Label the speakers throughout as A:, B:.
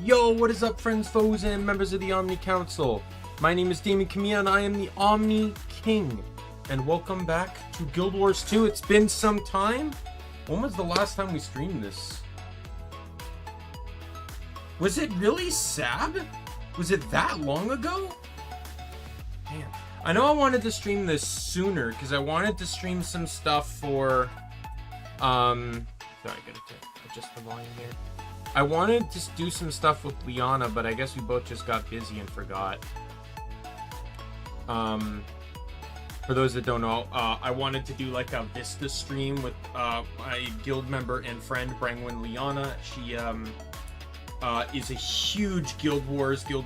A: Yo, what is up, friends, foes, and members of the Omni Council? My name is Daimien Kamiya and I am the Omni King. And welcome back to Guild Wars 2. It's been some time. When was the last time we streamed this? Was it really Sab? Was it that long ago? Damn. I know I wanted to stream this sooner because I wanted to stream some stuff for sorry, I gotta adjust the volume here. I wanted to do some stuff with Liana, but I guess we both just got busy and forgot. For those that don't know, I wanted to do like a Vista stream with my guild member and friend Brangwyn Liana. She is a huge Guild Wars 2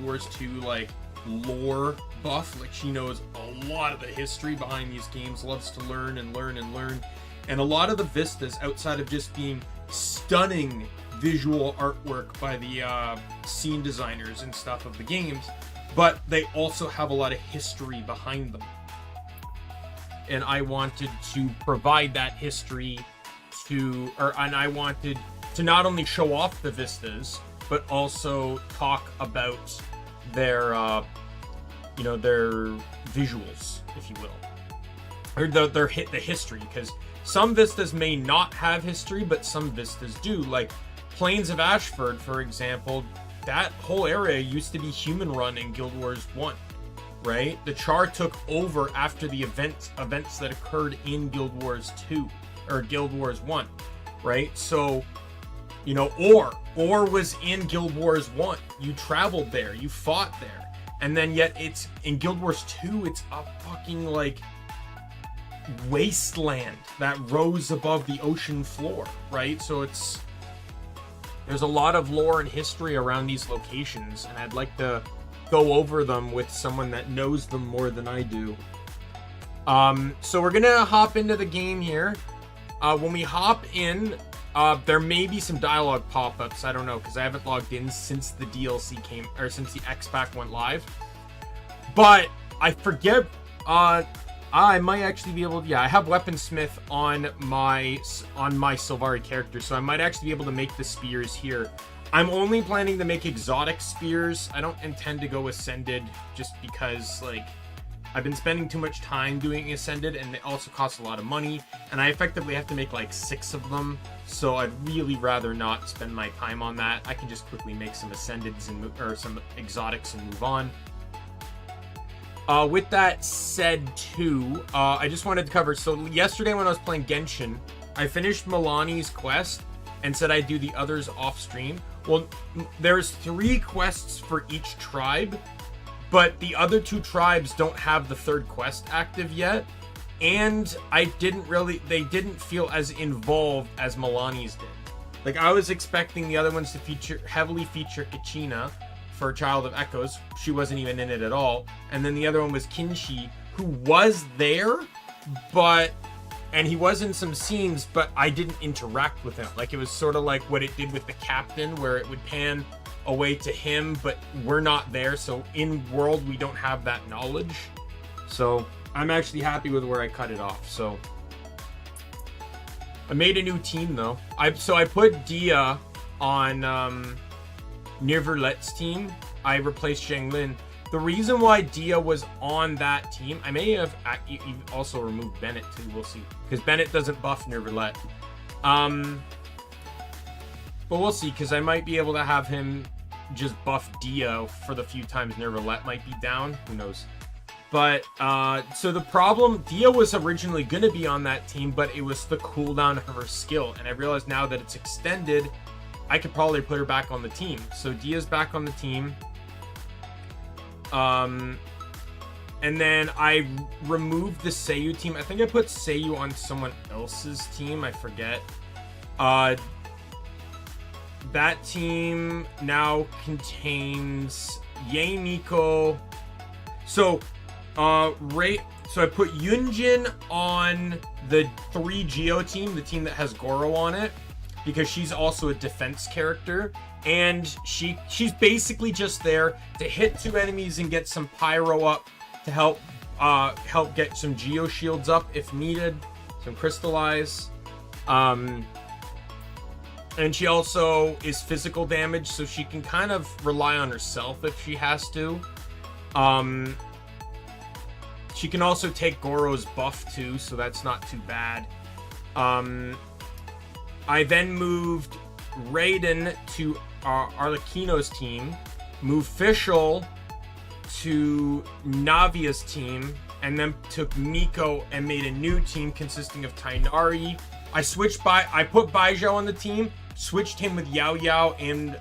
A: like lore buff. Like, she knows a lot of the history behind these games, loves to learn and learn and learn. And a lot of the Vistas, outside of just being stunning visual artwork by the scene designers and stuff of the games, but they also have a lot of history behind them. And I wanted to provide that history and I wanted to not only show off the Vistas, but also talk about their, their visuals, if you will, or the history, because some Vistas may not have history, but some Vistas do. Like Plains of Ashford, for example, that whole area used to be human run in Guild Wars 1, right? The Char took over after the events that occurred in Guild Wars 2 or Guild Wars 1, right? So, Or was in Guild Wars 1. You traveled there, you fought there, and then yet it's in Guild Wars 2, it's a fucking like wasteland that rose above the ocean floor, right? So there's a lot of lore and history around these locations, and I'd like to go over them with someone that knows them more than I do. So we're gonna hop into the game here. When we hop in, there may be some dialogue pop-ups. I don't know, because I haven't logged in since the DLC came, or since the X-Pack went live. But I forget, I might actually be able to, I have Weaponsmith on my Sylvari character, so I might actually be able to make the spears here. I'm only planning to make exotic spears. I don't intend to go Ascended, just because, like, I've been spending too much time doing Ascended, and they also cost a lot of money, and I effectively have to make like 6 of them, so I'd really rather not spend my time on that. I can just quickly make some Ascendeds or some exotics and move on. With that said, too, I just wanted to cover, so yesterday when I was playing Genshin, I finished Milani's quest and said I'd do the others off stream. Well, there's 3 quests for each tribe, but the other 2 tribes don't have the 3rd quest active yet, and they didn't feel as involved as Milani's did. Like, I was expecting the other ones to heavily feature Kachina for Child of Echoes. She wasn't even in it at all. And then the other one was Kinshi, who was there, and he was in some scenes, but I didn't interact with him. Like, it was sort of like what it did with the captain, where it would pan away to him, but we're not there, so in world we don't have that knowledge. So I'm actually happy with where I cut it off. So I made a new team though. I put Dia on Nirverlet's team. I replaced Zhenglin. The reason why Dia was on that team, I may have also removed Bennett too, we'll see, because Bennett doesn't buff Nirverlet. But we'll see, because I might be able to have him just buff Dia for the few times Nirverlet might be down. Who knows? But, so the problem, Dia was originally going to be on that team, but it was the cooldown of her skill. And I realized now that it's extended, I could probably put her back on the team. So Dia's back on the team. And then I removed the Seiyu team. I think I put Seiyu on someone else's team. I forget. That team now contains Yae Miko. So, so I put Yunjin on the 3 Geo team, the team that has Goro on it, because she's also a defense character, and she's basically just there to hit 2 enemies and get some pyro up to help get some Geo shields up if needed, some crystallize. And she also is physical damage, so she can kind of rely on herself if she has to. She can also take Goro's buff too, so that's not too bad. I then moved Raiden to Arlecchino's team, moved Fischl to Navia's team, and then took Miko and made a new team consisting of Tainari. I put Baizhou on the team, switched him with Yao Yao and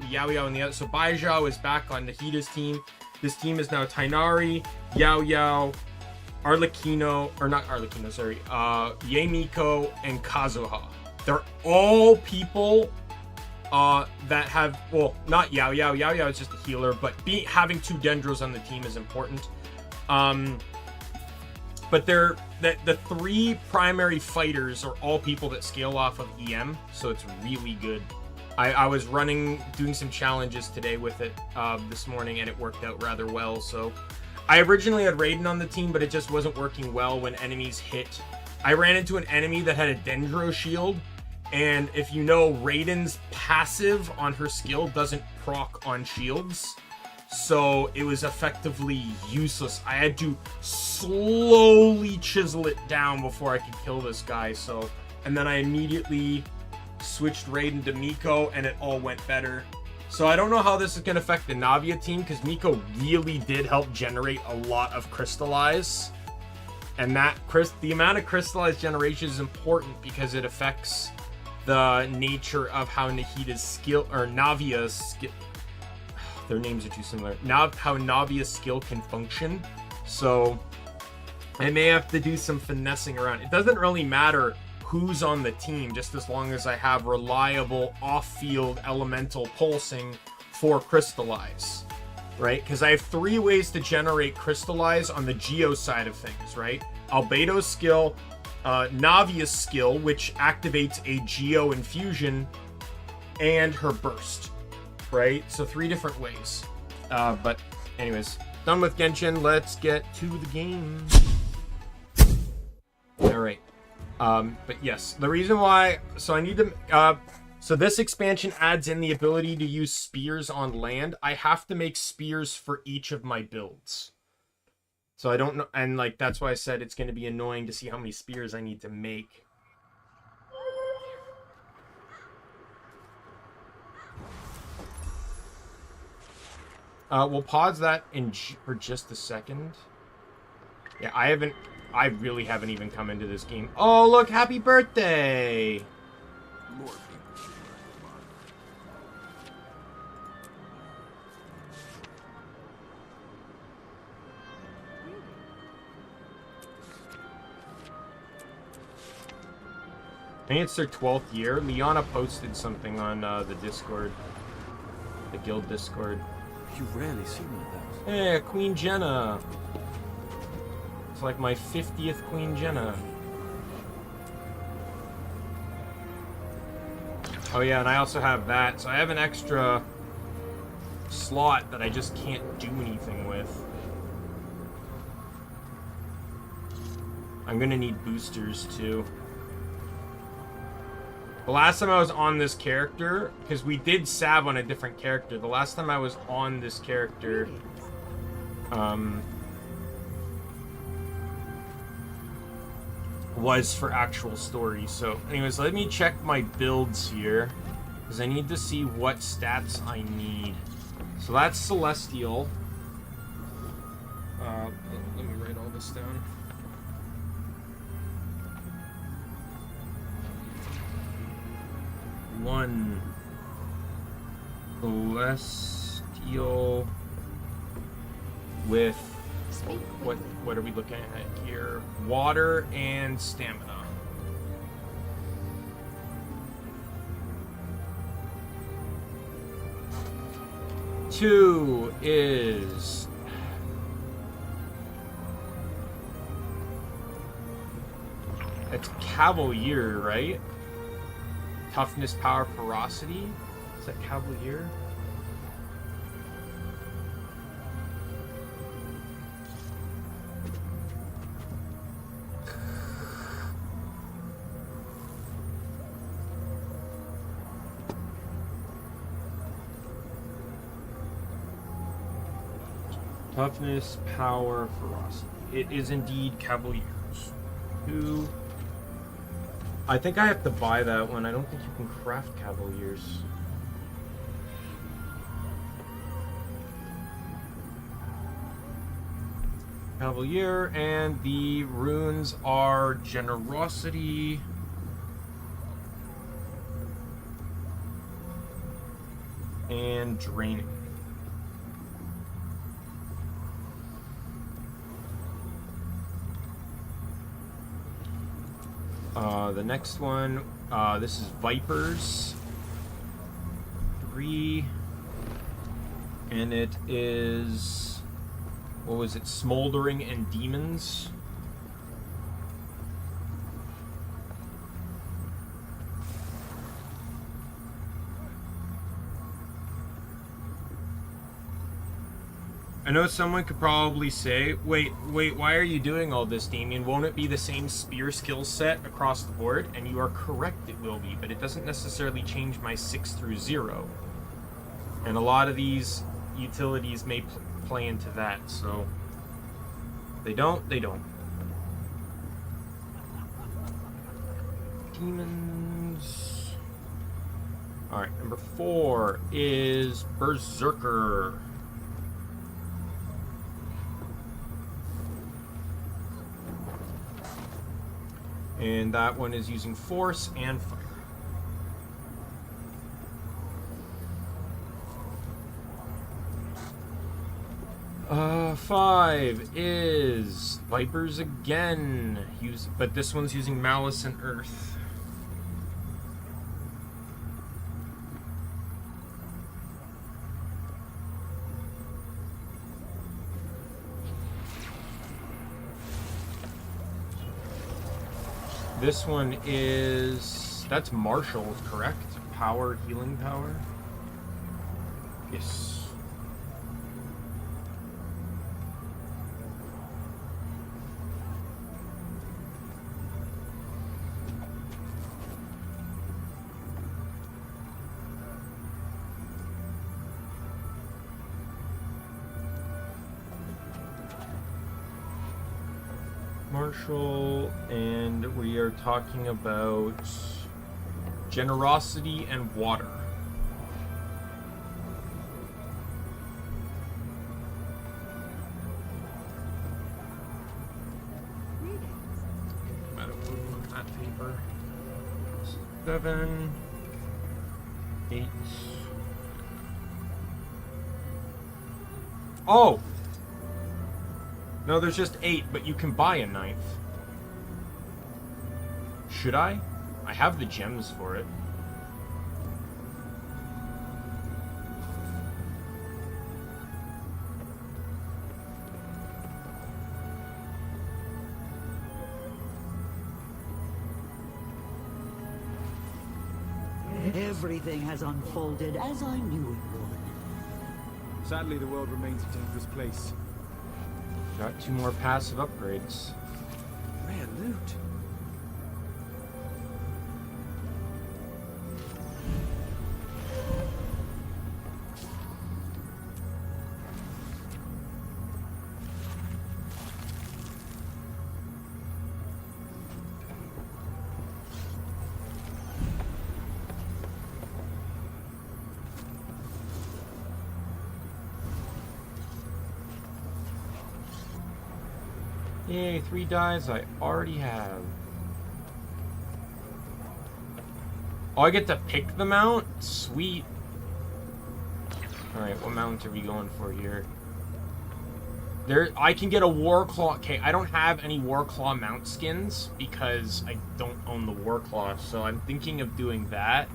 A: Yao Yao and the other. So Baizhou is back on Nahida's team. This team is now Tainari, Yao Yao, Arlecchino, or not Arlecchino, sorry, Ye Miko, and Kazuha. They're all people that have, well, not Yao Yao. Yao Yao is just a healer, but having 2 Dendros on the team is important. But they're the 3 primary fighters are all people that scale off of EM, so it's really good. I was doing some challenges today with it this morning, and it worked out rather well. So I originally had Raiden on the team, but it just wasn't working well when enemies hit. I ran into an enemy that had a Dendro shield, and if you know, Raiden's passive on her skill doesn't proc on shields. So it was effectively useless. I had to slowly chisel it down before I could kill this guy. So, and then I immediately switched Raiden to Miko, and it all went better. So I don't know how this is going to affect the Navia team, because Miko really did help generate a lot of crystallize. And the amount of crystallized generation is important because it affects the nature of how Nahida's skill, or Navia's skill, their names are too similar. Now, how Navia's skill can function. So I may have to do some finessing around. It doesn't really matter who's on the team, just as long as I have reliable off-field elemental pulsing for crystallize, right? Because I have 3 ways to generate crystallize on the Geo side of things, right? Albedo's skill, Navia's skill, which activates a Geo infusion, and her burst, right? So 3 different ways. But anyways, done with Genshin. Let's get to the game. All right. But yes, the reason why, so I need to, so this expansion adds in the ability to use spears on land. I have to make spears for each of my builds. So I don't know, and like, that's why I said it's going to be annoying to see how many spears I need to make. We'll pause that for just a second. Yeah, I really haven't even come into this game. Oh, look, happy birthday! More people should I think it's their 12th year. Liana posted something on the Discord. The guild Discord.
B: You rarely see one of those.
A: Hey, Queen Jenna. It's like my 50th Queen Jenna. Oh yeah, and I also have that. So I have an extra slot that I just can't do anything with. I'm gonna need boosters too. The last time I was on this character, because we did Sav on a different character, the last time I was on this character, was for actual story. So anyways, let me check my builds here, because I need to see what stats I need. So that's Celestial. Let me write all this down. One Celestial with what are we looking at here? Water and stamina. Two is it's Cavalier, right? Toughness, power, ferocity. Is that Cavalier? Toughness, power, ferocity. It is indeed Cavaliers. Who? I think I have to buy that one. I don't think you can craft Cavaliers. Cavalier, and the runes are Generosity. And Draining. The next one, this is Vipers. 3. And it is, what was it, Smoldering and Demons. I know someone could probably say, wait, why are you doing all this, Daimien? Won't it be the same spear skill set across the board? And you are correct, it will be, but it doesn't necessarily change my 6 through 0. And a lot of these utilities may play into that, so they don't. Demons. Alright, number 4 is Berserker. And that one is using force and fire. 5 is Vipers again. But this one's using Malice and Earth. This one is... that's Marshall, correct? Power, healing power? Yes. Marshall, and we are talking about generosity and water. That paper. 7, 8. Oh! No, there's just 8, but you can buy a 9th. Should I? I have the gems for it.
C: Everything has unfolded as I knew it would.
B: Sadly, the world remains a dangerous place.
A: Got 2 more passive upgrades.
B: Rare loot.
A: Yay, 3 dies I already have. Oh, I get to pick the mount? Sweet. Alright, what mount are we going for here? I can get a Warclaw. Okay, I don't have any Warclaw mount skins because I don't own the Warclaw, so I'm thinking of doing that.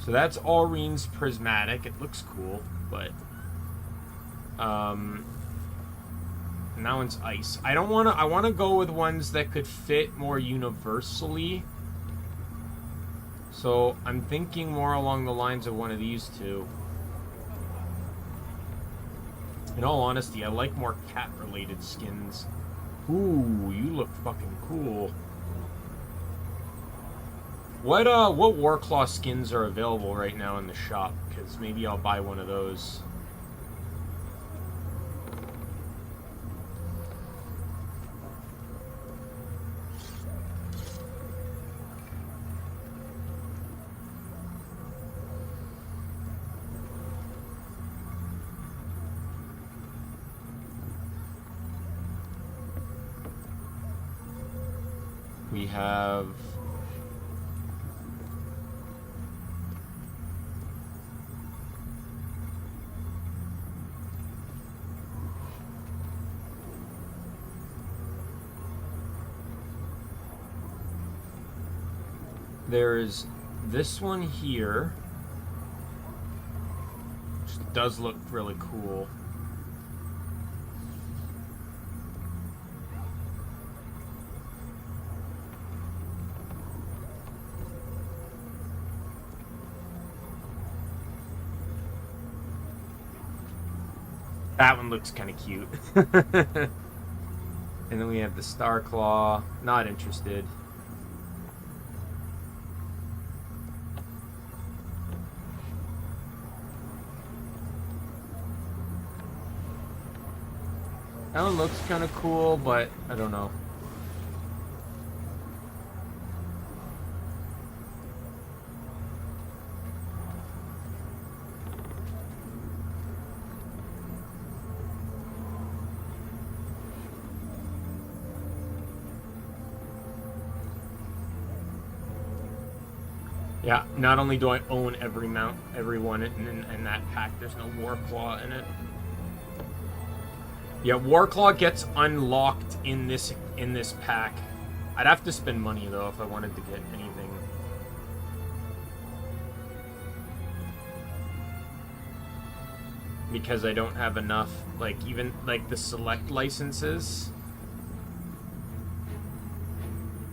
A: So that's Aurine's Prismatic. It looks cool, but... and that one's ice. I want to go with ones that could fit more universally. So I'm thinking more along the lines of one of these two. In all honesty, I like more cat-related skins. Ooh, you look fucking cool. What Warclaw skins are available right now in the shop? Because maybe I'll buy one of those. We have... There's this one here, which does look really cool. That one looks kind of cute. And then we have the Star Claw. Not interested. That one looks kind of cool, but I don't know. Yeah, not only do I own every mount, everyone in that pack, there's no Warclaw in it. Yeah, Warclaw gets unlocked in this pack. I'd have to spend money though if I wanted to get anything. Because I don't have enough, like even like the select licenses.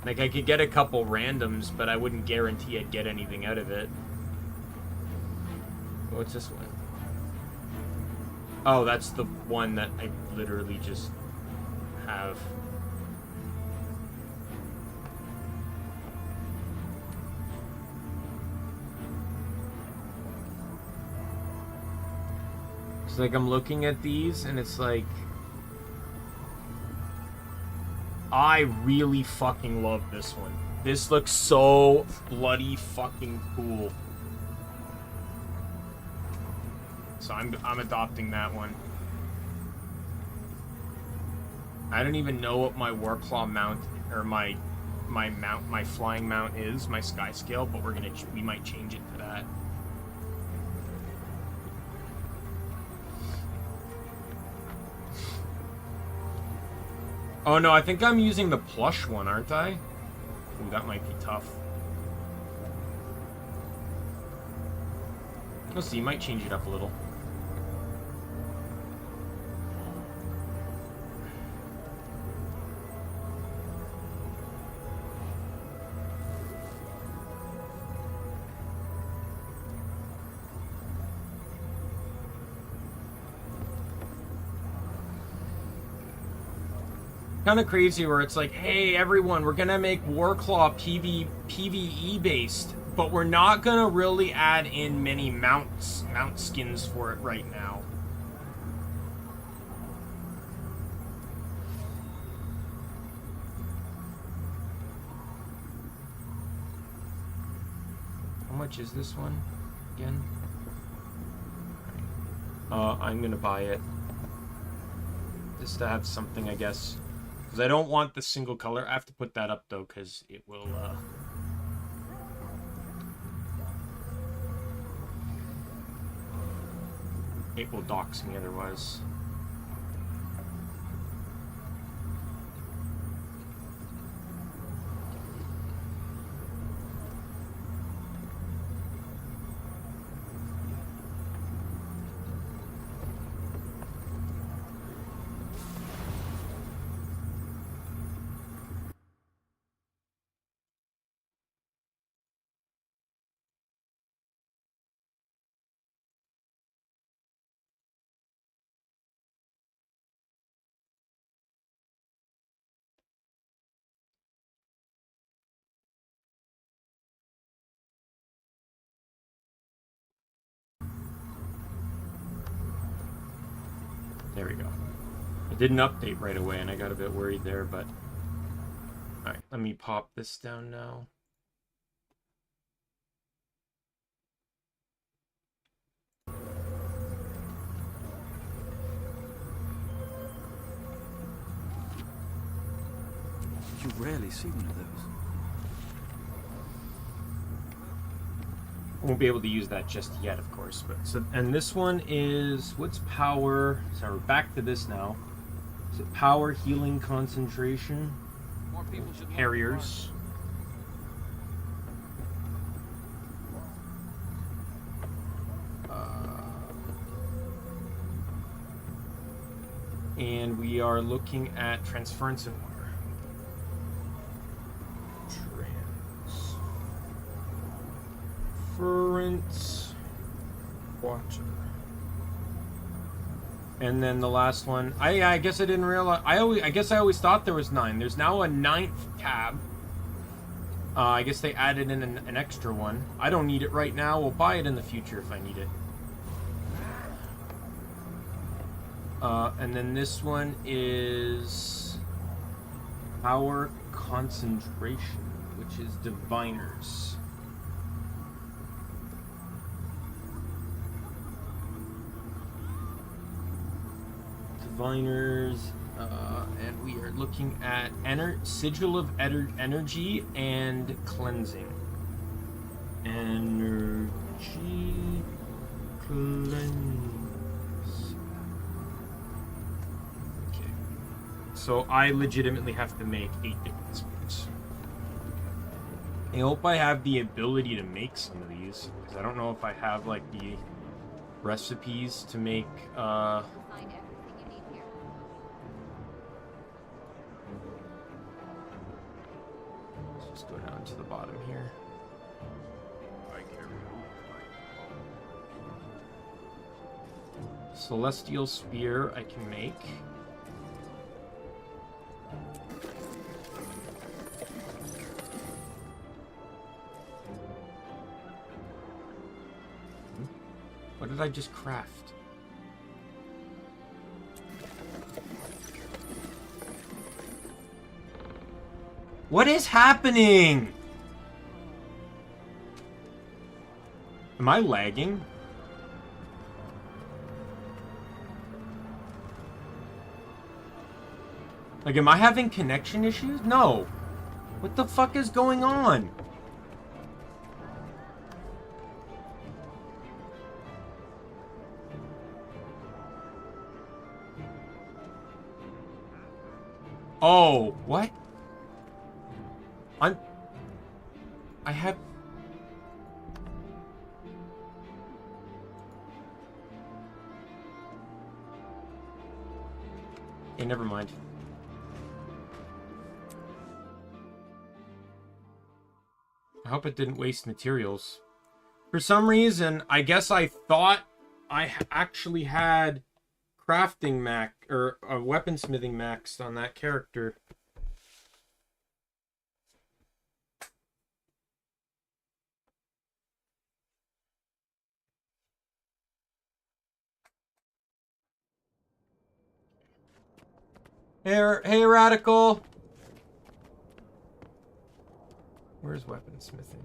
A: Like I could get a couple randoms, but I wouldn't guarantee I'd get anything out of it. What's this one? Oh, that's the one that I literally just have. It's like I'm looking at these and it's like I really fucking love this one. This looks so bloody fucking cool. So I'm adopting that one. I don't even know what my Warclaw mount or my flying mount is, my sky scale, but we might change it to that. Oh no, I think I'm using the plush one, aren't I? Ooh, that might be tough. We'll see, might change it up a little. Kind of crazy where it's like, hey everyone, we're gonna make Warclaw PvE based, but we're not gonna really add in many mount skins for it right now. How much is this one again? I'm gonna buy it just to have something, I guess. Because I don't want the single color. I have to put that up, though, because it will, it will dox me otherwise. There we go. It didn't update right away, and I got a bit worried there, but... Alright, let me pop this down now.
B: You rarely see one of those.
A: Won't be able to use that just yet, of course. But so, and this one is what's power? So we're back to this now. Is it power, healing, concentration?
D: More people should learn
A: Harriers. And we are looking at transference and water. Transference water. And then the last one, I guess I didn't realize. I guess I always thought there was 9. There's now a 9th tab. I guess they added in an extra one. I don't need it right now. We'll buy it in the future if I need it. And then this one is power concentration, which is diviners. Diviners, and we are looking at sigil of energy and cleansing. Energy cleanse. So I legitimately have to make 8 different spoons. I hope I have the ability to make some of these, because I don't know if I have like the recipes to make
E: Find everything you need here.
A: Let's just go down to the bottom here. Celestial spear I can make. What did I just craft? What is happening? Am I lagging? Like, am I having connection issues? No. What the fuck is going on? Oh, what? I have... Okay, never mind. I hope it didn't waste materials. For some reason, I guess I thought I actually had crafting max or weaponsmithing maxed on that character. Hey, Radical. Where's weaponsmithing?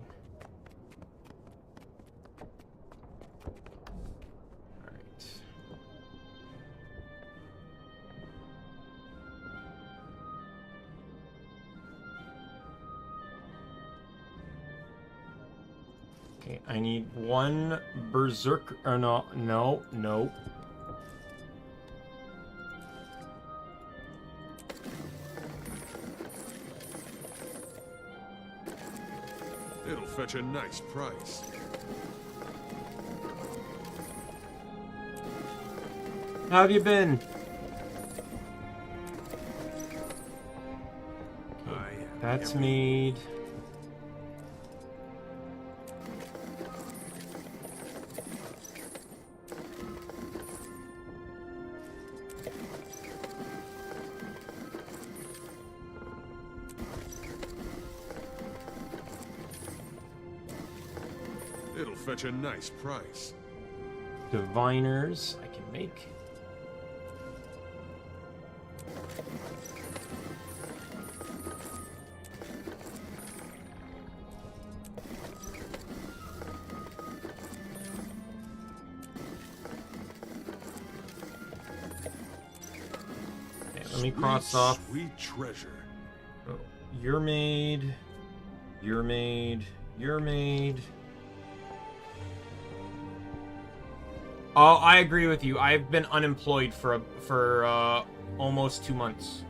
A: Okay, I need one berserker. Or no.
F: It'll fetch a nice price.
A: How have you been? That's made.
F: It'll fetch a nice price.
A: Diviners I can make. Okay, let me cross off.
F: Sweet treasure.
A: Oh. You're made. You're made. You're made. Oh, I agree with you. I've been unemployed for almost 2 months.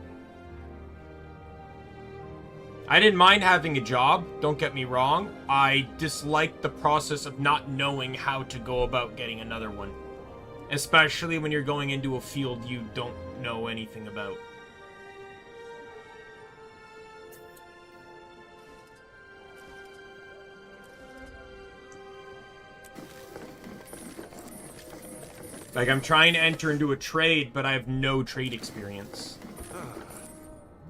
A: I didn't mind having a job, don't get me wrong. I disliked the process of not knowing how to go about getting another one. Especially when you're going into a field you don't know anything about. Like, I'm trying to enter into a trade, but I have no trade experience.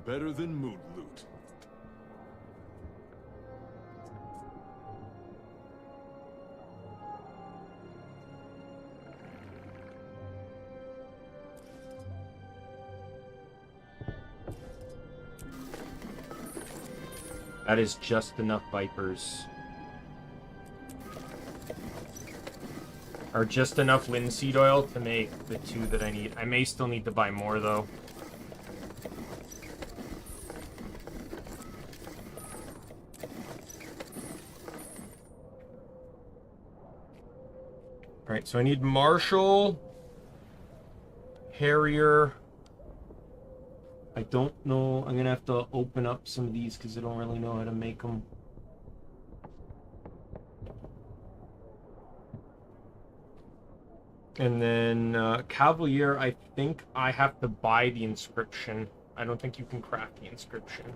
F: Better than mood loot.
A: That is just enough Vipers. Or just enough linseed oil to make the 2 that I need. I may still need to buy more, though. Alright, so I need Marshall, Harrier. I don't know. I'm gonna have to open up some of these because I don't really know how to make them. And then Cavalier, I think I have to buy the inscription. I don't think you can craft the inscription.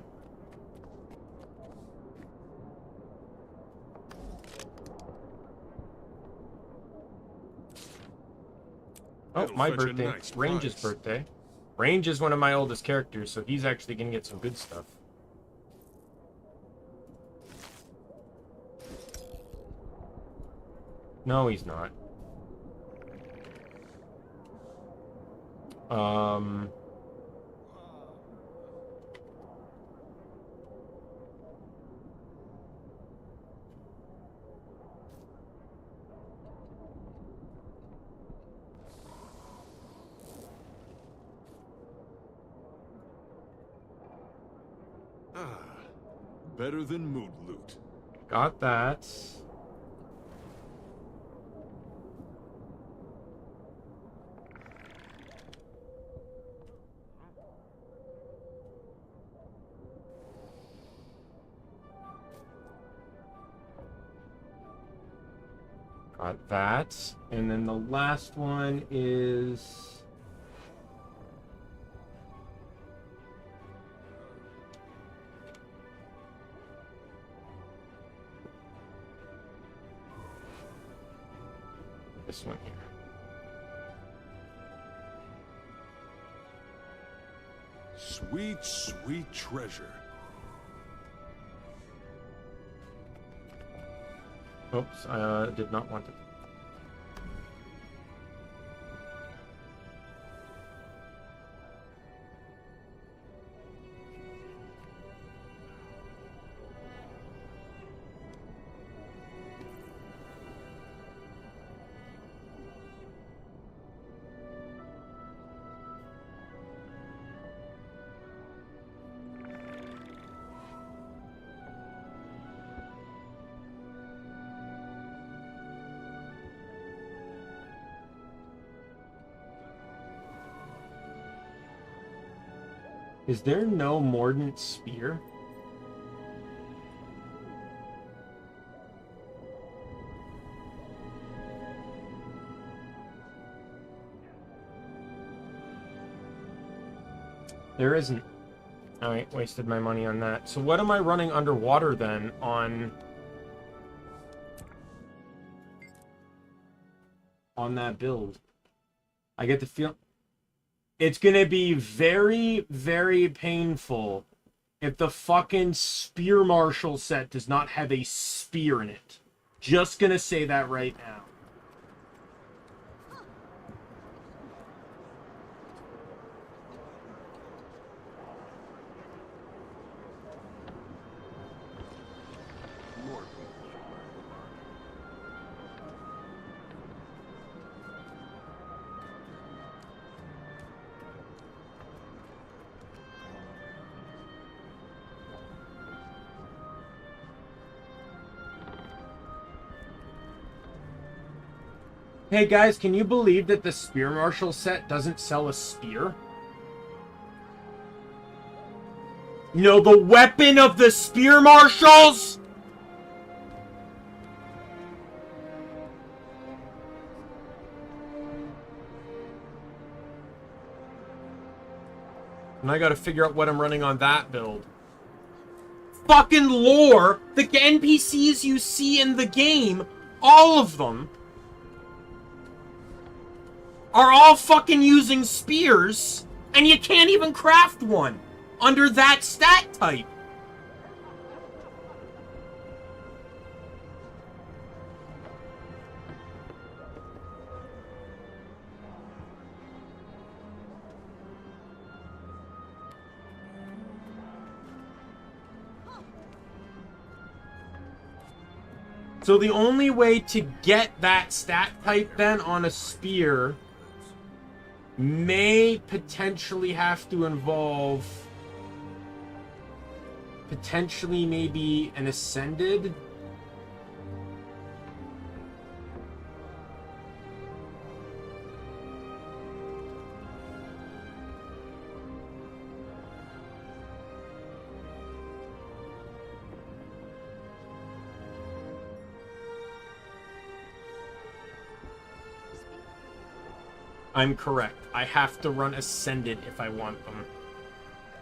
A: Oh,
F: It'll
A: my
F: fetch a
A: birthday.
F: nice
A: Range's
F: price.
A: birthday. Range is one of my oldest characters, so he's actually gonna get some good stuff. No, he's not.
F: Better than mood loot.
A: Got that. Got that. And then the last one is... this one here.
F: Sweet, sweet treasure.
A: Oops, I did not want to. Is there no mordant spear? There isn't. Alright, wasted my money on that. So what am I running underwater then on that build? I get the feel it's gonna be very, very painful if the fucking Spear Marshal set does not have a spear in it. Just gonna say that right now. Hey guys, can you believe that the Spear Marshal set doesn't sell a spear? No, the weapon of the Spear Marshals? And I gotta figure out what I'm running on that build. Fucking lore! The NPCs you see in the game, all of them, are all fucking using spears, and you can't even craft one under that stat type. So the only way to get that stat type then on a spear may potentially have to involve potentially maybe an ascended. I'm correct. I have to run Ascended if I want them.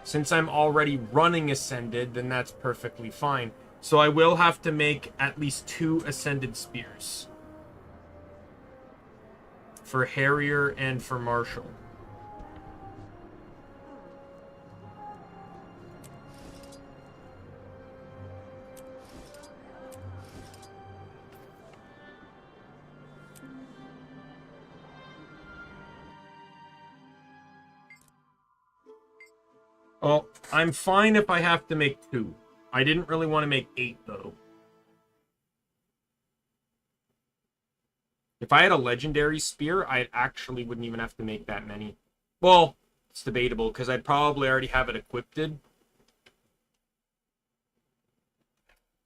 A: Since I'm already running Ascended, then that's perfectly fine. So I will have to make at least 2 Ascended Spears. For Harrier and for Marshall. Well, I'm fine if I have to make 2. I didn't really want to make 8, though. If I had a legendary spear, I actually wouldn't even have to make that many. Well, it's debatable, because I'd probably already have it equipped.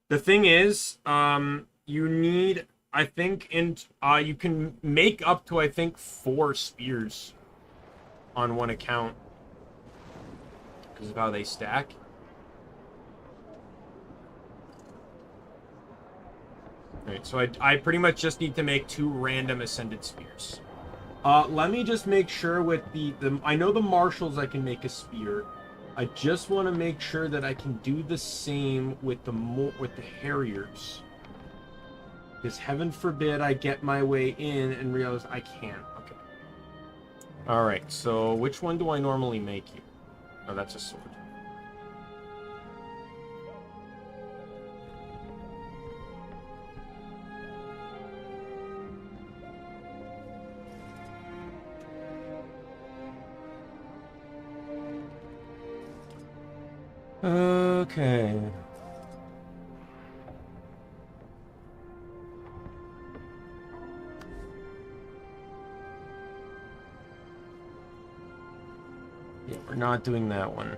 A: The thing is, you need, I think, you can make up to, I think, 4 spears on one account. Because of how they stack. Alright, so I pretty much just need to make 2 random Ascended Spears. Let me just make sure with the I know the Marshals I can make a spear. I just want to make sure that I can do the same with the Harriers. Because heaven forbid I get my way in and realize I can't. Okay. Alright, so which one do I normally make you? Oh, that's a sword. Okay. Yeah, we're not doing that one.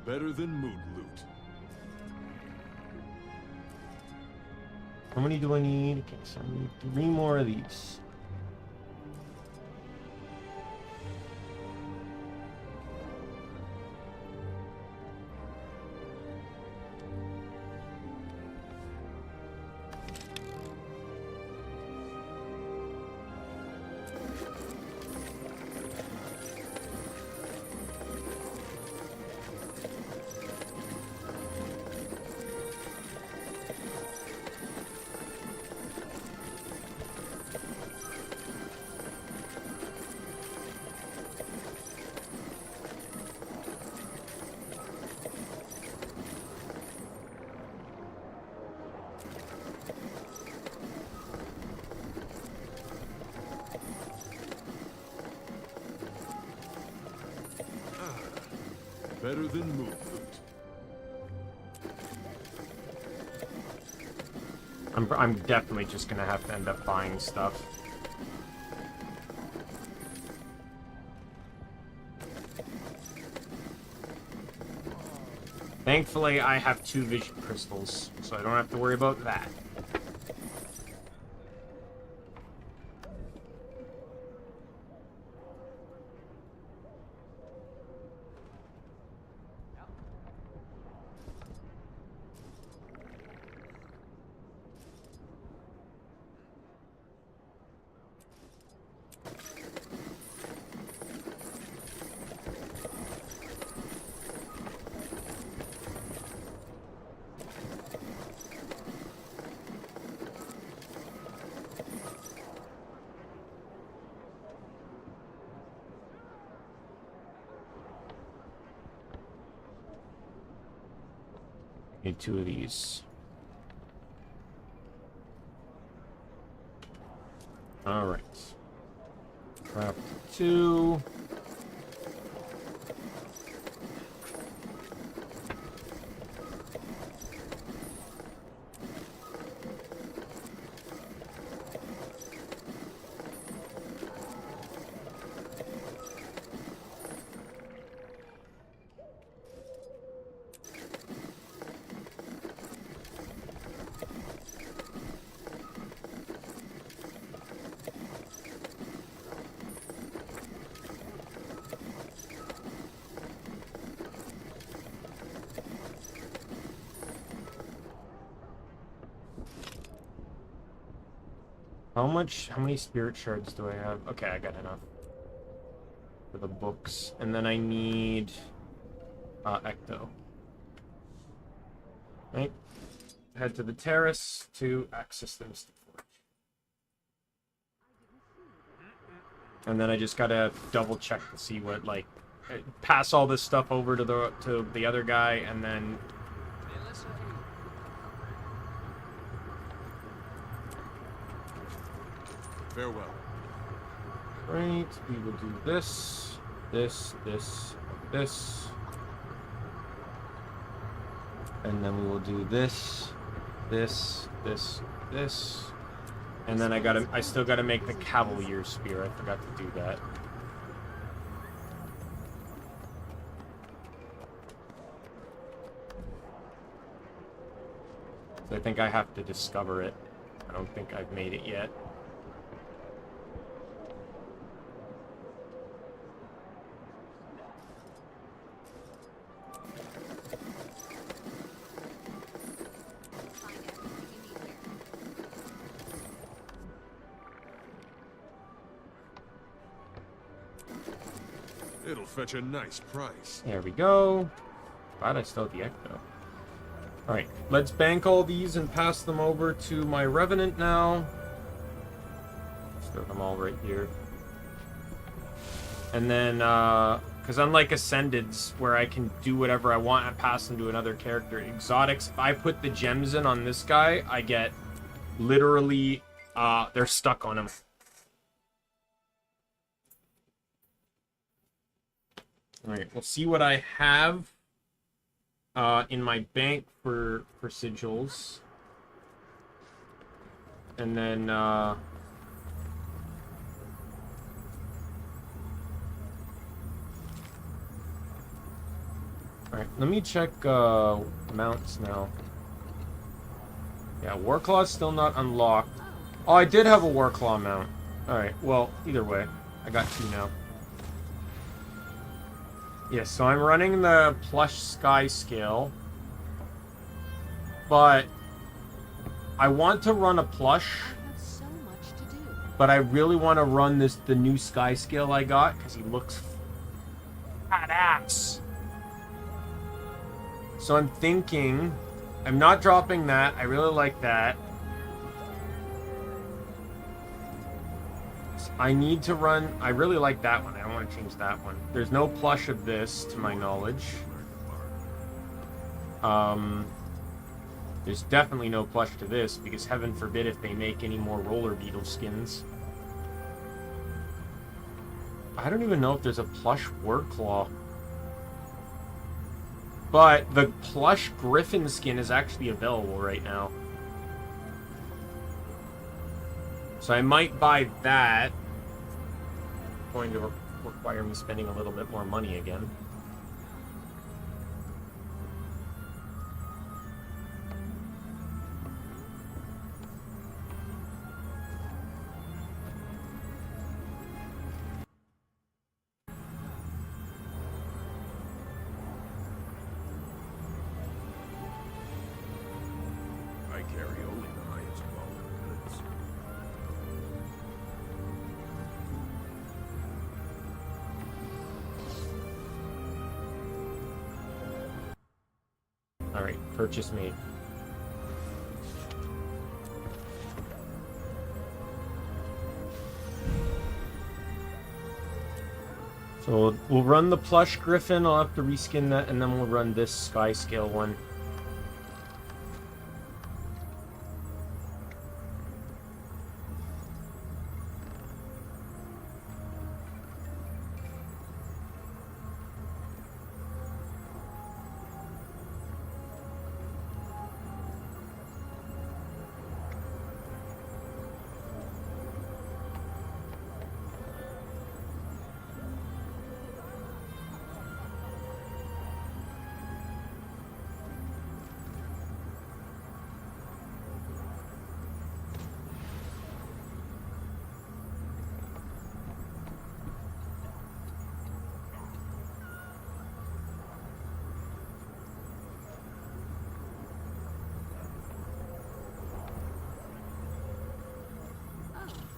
F: Better than mood loot.
A: How many do I need? Okay, so I need 3 more of these.
F: Better than mood loot.
A: I'm definitely just gonna have to end up buying stuff. Thankfully, I have 2 vision crystals, so I don't have to worry about that. Need 2 of these. Alright. Craft 2. How many spirit shards do I have? Okay, I got enough for the books. And then I need Ecto. Right? Head to the terrace to access the Mystic Forge. And then I just gotta double check to see what, like, pass all this stuff over to the other guy, and then
F: Farewell.
A: right, we will do this, this, and then we will do this, and then I still gotta make the Cavalier Spear. I forgot to do that. So I think I have to discover it. I don't think I've made it yet.
F: It'll fetch a nice price.
A: There we go. Glad I still have the Ecto. Alright, let's bank all these and pass them over to my Revenant now. Throw them all right here. And then, because unlike Ascendeds, where I can do whatever I want and pass them to another character, Exotics, if I put the gems in on this guy, I get literally, they're stuck on him. Alright, we'll see what I have in my bank for sigils. And then, alright, let me check mounts now. Yeah, Warclaw's still not unlocked. Oh, I did have a Warclaw mount. Alright, well, either way, I got 2 now. Yes, so I'm running the plush sky scale, but I want to run a plush,
E: So much to do.
A: but I really want to run the new sky scale I got because he looks badass. So I'm thinking, I'm not dropping that. I really like that. I need to run... I really like that one. I don't want to change that one. There's no plush of this, to my knowledge. There's definitely no plush to this, because heaven forbid if they make any more roller beetle skins. I don't even know if there's a plush Wordclaw. But the plush Griffin skin is actually available right now. So I might buy that. Going to require me spending a little bit more money again.
F: I carry only the highest quality goods.
A: Alright, purchase made. So we'll run the plush griffin, I'll have to reskin that, and then we'll run this sky scale one.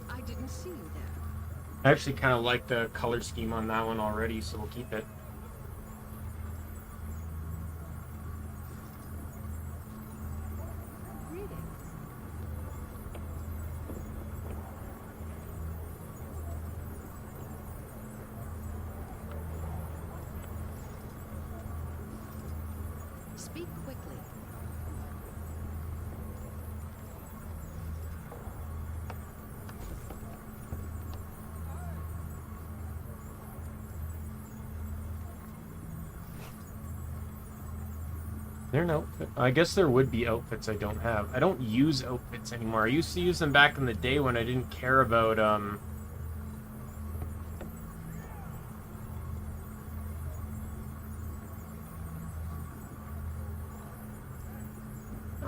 D: I didn't see you there.
A: I actually kind of like the color scheme on that one already, so we'll keep it.
D: Greetings. Speak quickly.
A: There an outfit? I guess there would be outfits I don't have. I don't use outfits anymore. I used to use them back in the day when I didn't care about, Oh,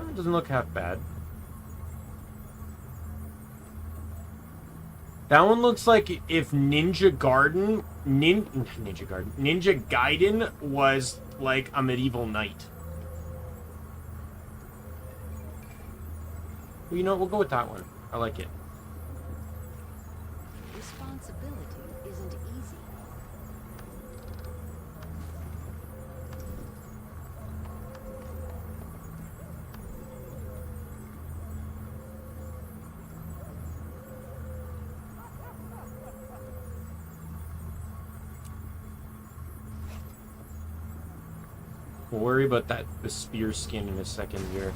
A: it doesn't look half bad. That one looks like if Ninja Gaiden was like a medieval knight. Well, you know what? We'll go with that one. I like it.
D: Responsibility isn't easy.
A: We'll worry about the spear skin in a second here.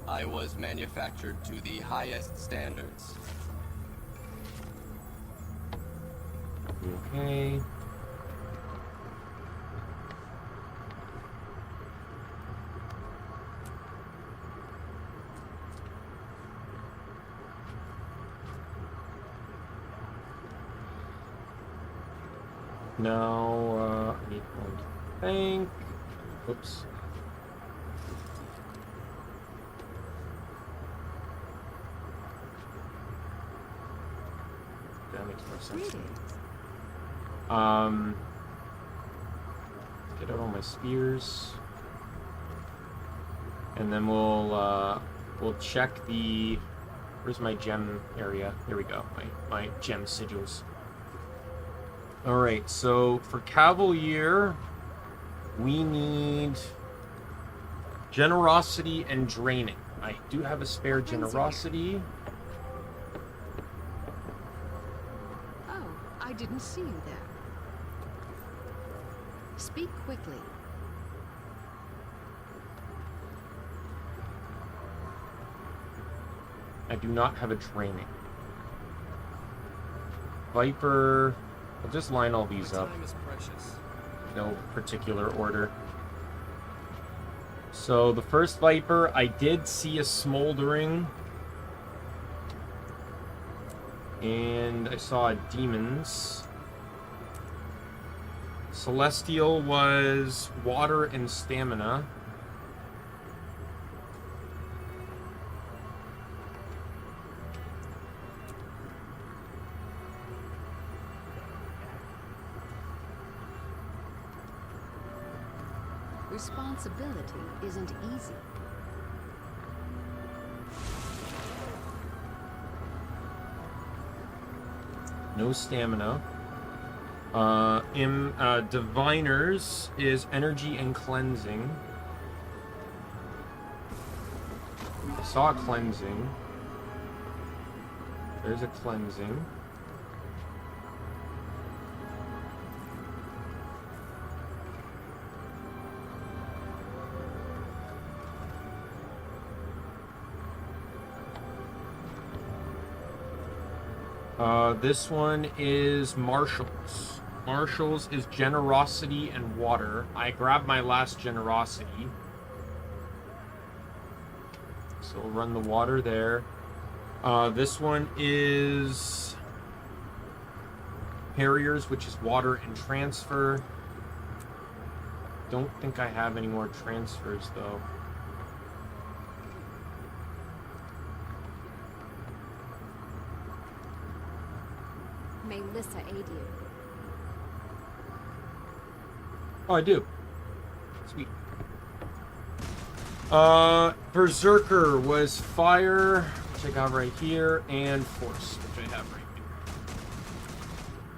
G: I was manufactured to the highest standards.
A: Okay. Now, I need one to think. Oops. That makes more sense.
D: Greetings.
A: Get out all my spears. And then we'll check the... Where's my gem area? Here we go. My gem sigils. Alright, so for Cavalier, we need generosity and draining. I do have a spare generosity.
D: Oh, I didn't see you there. Speak quickly.
A: I do not have a draining. Viper. I'll just line all these up.
B: Time is precious.
A: No particular order. So the first Viper, I did see a smoldering. And I saw a demons. Celestial was water and stamina.
D: Responsibility isn't easy.
A: No stamina. Diviners is energy and cleansing. I saw a cleansing. There's a cleansing. This one is Marshall's. Marshall's is generosity and water. I grabbed my last generosity. So we'll run the water there. This one is Harriers, which is water and transfer. Don't think I have any more transfers though.
E: May Lissa aid you.
A: Oh, I do. Sweet. Berserker was fire, which I got right here, and force, which I have right here.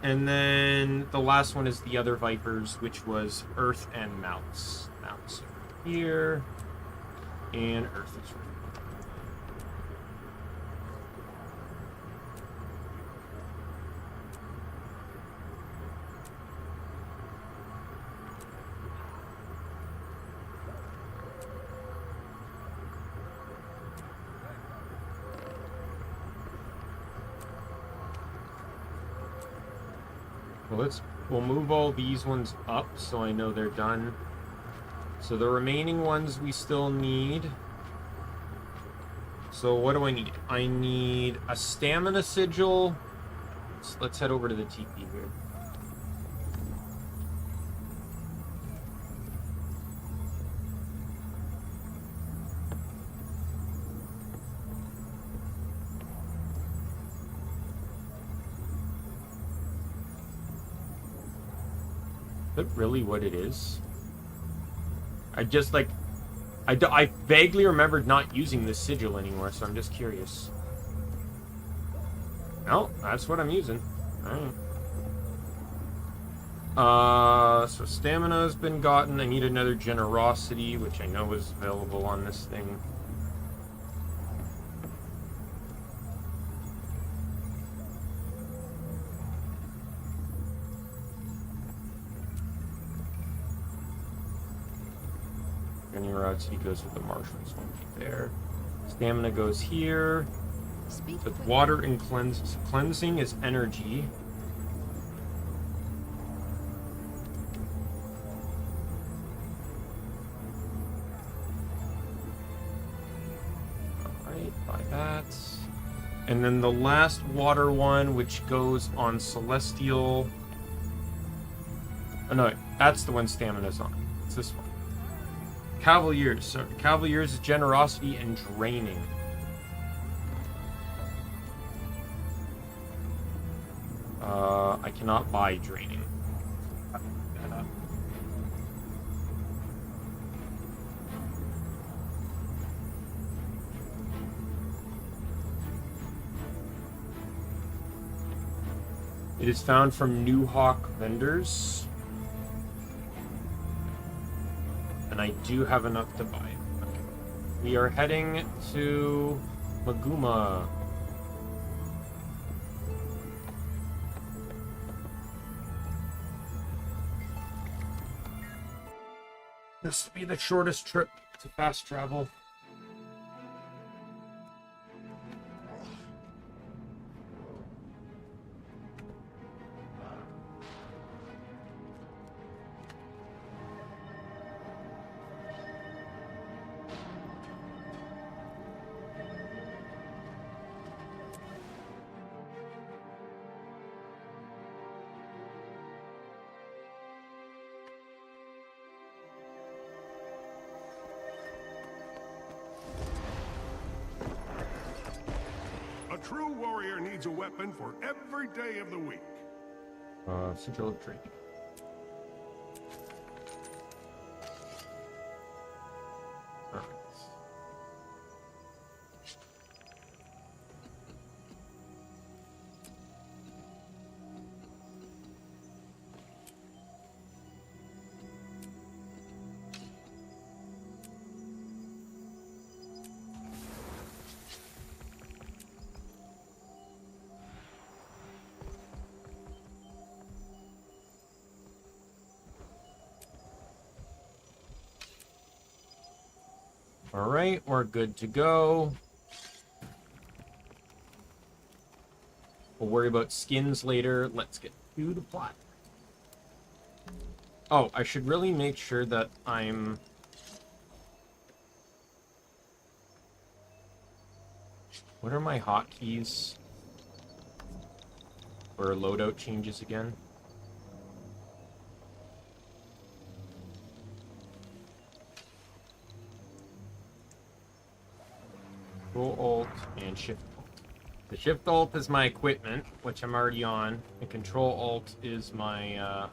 A: And then the last one is the other Vipers, which was earth and mounts. Mounts over here, and earth is right here. We'll move all these ones up so I know they're done. So the remaining ones we still need. So what do I need? I need a stamina sigil. Let's head over to the TP here. Is that really what it is? I just like... I vaguely remembered not using this sigil anymore, so I'm just curious. No, that's what I'm using. Alright. So stamina has been gotten. I need another generosity, which I know is available on this thing. Generosity goes with the marshals one there. Stamina goes here. So it's water and cleanse. So cleansing is energy. Alright, buy that. And then the last water one, which goes on Celestial. Oh no, that's the one stamina's on. It's this one. Cavaliers. So Cavaliers is generosity and draining. I cannot buy draining. It is found from New Hawk vendors. And I do have enough to buy. Okay. We are heading to Maguma. This will be the shortest trip to fast travel.
F: true warrior needs a weapon for every day of the week.
A: Sigil of Drake. Alright. Alright, we're good to go. We'll worry about skins later. Let's get to the plot. Oh, I should really make sure that I'm... What are my hotkeys for loadout changes again? Control Alt and Shift Alt. The Shift Alt is my equipment, which I'm already on, and Control Alt is my
F: I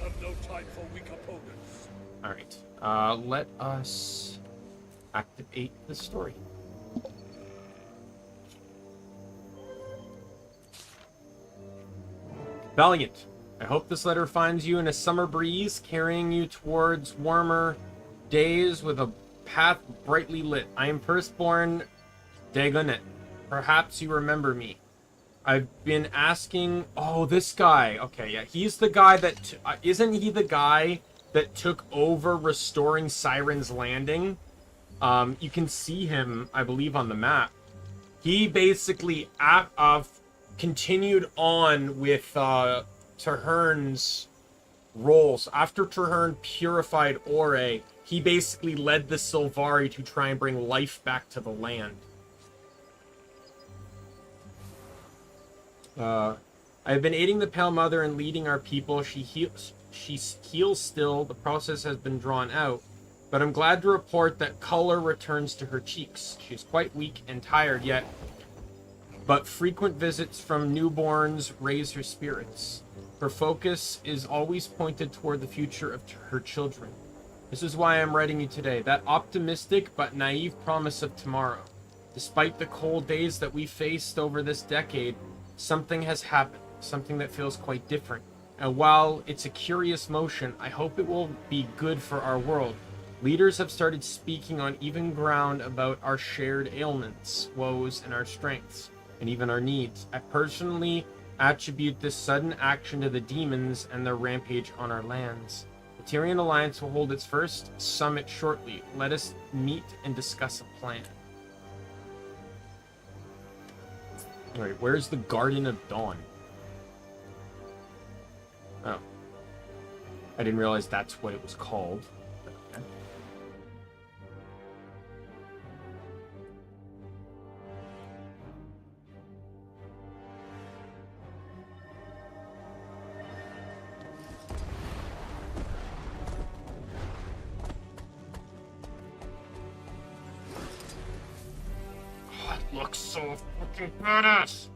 F: have no time for weak opponents.
A: Alright. Let us activate the story. Valiant, I hope this letter finds you in a summer breeze, carrying you towards warmer days with a path brightly lit. I am firstborn Daimien. Perhaps you remember me. I've been asking... Oh, this guy. Okay, yeah. He's the guy that... isn't he the guy that took over restoring Siren's Landing? You can see him, I believe, on the map. He basically continued on with Trahern's roles. After Trahern purified Ore, he basically led the Sylvari to try and bring life back to the land. I have been aiding the Pale Mother and leading our people. She heals still. The process has been drawn out. But I'm glad to report that color returns to her cheeks. She's quite weak and tired yet. But frequent visits from newborns raise her spirits. Her focus is always pointed toward the future of her children. This is why I'm writing you today. That optimistic but naive promise of tomorrow. Despite the cold days that we faced over this decade, something has happened. Something that feels quite different. And while it's a curious motion, I hope it will be good for our world. Leaders have started speaking on even ground about our shared ailments, woes, and our strengths, and even our needs. I personally attribute this sudden action to the demons and their rampage on our lands. The Tyrian Alliance will hold its first summit shortly. Let us meet and discuss a plan. Alright, where's the Garden of Dawn? Oh. I didn't realize that's what it was called. Okay. Oh, it looks so fucking badass!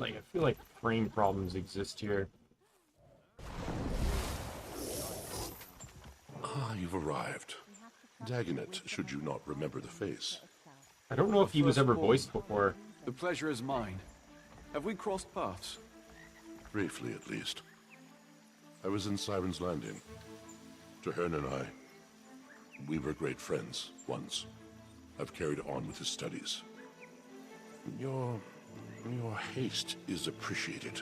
A: I feel like frame problems exist here.
F: Ah, you've arrived. Dagonet, should you not remember the face.
A: I don't know if he was ever voiced before.
B: The pleasure is mine. Have we crossed paths?
F: Briefly, at least. I was in Siren's Landing. Trahern and I, we were great friends once. I've carried on with his studies. Your haste is appreciated.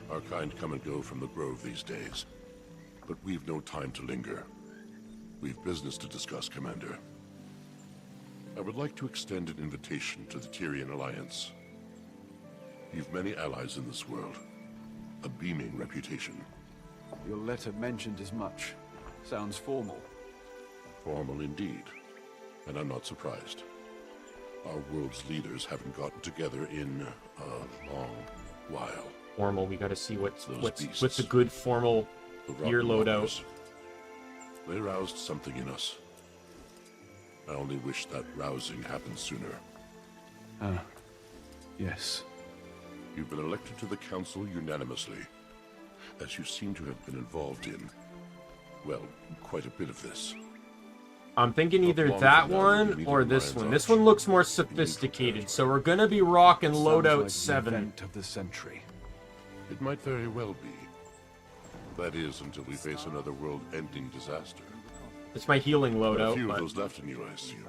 F: Our kind come and go from the grove these days. But we've no time to linger. We've business to discuss, Commander. I would like to extend an invitation to the Tyrian Alliance. You've many allies in this world. A beaming reputation.
B: Your letter mentioned as much. Sounds formal.
F: Formal indeed. And I'm not surprised. Our world's leaders haven't gotten together in a long while.
A: Formal. We got to see what's
F: beasts.
A: a good formal
F: The
A: year
F: Rotten
A: loadout.
F: Walkers. They roused something in us. I only wish that rousing happened sooner.
B: Yes.
F: You've been elected to the council unanimously, as you seem to have been involved in, well, quite a bit of this.
A: I'm thinking either
F: Not long
A: that
F: from now,
A: one
F: we'll meet
A: or
F: in
A: this
F: Lion's
A: one. This
F: Arch.
A: one looks more
F: Be
A: sophisticated,
F: prepared.
A: so we're gonna be rocking
B: Sounds
A: loadout
B: like
A: 7.
B: the event of the century.
F: It might very well be. That is, until we face another world-ending disaster.
A: It's my healing
F: A
A: loadout,
F: few of
A: but
F: those left in you, I assume.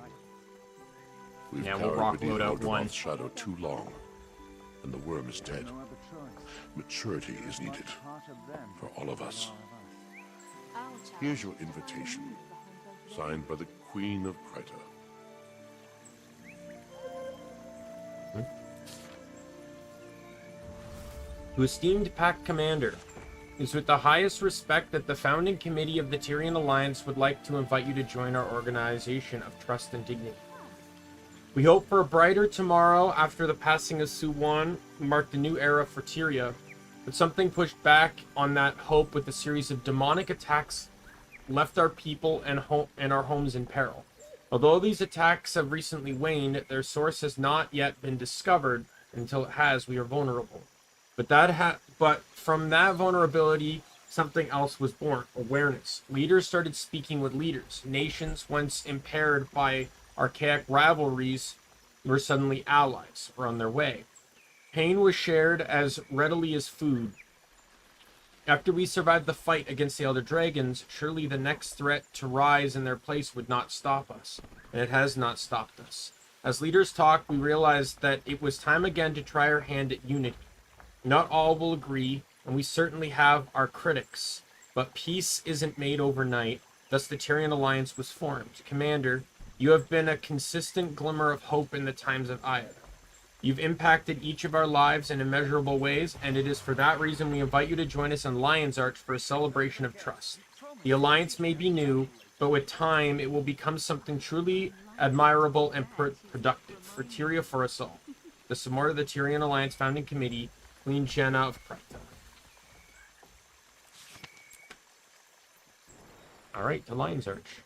F: We've
A: Yeah, we'll
F: cowered
A: rock
F: beneath
A: loadout 1.
F: Morgoth's shadow too long, and the worm is dead. Maturity is needed for all of us. Here's your invitation, signed by the Queen of Krita.
A: to esteemed Pact Commander, it is with the highest respect that the founding committee of the Tyrian Alliance would like to invite you to join our organization of trust and dignity. We hope for a brighter tomorrow after the passing of Suwan marked a new era for Tyria, but something pushed back on that hope with a series of demonic attacks left our people and our homes in peril. Although these attacks have recently waned, their source has not yet been discovered. Until it has, we are vulnerable. But from that vulnerability, something else was born: awareness. Leaders started speaking with leaders. Nations, once impaired by archaic rivalries, were suddenly allies, or on their way. Pain was shared as readily as food. After we survived the fight against the Elder Dragons, surely the next threat to rise in their place would not stop us, and it has not stopped us. As leaders talk, we realized that it was time again to try our hand at unity. Not all will agree, and we certainly have our critics, but peace isn't made overnight, thus the Tyrian Alliance was formed. Commander, you have been a consistent glimmer of hope in the times of ire. You've impacted each of our lives in immeasurable ways, and it is for that reason we invite you to join us in Lion's Arch for a celebration of trust. The Alliance may be new, but with time it will become something truly admirable and productive for Tyria, for us all. The support of the Tyrian Alliance Founding Committee, Queen Jenna of Krita. Alright, to Lion's Arch.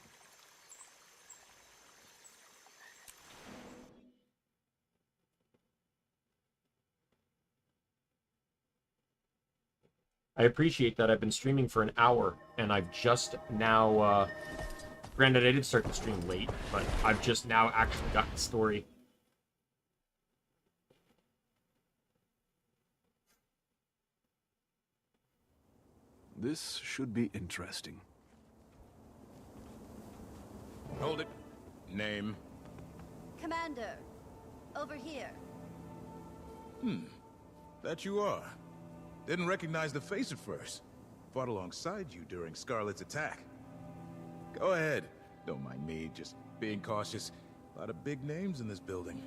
A: I appreciate that. I've been streaming for an hour, and I've just now, granted I did start the stream late, but I've just now actually got the story.
B: This should be interesting.
H: Hold it. Name?
E: Commander, over here.
H: That you are. Didn't recognize the face at first. Fought alongside you during Scarlet's attack. Go ahead. Don't mind me, just being cautious. A lot of big names in this building.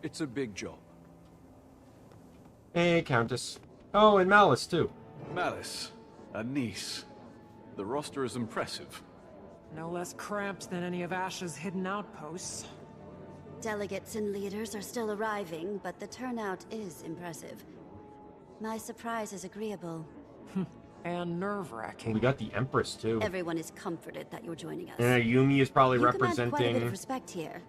B: It's a big job.
A: Hey, Countess. Oh, and Malice, too.
B: Malice, a niece. The roster is impressive.
I: No less cramped than any of Ash's hidden outposts.
E: Delegates and leaders are still arriving, but the turnout is impressive. My surprise is agreeable.
I: And nerve-wracking.
A: We got the Empress, too.
E: Everyone is comforted that you're joining us.
A: Yumi is probably
E: You command quite a bit
A: representing...
E: of respect here.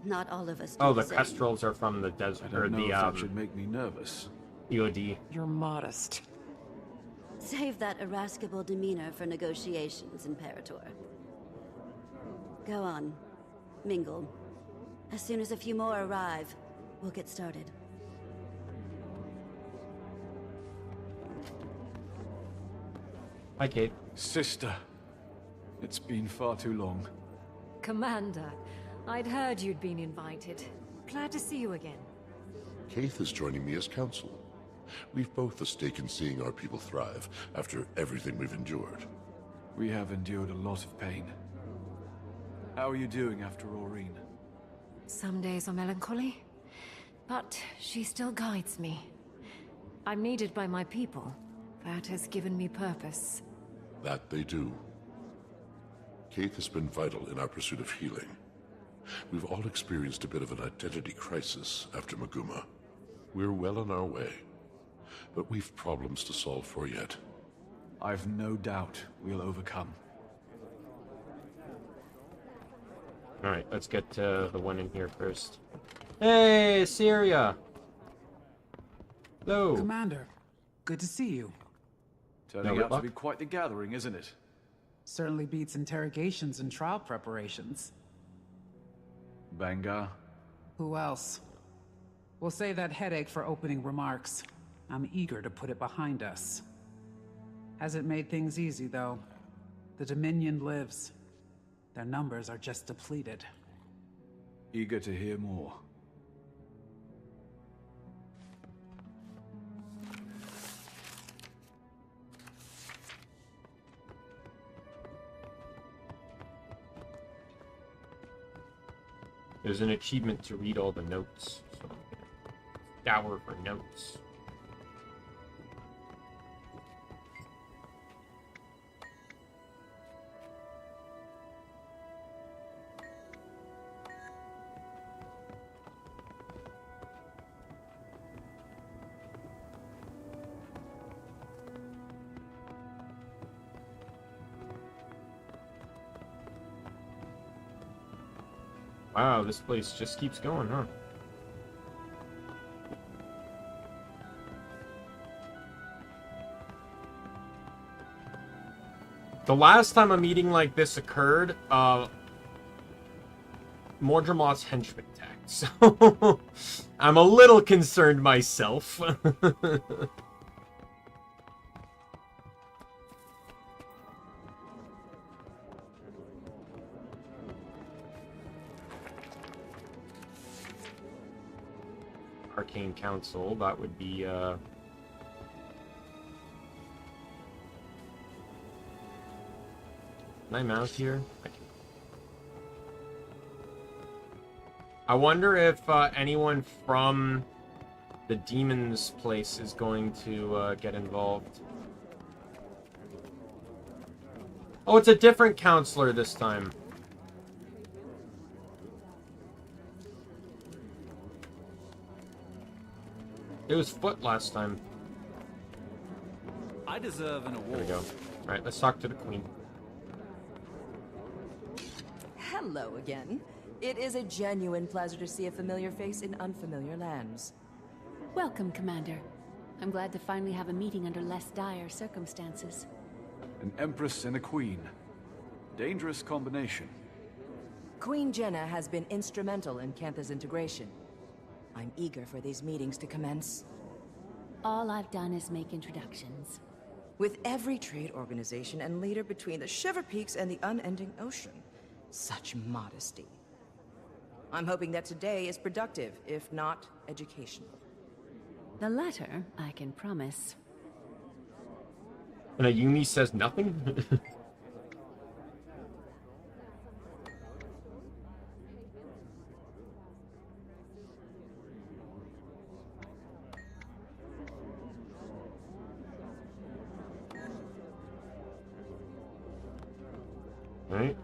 E: Not all of us do
A: Oh, the
E: same.
A: Kestrels are from the desert,
B: I
A: or
B: don't know
A: the,
B: if that should make me nervous.
A: EOD.
I: You're modest.
E: Save that irascible demeanor for negotiations, Imperator. Go on. Mingle. As soon as a few more arrive, we'll get started.
A: Hi, Kate.
B: Sister, it's been far too long.
D: Commander, I'd heard you'd been invited. Glad to see you again.
F: Kaith is joining me as counsel. We've both a stake in seeing our people thrive after everything we've endured.
B: We have endured a lot of pain. How are you doing after Aurene?
D: Some days are melancholy, but she still guides me. I'm needed by my people. That has given me purpose.
F: That they do. Kaith has been vital in our pursuit of healing. We've all experienced a bit of an identity crisis after Maguma. We're well on our way, but we've problems to solve for yet.
B: I've no doubt we'll overcome.
J: Alright, let's get to the one in here first. Hey, Syria! Hello!
K: Commander, good to see you.
B: Turning out to be quite the gathering, isn't it?
K: Certainly beats interrogations and trial preparations.
B: Benga?
K: Who else? We'll save that headache for opening remarks. I'm eager to put it behind us. Hasn't made things easy, though. The Dominion lives. Their numbers are just depleted.
B: Eager to hear more.
J: There's an achievement to read all the notes. So dower for notes. Wow, this place just keeps going, huh? The last time a meeting like this occurred, Mordremoth's henchman attacked, so I'm a little concerned myself. Arcane Council, that would be, Can I mount here? I can. I wonder if anyone from the demon's place is going to get involved. Oh, it's a different counselor this time. It was Foot last time.
B: I deserve an award.
J: There we go. Alright, let's talk to the Queen.
L: Hello again. It is a genuine pleasure to see a familiar face in unfamiliar lands.
M: Welcome, Commander. I'm glad to finally have a meeting under less dire circumstances.
B: An Empress and a Queen. Dangerous combination.
L: Queen Jenna has been instrumental in Cantha's integration. I'm eager for these meetings to commence.
M: All I've done is make introductions.
L: With every trade organization and leader between the Shiver Peaks and the unending ocean. Such modesty. I'm hoping that today is productive, if not educational.
M: The latter, I can promise.
J: And Ayumi says nothing? Right.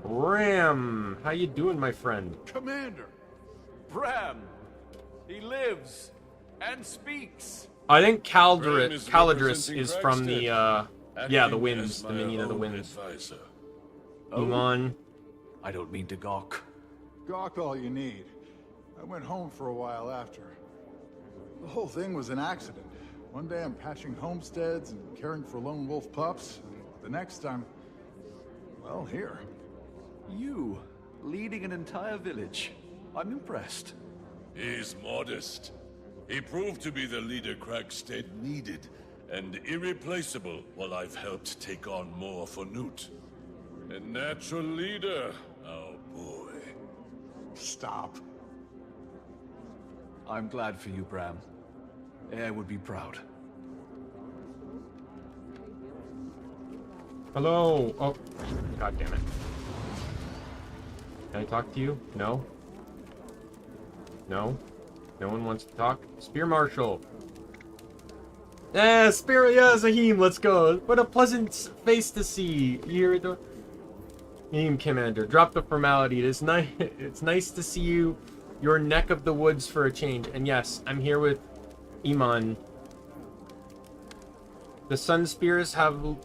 J: Ram, how you doing, my friend?
B: Commander! Bram! He lives and speaks!
J: I think Caladris is from the, yeah, the Winds, the minion of the Winds. Come on.
B: I don't mean to gawk.
N: Gawk all you need. I went home for a while after. The whole thing was an accident. One day I'm patching homesteads and caring for lone wolf pups, and the next I'm... well, here.
B: You, leading an entire village. I'm impressed.
O: He's modest. He proved to be the leader Kragstad needed, and irreplaceable while I've helped take on more for Newt. A natural leader, oh boy.
N: Stop.
B: I'm glad for you, Bram. I would be proud.
J: Hello. Oh, god damn it. Can I talk to you? No. No. No one wants to talk. Spear Marshal. Yeah, Spear. Yeah, Zahim. Let's go. What a pleasant face to see. You hear it? Team Commander, drop the formality. It is nice. It's nice to see you, your neck of the woods for a change. And yes, I'm here with Iman. The Sun Spears have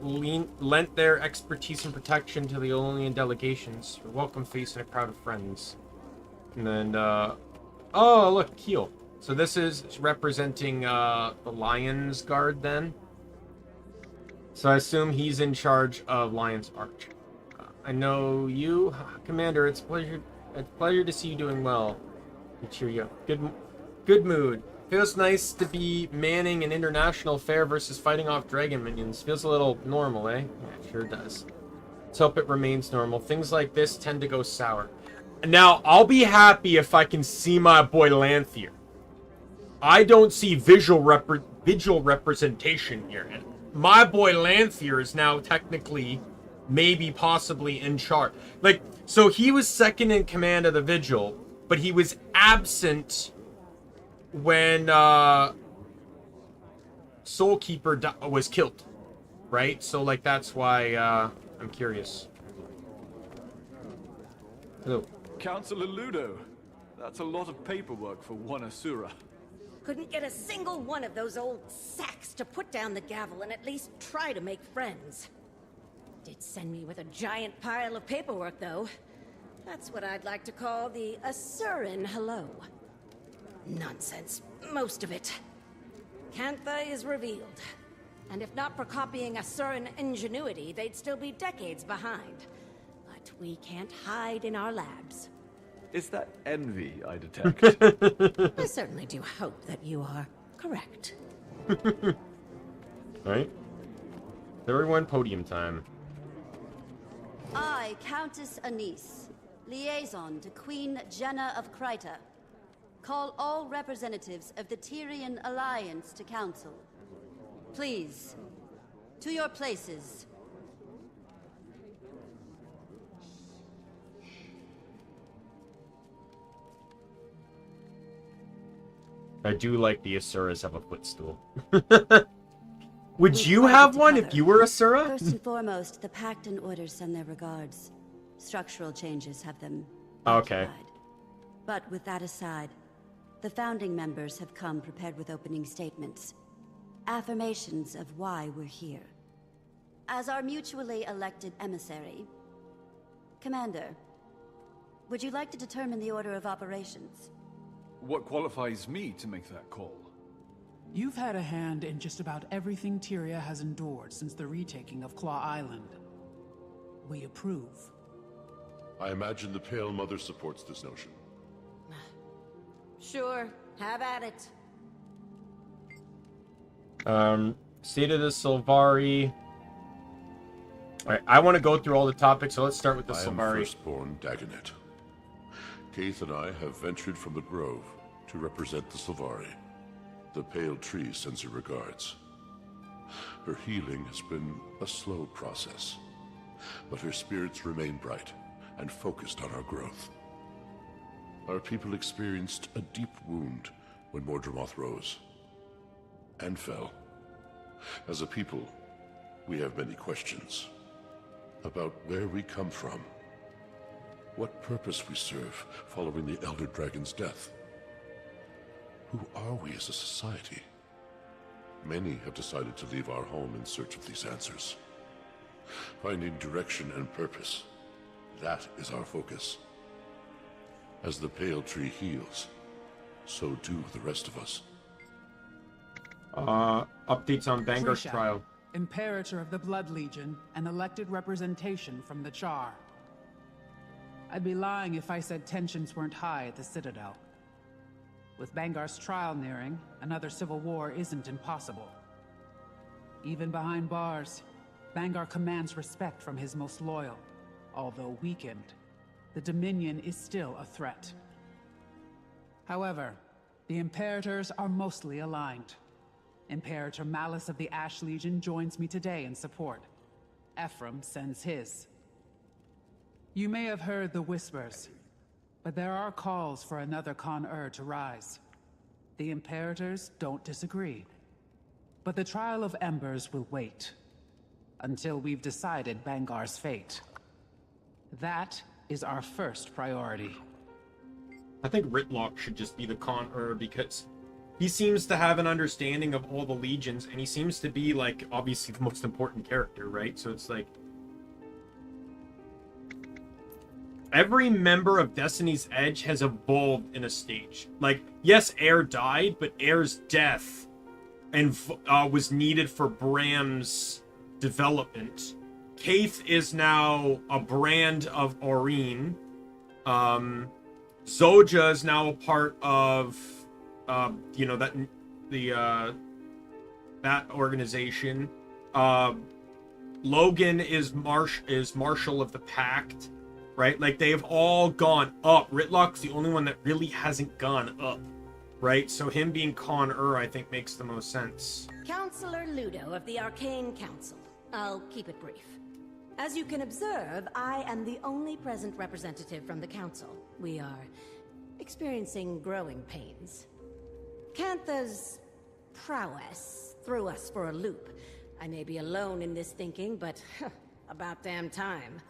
J: lent their expertise and protection to the Aeolian delegations. You're welcome facing a crowd of friends. And then, oh look, Keel. So this is representing the Lion's Guard then. So I assume he's in charge of Lion's Arch. I know you, Commander. It's a pleasure to see you doing well. And cheer you up. Good mood. Feels nice to be manning an international fair versus fighting off dragon minions. Feels a little normal, eh? Yeah, it sure does. Let's hope it remains normal. Things like this tend to go sour. Now, I'll be happy if I can see my boy Lanthier. I don't see visual representation here. And my boy Lanthier is now technically, maybe possibly in charge. Like, so he was second in command of the Vigil, but he was absent when Soulkeeper was killed, right? So, like, that's why I'm curious. Hello.
B: Councillor Ludo, that's a lot of paperwork for one Asura.
P: Couldn't get a single one of those old sacks to put down the gavel and at least try to make friends. Did send me with a giant pile of paperwork, though. That's what I'd like to call the Asuran hello. Nonsense, most of it. Cantha is revealed. And if not for copying Asuran ingenuity, they'd still be decades behind. But we can't hide in our labs.
B: Is that envy I detect?
P: I certainly do hope that you are correct.
J: Alright. Everyone, podium time.
E: I, Countess Anise, liaison to Queen Jenna of Kryta, call all representatives of the Tyrian Alliance to council. Please, to your places.
J: I do like the Asuras have a footstool. Would you have one if you were Asura?
E: First and foremost, the Pact and Orders send their regards. Structural changes have them
J: okay.
E: occupied. But with that aside, the founding members have come prepared with opening statements. Affirmations of why we're here. As our mutually elected emissary, Commander, would you like to determine the order of operations?
B: What qualifies me to make that call?
K: You've had a hand in just about everything Tyria has endured since the retaking of Claw Island. We approve.
F: I imagine the Pale Mother supports this notion.
P: Sure, have at it.
J: State of the Sylvari. Alright, I want to go through all the topics, so let's start with the Sylvari.
F: I am firstborn Dagonet. Keith and I have ventured from the Grove to represent the Sylvari. The Pale Tree sends her regards. Her healing has been a slow process, but her spirits remain bright and focused on our growth. Our people experienced a deep wound when Mordramoth rose and fell. As a people, we have many questions about where we come from, what purpose we serve following the Elder Dragon's death. Who are we as a society? Many have decided to leave our home in search of these answers. Finding direction and purpose, that is our focus. As the Pale Tree heals, so do the rest of us.
J: Updates on Bangar's
K: Trisha,
J: trial.
K: Imperator of the Blood Legion and elected representation from the Char. I'd be lying if I said tensions weren't high at the Citadel. With Bangar's trial nearing, another civil war isn't impossible. Even behind bars, Bangar commands respect from his most loyal. Although weakened, the Dominion is still a threat. However, the Imperators are mostly aligned. Imperator Malice of the Ash Legion joins me today in support. Ephraim sends his. You may have heard the whispers, but there are calls for another Con-Ur to rise. The Imperators don't disagree. But the Trial of Embers will wait until we've decided Bangar's fate. That is our first priority.
J: I think Ritlock should just be the Con-er because he seems to have an understanding of all the legions, and he seems to be, like, obviously the most important character, right? So it's like... every member of Destiny's Edge has evolved in a stage. Like, yes, Air died, but Air's death and was needed for Bram's development. Kaith is now a brand of Aurene. Zoja is now a part of, you know, that organization. Logan is Marshal of the Pact, right? Like, they've all gone up. Ritlock's the only one that really hasn't gone up, right? So him being Con-er, I think, makes the most sense.
P: Counselor Ludo of the Arcane Council. I'll keep it brief. As you can observe, I am the only present representative from the Council. We are experiencing growing pains. Cantha's prowess threw us for a loop. I may be alone in this thinking, but about damn time.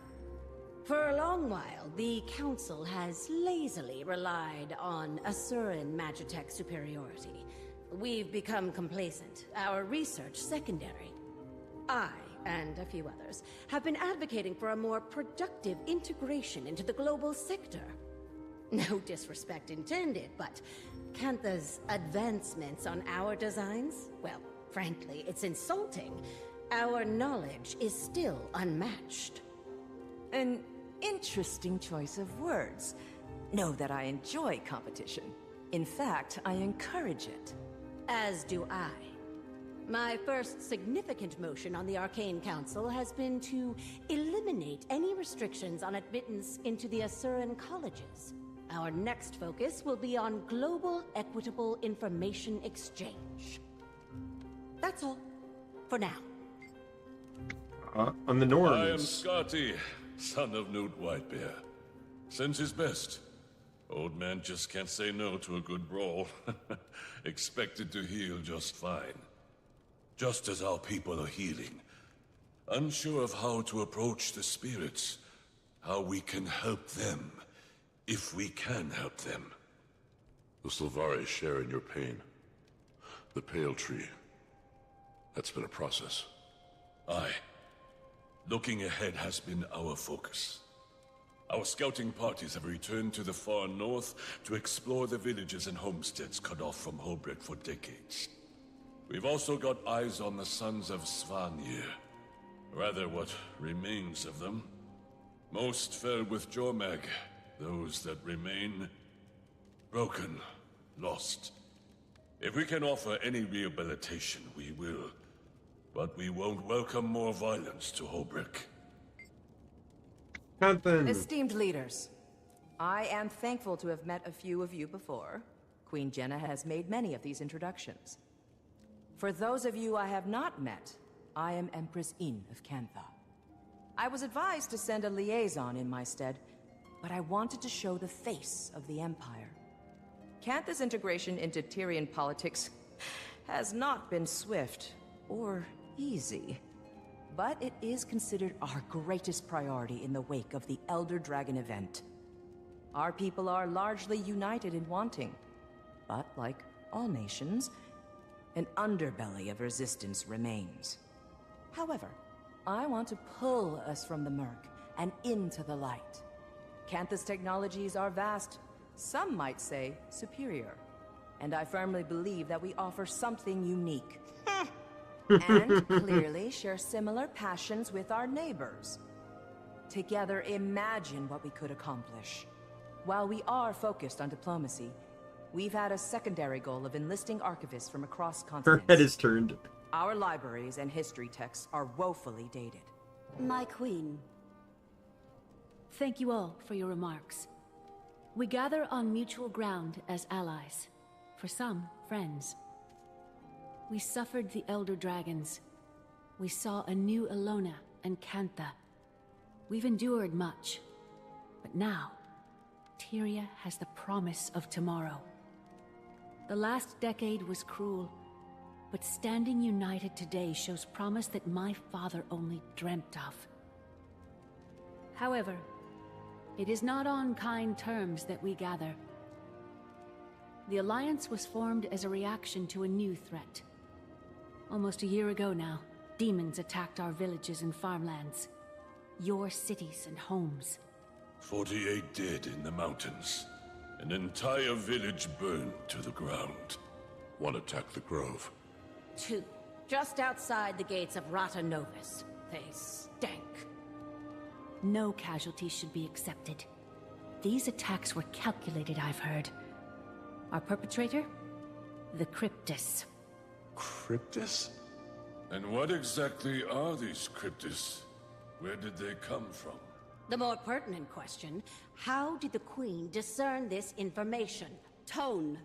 P: For a long while, the Council has lazily relied on Asuran Magitech superiority. We've become complacent, our research secondary. I, and a few others, have been advocating for a more productive integration into the global sector. No disrespect intended, but Cantha's advancements on our designs, well, frankly, it's insulting. Our knowledge is still unmatched.
L: An interesting choice of words. Know that I enjoy competition. In fact, I encourage it.
P: As do I. My first significant motion on the Arcane Council has been to eliminate any restrictions on admittance into the Asuran colleges. Our next focus will be on global equitable information exchange. That's all, for now.
J: On the Norns.
O: I am Scotty, son of Newt Whitebear. Sends his best. Old man just can't say no to a good brawl. Expected to heal just fine. Just as our people are healing. Unsure of how to approach the spirits. How we can help them. If we can help them.
F: The Sylvari share in your pain. The Pale Tree. That's been a process.
O: Aye. Looking ahead has been our focus. Our scouting parties have returned to the far north to explore the villages and homesteads cut off from Hobret for decades. We've also got eyes on the sons of Svanir. Rather, what remains of them. Most fell with Jormag. Those that remain... broken. Lost. If we can offer any rehabilitation, we will. But we won't welcome more violence to Holbrick.
L: Esteemed leaders, I am thankful to have met a few of you before. Queen Jenna has made many of these introductions. For those of you I have not met, I am Empress In of Cantha. I was advised to send a liaison in my stead, but I wanted to show the face of the Empire. Cantha's integration into Tyrian politics has not been swift or easy. But it is considered our greatest priority in the wake of the Elder Dragon event. Our people are largely united in wanting, but like all nations, an underbelly of resistance remains. However, I want to pull us from the murk and into the light. Cantha's technologies are vast, some might say superior, and I firmly believe that we offer something unique. And clearly share similar passions with our neighbors. Together, imagine what we could accomplish. While we are focused on diplomacy, we've had a secondary goal of enlisting archivists from across
J: Her
L: continents.
J: head is turned.
L: Our libraries and history texts are woefully dated.
E: My queen.
M: Thank you all for your remarks. We gather on mutual ground as allies. For some, friends. We suffered the Elder Dragons. We saw a new Elona and Cantha. We've endured much. But now, Tyria has the promise of tomorrow. The last decade was cruel, but standing united today shows promise that my father only dreamt of. However, It is not on kind terms that we gather. The Alliance was formed as a reaction to a new threat. Almost a year ago now, demons attacked our villages and farmlands. Your cities and homes.
O: 48 dead in the mountains. An entire village burned to the ground.
F: One attacked the grove.
P: 2, just outside the gates of Rata Novus. They stank.
M: No casualties should be accepted. These attacks were calculated, I've heard. Our perpetrator? The Cryptus.
F: Cryptus?
O: And what exactly are these Cryptus? Where did they come from?
P: The more pertinent question, how did the Queen discern this information?
E: Tone.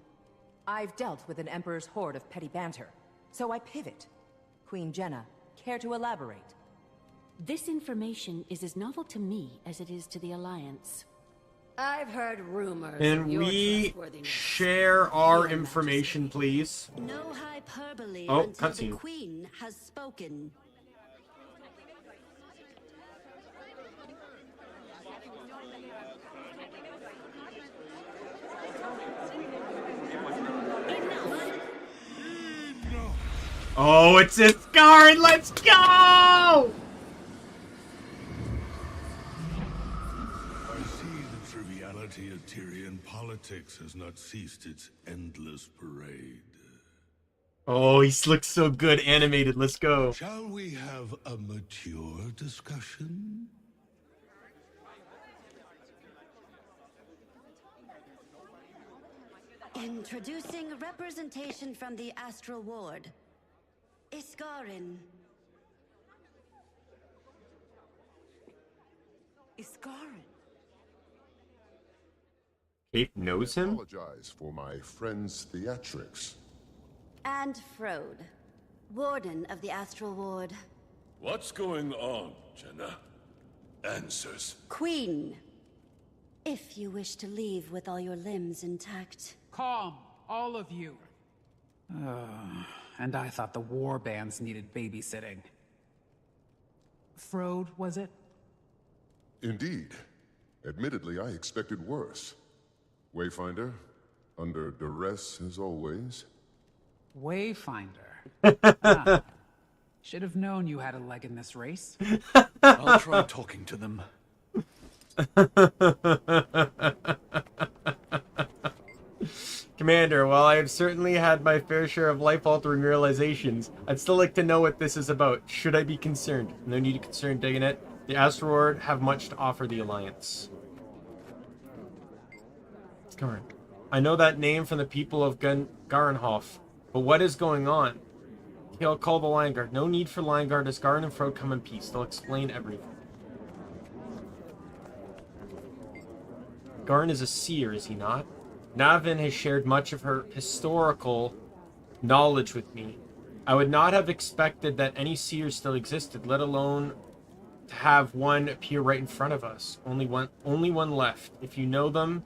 L: I've dealt with an Emperor's horde of petty banter, so I pivot. Queen Jenna, care to elaborate?
M: This information is as novel to me as it is to the Alliance.
P: I've heard rumors
J: Can
P: of your
J: we
P: trustworthiness.
J: share our information, please?
E: No hyperbole
J: Oh,
E: until the
J: cutscene.
E: Queen has spoken.
J: Oh, it's a Scarn! Let's go!
O: I see the triviality of Tyrian politics has not ceased its endless parade.
J: Oh, he looks so good animated. Let's go.
O: Shall we have a mature discussion?
E: Introducing representation from the Astral Ward. Iskarin.
L: Iskarin.
J: Kate knows him?
F: Apologize for my friend's theatrics.
E: And Frode, Warden of the Astral Ward.
O: What's going on, Jenna? Answers.
E: Queen. If you wish to leave with all your limbs intact.
K: Calm, all of you. And I thought the war bands needed babysitting. Frode, was it?
F: Indeed. Admittedly, I expected worse. Wayfinder, under duress as always.
K: Wayfinder. Should have known you had a leg in this race.
B: I'll try talking to them.
J: Commander, while I have certainly had my fair share of life-altering realizations, I'd still like to know what this is about. Should I be concerned? No need to concern, Daimien. The Astral Ward have much to offer the Alliance. Scarn. I know that name from the people of Garenhof, but what is going on? He'll call the Lion Guard. No need for Lion Guard as Garn and Frode come in peace. They'll explain everything. Garn is a seer, is he not? Navin has shared much of her historical knowledge with me. I would not have expected that any seers still existed, let alone to have one appear right in front of us. Only one left. If you know them,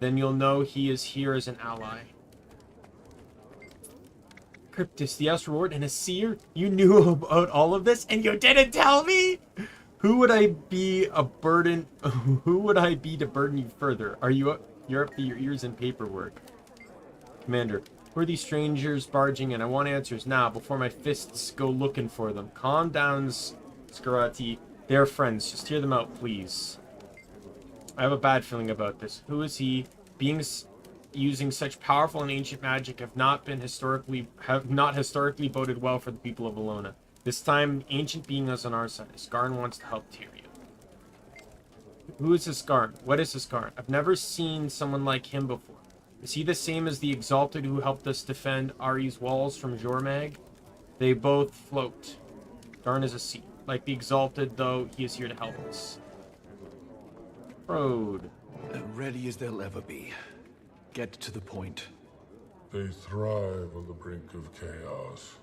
J: then you'll know he is here as an ally. Cryptus, the Astral Ward, and a seer? You knew about all of this, and you didn't tell me? Who would I be a burden? Who would I be to burden you further? You're up to your ears in paperwork. Commander, who are these strangers barging in? I want answers now, before my fists go looking for them. Calm down, Scarati. They're friends. Just hear them out, please. I have a bad feeling about this. Who is he? Beings using such powerful and ancient magic have not historically boded well for the people of Alona. This time, the ancient being is on our side. Scarn wants to help Tyrion. Who is Scarn? What is Scarn? I've never seen someone like him before. Is he the same as the Exalted who helped us defend Ari's walls from Jormag? They both float. Scarn is a sea. Like the Exalted, though, he is here to help us. Frode.
B: Ready as they'll ever be. Get to the point.
O: They thrive on the brink of chaos.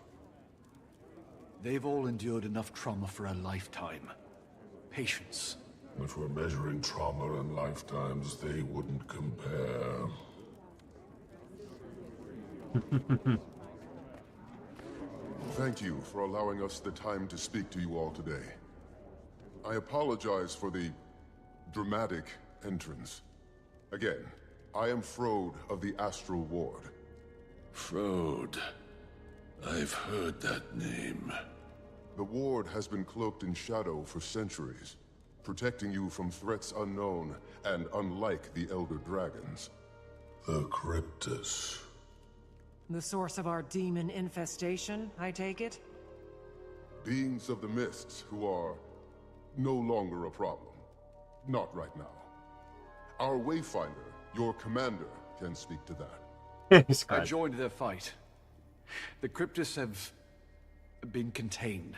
B: They've all endured enough trauma for a lifetime. Patience.
O: If we're measuring trauma and lifetimes, they wouldn't compare.
F: Thank you for allowing us the time to speak to you all today. I apologize for the dramatic entrance. Again, I am Frode of the Astral Ward.
O: Frode. I've heard that name.
F: The Ward has been cloaked in shadow for centuries, protecting you from threats unknown and unlike the Elder Dragons.
O: The Cryptus.
I: The source of our demon infestation, I take it?
F: Beings of the Mists who are no longer a problem. Not right now. Our Wayfinder, your commander, can speak to that.
B: I joined their fight. The Cryptus have been contained.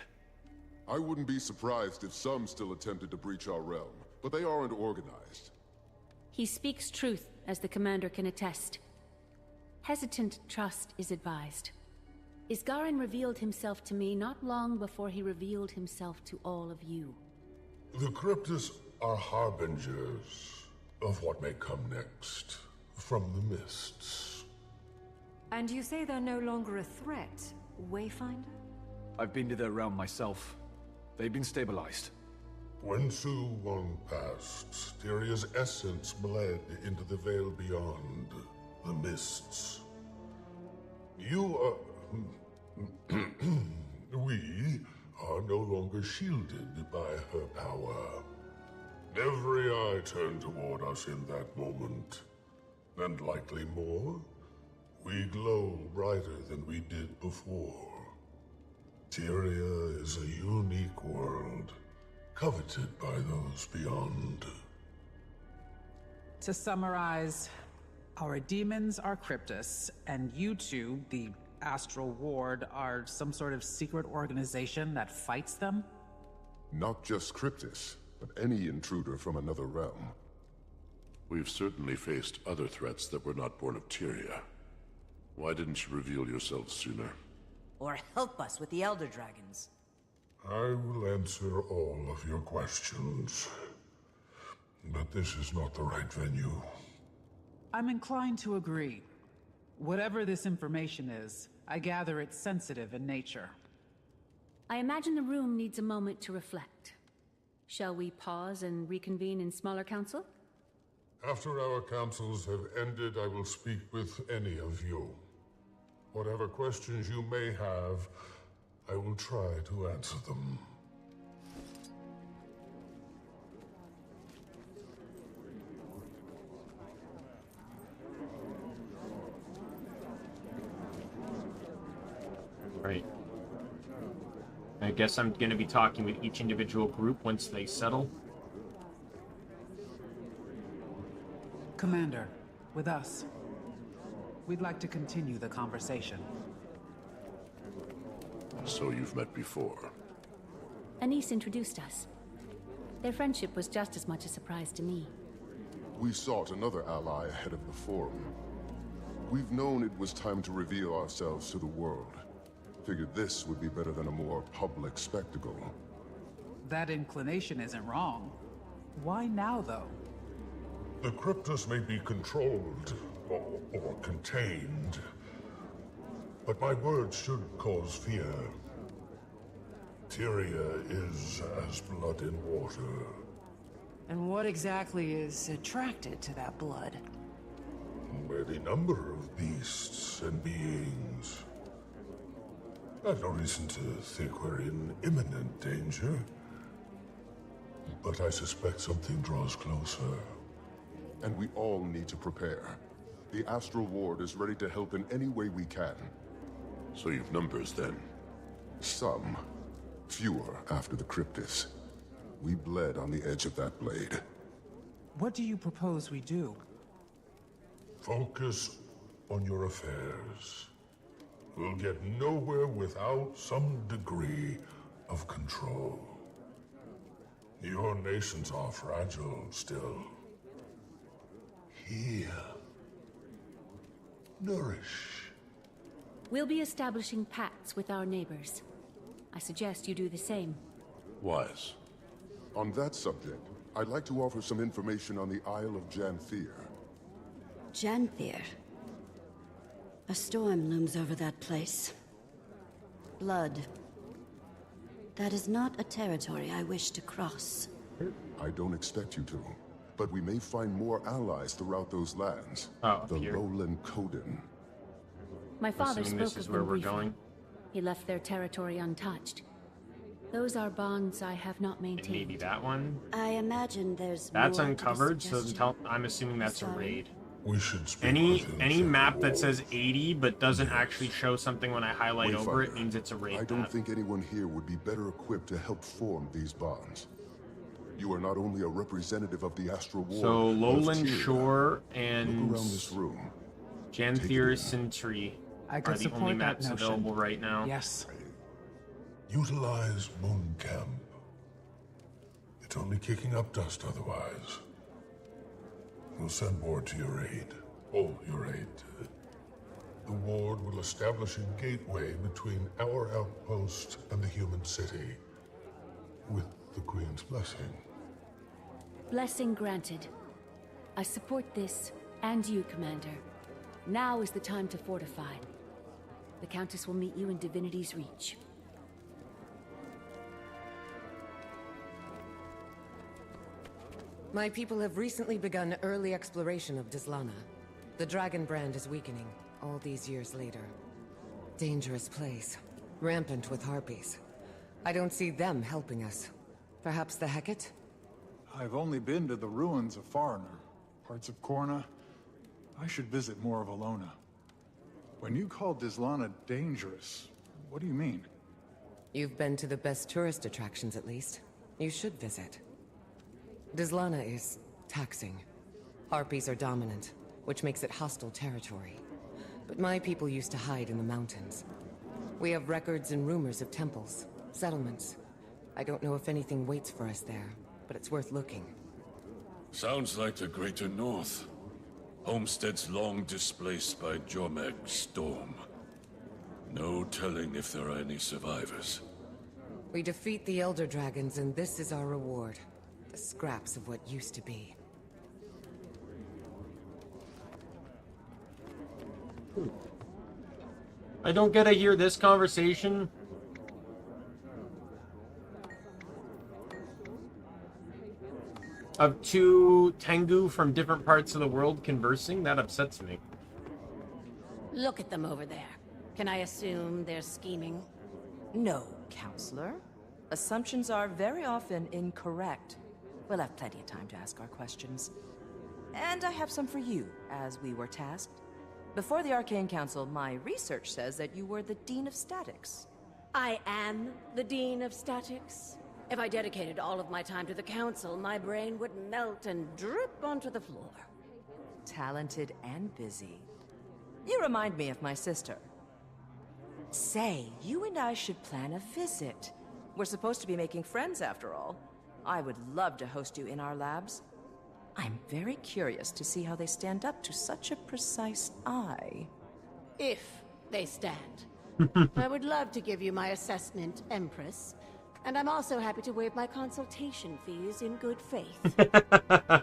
F: I wouldn't be surprised if some still attempted to breach our realm, but they aren't organized.
M: He speaks truth, as the commander can attest. Hesitant trust is advised. Isgarin revealed himself to me not long before he revealed himself to all of you.
O: The Cryptus are harbingers of what may come next from the mists.
D: And you say they're no longer a threat, Wayfinder?
B: I've been to their realm myself. They've been stabilized.
O: When Su Won passed, Tyria's essence bled into the veil beyond, the mists. You are... we are no longer shielded by her power. Every eye turned toward us in that moment, and likely more. We glow brighter than we did before. Tyria is a unique world, coveted by those beyond.
K: To summarize, our demons are Cryptus, and you two, the Astral Ward, are some sort of secret organization that fights them?
F: Not just Cryptus, but any intruder from another realm.
O: We've certainly faced other threats that were not born of Tyria. Why didn't you reveal yourself sooner?
Q: Or help us with the Elder Dragons.
O: I will answer all of your questions. But this is not the right venue.
K: I'm inclined to agree. Whatever this information is, I gather it's sensitive in nature.
M: I imagine the room needs a moment to reflect. Shall we pause and reconvene in smaller council?
O: After our councils have ended, I will speak with any of you. Whatever questions you may have, I will try to answer them.
J: Right. I guess I'm going to be talking with each individual group once they settle.
K: Commander, with us. We'd like to continue the conversation.
O: So you've met before?
M: Anise introduced us. Their friendship was just as much a surprise to me.
F: We sought another ally ahead of the forum. We've known it was time to reveal ourselves to the world. Figured this would be better than a more public spectacle.
K: That inclination isn't wrong. Why now, though?
O: The Cryptus may be controlled, or contained. But my words should cause fear. Tyria is as blood in water.
I: And what exactly is attracted to that blood?
O: Any number of beasts and beings. I've no reason to think we're in imminent danger. But I suspect something draws closer.
F: And we all need to prepare. The Astral Ward is ready to help in any way we can.
O: So you've numbers then?
F: Some. Fewer after the Cryptus. We bled on the edge of that blade.
K: What do you propose we do?
O: Focus on your affairs. We'll get nowhere without some degree of control. Your nations are fragile still. Heal. Nourish.
M: We'll be establishing pacts with our neighbors. I suggest you do the same.
O: Wise.
F: On that subject, I'd like to offer some information on the Isle of Janthier.
E: Janthier? A storm looms over that place. Blood. That is not a territory I wish to cross.
F: I don't expect you to. but we may find more allies throughout those lands. The Lowland Coden.
M: My father
J: Assuming
M: spoke
J: this is
M: of
J: where
M: them
J: we're
M: briefly.
J: going.
M: He left their territory untouched. Those are bonds I have not maintained.
J: Maybe that one.
E: I imagine there's
J: That's
E: more to
J: uncovered,
E: this
J: so
E: suggestion.
J: I'm assuming that's a
E: Sorry.
J: raid.
F: We should speak
J: Any map that says 80 but doesn't actually show something when I highlight over it means it's a raid.
F: I don't think anyone here would be better equipped to help form these bonds. You are not only a representative of the Astral War,
J: So
F: but of
J: Lowland
F: Tyria.
J: Shore and
F: Look around this room.
J: Janthier Sentry
K: I
J: are
K: could
J: the only
K: support that
J: maps
K: notion.
J: available right now.
K: Yes.
R: Utilize Moon Camp. It's only kicking up dust otherwise. We'll send word to your aid. All your aid. The ward will establish a gateway between our outpost and the human city. With the Queen's blessing.
M: Blessing granted. I support this, and you, Commander. Now is the time to fortify. The Countess will meet you in Divinity's Reach.
L: My people have recently begun early exploration of Dislana. The dragon brand is weakening, all these years later. Dangerous place, rampant with harpies. I don't see them helping us. Perhaps the Hecate?
N: I've only been to the ruins of Foreigner, parts of Korna. I should visit more of Alona. When you call Dislana dangerous, what do you mean?
L: You've been to the best tourist attractions, at least. You should visit. Dislana is taxing. Harpies are dominant, which makes it hostile territory. But my people used to hide in the mountains. We have records and rumors of temples, settlements. I don't know if anything waits for us there, but it's worth looking.
O: Sounds like the Greater North. Homesteads long displaced by Jormeg's storm. No telling if there are any survivors.
L: We defeat the Elder Dragons, and this is our reward. The scraps of what used to be.
J: I don't get to hear this conversation. Of two Tengu from different parts of the world conversing? That upsets me.
P: Look at them over there. Can I assume they're scheming?
Q: No, Counselor. Assumptions are very often incorrect. We'll have plenty of time to ask our questions. And I have some for you, as we were tasked. Before the Arcane Council, my research says that you were the Dean of Statics.
P: I am the Dean of Statics. If I dedicated all of my time to the Council, my brain would melt and drip onto the floor.
Q: Talented and busy. You remind me of my sister. Say, you and I should plan a visit. We're supposed to be making friends after all. I would love to host you in our labs. I'm very curious to see how they stand up to such a precise eye.
P: If they stand. I would love to give you my assessment, Empress. And I'm also happy to waive my consultation fees in good faith.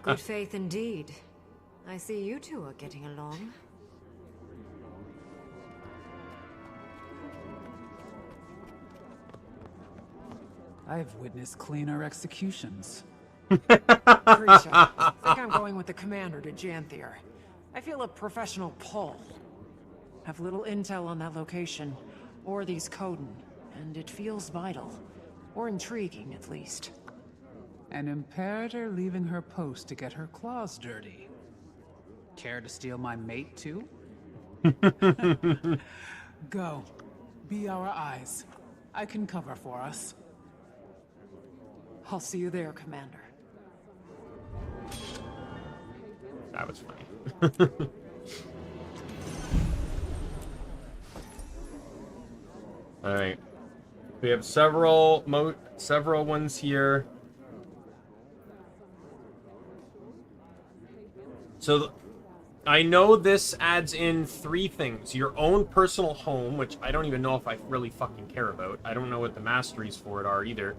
D: Good faith indeed. I see you two are getting along.
K: I've witnessed cleaner executions.
I: Creature, I think I'm going with the commander to Janthier. I feel a professional pull. Have little intel on that location, or these Coden, and it feels vital. Or intriguing, at least.
K: An Imperator leaving her post to get her claws dirty. Care to steal my mate, too? Go. Be our eyes. I can cover for us.
I: I'll see you there, Commander.
J: That was funny. All right. We have several ones here. So I know this adds in 3 things. Your own personal home, which I don't even know if I really fucking care about. I don't know what the masteries for it are either.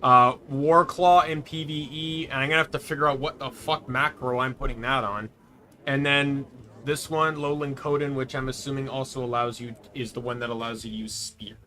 J: Warclaw and PvE, and I'm gonna have to figure out what the fuck macro I'm putting that on. And then this one, Lowland Coden, which I'm assuming also allows you, is the one that allows you to use Spear.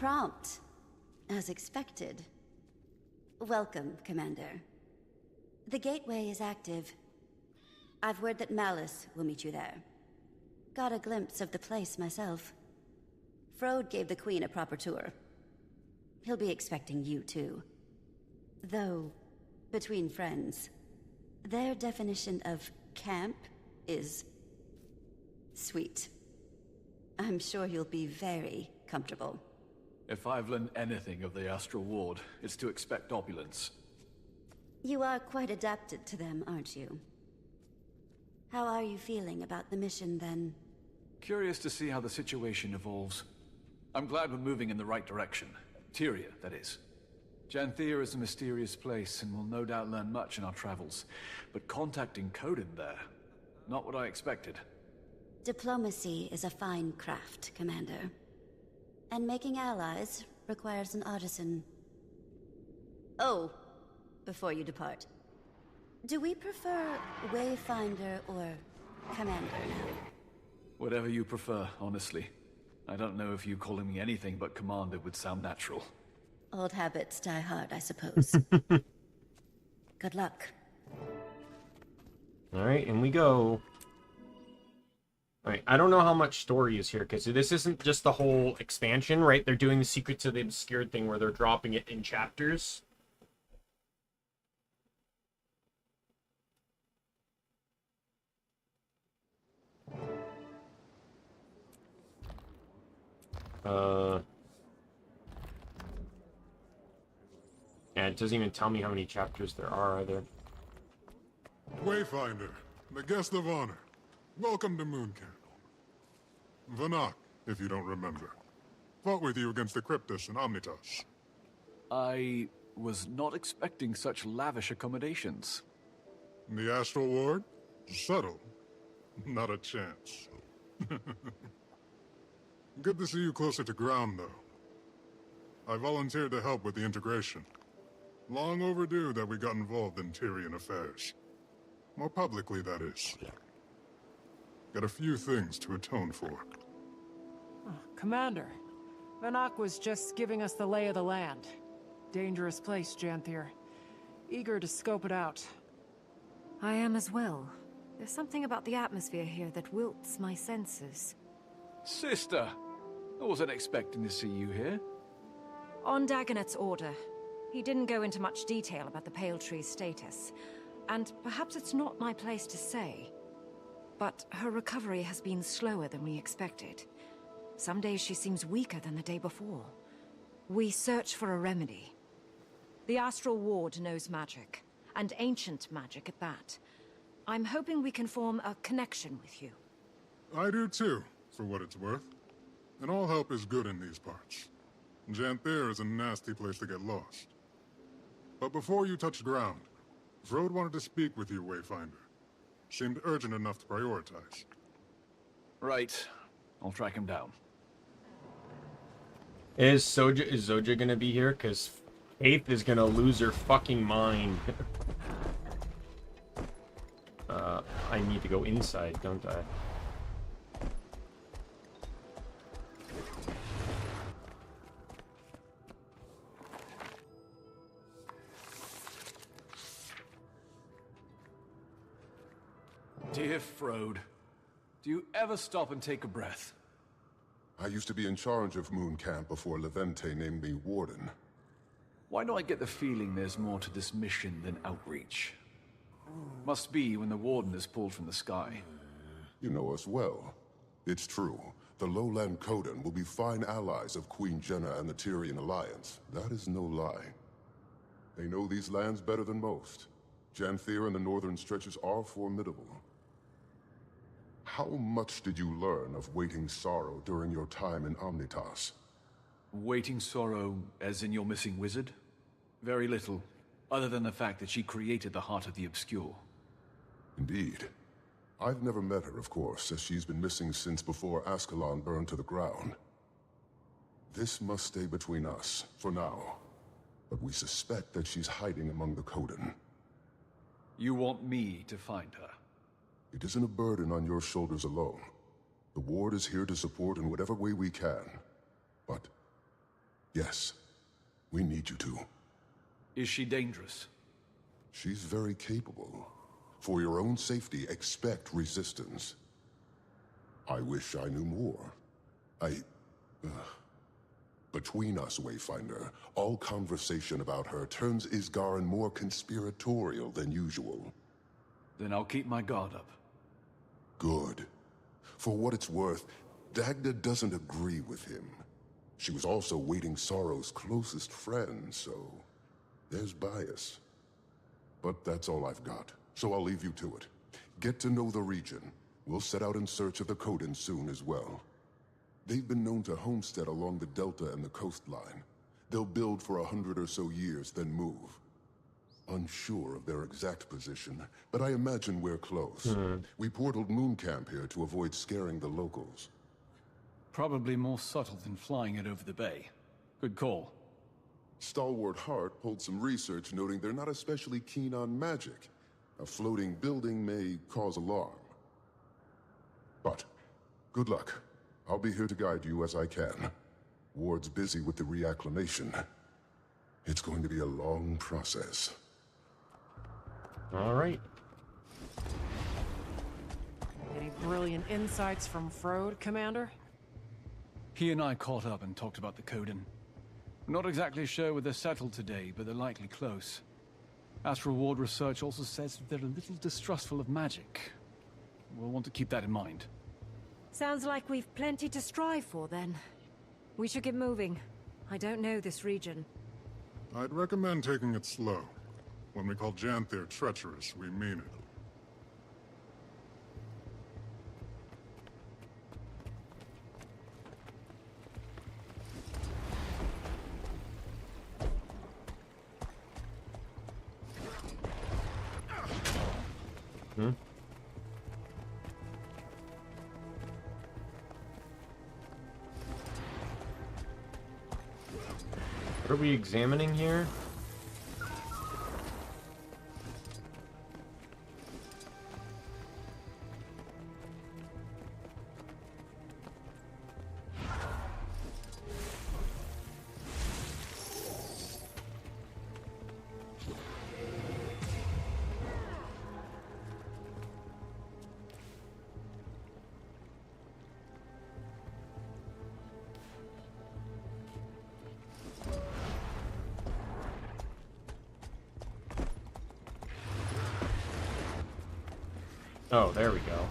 E: Prompt, as expected. Welcome, Commander. The gateway is active. I've word that Malice will meet you there. Got a glimpse of the place myself. Frode gave the Queen a proper tour. He'll be expecting you too. Though, between friends, their definition of camp is sweet. I'm sure you'll be very comfortable.
B: If I've learned anything of the Astral Ward, it's to expect opulence.
E: You are quite adapted to them, aren't you? How are you feeling about the mission, then?
B: Curious to see how the situation evolves. I'm glad we're moving in the right direction. Tyria, that is. Janthea is a mysterious place, and we'll no doubt learn much in our travels. But contacting Coden there, not what I expected.
E: Diplomacy is a fine craft, Commander. And making allies requires an artisan. Oh, before you depart, do we prefer Wayfinder or Commander now?
B: Whatever you prefer, honestly. I don't know if you calling me anything but Commander would sound natural.
E: Old habits die hard, I suppose. Good luck.
J: Alright, and we go. Alright, I don't know how much story is here, because this isn't just the whole expansion, right? They're doing the Secrets of the Obscured thing where they're dropping it in chapters. Yeah, it doesn't even tell me how many chapters there are either.
R: Wayfinder, the guest of honor. Welcome to Mooncandle. Vanak, if you don't remember. Fought with you against the Cryptus and Omnitas.
B: I was not expecting such lavish accommodations.
R: The Astral Ward? Subtle. Not a chance. Good to see you closer to ground, though. I volunteered to help with the integration. Long overdue that we got involved in Tyrian affairs. More publicly, that is. Got a few things to atone for.
I: Commander, Vanak was just giving us the lay of the land. Dangerous place, Janthir. Eager to scope it out.
D: I am as well. There's something about the atmosphere here that wilts my senses.
B: Sister! I wasn't expecting to see you here.
D: On Dagonet's order, he didn't go into much detail about the Pale Tree's status. And perhaps it's not my place to say, but her recovery has been slower than we expected. Some days she seems weaker than the day before. We search for a remedy. The Astral Ward knows magic, and ancient magic at that. I'm hoping we can form a connection with you.
R: I do too, for what it's worth. And all help is good in these parts. Janthir is a nasty place to get lost. But before you touch ground, Frode wanted to speak with you, Wayfinder. Seemed urgent enough to prioritize.
B: Right. I'll track him down.
J: Is Zoja gonna be here? Because Faith is gonna lose her fucking mind. I need to go inside, don't I?
B: Dear Frode, do you ever stop and take a breath?
F: I used to be in charge of Moon Camp before Levente named me Warden.
B: Why do I get the feeling there's more to this mission than outreach? Must be when the Warden is pulled from the sky.
F: You know us well. It's true. The Lowland Coden will be fine allies of Queen Jenna and the Tyrian Alliance. That is no lie. They know these lands better than most. Janthir and the northern stretches are formidable. How much did you learn of Waiting Sorrow during your time in Omnitas?
B: Waiting Sorrow, as in your missing wizard? Very little, other than the fact that she created the Heart of the Obscure.
F: Indeed. I've never met her, of course, as she's been missing since before Ascalon burned to the ground. This must stay between us, for now. But we suspect that she's hiding among the Coden.
B: You want me to find her?
F: It isn't a burden on your shoulders alone. The Ward is here to support in whatever way we can. But Yes. We need you to.
B: Is she dangerous?
F: She's very capable. For your own safety, expect resistance. I wish I knew more. Between us, Wayfinder, all conversation about her turns Isgaran more conspiratorial than usual.
B: Then I'll keep my guard up.
F: Good. For what it's worth, Dagda doesn't agree with him. She was also Waiting Sorrow's closest friend, so there's bias. But that's all I've got, so I'll leave you to it. Get to know the region. We'll set out in search of the Coden soon as well. They've been known to homestead along the delta and the coastline. They'll build for 100 or so years, then move. Unsure of their exact position, but I imagine we're close. We portaled Moon Camp here to avoid scaring the locals.
B: Probably more subtle than flying it over the bay. Good call.
F: Stalwart Hart holds some research noting they're not especially keen on magic. A floating building may cause alarm. But, good luck. I'll be here to guide you as I can. Ward's busy with the reacclimation. It's going to be a long process.
J: All right.
I: Any brilliant insights from Frode, Commander?
B: He and I caught up and talked about the Coden. Not exactly sure where they're settled today, but they're likely close. Astral Ward research also says that they're a little distrustful of magic. We'll want to keep that in mind.
D: Sounds like we've plenty to strive for, then. We should get moving. I don't know this region.
R: I'd recommend taking it slow. When we call Janthir treacherous, we mean it.
J: What are we examining here? Oh, there we go.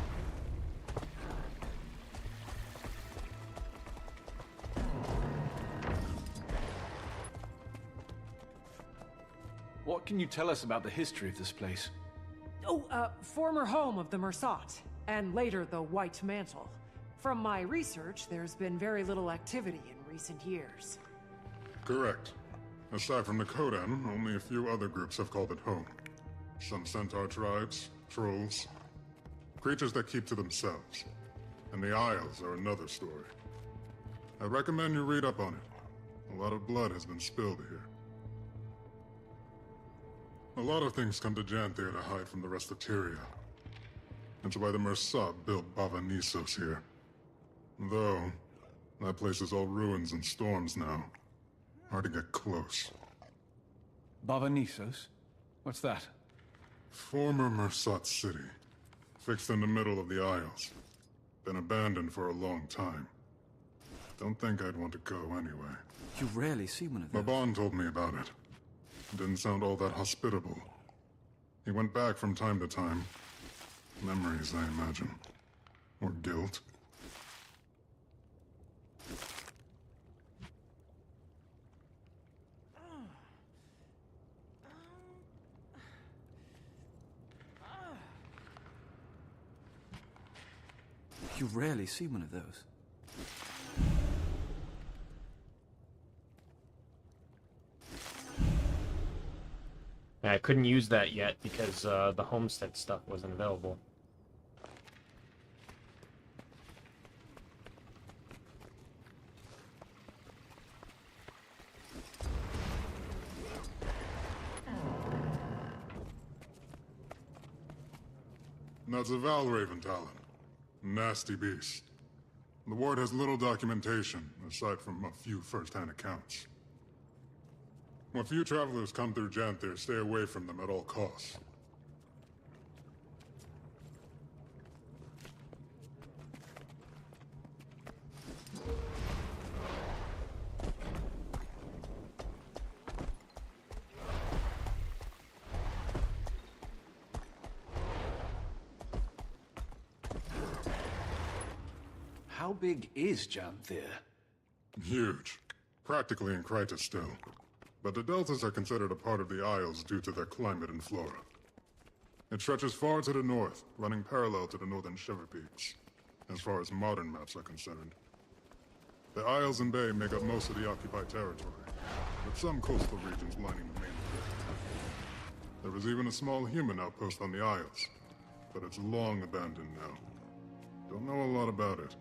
B: What can you tell us about the history of this place?
I: Oh, former home of the Mersat, and later the White Mantle. From my research, there's been very little activity in recent years.
R: Correct. Aside from the Coden, only a few other groups have called it home. Some centaur tribes, trolls, creatures that keep to themselves. And the Isles are another story. I recommend you read up on it. A lot of blood has been spilled here. A lot of things come to Janthir to hide from the rest of Tyria. That's why the Mersat built Bava Nisos here. Though, that place is all ruins and storms now. Hard to get close.
B: Bava Nisos? What's that?
R: Former Mersat city. Fixed in the middle of the Isles. Been abandoned for a long time. Don't think I'd want to go anyway.
B: You rarely see one of those.
R: Maban told me about it. Didn't sound all that hospitable. He went back from time to time. Memories, I imagine. Or guilt.
B: You rarely see one of those.
J: I couldn't use that yet because the homestead stuff wasn't available.
R: That's a Valraven talent. Nasty beast. The Ward has little documentation, aside from a few first-hand accounts. When few travelers come through Janthir, stay away from them at all costs.
B: How big is Janthir?
R: Huge. Practically in Kryta still. But the deltas are considered a part of the Isles due to their climate and flora. It stretches far to the north, running parallel to the northern Shiver Peaks, as far as modern maps are concerned. The Isles and Bay make up most of the occupied territory, with some coastal regions lining the mainland. There is even a small human outpost on the Isles, but it's long abandoned now. Don't know a lot about it.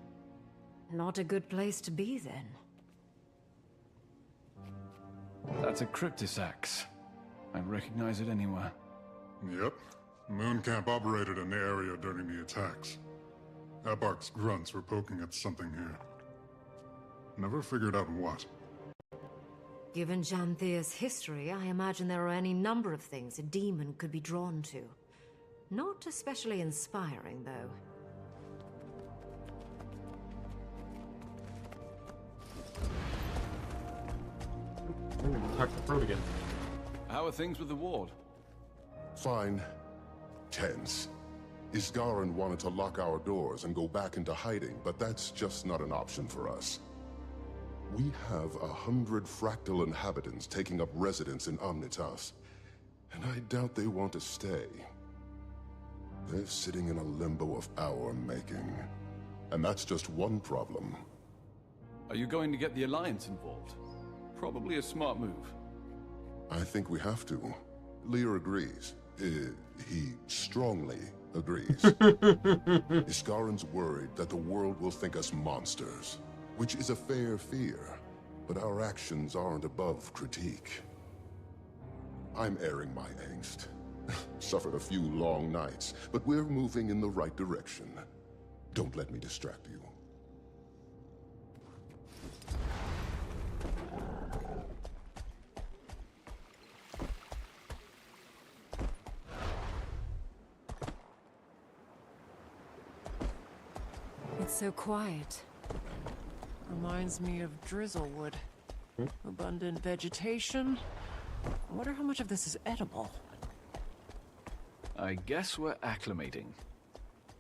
D: Not a good place to be, then.
B: That's a Cryptis axe. I'd recognize it anywhere.
R: Yep. Moon Camp operated in the area during the attacks. Eparch's grunts were poking at something here. Never figured out what.
D: Given Janthir's history, I imagine there are any number of things a demon could be drawn to. Not especially inspiring, though.
J: Talk to Throat again.
B: How are things with the ward?
F: Fine. Tense. Isgaran wanted to lock our doors and go back into hiding, but that's just not an option for us. We have 100 fractal inhabitants taking up residence in Omnitas, and I doubt they want to stay. They're sitting in a limbo of our making. And that's just one problem.
B: Are you going to get the Alliance involved? Probably a smart move.
F: I think we have to. Lear agrees. He strongly agrees. Iskaran's worried that the world will think us monsters, which is a fair fear, but our actions aren't above critique. I'm airing my angst. Suffered a few long nights, but we're moving in the right direction. Don't let me distract you.
D: It's so quiet.
I: Reminds me of Drizzlewood. Abundant vegetation. I wonder how much of this is edible.
B: I guess we're acclimating.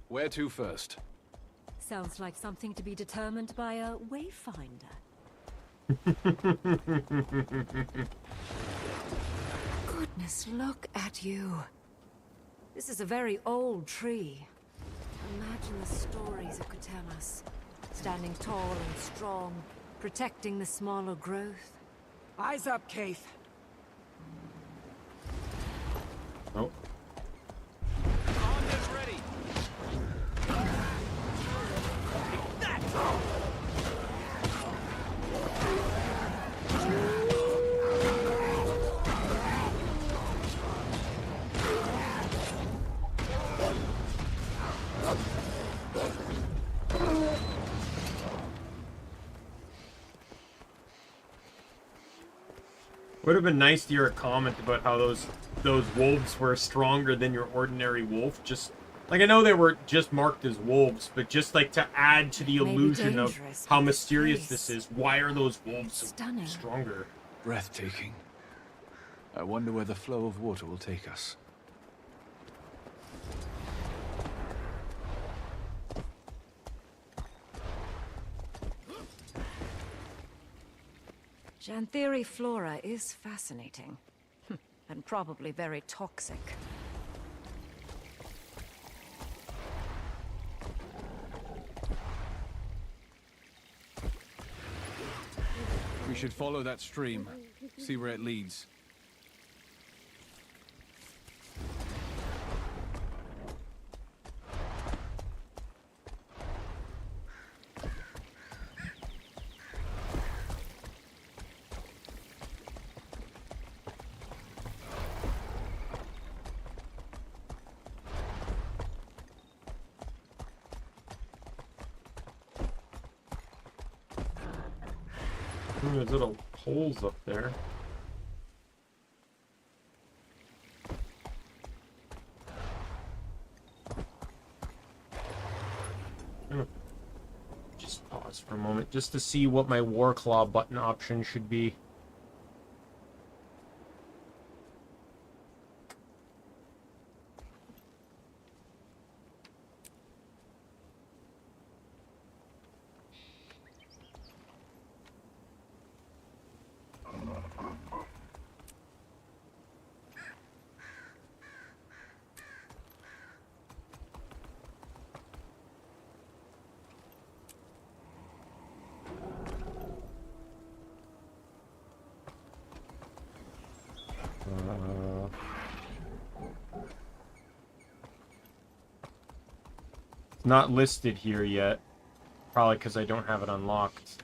B: Where to first?
D: Sounds like something to be determined by a wayfinder. Goodness, look at you. This is a very old tree. Imagine the stories it could tell us. Standing tall and strong, protecting the smaller growth.
I: Eyes up, Keith.
J: Oh.
B: Ready.
J: Would have been nice to hear a comment about how those wolves were stronger than your ordinary wolf. Just like, I know they were just marked as wolves, but just like to add to the illusion of how mysterious this is. Why are those wolves so stronger?
B: Breathtaking. I wonder where the flow of water will take us.
D: Janthiri flora is fascinating. And probably very toxic.
B: We should follow that stream. See where it leads.
J: There's little holes up there. pause for a moment just to see what my Warclaw button option should be. It's not listed here yet. Probably because I don't have it unlocked.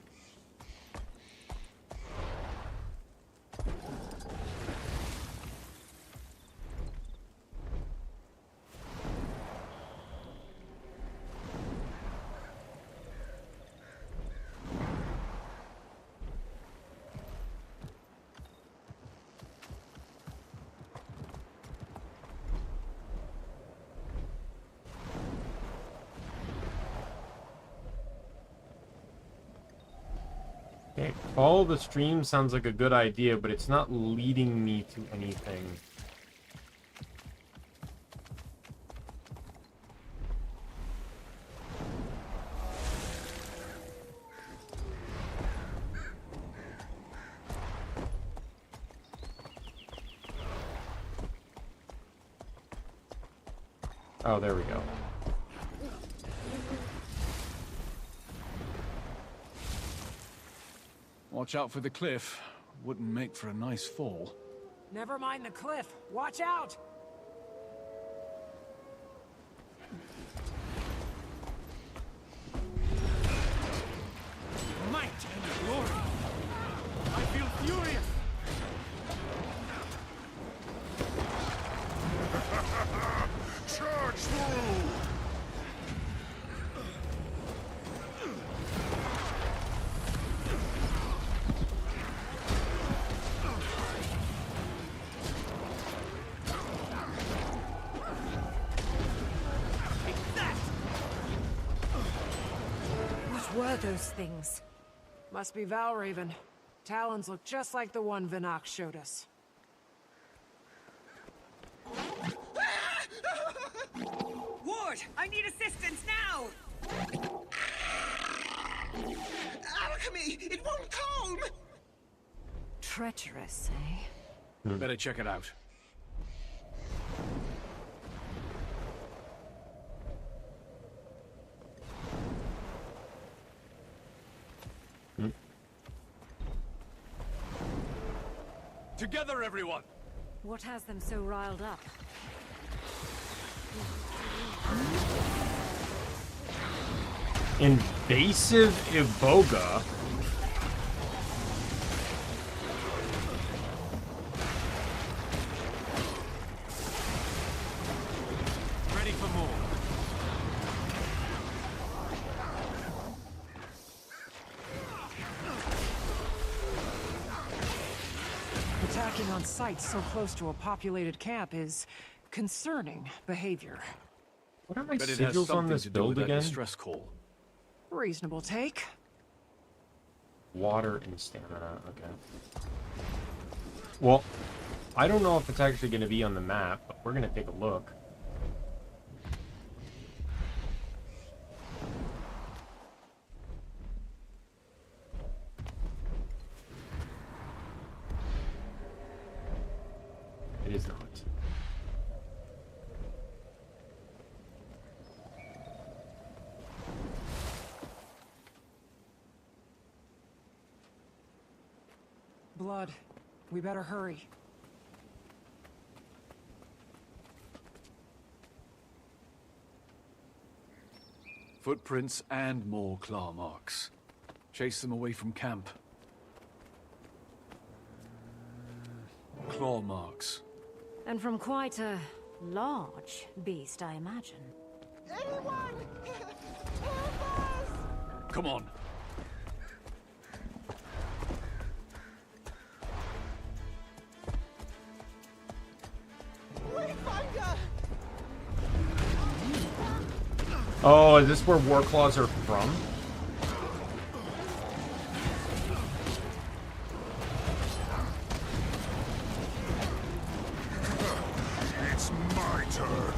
J: Okay, follow the stream sounds like a good idea, but it's not leading me to anything. Oh, there we go.
B: Watch out for the cliff. Wouldn't make for a nice fall.
I: Never mind the cliff. Watch out!
S: Might and glory. I feel furious.
R: Charge through!
D: What were those things?
I: Must be Valraven. Talons look just like the one Vinok showed us.
T: Ward, I need assistance now! Alchemy! It won't calm!
D: Treacherous, eh?
B: Better check it out.
S: Together, everyone!
D: What has them so riled up?
J: Invasive Iboga?
S: Ready for more.
I: Attacking on sites so close to a populated camp is concerning behavior.
J: What are my
B: Bet it has
J: sigils on
B: something
J: this
B: to do
J: build
B: with that
J: again?
B: distress call.
I: Reasonable take.
J: Water and stamina, okay. Well, I don't know if it's actually going to be on the map, but we're going to take a look. It is not.
I: Blood. We better hurry.
B: Footprints and more claw marks. Chase them away from camp. Claw marks.
D: And from quite a large beast, I imagine.
T: Anyone! Help us!
B: Come on.
T: Wayfinder!
J: Oh, is this where war claws are from?
S: It's my turn.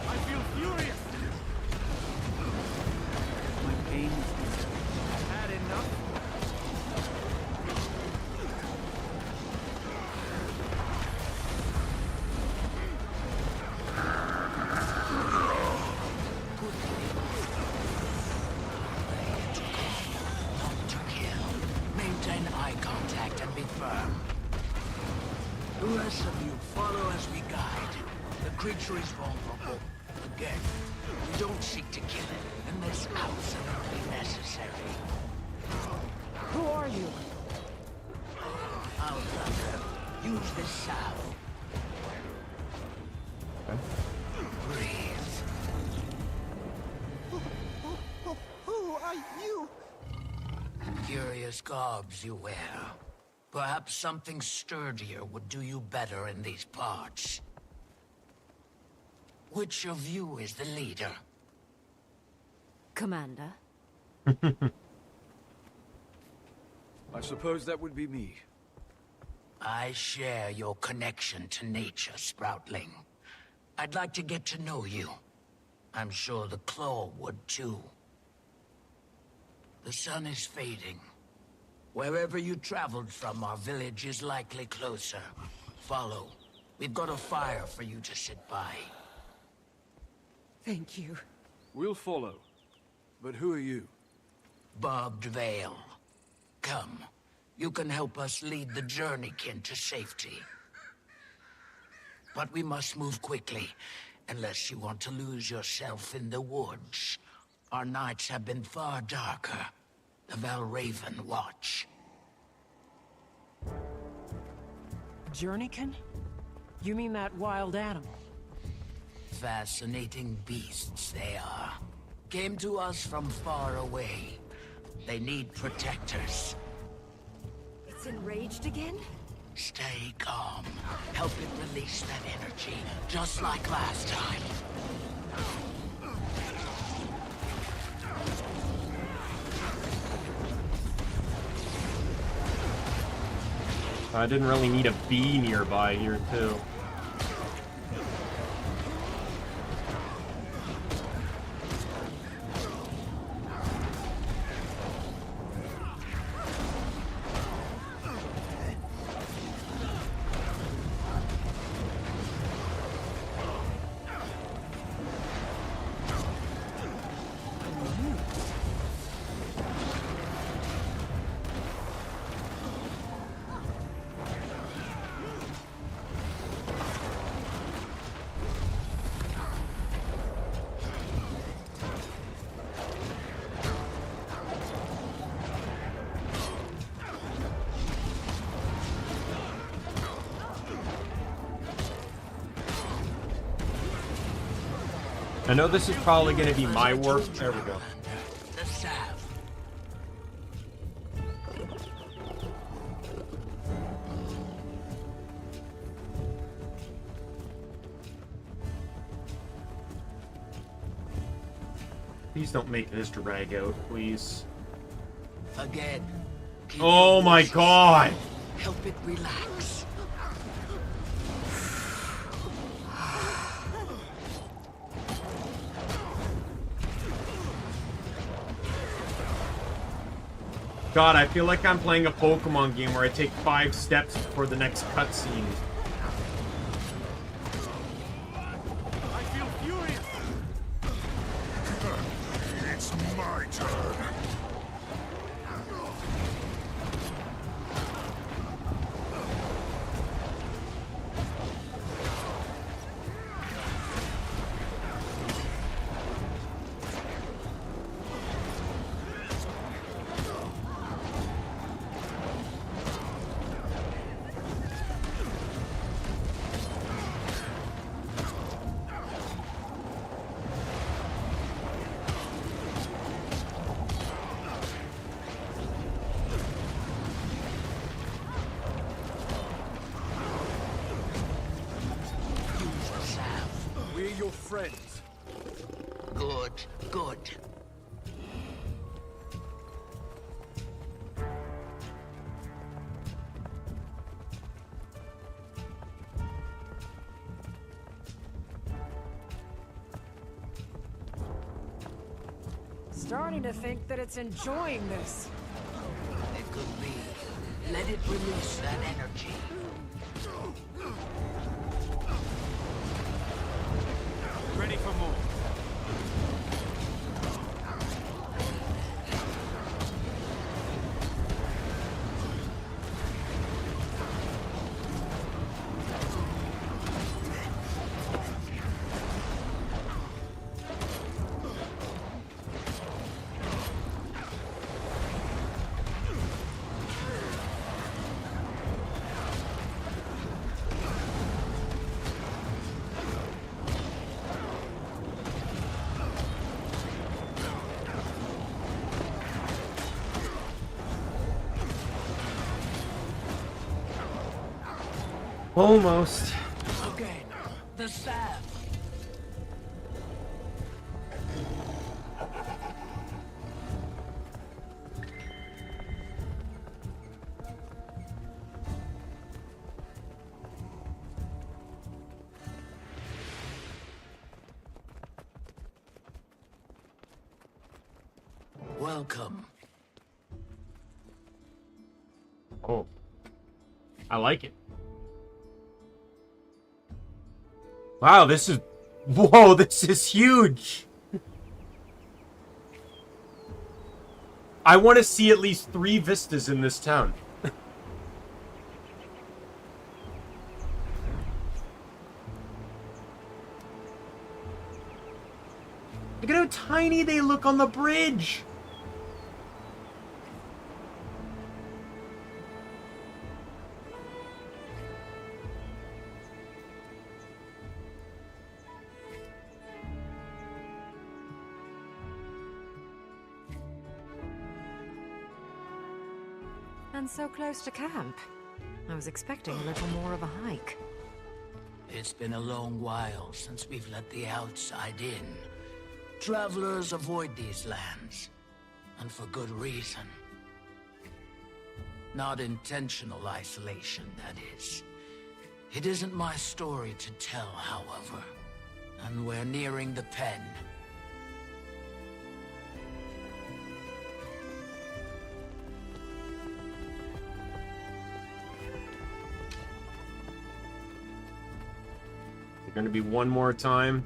T: I feel furious. My pain is I've had enough.
U: Maintain eye contact and be firm. The rest of you follow as we guide. The creature is vulnerable. Again, we don't seek to kill it unless absolutely necessary.
I: Who are you?
U: Outlander, use this salve. Breathe.
T: Who are you?
U: Curious garbs you wear. Perhaps something sturdier would do you better in these parts. Which of you is the leader?
D: Commander?
B: I suppose that would be me.
U: I share your connection to nature, Sproutling. I'd like to get to know you. I'm sure the Claw would too. The sun is fading. Wherever you traveled from, our village is likely closer. Follow. We've got a fire for you to sit by.
I: Thank you.
B: We'll follow. But who are you?
U: Barbed Veil. Come. You can help us lead the journeykin to safety. But we must move quickly, unless you want to lose yourself in the woods. Our nights have been far darker. The Valraven watch.
I: Journeykin? You mean that wild animal?
U: Fascinating beasts they are. Came to us from far away. They need protectors.
D: It's enraged again?
U: Stay calm. Help it release that energy, just like last time.
J: I didn't really need a bee nearby here, too. I know this is probably going to be my warp. There we go.
U: The salve.
J: Please don't make this drag out, please.
U: Again.
J: Oh my god!
U: Help it relax.
J: God, I feel like I'm playing a Pokemon game where I take 5 steps before the next cutscene.
T: I feel furious.
S: It's my turn.
B: We're your friends.
U: Good, good.
I: Starting to think that it's enjoying this.
U: It could be. Let it release that energy.
T: Ready for more.
J: Almost.
U: Okay, the salve. Welcome.
J: Oh. I like it. Wow, this is... Whoa, this is huge! I want to see at least 3 vistas in this town. Look at how tiny they look on the bridge!
D: And so close to camp. I was expecting a little more of a hike.
U: It's been a long while since we've let the outside in. Travelers avoid these lands, and for good reason. Not intentional isolation, that is. It isn't my story to tell, however. And we're nearing the pen.
J: There's gonna be one more time.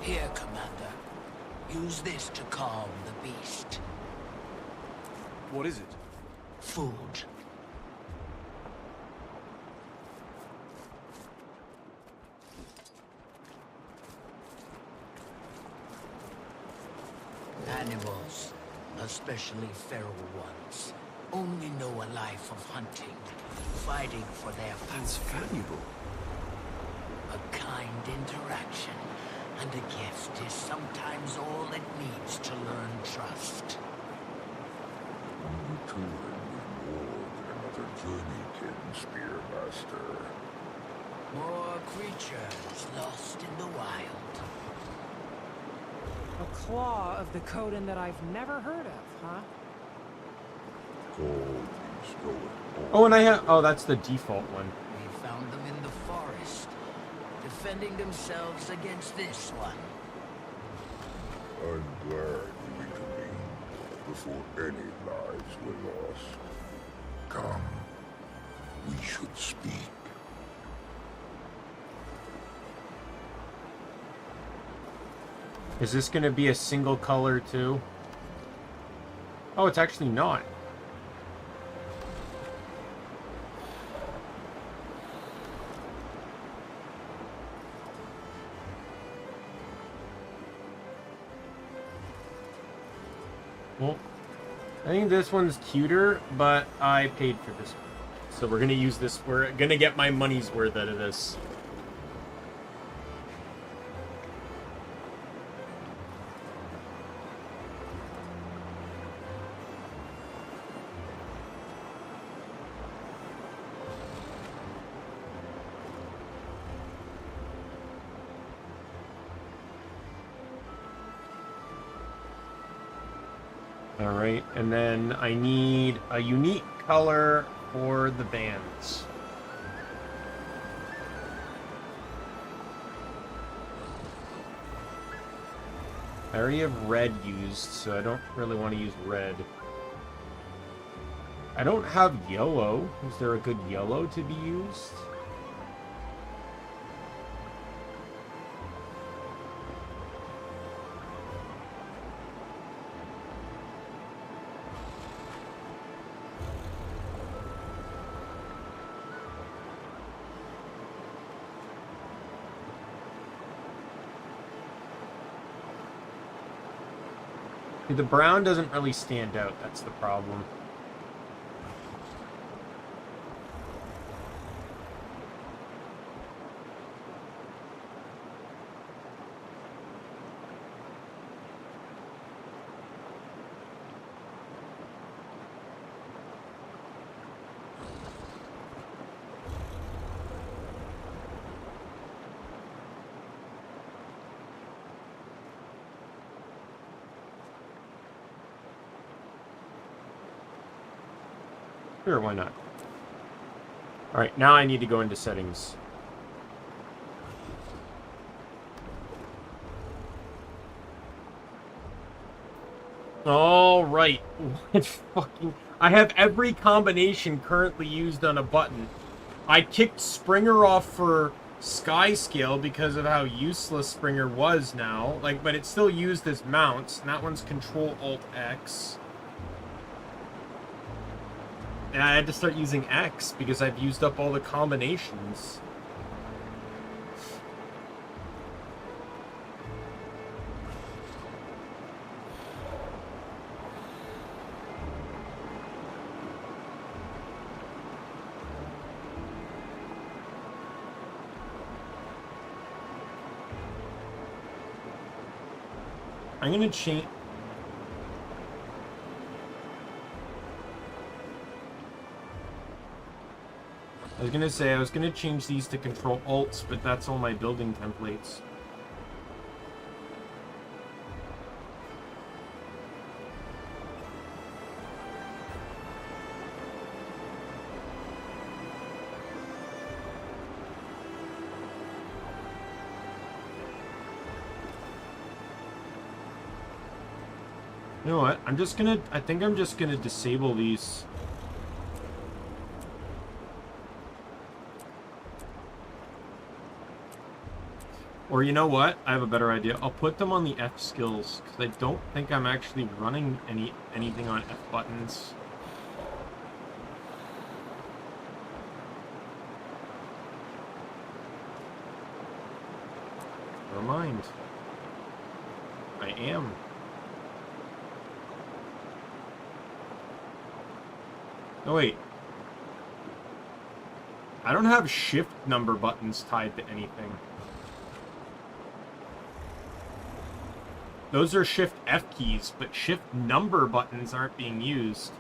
U: Here, Commander. Use this to calm the beast.
B: What is it?
U: Food. Animals, especially feral ones, only know a life of hunting, fighting for their food.
B: That's valuable.
U: A kind interaction, and a gift is sometimes all it needs to learn trust.
R: You two are more than another journey, King Spearmaster.
U: More creatures lost in the wild.
I: A claw of the Coden that I've never heard of, huh?
J: Oh, and I have... Oh, that's the default one.
U: We found them in the forest, defending themselves against this one.
R: I'm glad you intervened before any lives were lost. Come, we should speak.
J: Is this going to be a single color too? Oh, it's actually not. Well, I think this one's cuter, but I paid for this one. So we're going to use this. We're going to get my money's worth out of this. All right, and then I need a unique color for the bands. I already have red used, so I don't really want to use red. I don't have yellow. Is there a good yellow to be used? The brown doesn't really stand out, that's the problem. Sure, why not? Alright, now I need to go into settings. Alright. What fucking... I have every combination currently used on a button. I kicked Springer off for Sky Scale because of how useless Springer was now. Like, but it's still used as mounts, and that one's Control-Alt-X. And I had to start using X because I've used up all the combinations. I'm gonna change... I was gonna say, I was gonna change these to Control-Alts, but that's all my building templates. You know what? I think I'm just gonna disable these. Or you know what? I have a better idea. I'll put them on the F skills, because I don't think I'm actually running anything on F buttons. Never mind. I am. Oh wait. I don't have shift number buttons tied to anything. Those are shift F keys, but shift number buttons aren't being used.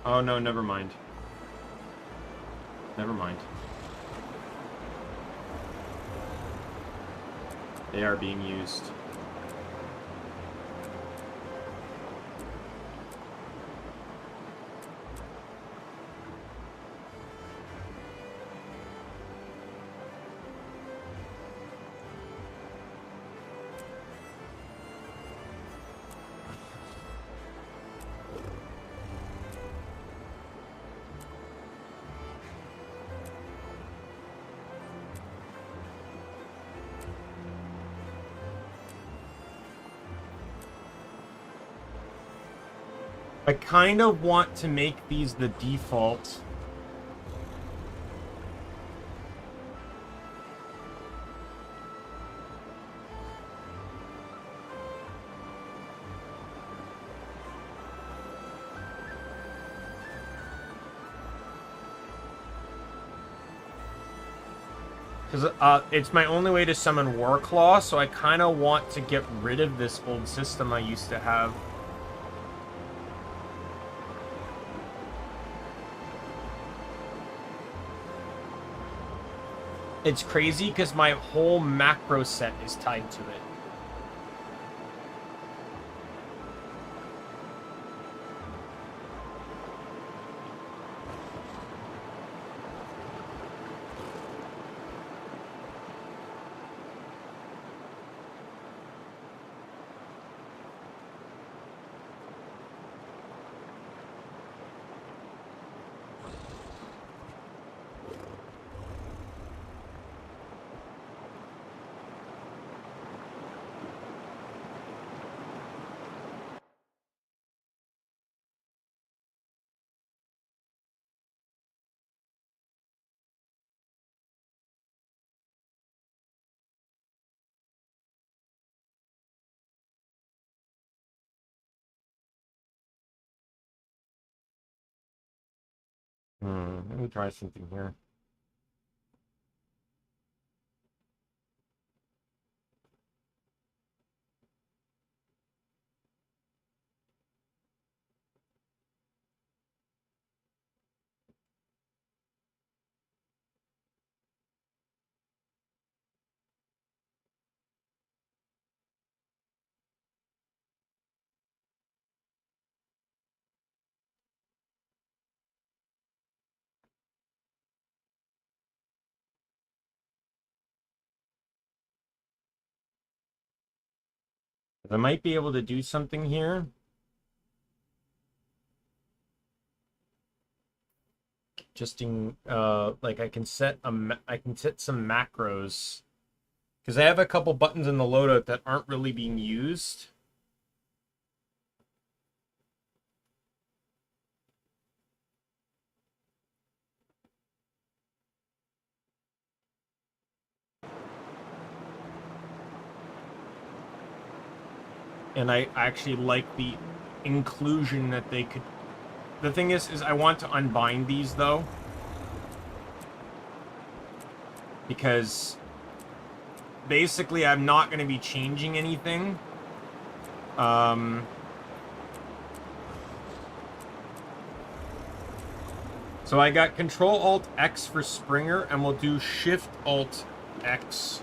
J: Oh no, never mind. Never mind. They are being used. I kind of want to make these the default. Because it's my only way to summon Warclaw, so I kind of want to get rid of this old system I used to have. It's crazy because my whole macro set is tied to it. Let me try something here. I might be able to do something here. Just in, like I can set some macros. Because I have a couple buttons in the loadout that aren't really being used. And I actually like the inclusion that they could... The thing is I want to unbind these, though. Because basically I'm not going to be changing anything. So I got Control-Alt-X for Springer, and we'll do Shift-Alt-X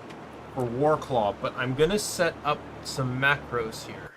J: for Warclaw. But I'm going to set up some macros here.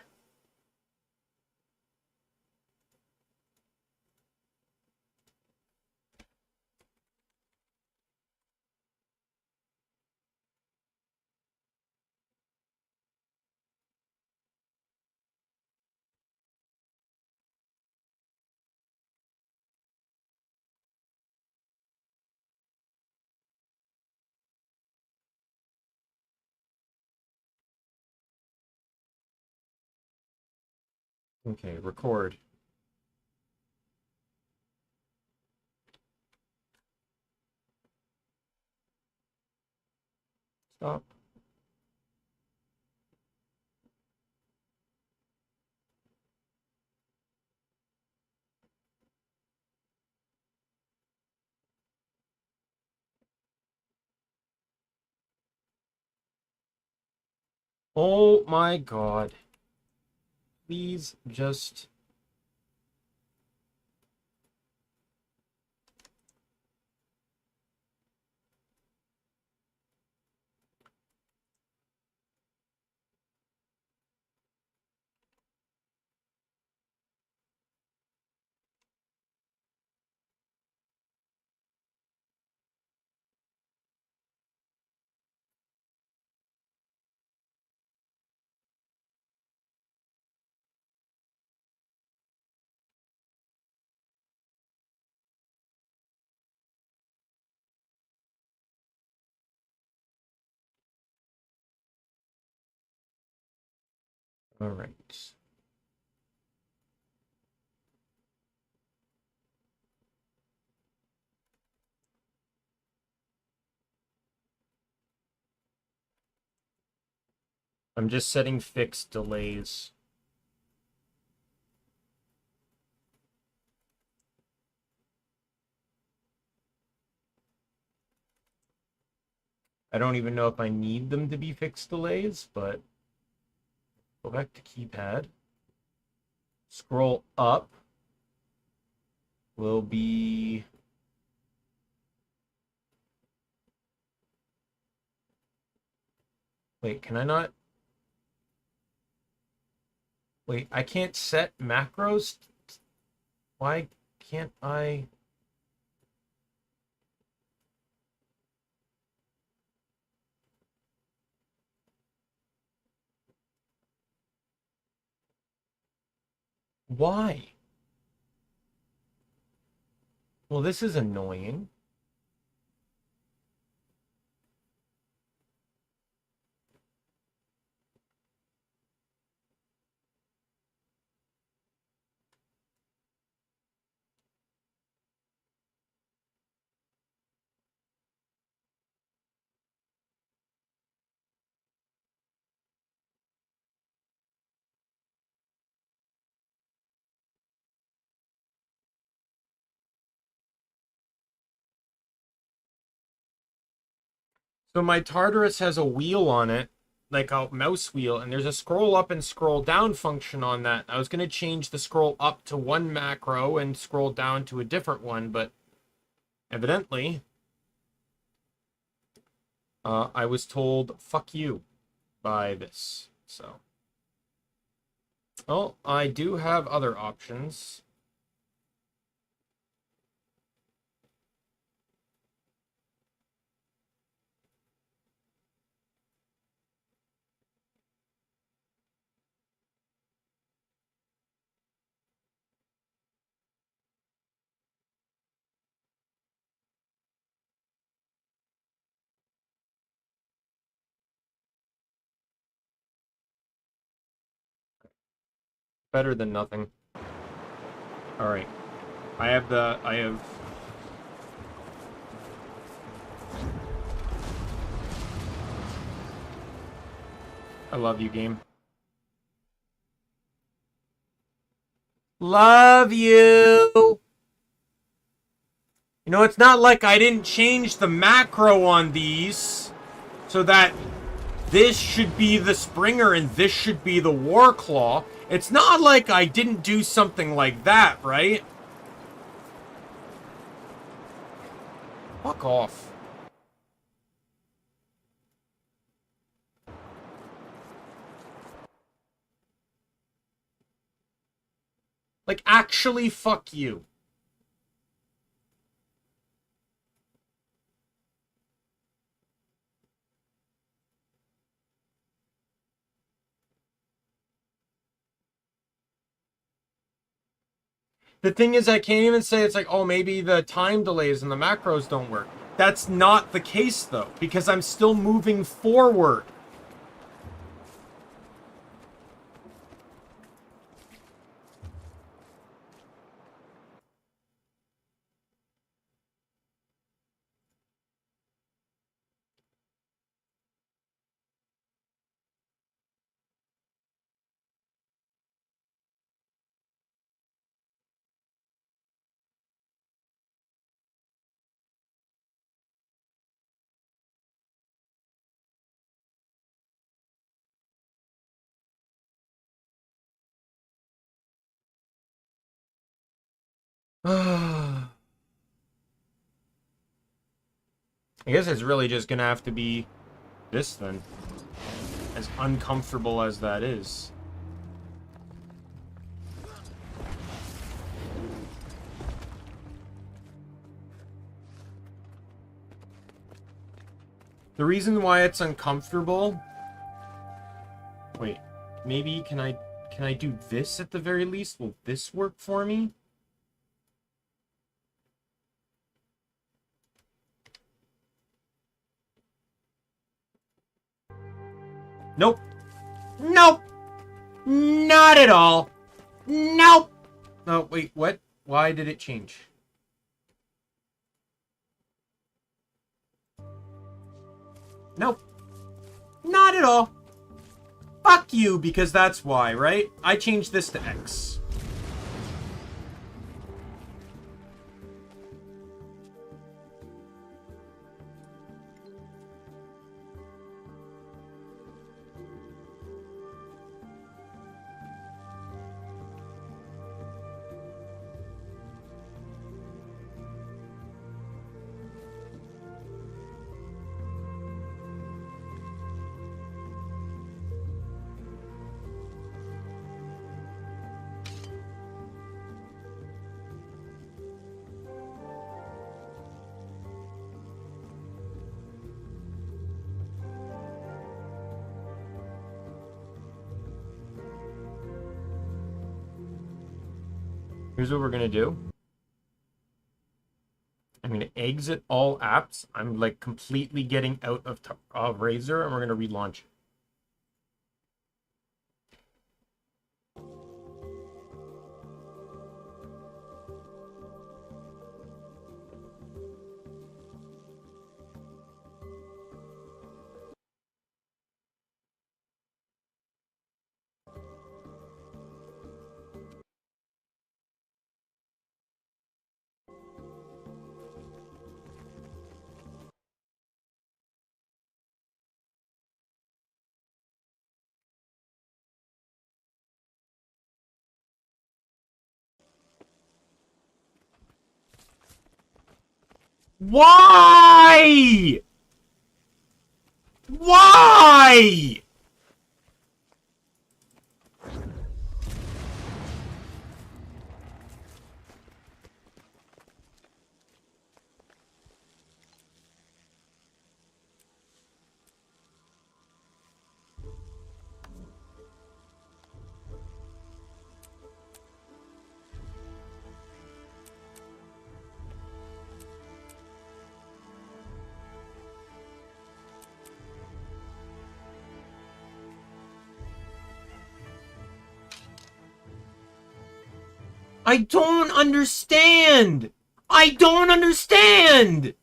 J: Okay, record. Stop. Oh my god. Please just... All right. I'm just setting fixed delays. I don't even know if I need them to be fixed delays, but go back to keypad. Scroll up will be... Wait, can I not? Wait, I can't set macros? Why can't I? Why? Well, this is annoying. So my Tartarus has a wheel on it, like a mouse wheel, and there's a scroll up and scroll down function on that. I was going to change the scroll up to one macro and scroll down to a different one, but evidently I was told, fuck you, by this. So, well, I do have other options. Better than nothing. Alright. I have... I love you, game. Love you! You know, it's not like I didn't change the macro on these so that this should be the Springer and this should be the Warclaw. It's not like I didn't do something like that, right? Fuck off. Like, actually, fuck you. The thing is, I can't even say it's like, oh, maybe the time delays and the macros don't work. That's not the case, though, because I'm still moving forward. I guess it's really just gonna have to be this then. As uncomfortable as that is. The reason why it's uncomfortable... Wait, maybe can I do this at the very least? Will this work for me? Nope. Nope. Not at all. Nope. Oh, wait, what? Why did it change? Nope. Not at all. Fuck you, because that's why, right? I changed this to X. Here's what we're gonna do. I'm gonna exit all apps. I'm like completely getting out of Razor, and we're gonna relaunch it. Why? Why? I don't understand. I don't understand.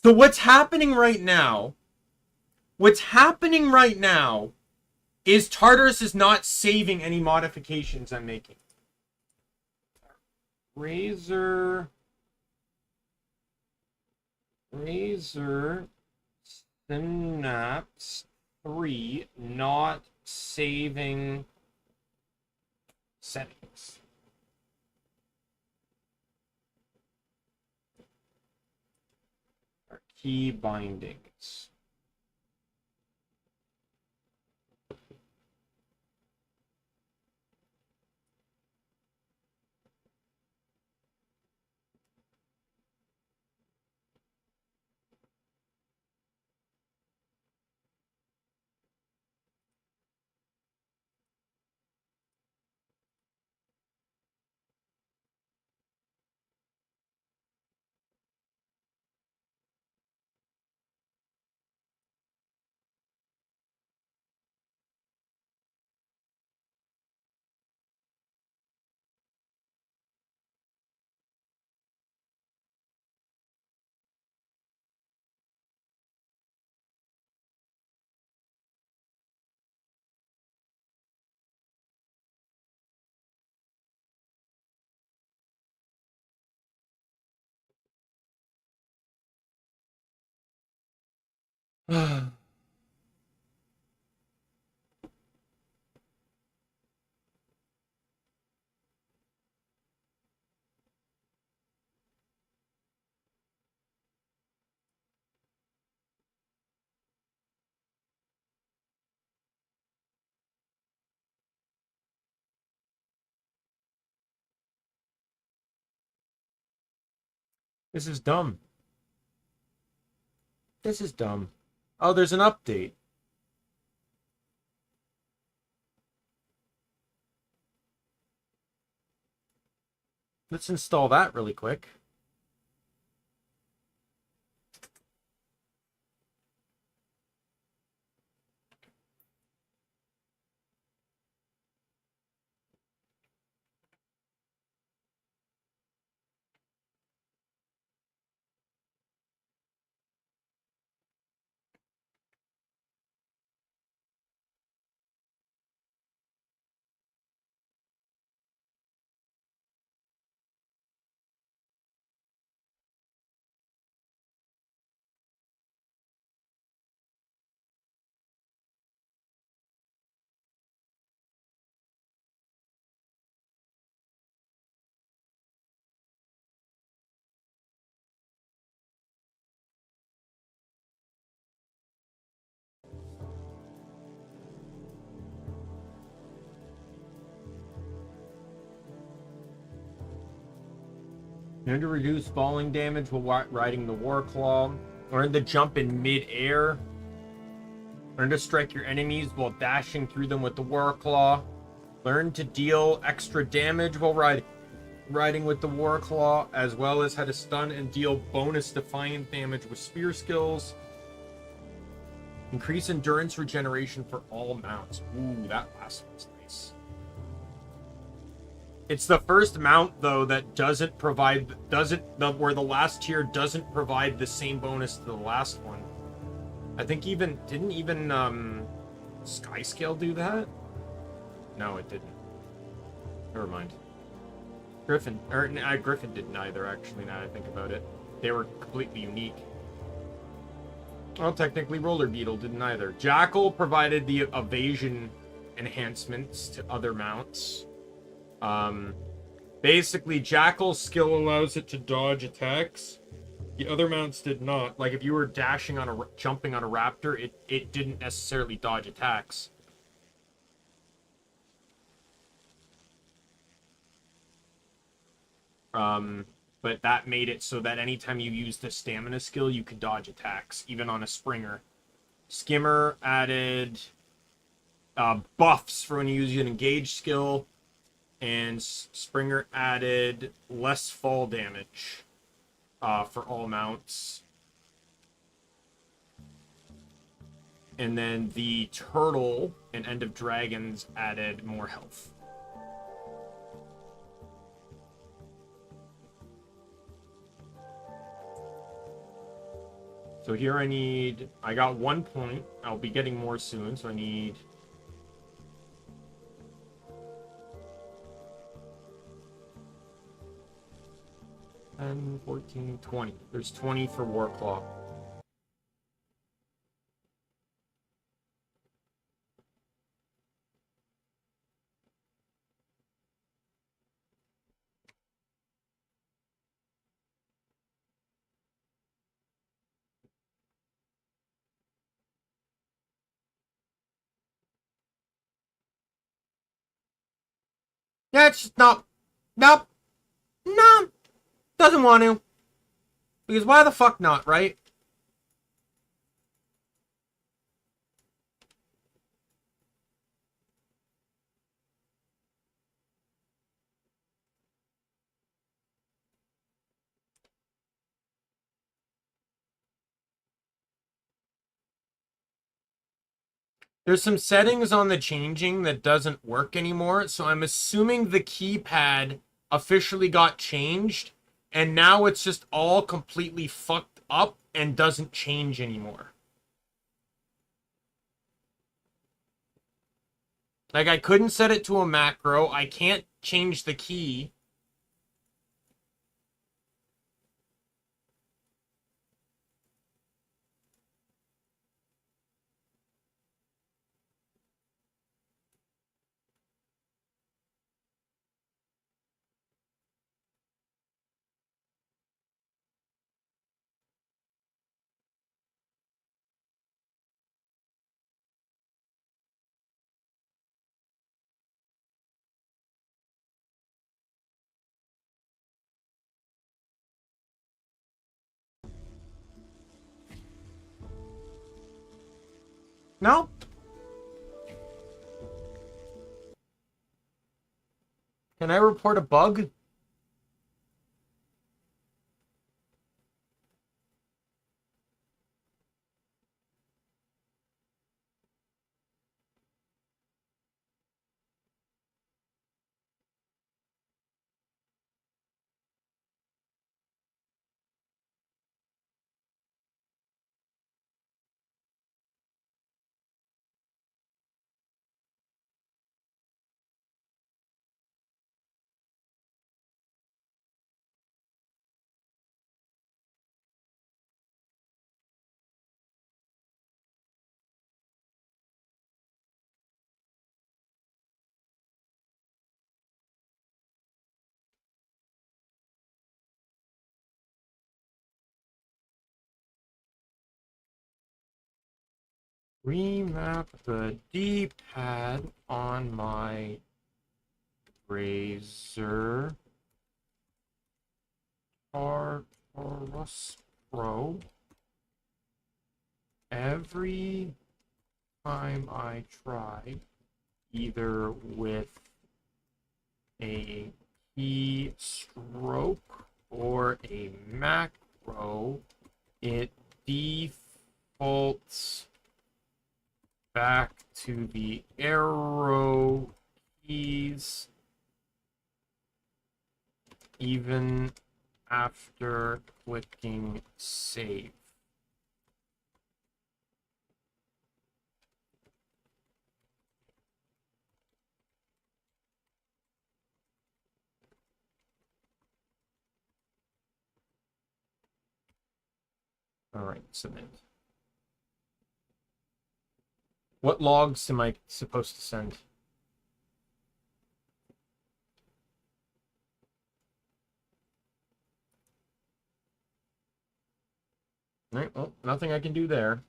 J: So what's happening right now? What's happening right now is Tartarus is not saving any modifications I'm making. Razor Synapse 3 not saving settings. Our key bindings. This is dumb. This is dumb. Oh, there's an update. Let's install that really quick. Learn to reduce falling damage while riding the War Claw. Learn to jump in mid-air. Learn to strike your enemies while dashing through them with the War Claw. Learn to deal extra damage while riding with the War Claw, as well as how to stun and deal bonus defiant damage with spear skills. Increase endurance regeneration for all mounts. Ooh, that last one's nice. It's the first mount though that where the last tier doesn't provide the same bonus to the last one. I think didn't Skyscale do that? No, it didn't. Never mind. Griffin didn't either, actually, now that I think about it. They were completely unique. Well, technically Roller Beetle didn't either. Jackal provided the evasion enhancements to other mounts. Basically, Jackal's skill allows it to dodge attacks. The other mounts did not. Like, if you were jumping on a raptor, it didn't necessarily dodge attacks. But that made it so that anytime you used the stamina skill, you could dodge attacks, even on a Springer. Skimmer added buffs for when you use an engage skill, and Springer added less fall damage for all mounts. And then the Turtle and End of Dragons added more health. So here I got 1 point. I'll be getting more soon, so I need... And 14, 20. There's 20 for Warclaw. Yeah, it's just nope. No. Doesn't want to. Because why the fuck not, right? There's some settings on the changing that doesn't work anymore, so I'm assuming the keypad officially got changed, and now it's just all completely fucked up and doesn't change anymore. Like, I couldn't set it to a macro, I can't change the key. No? Can I report a bug? Remap the D-pad on my Razor Tartarus Pro. Every time I try, either with a keystroke or a macro, it defaults back to the arrow keys even after clicking save. All right, submit. What logs am I supposed to send? All right, well, nothing I can do there.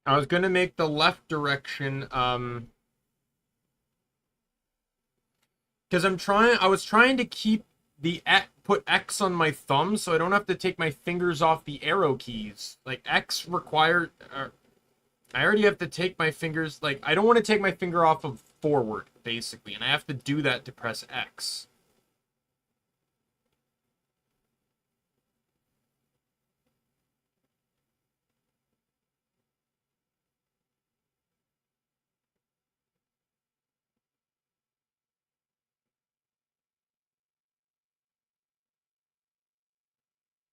J: I was gonna make the left direction, because I was trying to keep the put X on my thumb so I don't have to take my fingers off the arrow keys. Like X required, I already have to take my fingers, like I don't want to take my finger off of forward basically, and I have to do that to press X.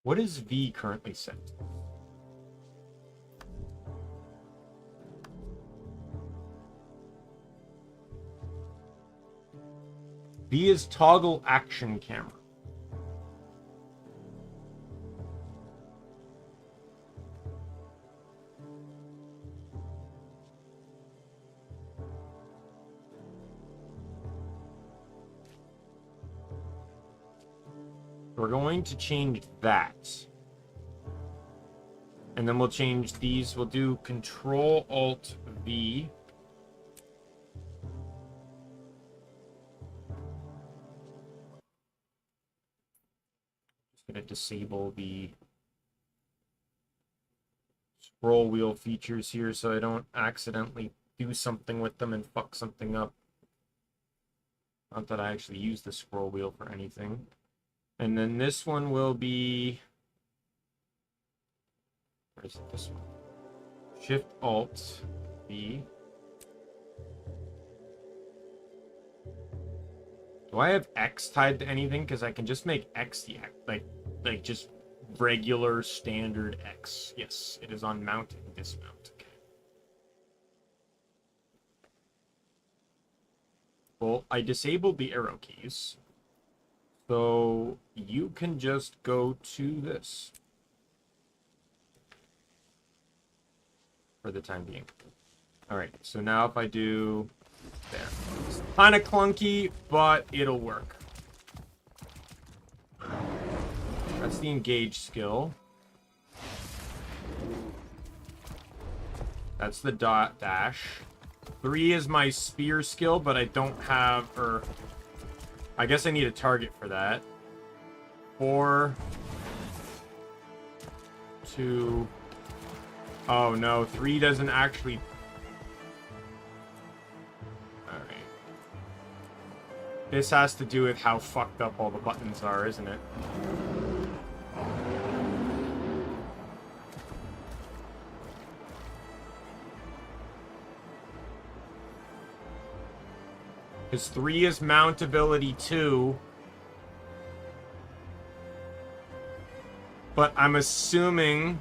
J: What is V currently set? V is toggle action camera. We're going to change that. And then we'll change these. We'll do Control Alt V. Just gonna disable the scroll wheel features here so I don't accidentally do something with them and fuck something up. Not that I actually use the scroll wheel for anything. And then this one will be... Where is it? This one. Shift Alt V. Do I have X tied to anything? Because I can just make X the like just regular standard X. Yes, it is on mount and dismount. Okay. Well, I disabled the arrow keys. So you can just go to this for the time being. All right, so now if I do there, it's kind of clunky, but it'll work. That's the engage skill. That's the dot dash. 3 is my spear skill, but I don't have, or I guess I need a target for that. 4, 2. Oh no, 3 doesn't actually. Alright. This has to do with how fucked up all the buttons are, isn't it? Because 3 is mount ability 2. But I'm assuming...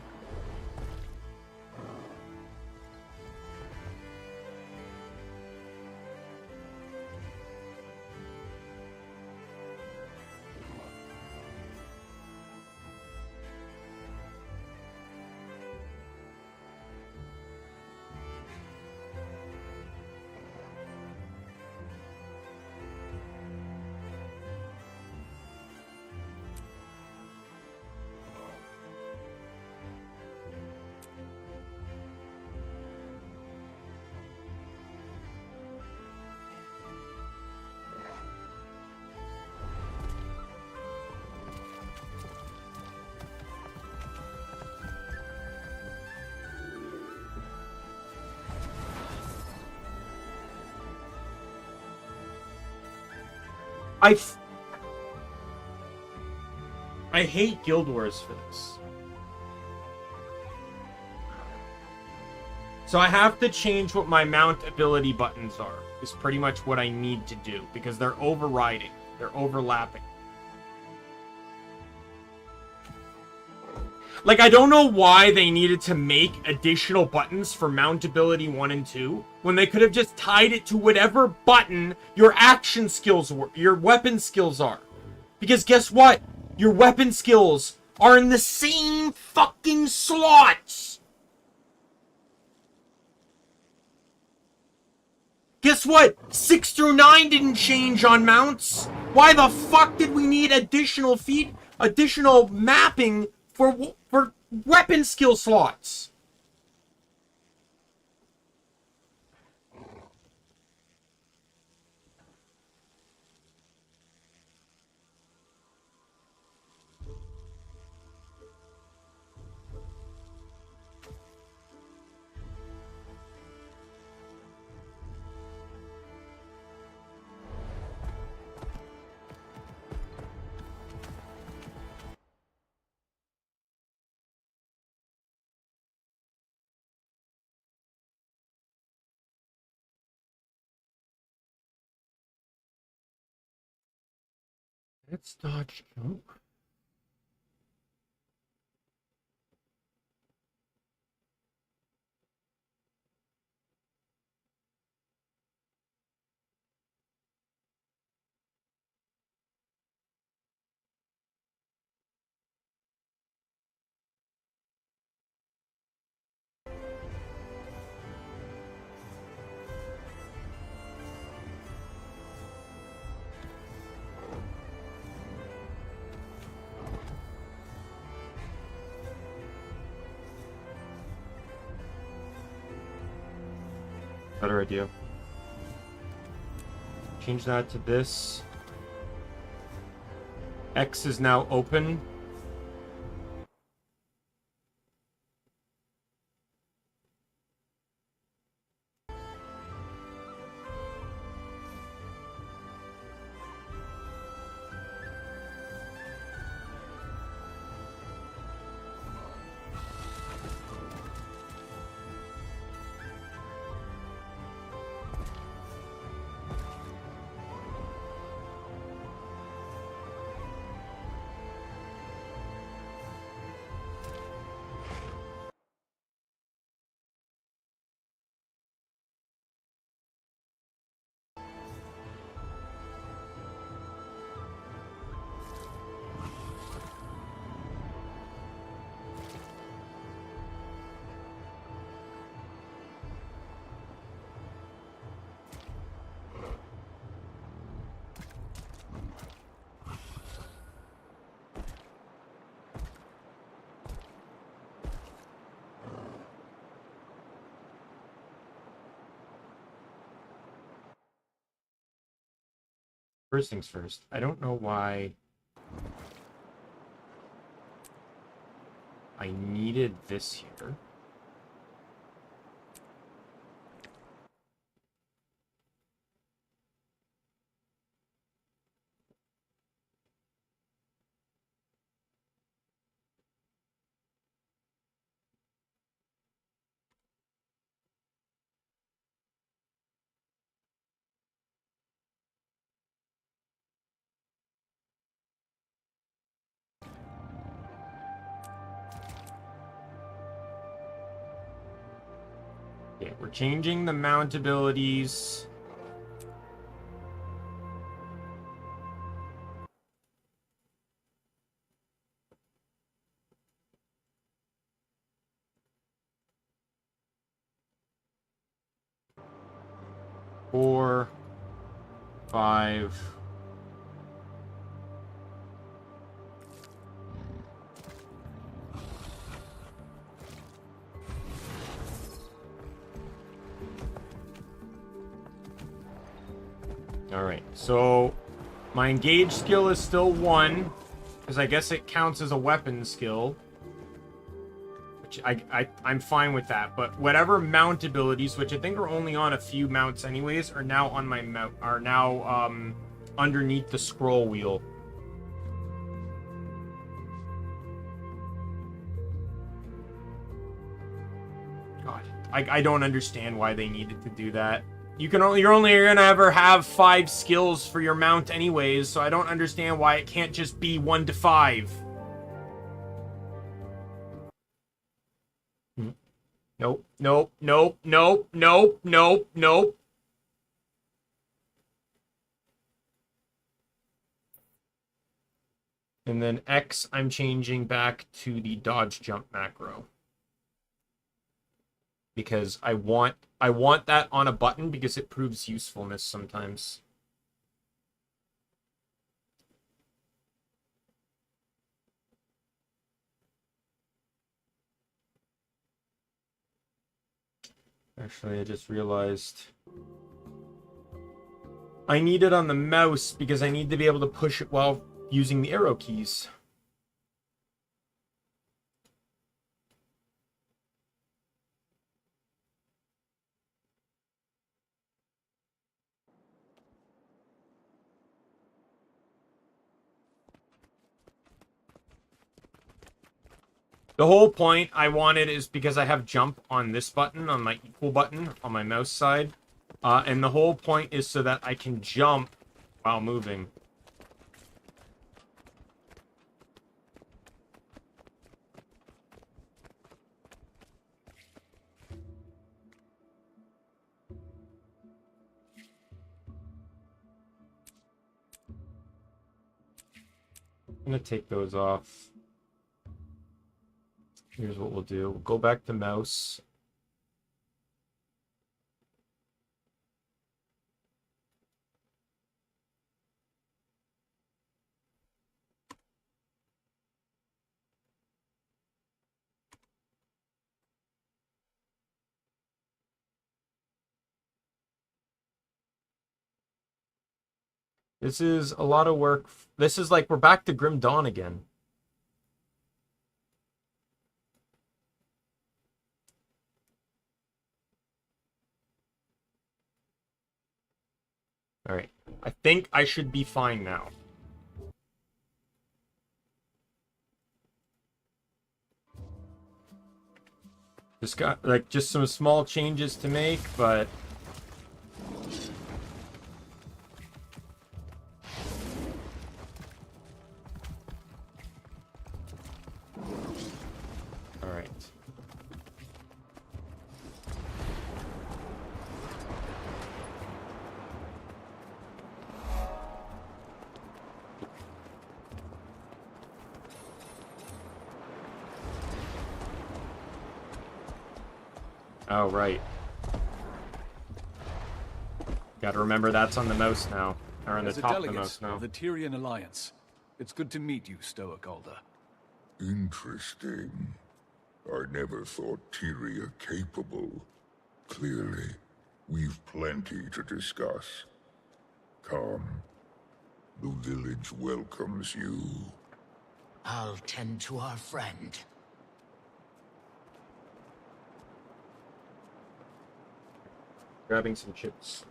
J: I hate Guild Wars for this. So I have to change what my mount ability buttons are. Is pretty much what I need to do. Because they're overriding. They're overlapping. Like, I don't know why they needed to make additional buttons for mount ability 1 and 2, when they could have just tied it to whatever button your action skills were, your weapon skills are. Because guess what? Your weapon skills are in the same fucking slots! Guess what? 6 through 9 didn't change on mounts. Why the fuck did we need additional mapping for weapon skill slots? Let's dodge jump. Better idea. Change that to this. X is now open. First things first, I don't know why I needed this here. Okay, we're changing the mount abilities. Four, 5. Alright, so my engage skill is still 1, because I guess it counts as a weapon skill. Which I'm fine with that, but whatever mount abilities, which I think are only on a few mounts anyways, are now on my mount, are now underneath the scroll wheel. God, I don't understand why they needed to do that. You're only gonna ever have 5 skills for your mount anyways, so I don't understand why it can't just be 1 to 5. Nope, nope, nope, nope, nope, nope, nope. And then X, I'm changing back to the dodge jump macro. Because I want that on a button because it proves usefulness sometimes. Actually, I just realized I need it on the mouse because I need to be able to push it while using the arrow keys. The whole point I wanted is because I have jump on this button, on my equal button, on my mouse side. And the whole point is so that I can jump while moving. I'm gonna take those off. Here's what we'll do. We'll go back to mouse. This is a lot of work. This is like we're back to Grim Dawn again. Alright. I think I should be fine now. Just got, like, just some small changes to make, but... Alright. Oh, right. Gotta remember that's on the mouse now. Or on the top of the mouse now.
B: The Tyrian Alliance. It's good to meet you, Stoic Alder.
R: Interesting. I never thought Tyria capable. Clearly, we've plenty to discuss. Come. The village welcomes you.
U: I'll tend to our friend.
J: Grabbing some chips.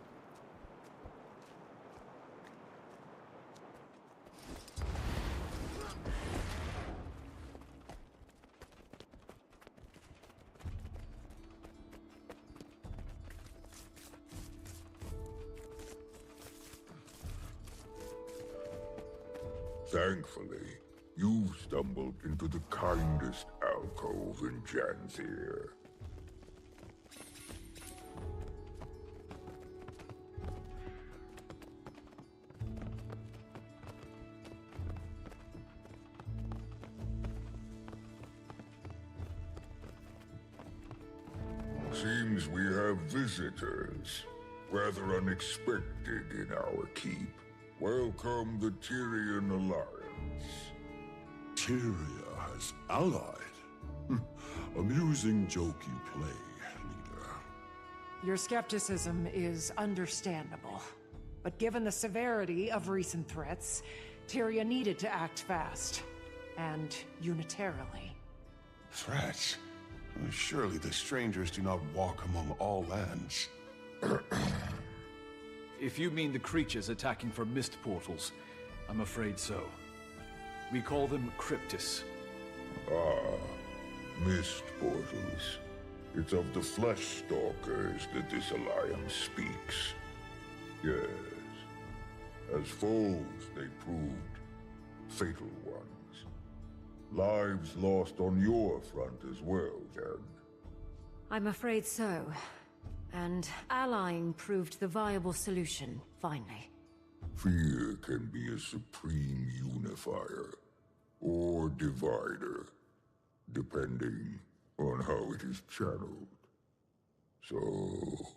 R: Thankfully, you've stumbled into the kindest alcove in Janthir. Seems we have visitors. Rather unexpected in our keep. Welcome the Tyrian Alliance.
C: Tyria has allied? Amusing joke you play, leader.
I: Your skepticism is understandable. But given the severity of recent threats, Tyria needed to act fast. And unitarily.
C: Threats? Surely the strangers do not walk among all lands.
B: If you mean the creatures attacking from mist portals, I'm afraid so. We call them Cryptis.
C: Ah, mist portals. It's of the flesh stalkers that this alliance speaks. Yes. As foes, they proved fatal ones. Lives lost on your front as well, Jen.
D: I'm afraid so. And allying proved the viable solution, finally.
C: Fear can be a supreme unifier, or divider, depending on how it is channeled. So,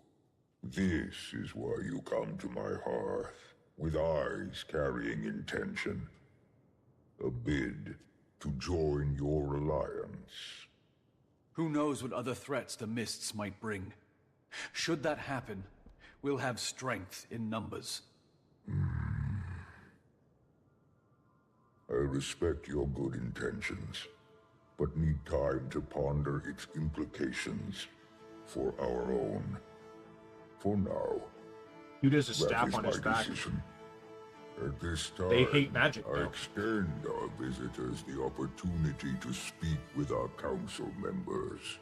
C: this is why you come to my hearth, with eyes carrying intention. A bid to join your alliance.
B: Who knows what other threats the mists might bring? Should that happen, we'll have strength in numbers.
C: I respect your good intentions, but need time to ponder its implications for our own. For now,
J: Dude has a
C: that
J: staff
C: is
J: on his
C: my
J: back.
C: decision. At this time,
J: They hate magic,
C: I
J: though.
C: extend our visitors the opportunity to speak with our council members.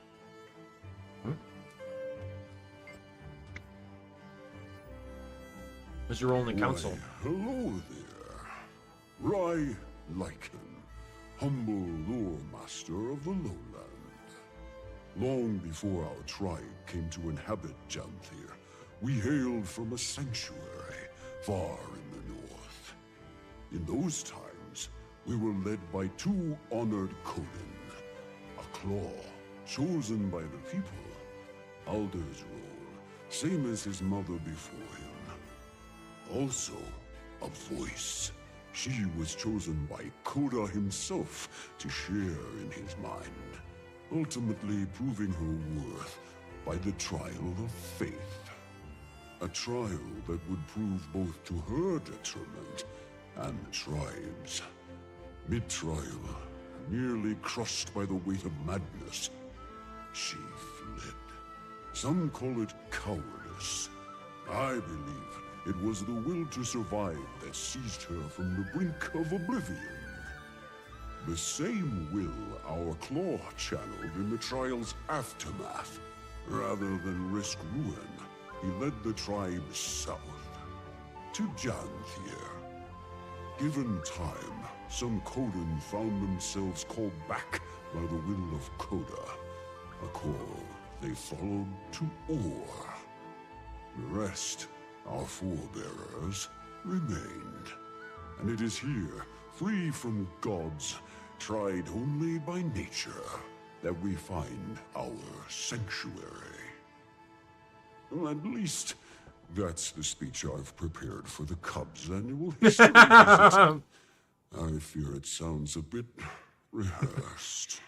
J: Who's your only council?
C: Why, hello there. Rai Lycan, humble lore master of the lowland. Long before our tribe came to inhabit Janthir, we hailed from a sanctuary far in the north. In those times, we were led by two honored Coden, a claw chosen by the people, Alder's role, same as his mother before him. Also, a voice. She was chosen by Koda himself to share in his mind, ultimately proving her worth by the trial of faith. A trial that would prove both to her detriment and the tribe's. Mid-trial, nearly crushed by the weight of madness, she fled. Some call it cowardice. I believe it was the will to survive that seized her from the brink of oblivion. The same will our claw channeled in the trial's aftermath. Rather than risk ruin, he led the tribe south, to Janthir. Given time, some Coden found themselves called back by the will of Koda, a call they followed to Or. The rest, our forebearers, remained. And it is here, free from gods, tried only by nature, that we find our sanctuary. Well, at least, that's the speech I've prepared for the Cubs' annual history visit. I fear it sounds a bit rehearsed.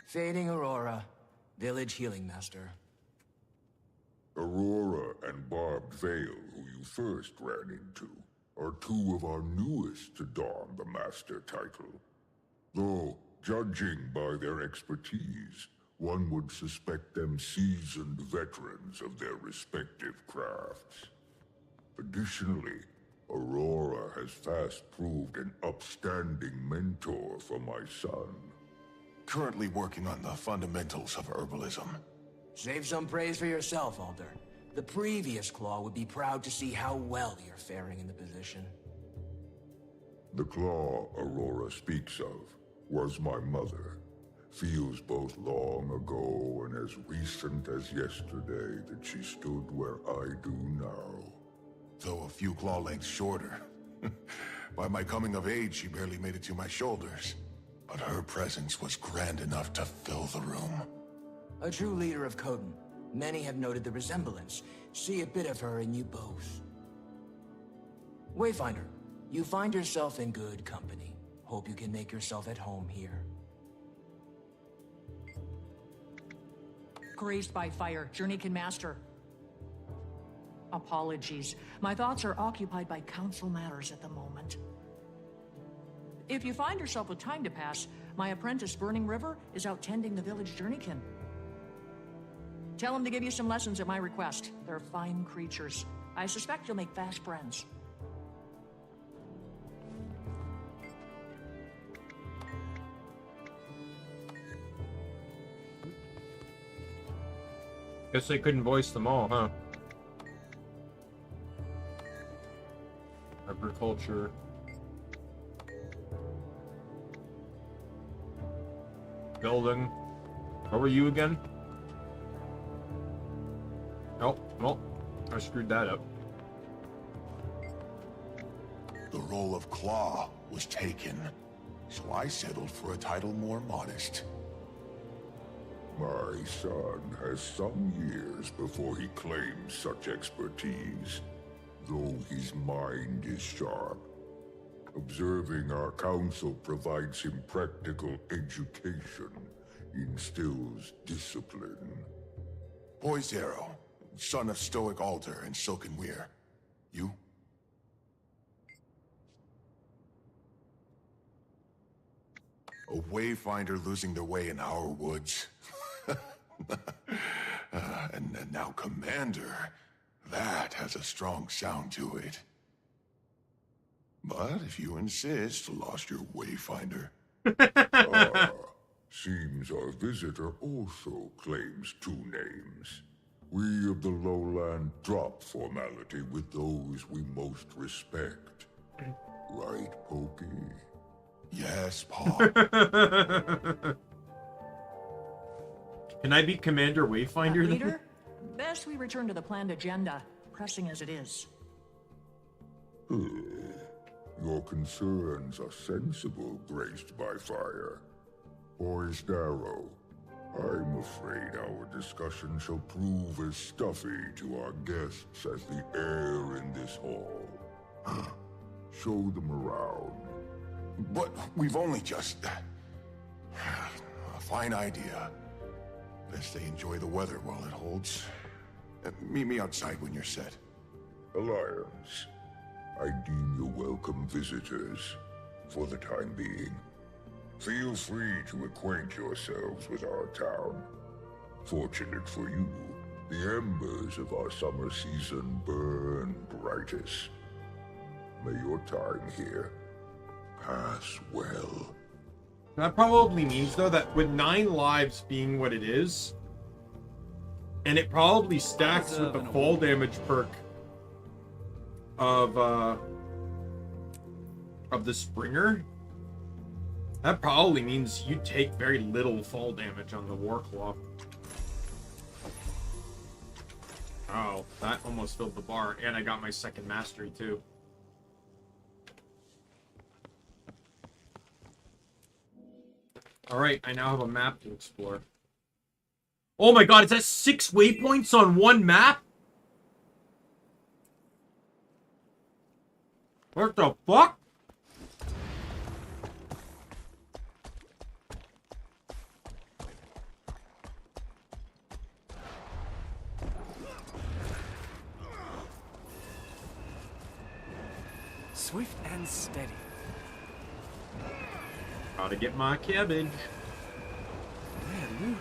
U: Fading Aurora, Village Healing Master.
C: Aurora and Barbed Veil, who you first ran into, are two of our newest to don the Master title. Though, judging by their expertise, one would suspect them seasoned veterans of their respective crafts. Additionally, Aurora has fast proved an upstanding mentor for my son.
G: Currently working on the fundamentals of herbalism.
U: Save some praise for yourself, Alder. The previous Claw would be proud to see how well you're faring in the position.
C: The claw Aurora speaks of was my mother. Feels both long ago and as recent as yesterday that she stood where I do now.
G: Though a few claw lengths shorter. By my coming of age, she barely made it to my shoulders. But her presence was grand enough to fill the room.
U: A true leader of Coden. Many have noted the resemblance. See a bit of her in you both. Wayfinder, you find yourself in good company. Hope you can make yourself at home here.
V: Grazed by fire, Journeykin Master. Apologies. My thoughts are occupied by council matters at the moment. If you find yourself with time to pass, my apprentice Burning River is out tending the village Journeykin. Tell them to give you some lessons at my request. They're fine creatures. I suspect you'll make fast friends.
J: Guess they couldn't voice them all, huh? Agriculture. Building. What were you again? Oh, well, I screwed that up.
G: The role of Claw was taken, so I settled for a title more modest.
C: My son has some years before he claims such expertise, though his mind is sharp. Observing our council provides him practical education, instills discipline.
G: Boy Zero, son of Stoic Alder and Silken Weir. You? A wayfinder losing their way in our woods. And now Commander. That has a strong sound to it. But if you insist, lost your wayfinder.
C: Seems our visitor also claims two names. We of the lowland drop formality with those we most respect. Right, Pokey?
G: Yes, Pa.
J: Can I be Commander Wayfinder then?
V: Leader, best we return to the planned agenda, pressing as it is.
C: Your concerns are sensible, graced by fire. Boys Darrow, I'm afraid our discussion shall prove as stuffy to our guests as the air in this hall. Show them around.
G: But we've only just... A fine idea. Best they enjoy the weather while it holds. Meet me outside when you're set.
C: Alliance, I deem you welcome visitors, for the time being. Feel free to acquaint yourselves with our town. Fortunate for you, the embers of our summer season burn brightest. May your time here pass well.
J: That probably means, though, that with 9 lives being what it is, and it probably stacks with the fall damage perk of the Springer, that probably means you take very little fall damage on the Warclaw. Oh, that almost filled the bar, and I got my second mastery, too. Alright, I now have a map to explore. Oh my god, is that 6 waypoints on one map? What the fuck?
A: Swift and steady.
J: Gotta get my cabbage.
A: Man, loot.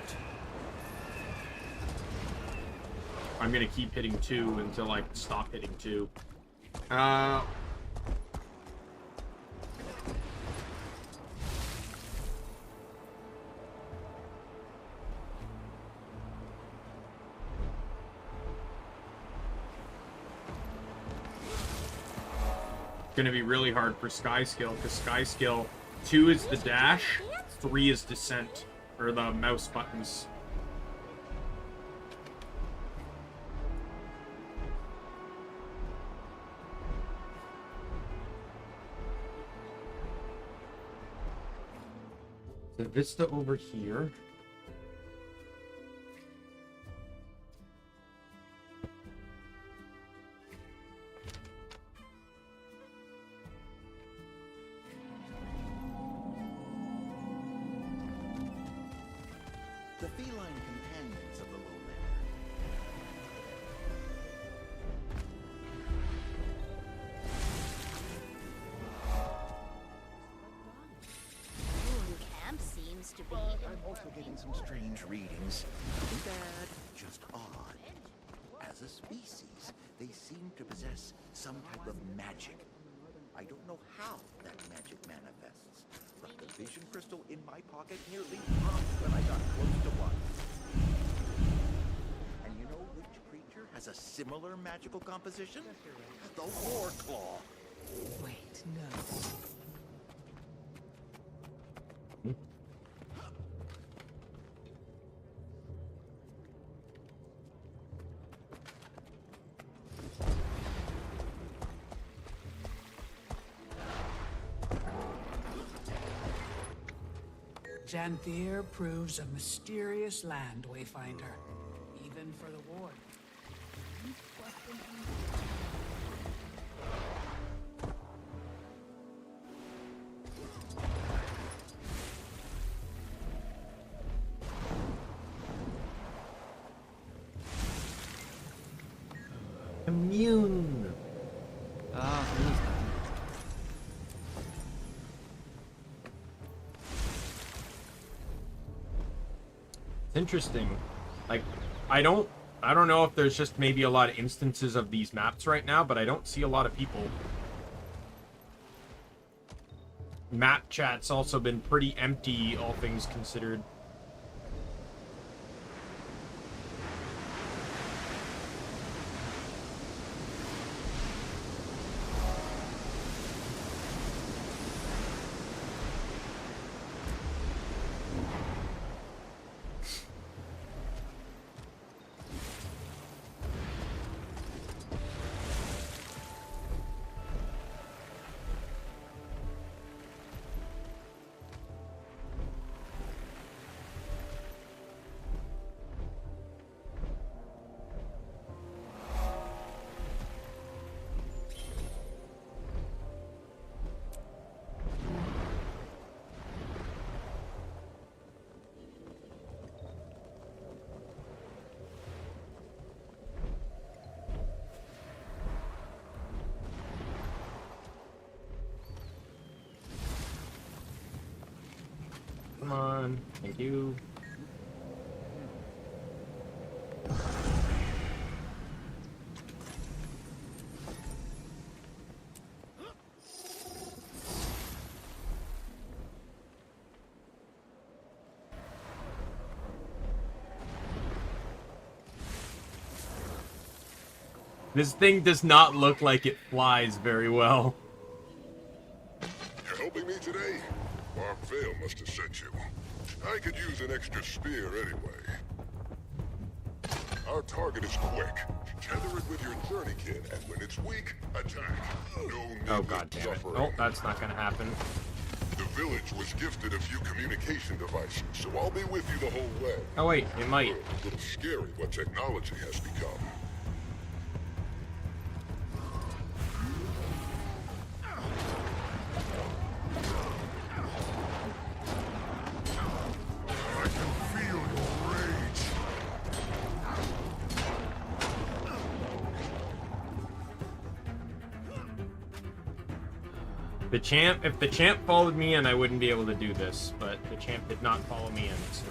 J: I'm gonna keep hitting 2 until I stop hitting 2. Gonna be really hard for Sky Skill, because Sky Skill 2 is the dash, 3 is descent, or the mouse buttons. The vista over here.
A: The feline companions of the lowland.
H: Camp seems to be...
A: I'm also getting some strange readings. Nothing bad, just just odd. As a species, they seem to possess some type of magic. I don't know how that magic manifests, but the vision crystal in my pocket nearly popped when I got close to one. And you know which creature has a similar magical composition? The War Claw.
Q: Wait, no.
K: Janthier proves a mysterious land, Wayfinder. Even for the Ward.
J: Immune. It's interesting. Like, I don't know if there's just maybe a lot of instances of these maps right now, but I don't see a lot of people. Map chat's also been pretty empty, all things considered. Come on. Thank you. This thing does not look like it flies very well.
C: You're helping me today? Mark Vale must have sent you. I could use an extra spear anyway. Our target is quick. Tether it with your journeykin, and when it's weak, attack.
J: Oh god damn it. Oh, that's not gonna happen.
C: The village was gifted a few communication devices, so I'll be with you the whole way.
J: Oh wait, it might.
C: A little scary what technology has become.
J: If the champ followed me in, I wouldn't be able to do this, but the champ did not follow me in, so.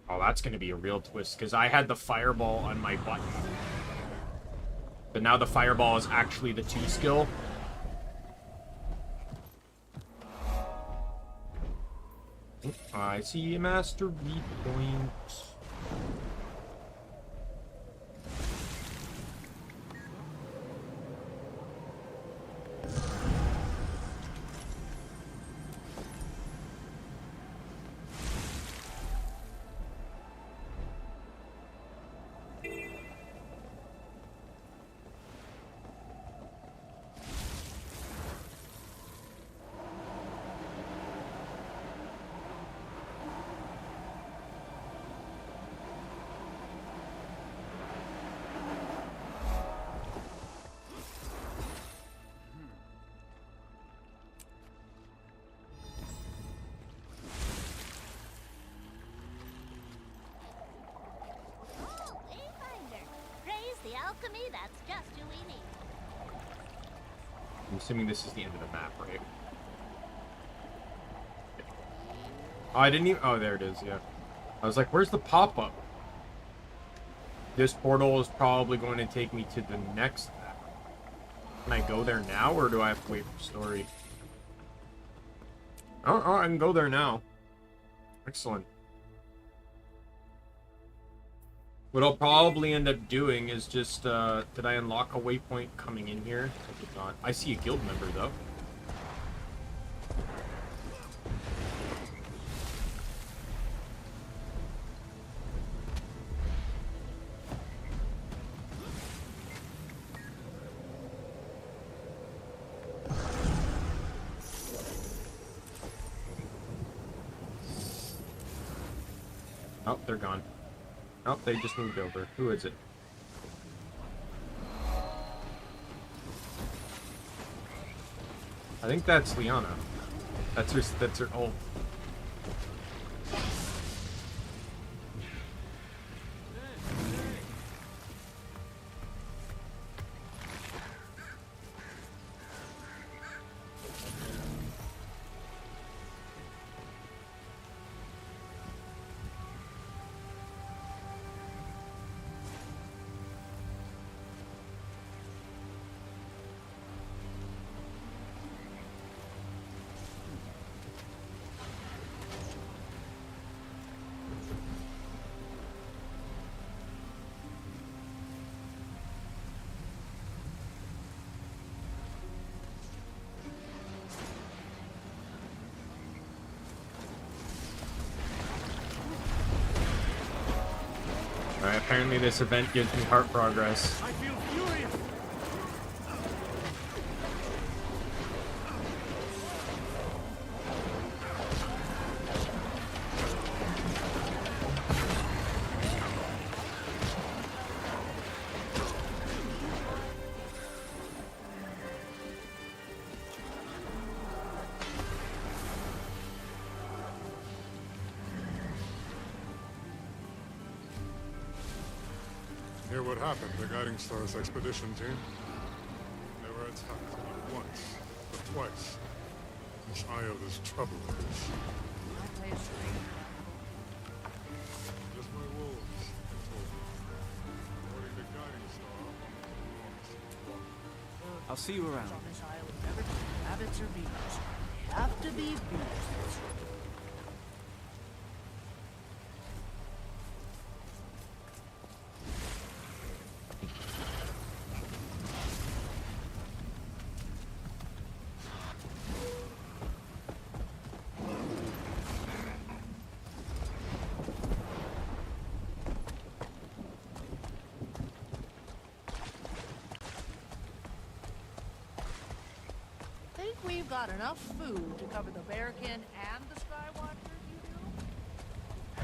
J: Oh, that's gonna be a real twist, because I had the fireball on my button. But now the fireball is actually the 2 skill. I see a master read point.
H: Wayfinder, praise the alchemy, that's just who we need.
J: I'm assuming this is the end of the map, right? Oh, I didn't even... Oh, there it is, yeah. I was like, where's the pop-up? This portal is probably going to take me to the next map. Can I go there now, or do I have to wait for story? Oh, I can go there now. Excellent. What I'll probably end up doing is just, did I unlock a waypoint coming in here? I did not. I see a guild member, though. Oh, they're gone. Oh, they just moved over. Who is it? I think that's Liana. That's her ult. Alright, apparently this event gives me heart progress.
S: I feel furious.
C: Hear what happened to Guiding Star's expedition team? They were attacked not once, but twice. This Eye of this troublers. Just my wolves, I told you. According to Guiding Star,
H: I'll see you around.
V: On this island, never rabbits or beavers. They have to be beavers. Think we've got enough food to cover the Bearkin and the Skywatcher, you do?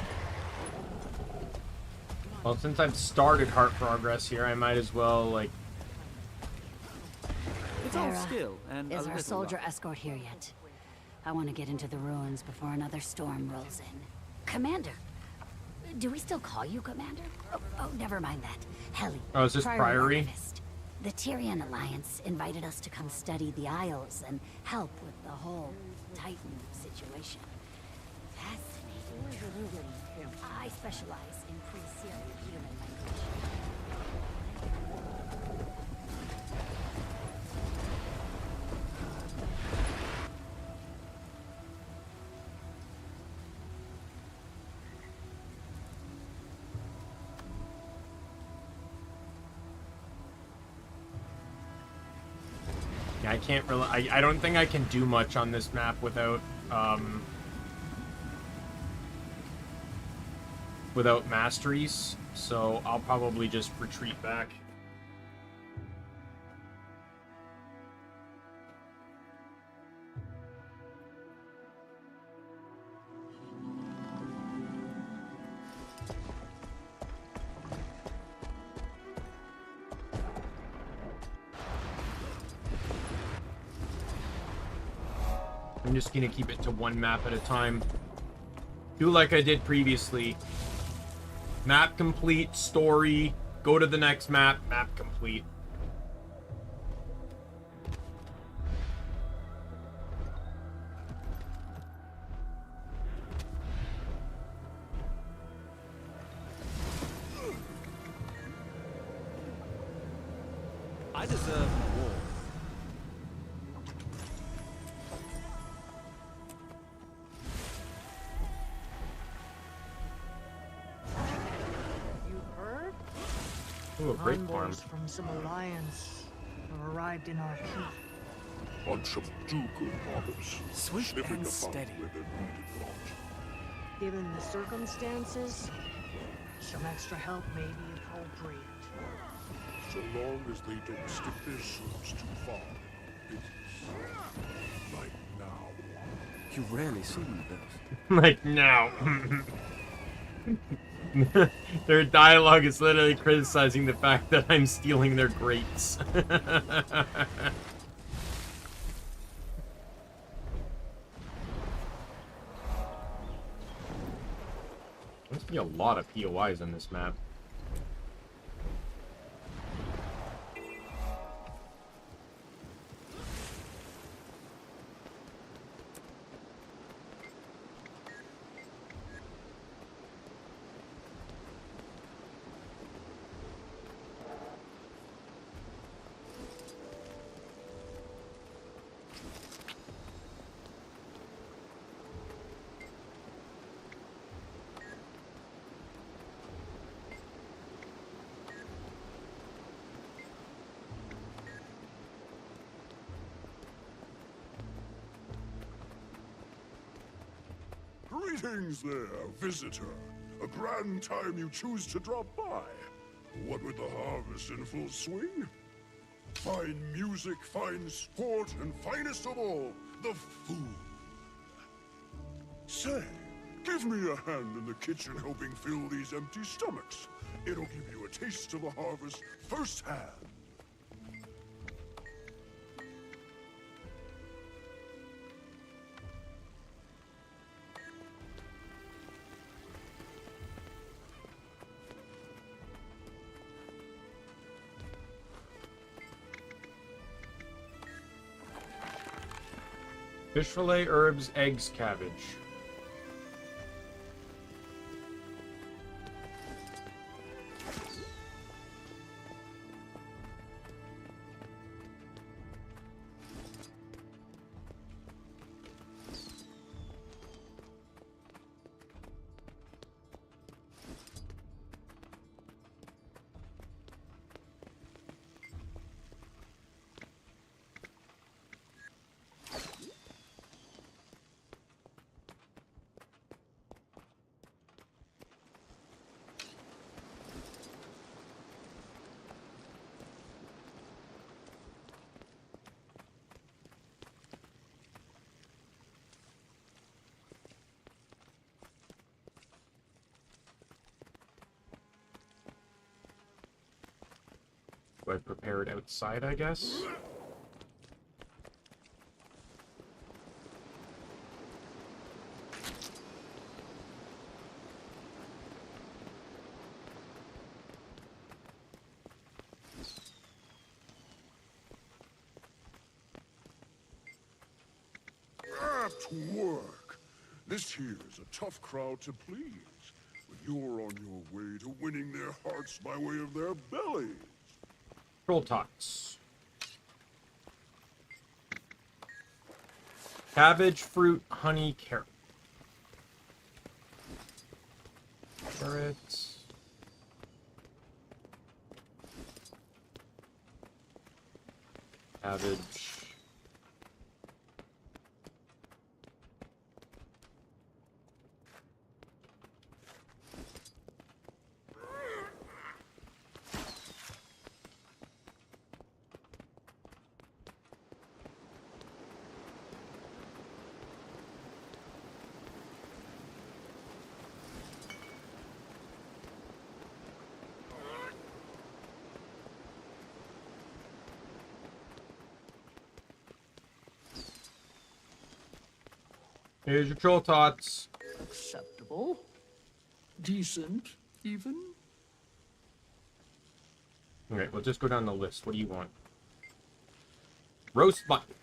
J: Well, since I've started heart progress here, I might as well, like...
H: It's all skill and
E: Is
H: a
E: our
H: little
E: soldier
H: luck.
E: escort here yet? I want to get into the ruins before another storm rolls in. Commander! Do we still call you Commander? Oh, never mind that. Heli.
J: Oh, is this Priory?
E: Archivist. The Tyrian Alliance invited us to come study the Isles and help with the whole Titan situation. Fascinating. I specialize in pre-Syrian human migration.
J: Yeah, I can't really... I don't think I can do much on this map without, without masteries, so I'll probably just retreat back. I'm just gonna keep it to one map at a time. Do like I did previously. Map complete, story, go to the next map, map complete.
H: I deserve an award.
V: You heard?
J: Ooh, a great farm.
V: Envoys from some alliance have arrived in our keep.
C: Bunch of do-good mobbers.
H: Swift
C: sniffing
H: and
C: about
H: steady.
C: where they're needed not.
V: Given the circumstances, some extra help may be appropriate.
C: So long as they don't stick their swords too far in our business. Like now.
H: You rarely see one of those.
J: Like now. Their dialogue is literally criticizing the fact that I'm stealing their grates. Must be a lot of POIs on this map.
C: Greetings there, visitor. A grand time you choose to drop by. What with the harvest in full swing? Fine music, fine sport, and finest of all, the food. Say, give me a hand in the kitchen helping fill these empty stomachs. It'll give you a taste of the harvest firsthand.
J: Fish fillet, herbs, eggs, cabbage. Do I prepare it outside, I guess?
C: Apt work. This here is a tough crowd to please, but you're on your way to winning their hearts by way of their bellies.
J: Troll tots. Cabbage, fruit, honey, carrot. Carrots. Cabbage. Here's your troll tots.
K: Acceptable. Decent, even.
J: Okay, we'll just go down the list. What do you want? Roast mutton.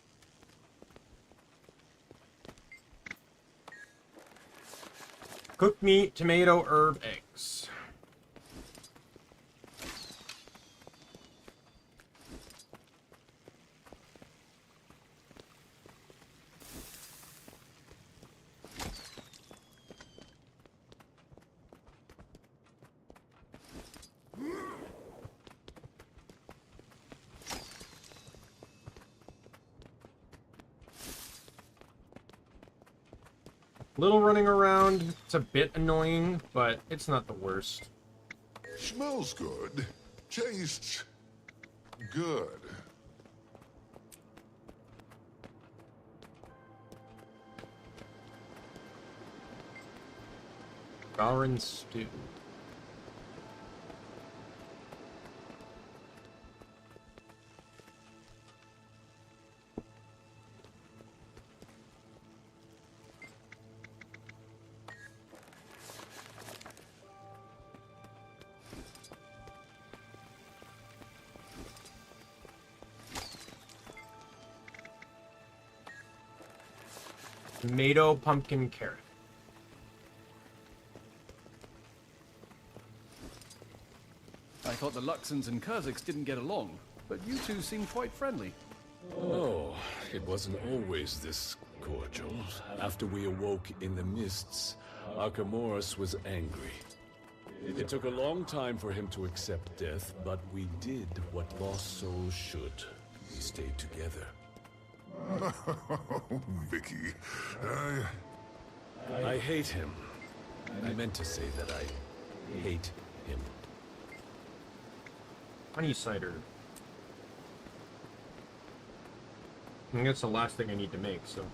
J: Cooked meat, tomato, herb, eggs. Little running around. It's a bit annoying, but it's not the worst.
C: Smells good. Tastes good.
J: Garin stew. Tomato, pumpkin, carrot.
B: I thought the Luxons and Kurziks didn't get along, but you two seem quite friendly.
O: Oh, it wasn't always this cordial. After we awoke in the mists, Archimoros was angry. It took a long time for him to accept death, but we did what lost souls should. We stayed together.
C: Vicky,
O: I hate him. I meant to say that I hate him.
J: Honey cider. I think that's the last thing I need to make, so.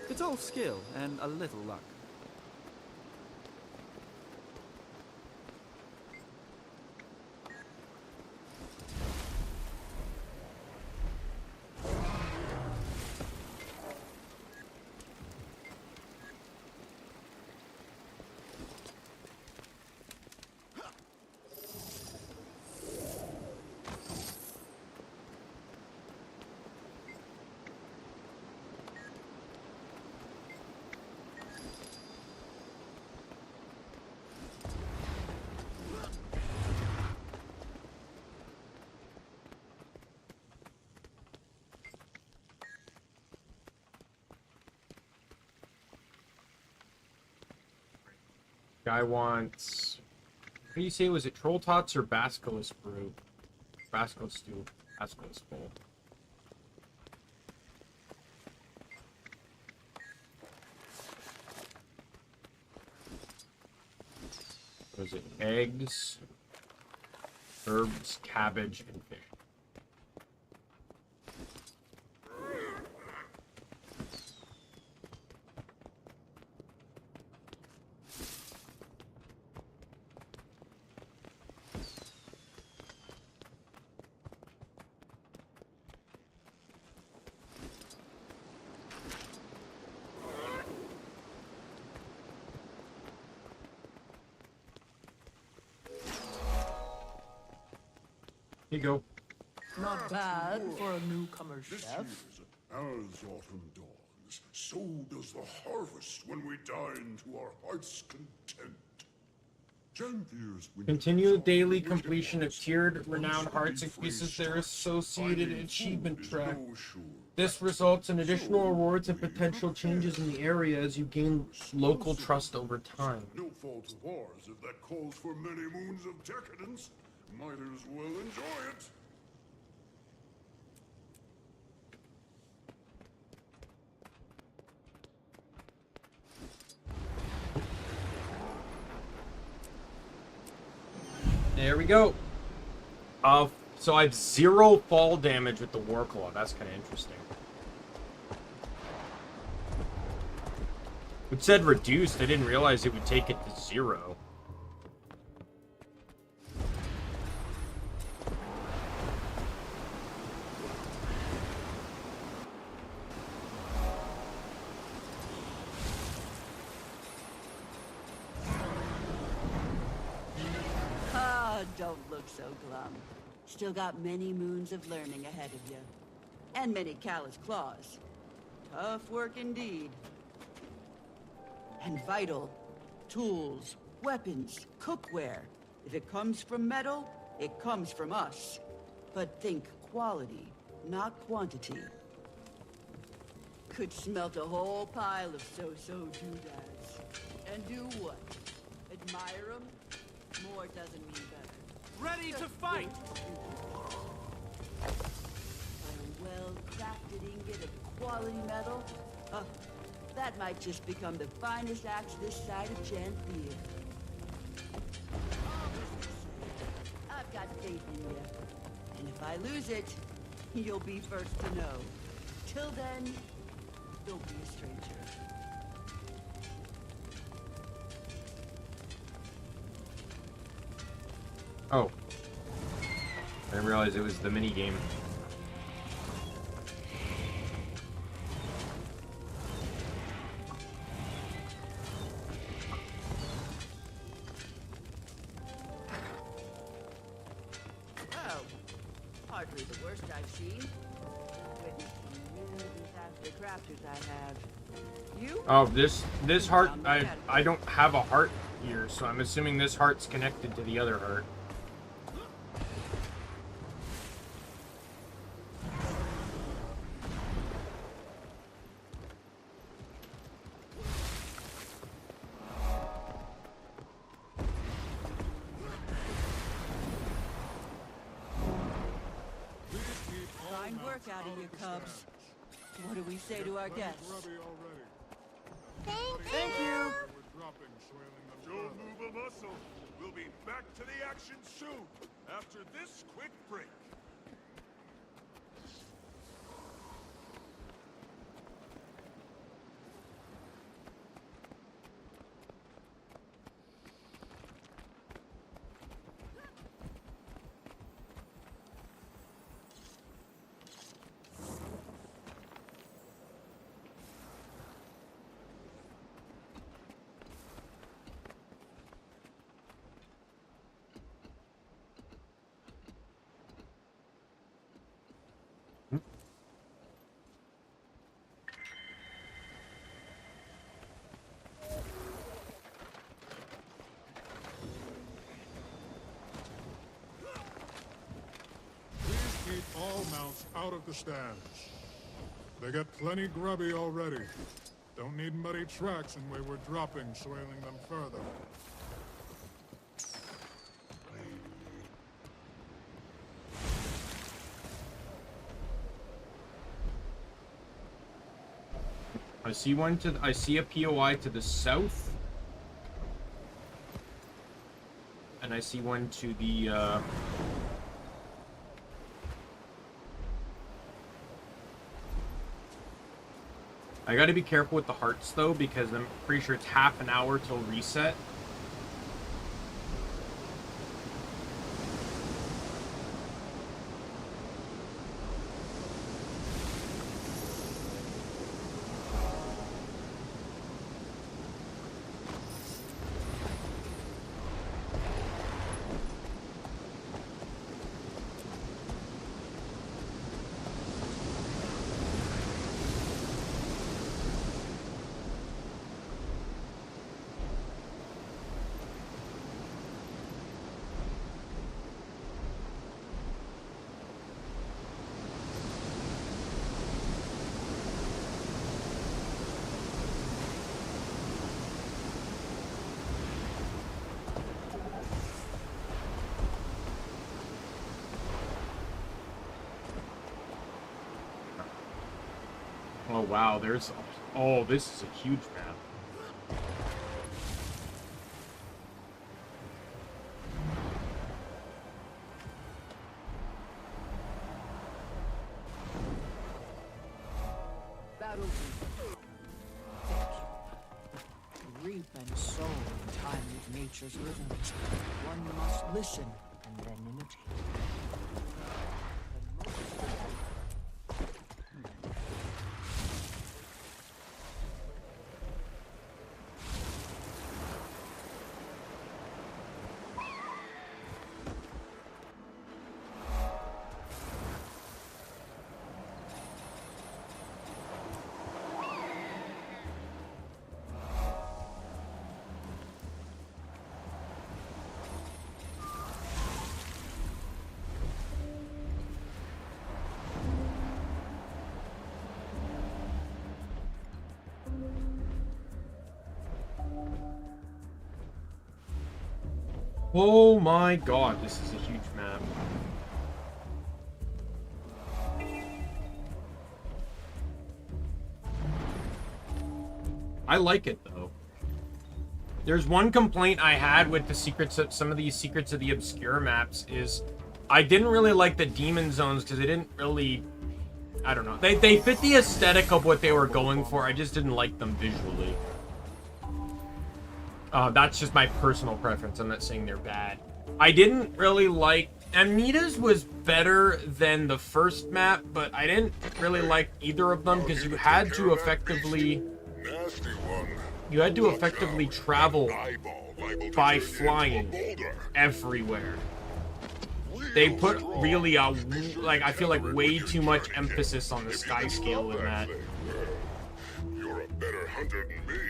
H: It's all skill and a little luck.
J: Guy wants... What do you say? Was it Troll Tots or Basilisk Brew? Basilisk Stew. Basilisk Bowl. Was it eggs, herbs, cabbage, and fish? Here you go.
M: Not bad for a newcomer
C: this
M: chef.
C: year's as autumn dawns, so does the harvest when we dine to our heart's content. Janthire's winter
J: Continue daily completion of tiered renowned hearts increases their associated achievement track. This results in additional rewards and potential changes in the area as you gain local trust over time.
C: No fault of ours if that calls for many moons of decadence. Might as well enjoy it.
J: There we go. So I have 0 fall damage with the Warclaw. That's kind of interesting. It said reduced. I didn't realize it would take it to 0.
E: Ah, don't look so glum. Still got many moons of learning ahead of you.
L: and many callous claws. Tough work indeed. And vital. Tools, weapons, cookware. If it comes from metal, it comes from us. But think quality, not quantity. Could smelt a whole pile of so-so doodads. And do what? Admire them? More doesn't mean better.
S: Ready to fight!
L: A well-crafted ingot of quality metal? That might just become the finest axe this side of Janthir. I've got faith in you. And if I lose it, you'll be first to know. Till then, don't be a stranger.
J: Oh. I didn't realize it was the mini game.
L: Oh, hardly the worst I've seen. Witness some really disaster crafters I have. You?
J: Oh, this heart, I don't have a heart here, so I'm assuming this heart's connected to the other heart.
L: Fine work out of you, cubs. What do we say to our guests?
T: Thank you.
C: Don't move a muscle. We'll be back to the action soon, after this quick break.
R: Keep all mounts out of the stands. They get plenty grubby already. Don't need muddy tracks and wayward droppings soiling them further.
J: I see a POI to the south. And I see one to the I gotta be careful with the hearts though, because I'm pretty sure it's half an hour till reset. Oh wow, there's... Oh, this is a huge map.
I: Battle. Reap and sow in time with nature's rhythms. One must listen and then imitate.
J: Oh my god, this is a huge map. I like it though. There's one complaint I had with the secrets of some of these Secrets of the Obscure maps is I didn't really like the demon zones because they didn't really, I don't know. They fit the aesthetic of what they were going for. I just didn't like them visually. That's just my personal preference. I'm not saying they're bad. I didn't really like... Amnita's was better than the first map, but I didn't really like either of them because you had to effectively... You had to effectively travel by flying everywhere. They put really like, I feel like way too much emphasis on the sky scale in that.
C: You're a better hunter than me.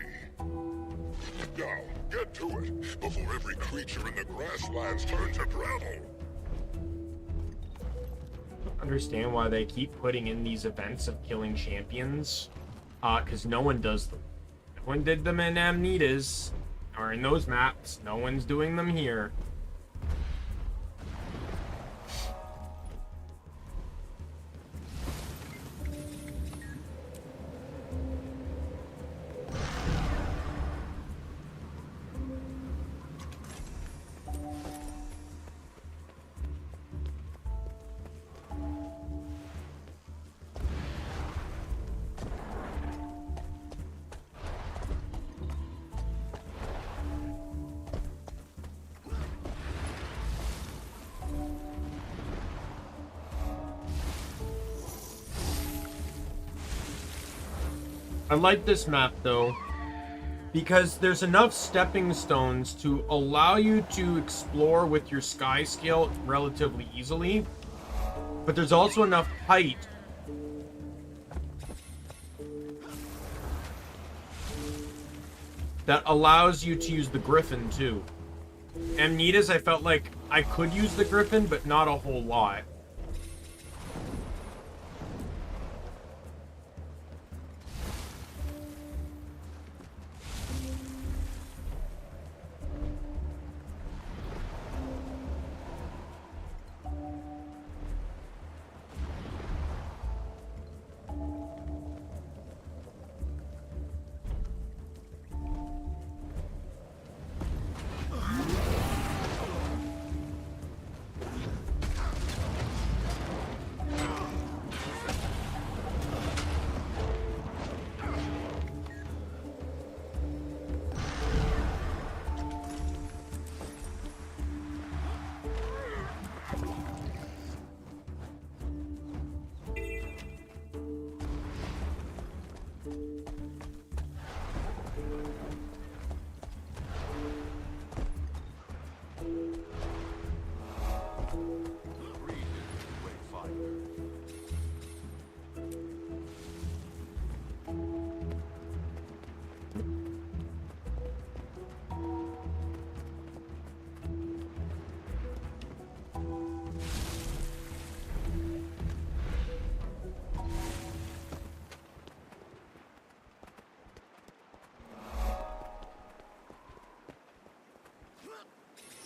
C: Now, get to it, before every creature in the grasslands turns to gravel.
J: Understand why they keep putting in these events of killing champions, because no one does them. No one did them in Amnita's, or in those maps. No one's doing them here. I like this map though, because there's enough stepping stones to allow you to explore with your sky scale relatively easily, but there's also enough height that allows you to use the Griffin too. Amnita's, I felt like I could use the Griffin, but not a whole lot.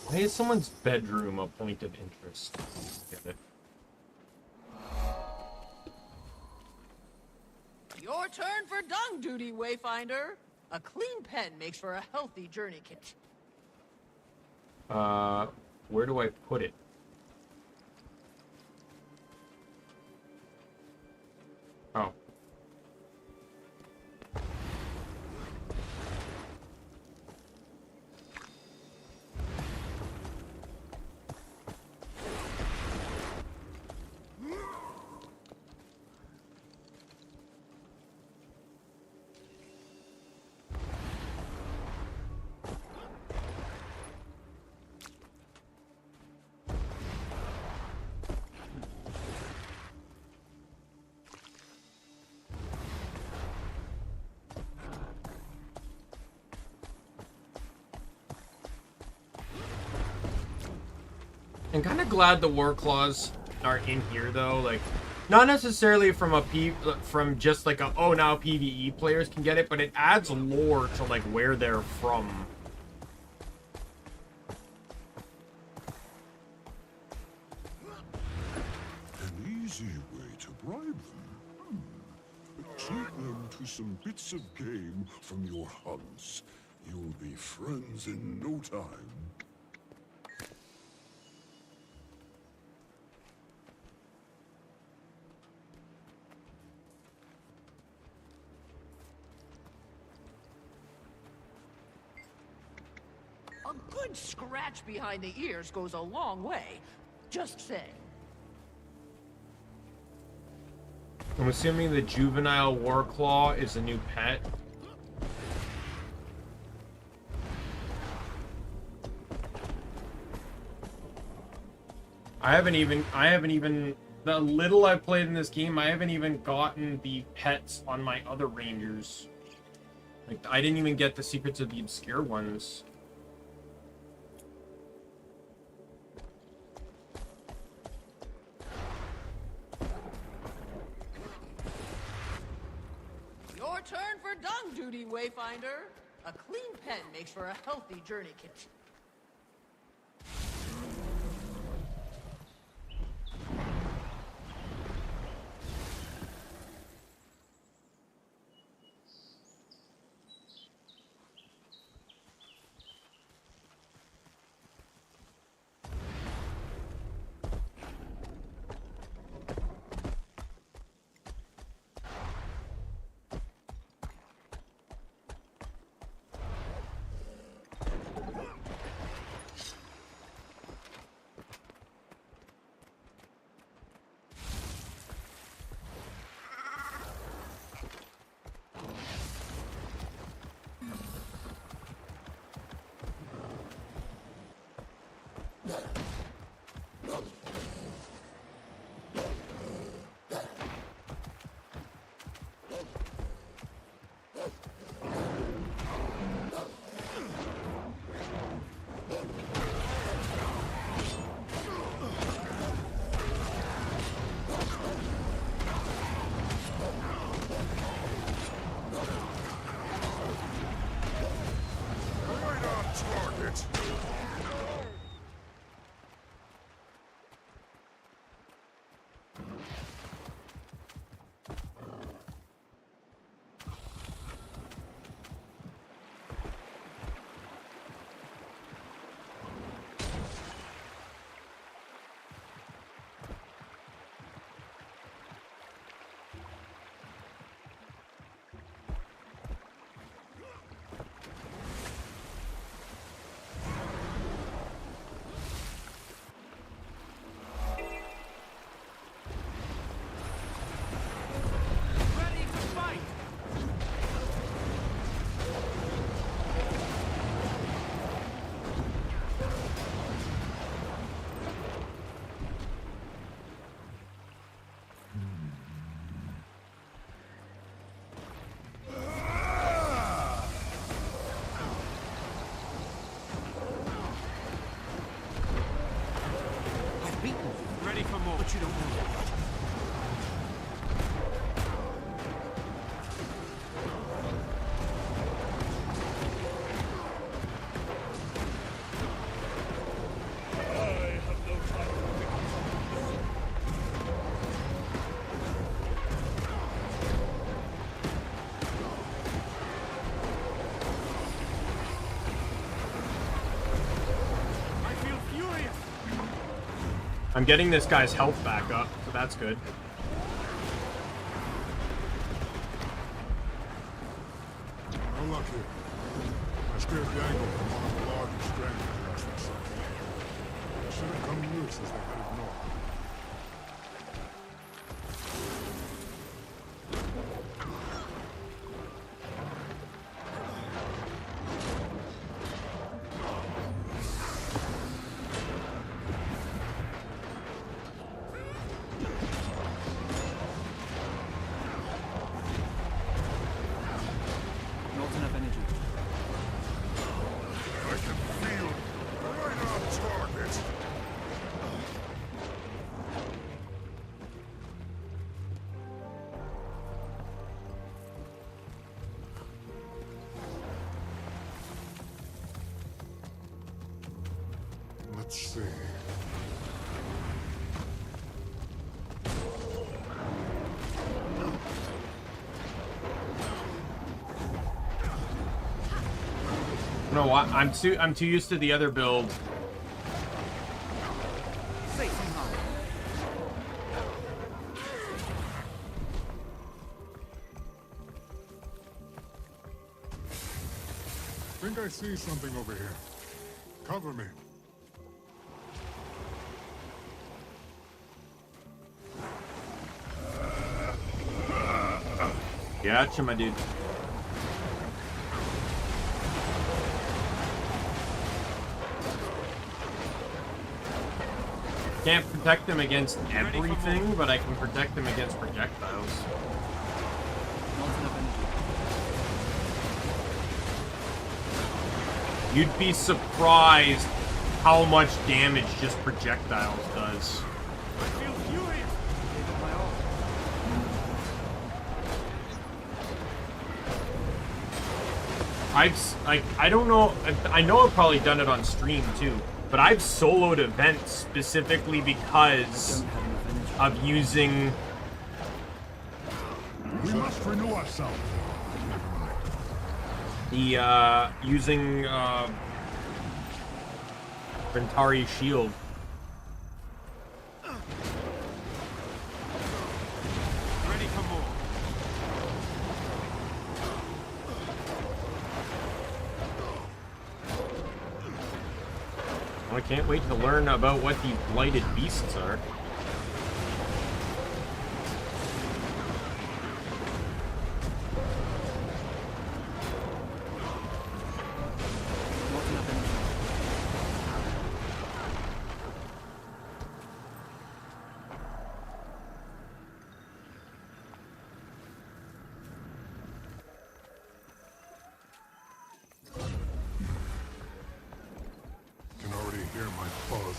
J: Why is someone's bedroom a point of interest? Get it.
V: Your turn for dung duty, Wayfinder. A clean pen makes for a healthy journey kit.
J: Where do I put it? Oh. I'm kind of glad the war claws are in here though, like not necessarily from just like a oh now PvE players can get it, but it adds lore to like where they're from.
C: them to some bits of game from your hunts. You'll be friends in no time.
M: A good scratch behind the ears goes a long way. Just saying.
J: I'm assuming the juvenile warclaw is a new pet. I haven't even the little I've played in this game, I haven't even gotten the pets on my other rangers. Like, I didn't even get the secrets of the obscure ones.
M: Your turn for dung duty, Wayfinder. A clean pen makes for a healthy journey kit.
S: But you don't know that.
J: I'm getting this guy's health back up, so that's good.
C: No luck here. I scared the angle from one of the largest strangers last we saw. They should have come loose as they headed north. Let's see.
J: No, I'm too used to the other build.
R: I think I see something over here. Cover me.
J: Gotcha, my dude. Can't protect them against everything, but I can protect them against projectiles. You'd be surprised how much damage just projectiles does.
S: I feel furious.
J: I don't know. I know I've probably done it on stream too, but I've soloed events specifically because of using.
R: We must renew ourselves.
J: The using Ventari's shield.
S: Ready for more.
J: I can't wait to learn about what these blighted beasts are.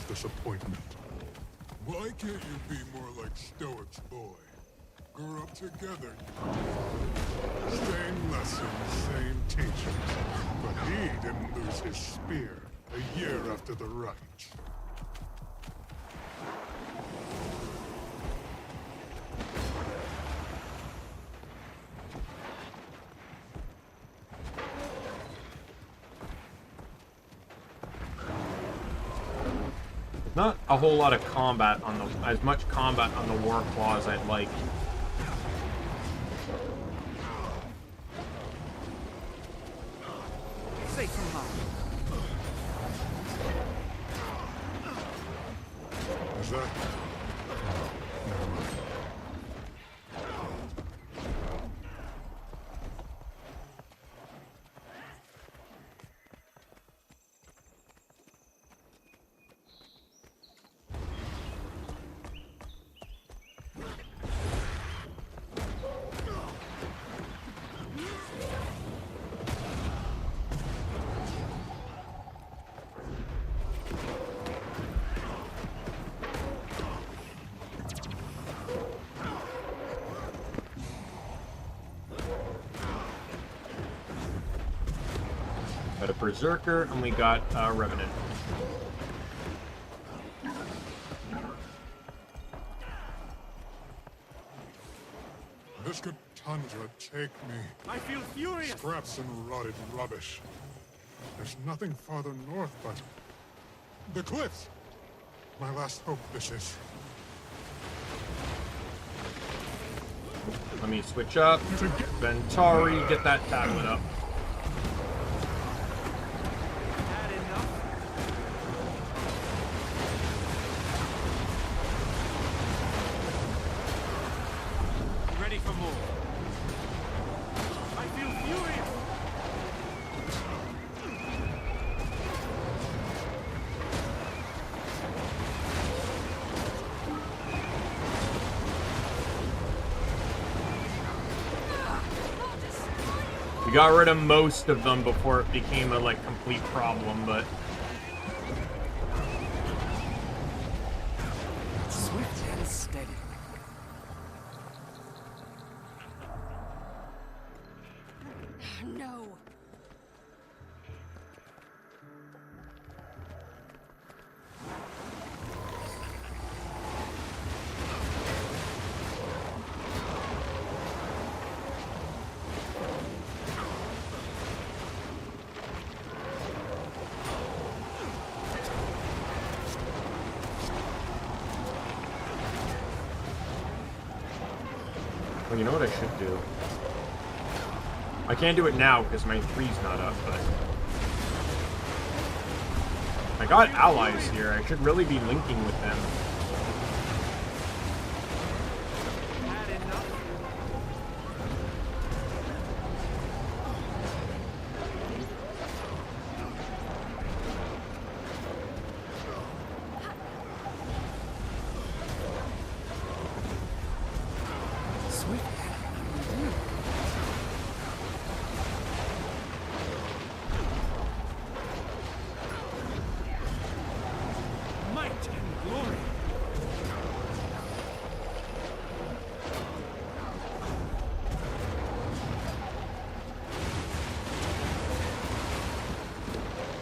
R: Disappointment. Why can't you be more like Stoic's boy? Grew up together. Same lessons, same teachers. But he didn't lose his spear a year after the rite.
J: Not a whole lot of combat on the, as much combat on the war claw as I'd like.
S: Safe from harm.
R: Is that? Never mind.
J: Got a Berserker, and we got a Revenant.
R: This could tundra take me.
S: I feel furious.
R: Scraps and rotted rubbish. There's nothing farther north but the cliffs. My last hope this is.
J: Let me switch up. Ventari, get that tablet up.
S: Ready for more. I feel furious.
J: We got rid of most of them before it became a like complete problem, but
S: Swift and steady.
T: No.
J: Well, you know what I should do? I can't do it now because my 3's not up, but... I got allies here. I should really be linking with them.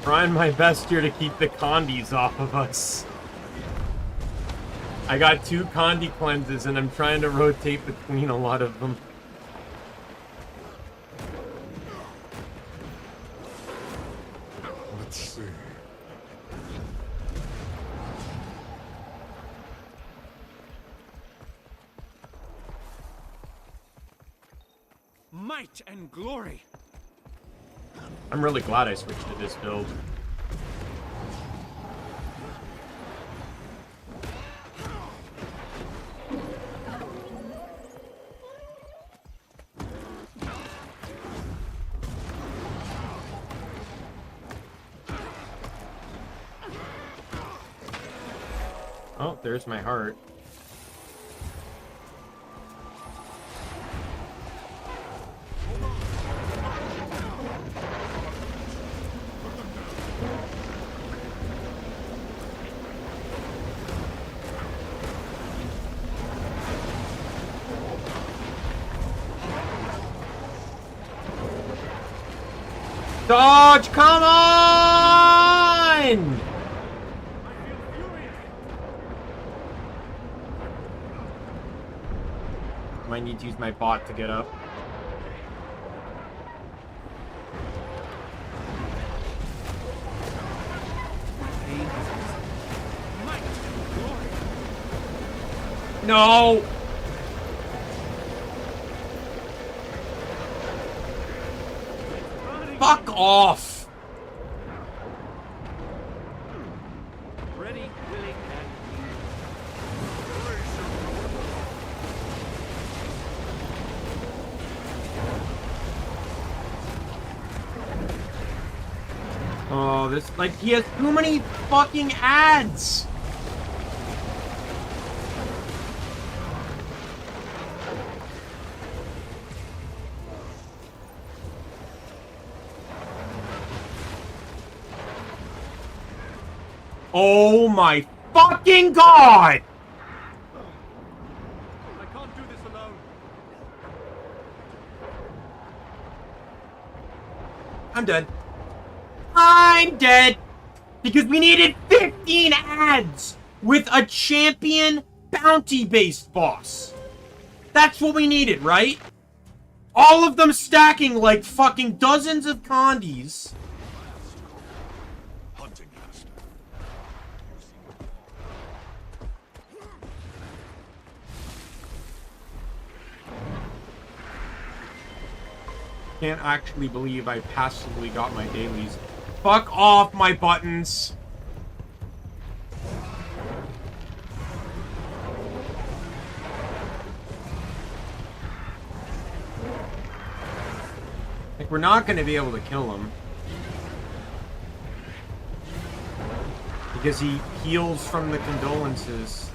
J: Trying my best here to keep the Condis off of us. I got 2 Condi cleanses and I'm trying to rotate between a lot of them.
R: Let's see.
S: Might and glory.
J: I'm really glad I switched to this build. Oh, there's my heart. Dodge, come on! Might need to use my bot to get up. No! Fuck off!
S: Ready, willing, and
J: oh, this, like, he has too many fucking ads! Oh my fucking god!
S: I can't do this alone.
J: I'm dead. I'm dead! Because we needed 15 ads with a champion bounty-based boss. That's what we needed, right? All of them stacking like fucking dozens of Condis. Can't actually believe I passively got my dailies. Fuck off my buttons. Like, we're not going to be able to kill him. Because he heals from the condolences.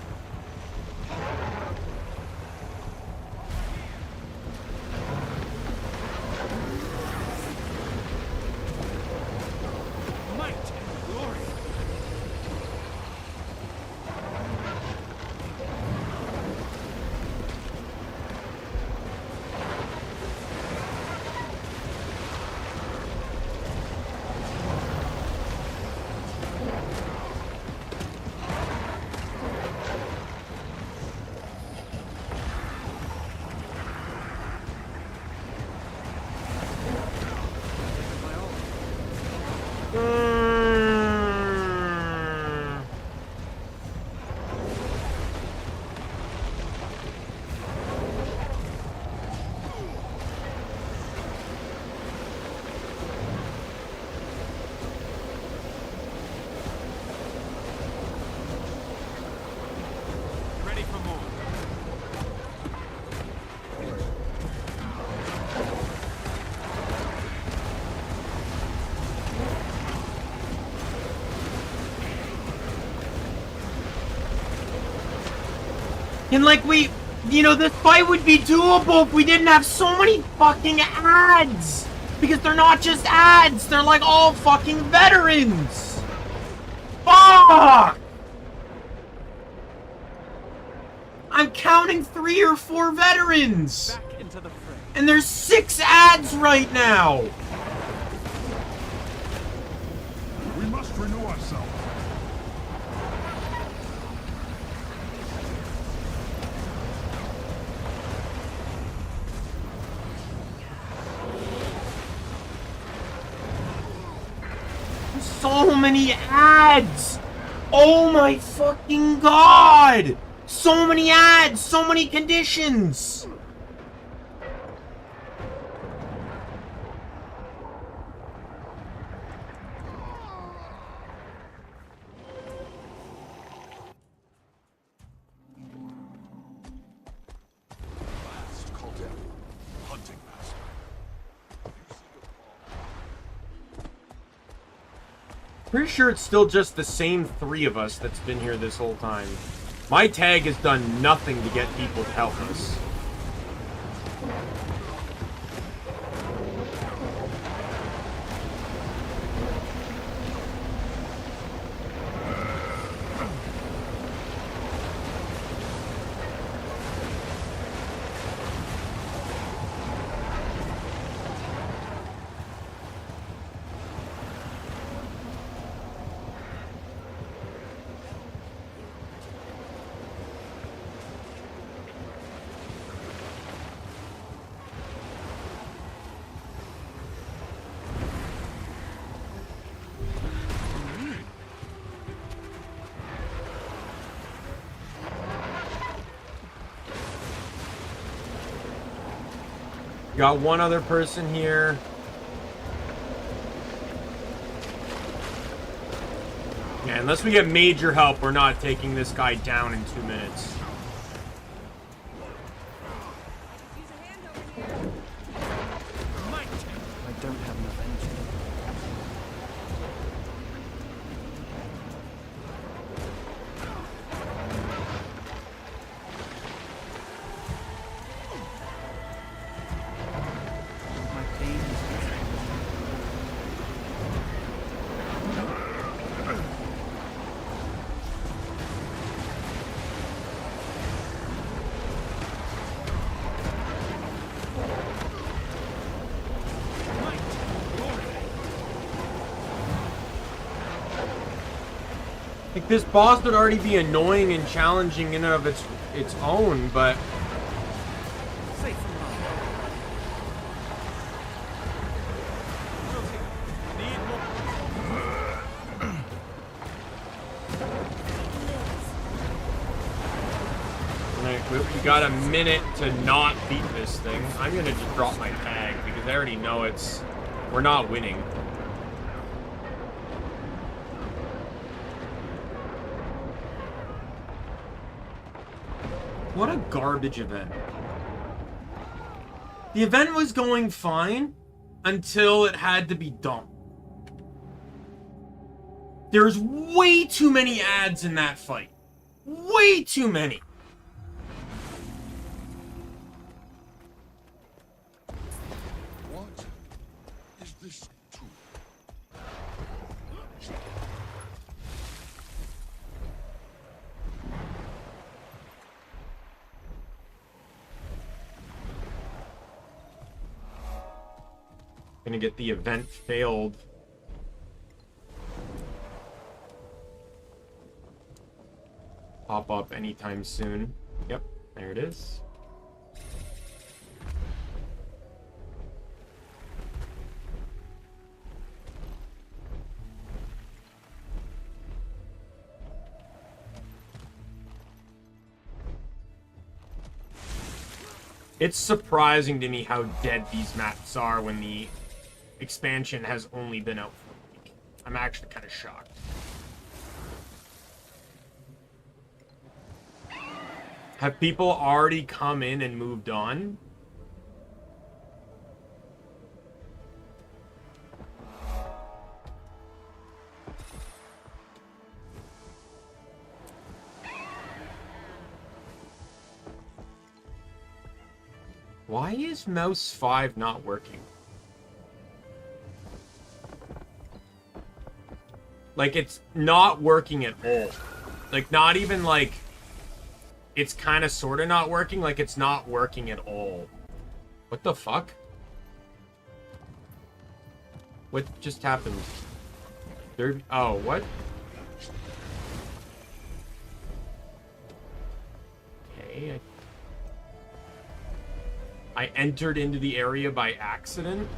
J: And like you know, this fight would be doable if we didn't have so many fucking ads. Because they're not just ads, they're like all fucking veterans. Fuck! I'm counting 3 or 4 veterans.
H: Back into the fray.
J: And there's 6 ads right now.
C: We must renew ourselves.
J: So many ads! Oh my fucking god! So many ads, so many conditions! Pretty sure it's still just the same 3 of us that's been here this whole time. My tag has done nothing to get people to help us. Got one other person here. Yeah, unless we get major help, we're not taking this guy down in 2 minutes.
H: I don't have enough energy.
J: Like, this boss would already be annoying and challenging in and of its own, but we got a minute to not beat this thing. I'm gonna just drop my tag because I already know we're not winning. What a garbage event. The event was going fine until it had to be dumped. There's way too many ads in that fight. Way too many.
C: What is this tool?
J: Gonna get the event failed. Pop up anytime soon. Yep, there it is. It's surprising to me how dead these maps are when the expansion has only been out for a week. I'm actually kind of shocked. Have people already come in and moved on? Why is mouse 5 not working? Like, it's not working at all. Like, not even like... It's kind of sort of not working. Like, it's not working at all. What the fuck? What just happened? There... Oh, what? Okay. I entered into the area by accident.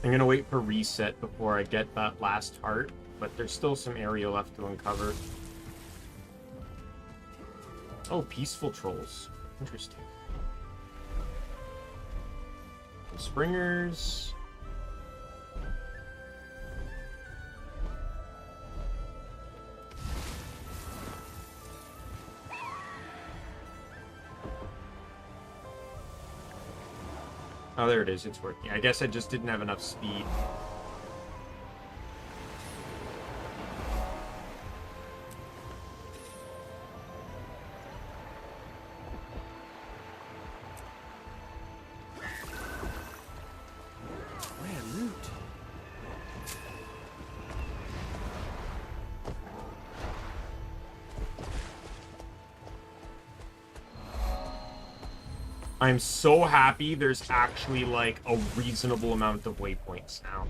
J: I'm gonna wait for reset before I get that last heart, but there's still some area left to uncover. Oh, peaceful trolls. Interesting. The springers. Oh, there it is. It's working. I guess I just didn't have enough speed. I'm so happy there's actually, like, a reasonable amount of waypoints now.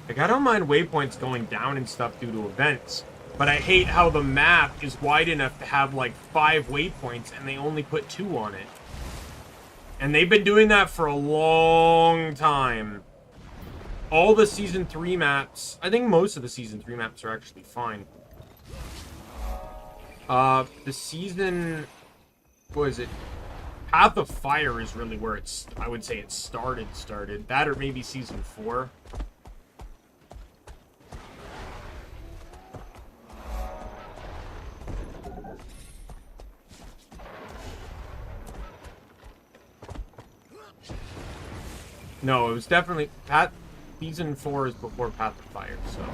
J: Like, I don't mind waypoints going down and stuff due to events. But I hate how the map is wide enough to have, like, 5 waypoints, and they only put 2 on it. And they've been doing that for a long time. All the Season 3 maps... I think most of the Season 3 maps are actually fine. The Season... What is it? Path of Fire is really where it's... I would say it started. That or maybe Season 4. No, it was definitely... Season 4 is before Path of Fire, so...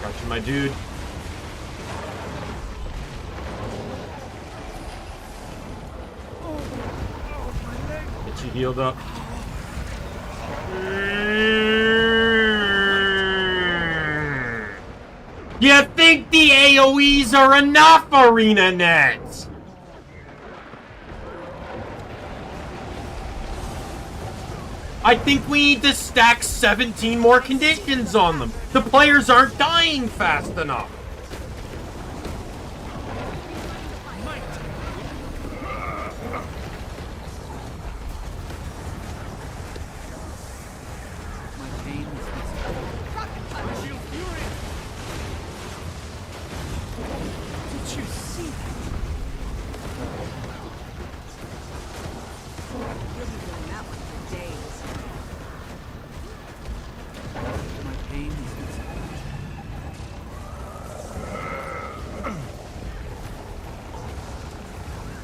J: Gotcha, my dude. Get you healed up. You think the AoEs are enough, ArenaNet? I think we need to stack 17 more conditions on them. The players aren't dying fast enough.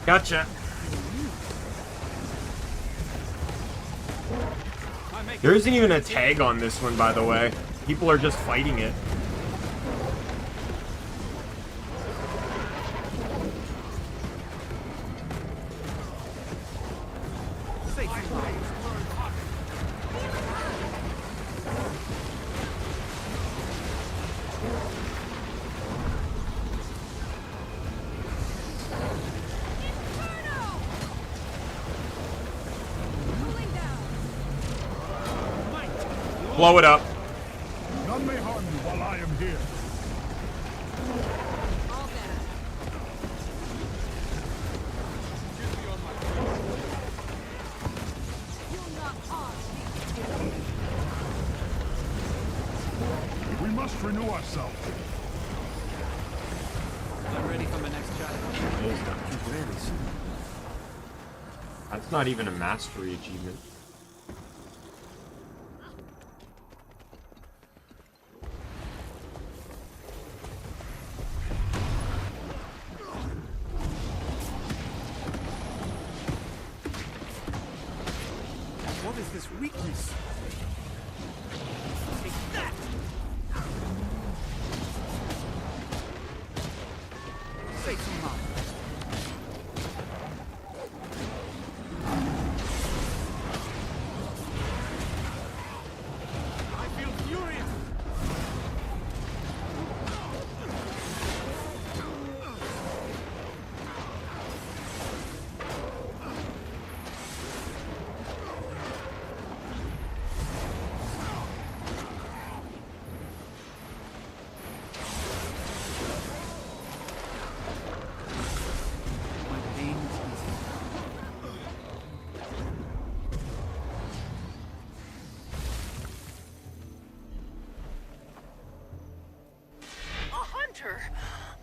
J: Gotcha. There isn't even a tag on this one, by the way. People are just fighting it. Blow it up.
R: None may harm you while I am here. must renew ourselves.
H: I'm ready for my next challenge. Really soon.
J: That's not even a mastery achievement.
H: What is this weakness? Take that! Say some more. I feel furious!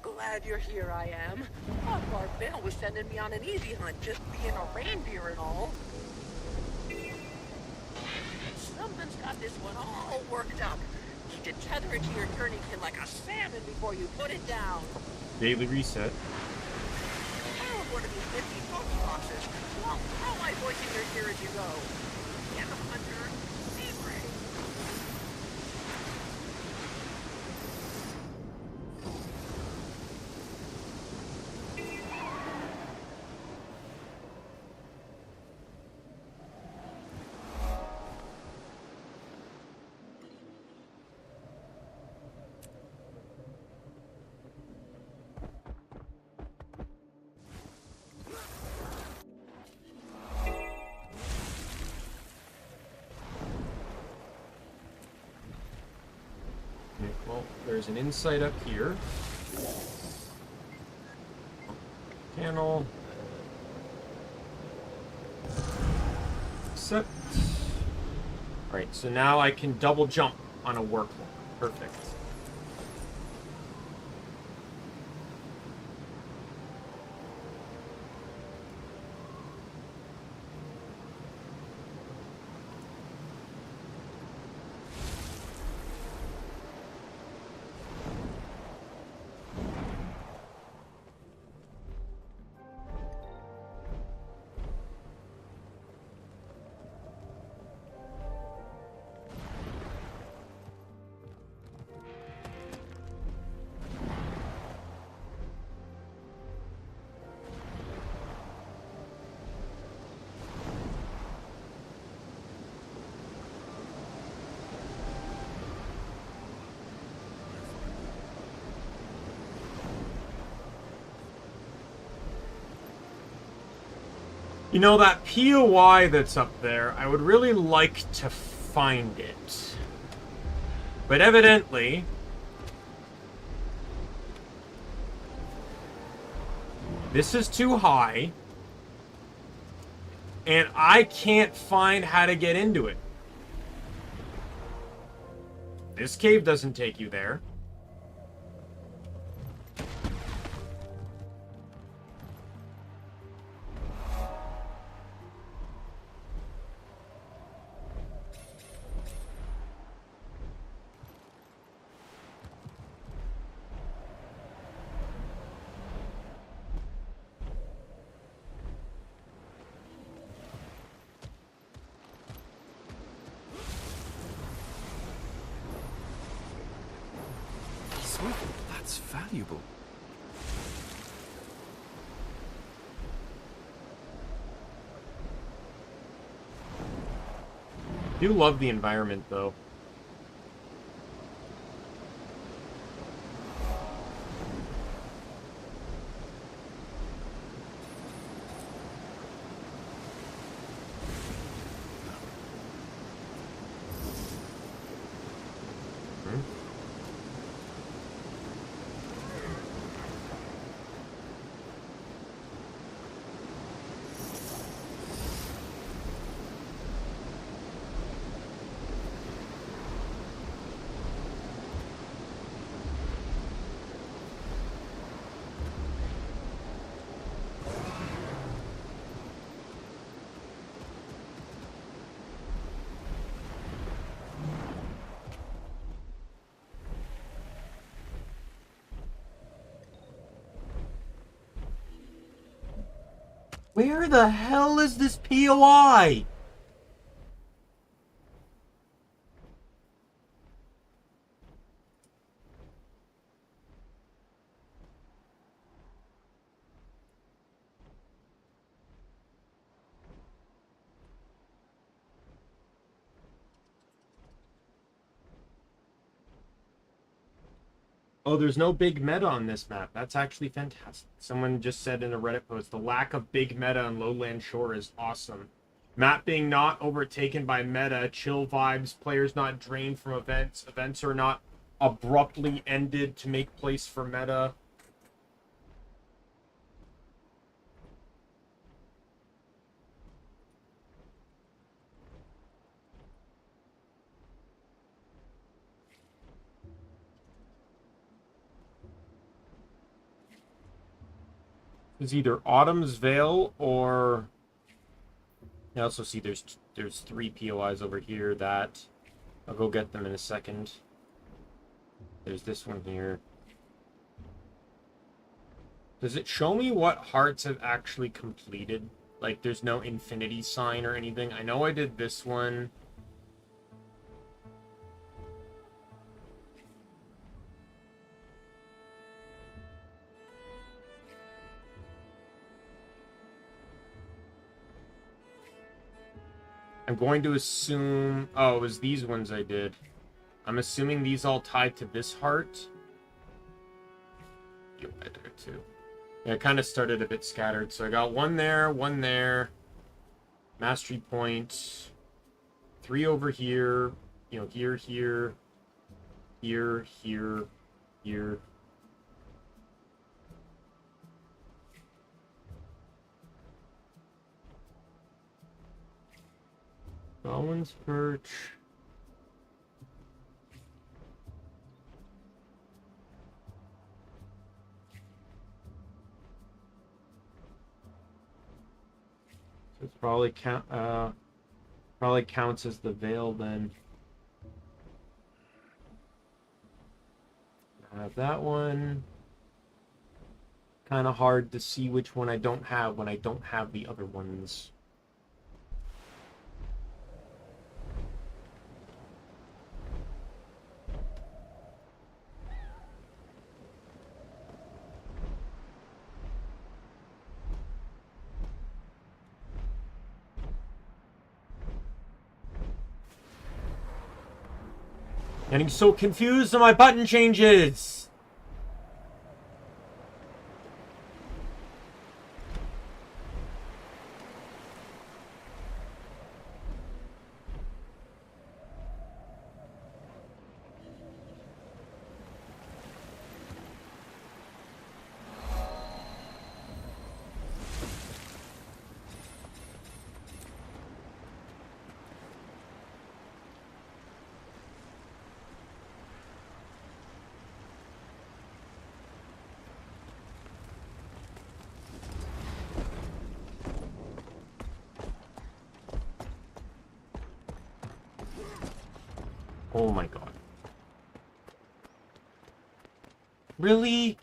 N: Glad you're here, I am. Thought Barbell was sending me on an easy hunt just being a reindeer and all. Something's got this one all worked up. Need to tether it to your turning pin like a salmon before you put it down.
J: Daily reset.
N: Oh, one of these 50 talk boxes. Well, throw my voice in your ear as you go. Get the hunter. Be brave.
J: Well, there's an insight up here. Panel. Accept. Alright, so now I can double jump on a workload. Perfect. You know, that POI that's up there, I would really like to find it. But evidently, this is too high, and I can't find how to get into it. This cave doesn't take you there.
B: Sweet, that's valuable.
J: I do love the environment, though. Where the hell is this POI? Oh, there's no big meta on this map. That's actually fantastic. Someone just said in a Reddit post, the lack of big meta on Lowland Shore is awesome. Map being not overtaken by meta, chill vibes, players not drained from events, events are not abruptly ended to make place for meta. It's either Autumn's Veil or... I also see there's 3 POIs over here that... I'll go get them in a second. There's this one here. Does it show me what hearts have actually completed? Like, there's no infinity sign or anything. I know I did this one. I'm going to assume... Oh, it was these ones I did. I'm assuming these all tied to this heart. You'll get there too. Yeah, it kind of started a bit scattered. So I got one there, mastery point, 3 over here, you know, here, here, here. Golin's Perch. So it's probably counts as the veil then. I have that one. Kind of hard to see which one I don't have when I don't have the other ones. Getting so confused on my button changes. Oh my god. Really?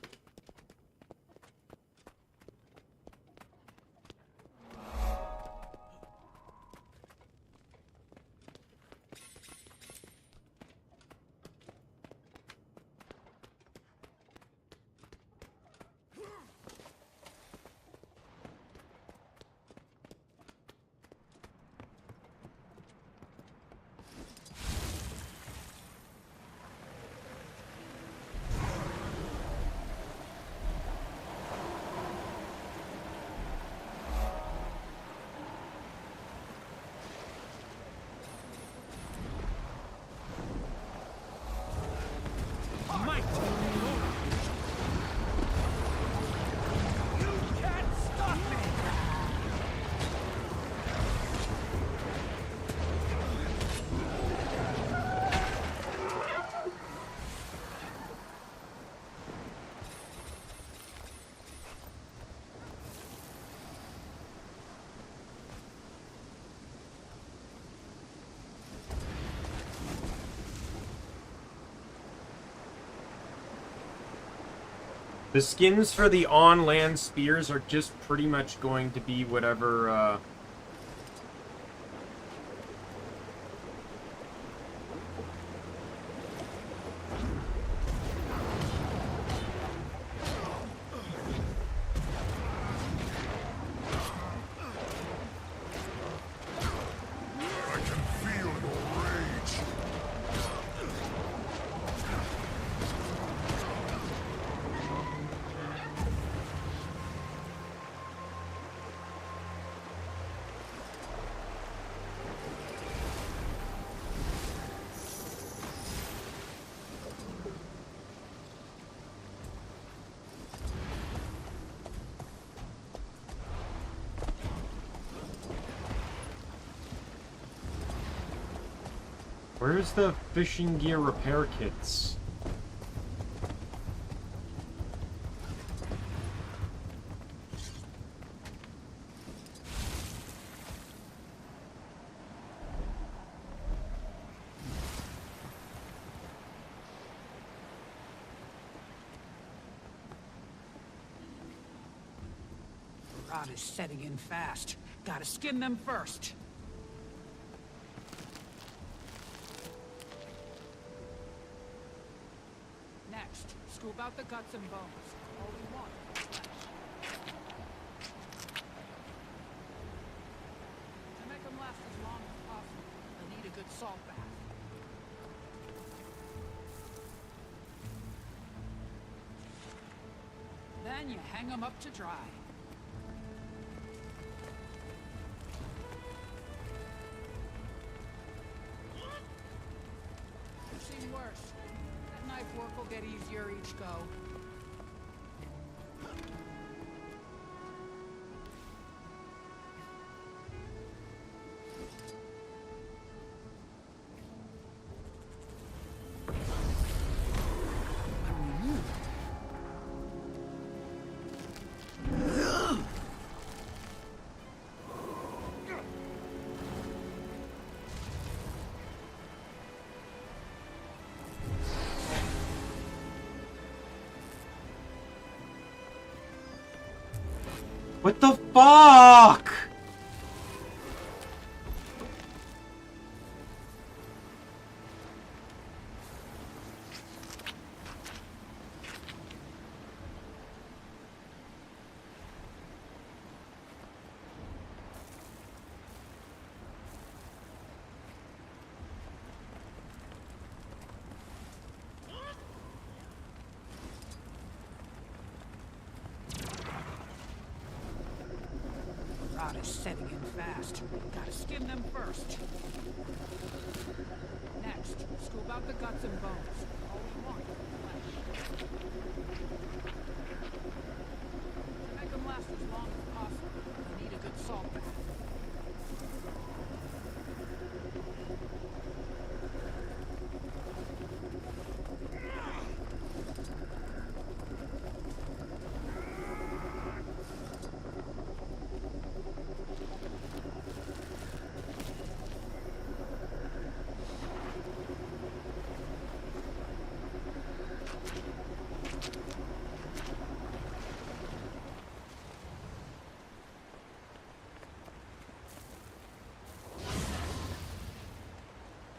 J: The skins for the on-land spears are just pretty much going to be whatever, Where's the fishing gear repair kits?
K: Rod is setting in fast. Gotta skin them first. Next, scoop out the guts and bones. All we want is flesh. To make them last as long as possible, they'll need a good salt bath. Then you hang them up to dry. I've seen worse. That knife work will get easier each go.
J: What the fuck?
K: Rod is setting in fast. Gotta skin them first. Next, scoop out the guts and bones. All we want is flesh. To make them last as long as possible, they need a good salt bath.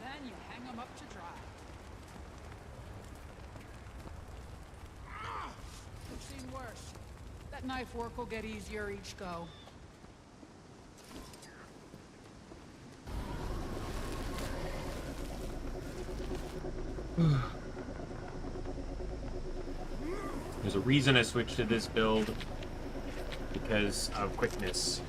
K: Then you hang them up to dry. I've seen worse. That knife work will get easier each go.
J: There's a reason I switched to this build. Because of quickness.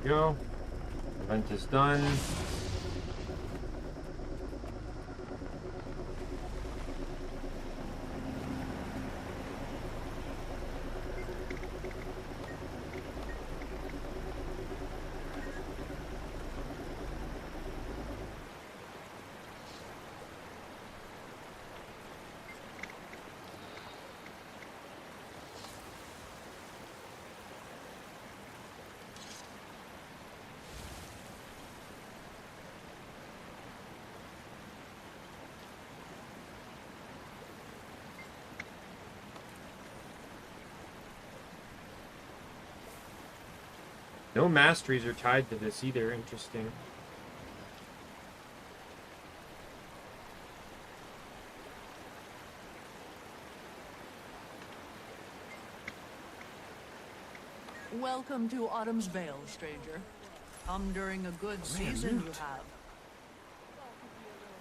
J: Go. Event is done. No masteries are tied to this either. Interesting.
V: Welcome to Autumn's Vale, stranger. Come during a good season, you have.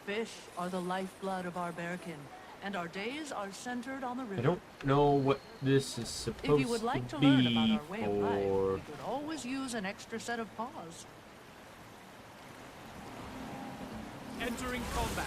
V: Fish are the lifeblood of our bearkin, and our days are centered on the river.
J: I don't know what this is supposed
V: If you would like to
J: be
V: learn about our way of life,
J: for.
V: we could always use an extra set of paws.
S: Entering combat.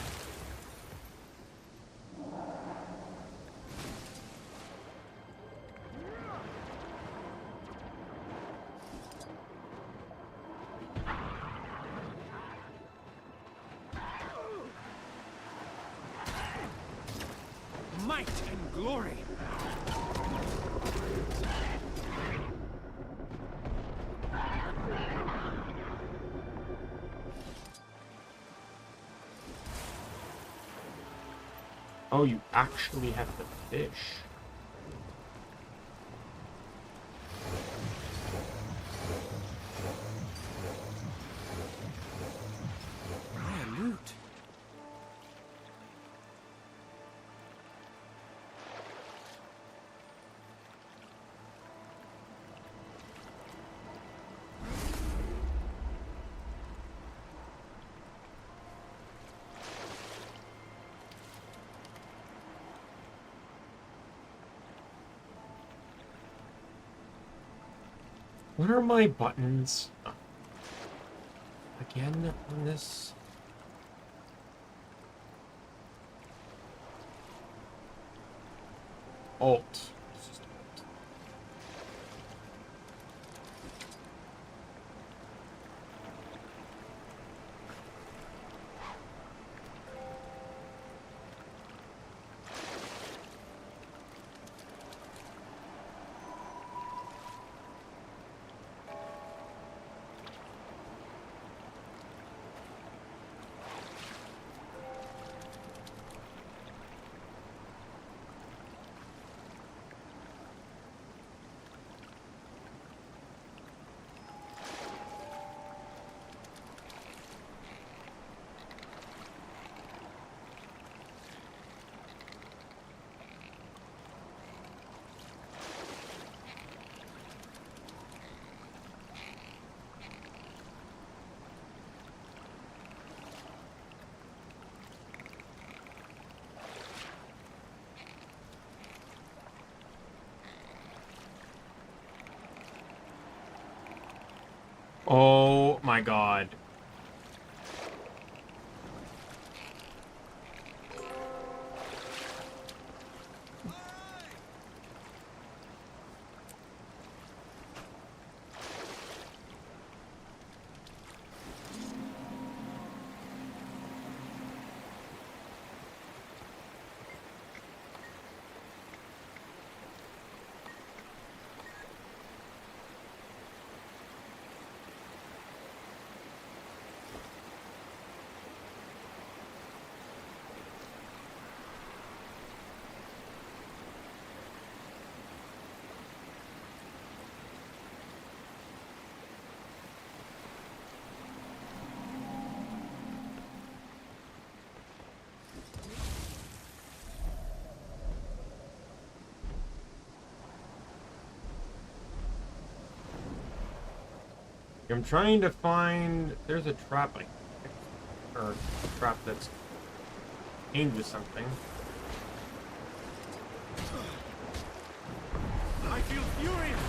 S: Might and glory.
J: Oh, you actually have to fish.
S: Rare loot.
J: What are my buttons? Again on this? Alt. Oh my god. I'm trying to find. There's a trap, or a trap that's aimed with something.
S: I feel furious.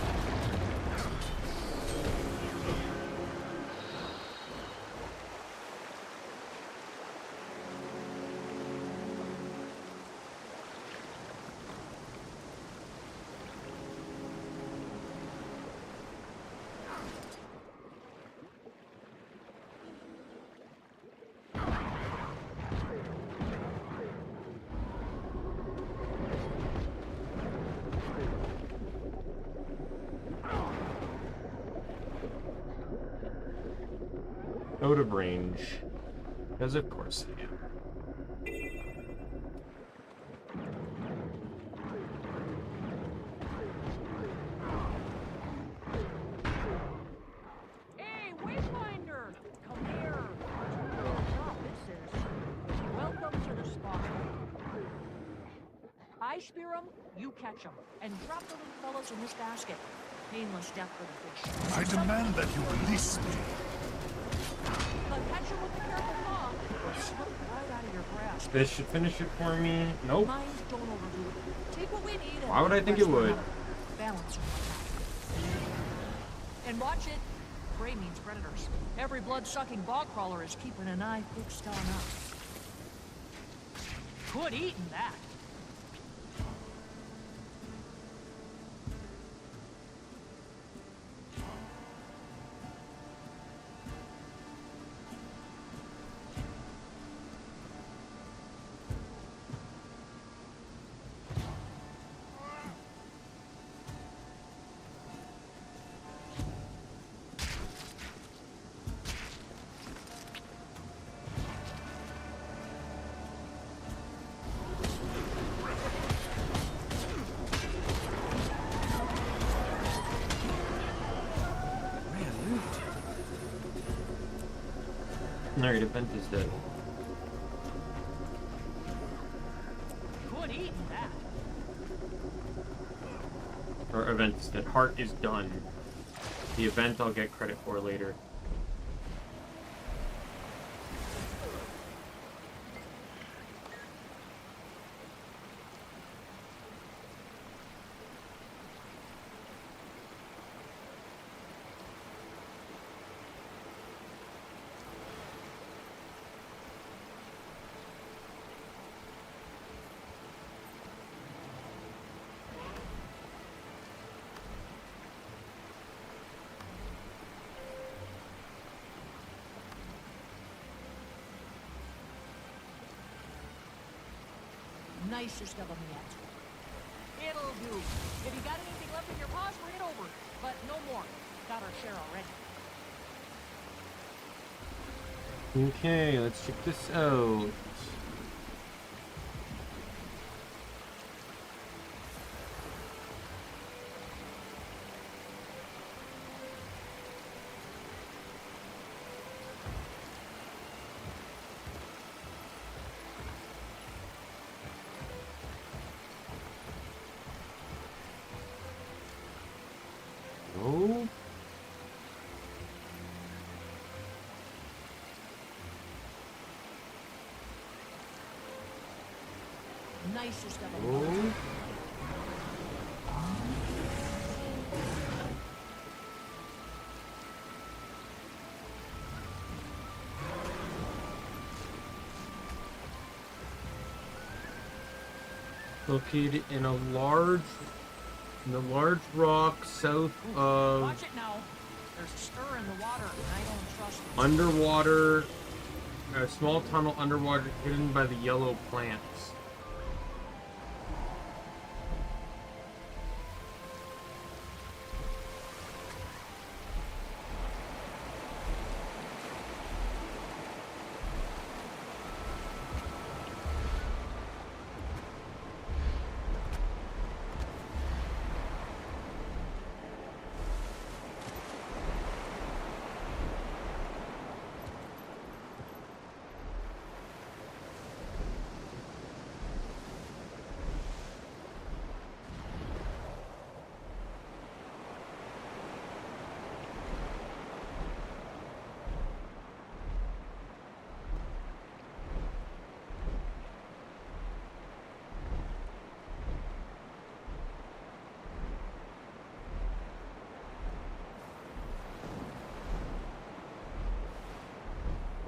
J: Out of range. Because of course I am.
V: possible. I spear them, you catch them, and drop the little fellows in this basket. Painless death for the fish.
R: I demand that you release me.
V: But catch them with a careful paw, or slip right out of your grasp.
J: This should finish it for me. Nope.
V: Mind don't overdo it. Take what we need and
J: Why would I think it would?
V: balance. And watch it. Prey means predators. Every blood-sucking bog crawler is keeping an eye fixed on us. Good eating that.
J: Alright, event is dead.
V: Good eating that.
J: Or event is dead. Heart is done. The event I'll get credit for later.
V: Nicest of them yet. It'll do. If you got anything left in your paws, bring it over. But no more. Got our share already.
J: Okay, let's check this out. Oh.
V: Nicest of them.
J: Oh. Located in a large rock south of
V: Watch it now. There's a stir in the water, and I don't trust it.
J: underwater, a small tunnel underwater hidden by the yellow plants.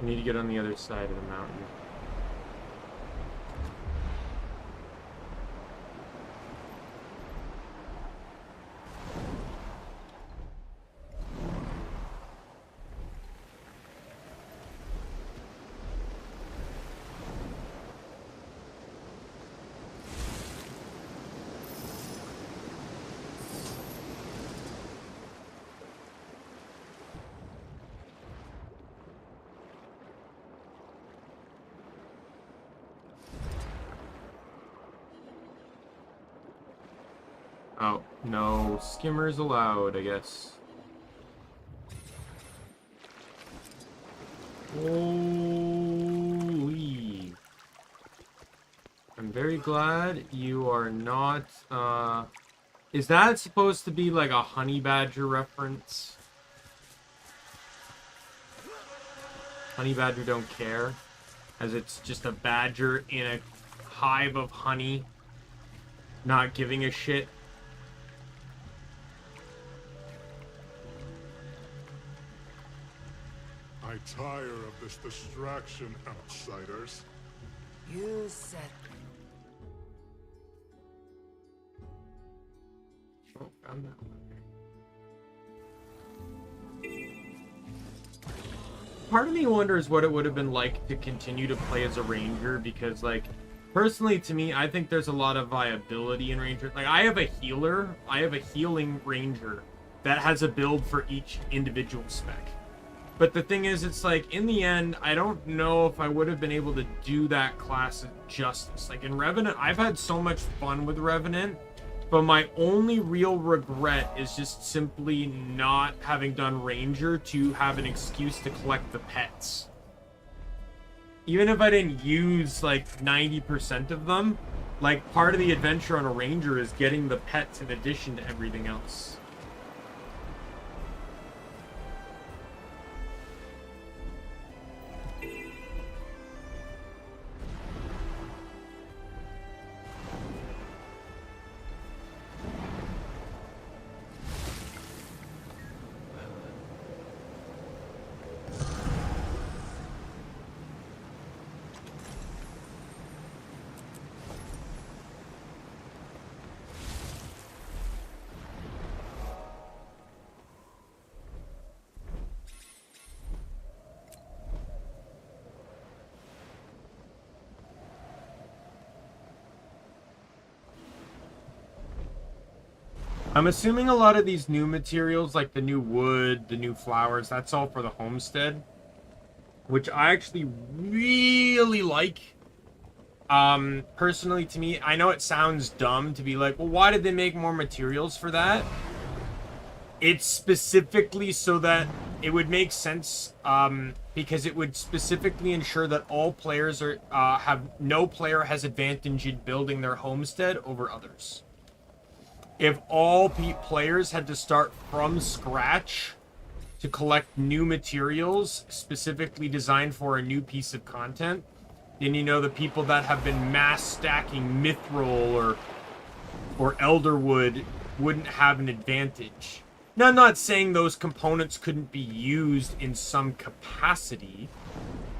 J: I need to get on the other side of the mountain. Oh, no skimmers allowed, I guess. Holy. I'm very glad you are not, is that supposed to be like a honey badger reference? Honey badger don't care, as it's just a badger in a hive of honey, not giving a shit.
R: I tire of this distraction, outsiders.
U: You said...
J: Oh, found that one. Part of me wonders what it would have been like to continue to play as a ranger, because, like, personally to me, I think there's a lot of viability in ranger. Like, I have a healer, I have a healing ranger that has a build for each individual spec. But the thing is, it's like, in the end, I don't know if I would have been able to do that class justice. Like, in Revenant, I've had so much fun with Revenant, but my only real regret is just simply not having done Ranger to have an excuse to collect the pets. Even if I didn't use, like, 90% of them, like, part of the adventure on a Ranger is getting the pets in addition to everything else. I'm assuming a lot of these new materials, like the new wood, the new flowers, that's all for the homestead, which I actually really like. Personally, to me, I know it sounds dumb to be like, well, why did they make more materials for that? It's specifically so that it would make sense, because it would specifically ensure that all players are no player has advantage in building their homestead over others. If all players had to start from scratch to collect new materials specifically designed for a new piece of content, then you know the people that have been mass stacking mithril or elderwood wouldn't have an advantage. Now, I'm not saying those components couldn't be used in some capacity,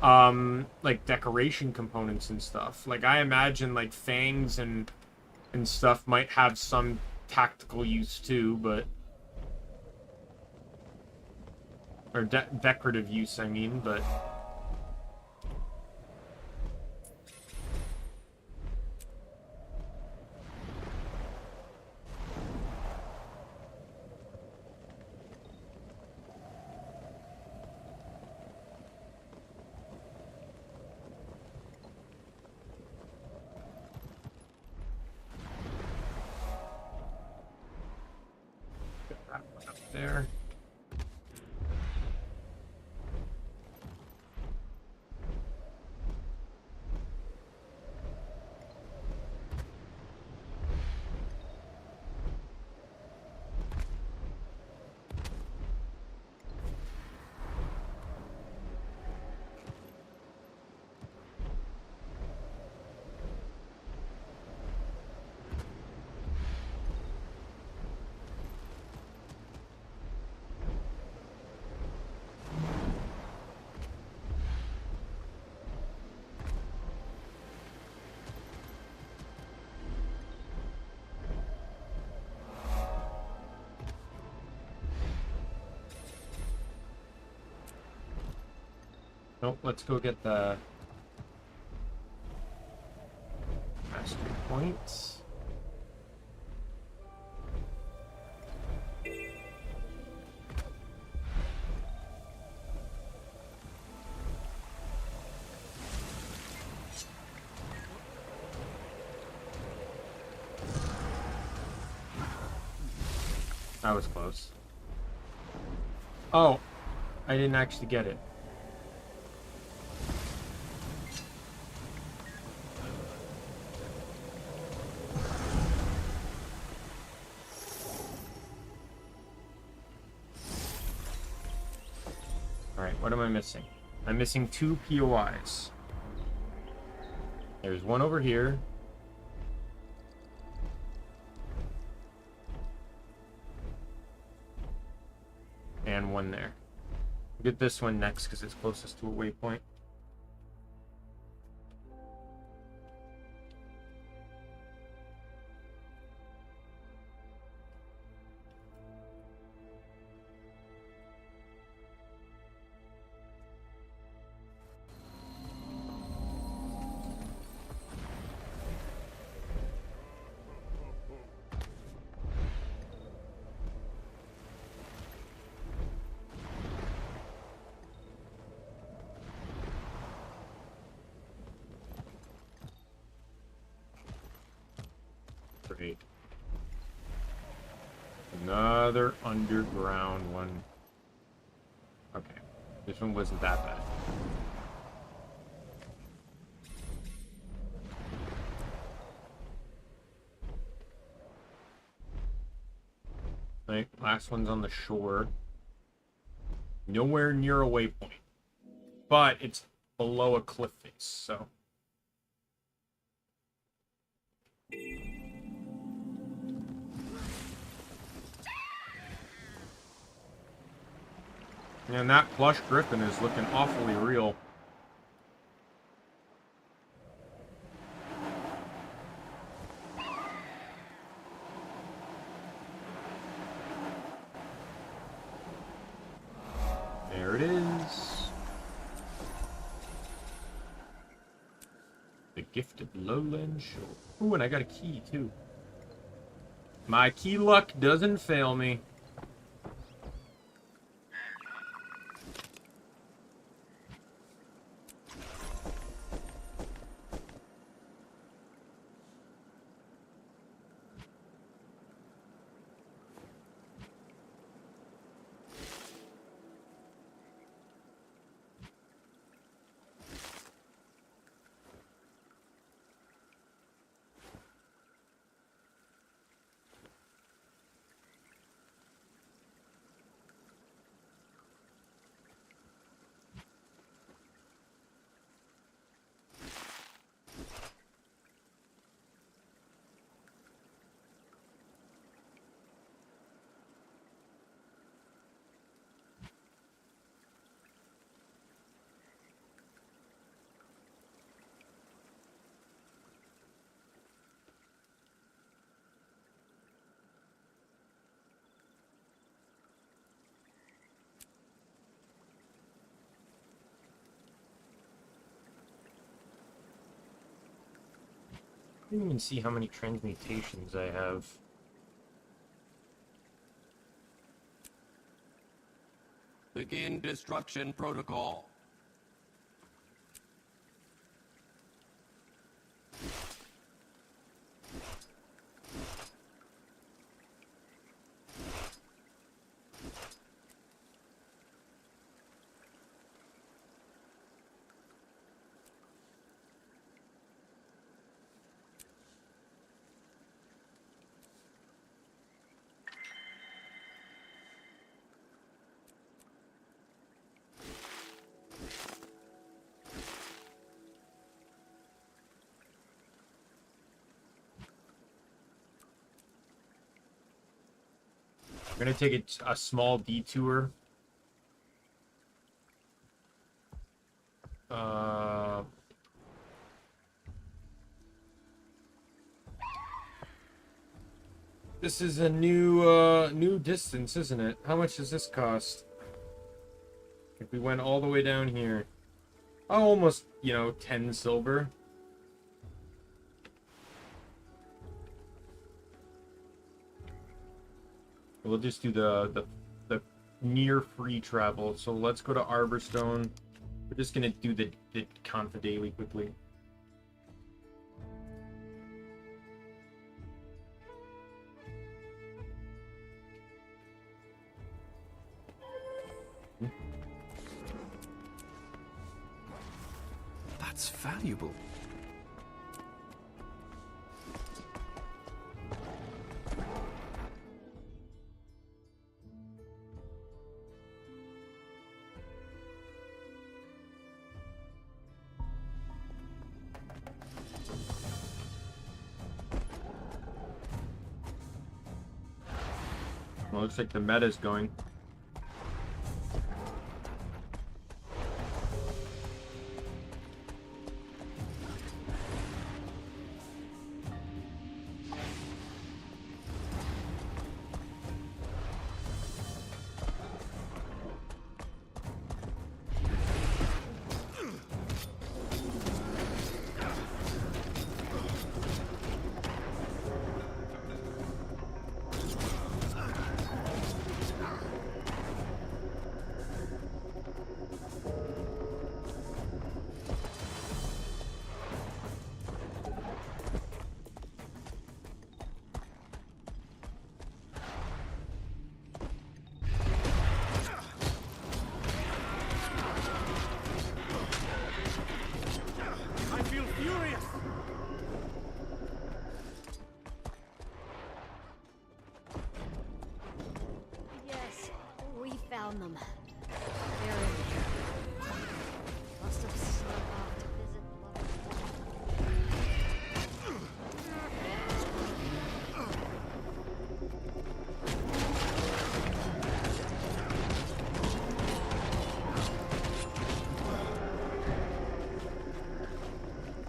J: like decoration components and stuff. Like, I imagine like fangs and stuff might have some tactical use too, but or decorative use, I mean, but there. Nope, let's go get the mastery points. That was close. Oh, I didn't actually get it. What am I missing? I'm missing 2 POIs. There's one over here. And one there. We'll get this one next because it's closest to a waypoint. Great. Another underground one. Okay. This one wasn't that bad. Right, last one's on the shore. Nowhere near a waypoint. But it's below a cliff face, so. And that plush griffin is looking awfully real. There it is. The gifted lowland shore. Ooh, and I got a key too. My key luck doesn't fail me. I didn't even see how many transmutations I have.
F: Begin destruction protocol.
J: We're gonna take a small detour. This is a new distance, isn't it? How much does this cost? If we went all the way down here. Oh, almost, 10 silver. We'll just do the near free travel. So let's go to Arborstone. We're just gonna do the Confa daily quickly.
B: That's valuable.
J: Well, looks like the meta's going.
S: I feel furious.
D: Yes, we found them. They're in here. Must have snuck off to visit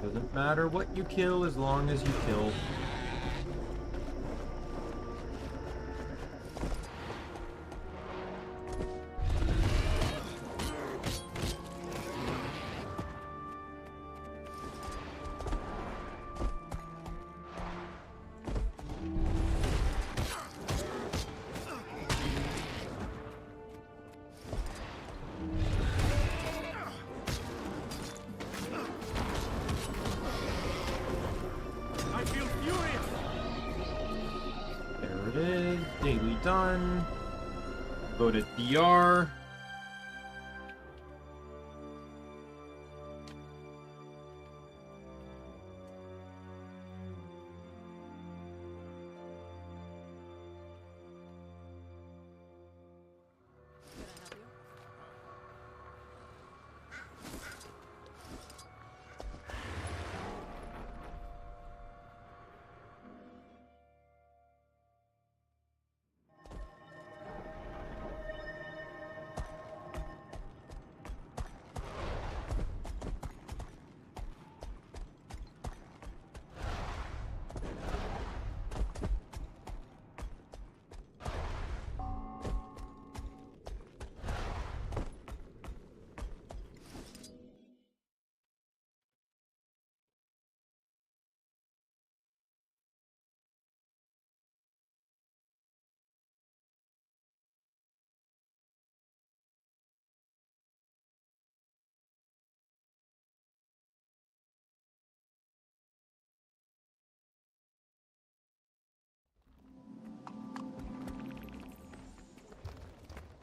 J: Doesn't matter what you kill as long as you kill.
S: I feel furious.
J: There it is. Daily done. Go to DR.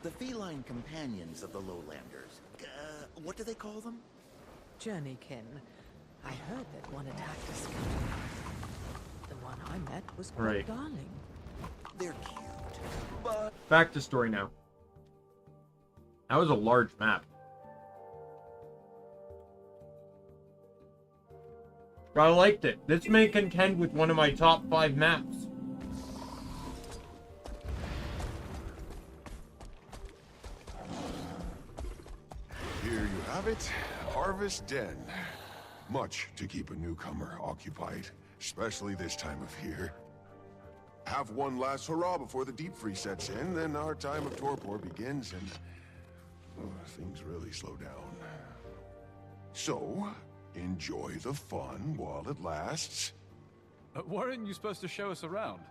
A: The feline companions of the lowlanders. What do they call them?
V: Journeykin. I heard that one attacked a scout. The one I met was quite
J: Right.
V: darling.
A: They're cute, but...
J: Back to story now. That was a large map. But I liked it. This may contend with one of my top 5 maps.
G: Here you have it, Harvest Den. Much to keep a newcomer occupied, especially this time of year. Have one last hurrah before the deep freeze sets in, then our time of torpor begins and things really slow down. So, enjoy the fun while it lasts.
B: Weren't you supposed to show us around?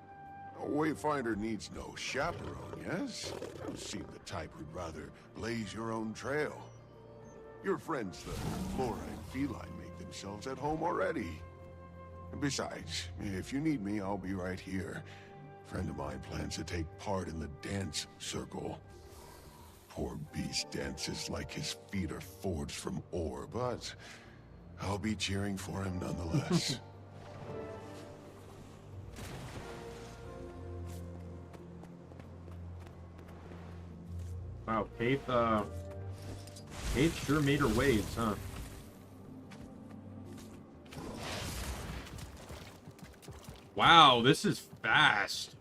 G: A wayfinder needs no chaperone, yes? You seem the type who'd rather blaze your own trail. Your friends, the flora and feline, make themselves at home already. Besides, if you need me, I'll be right here. A friend of mine plans to take part in the dance circle. Poor beast dances like his feet are forged from ore, but I'll be cheering for him nonetheless.
J: Wow, Faith sure made her waves, huh? Wow, this is fast.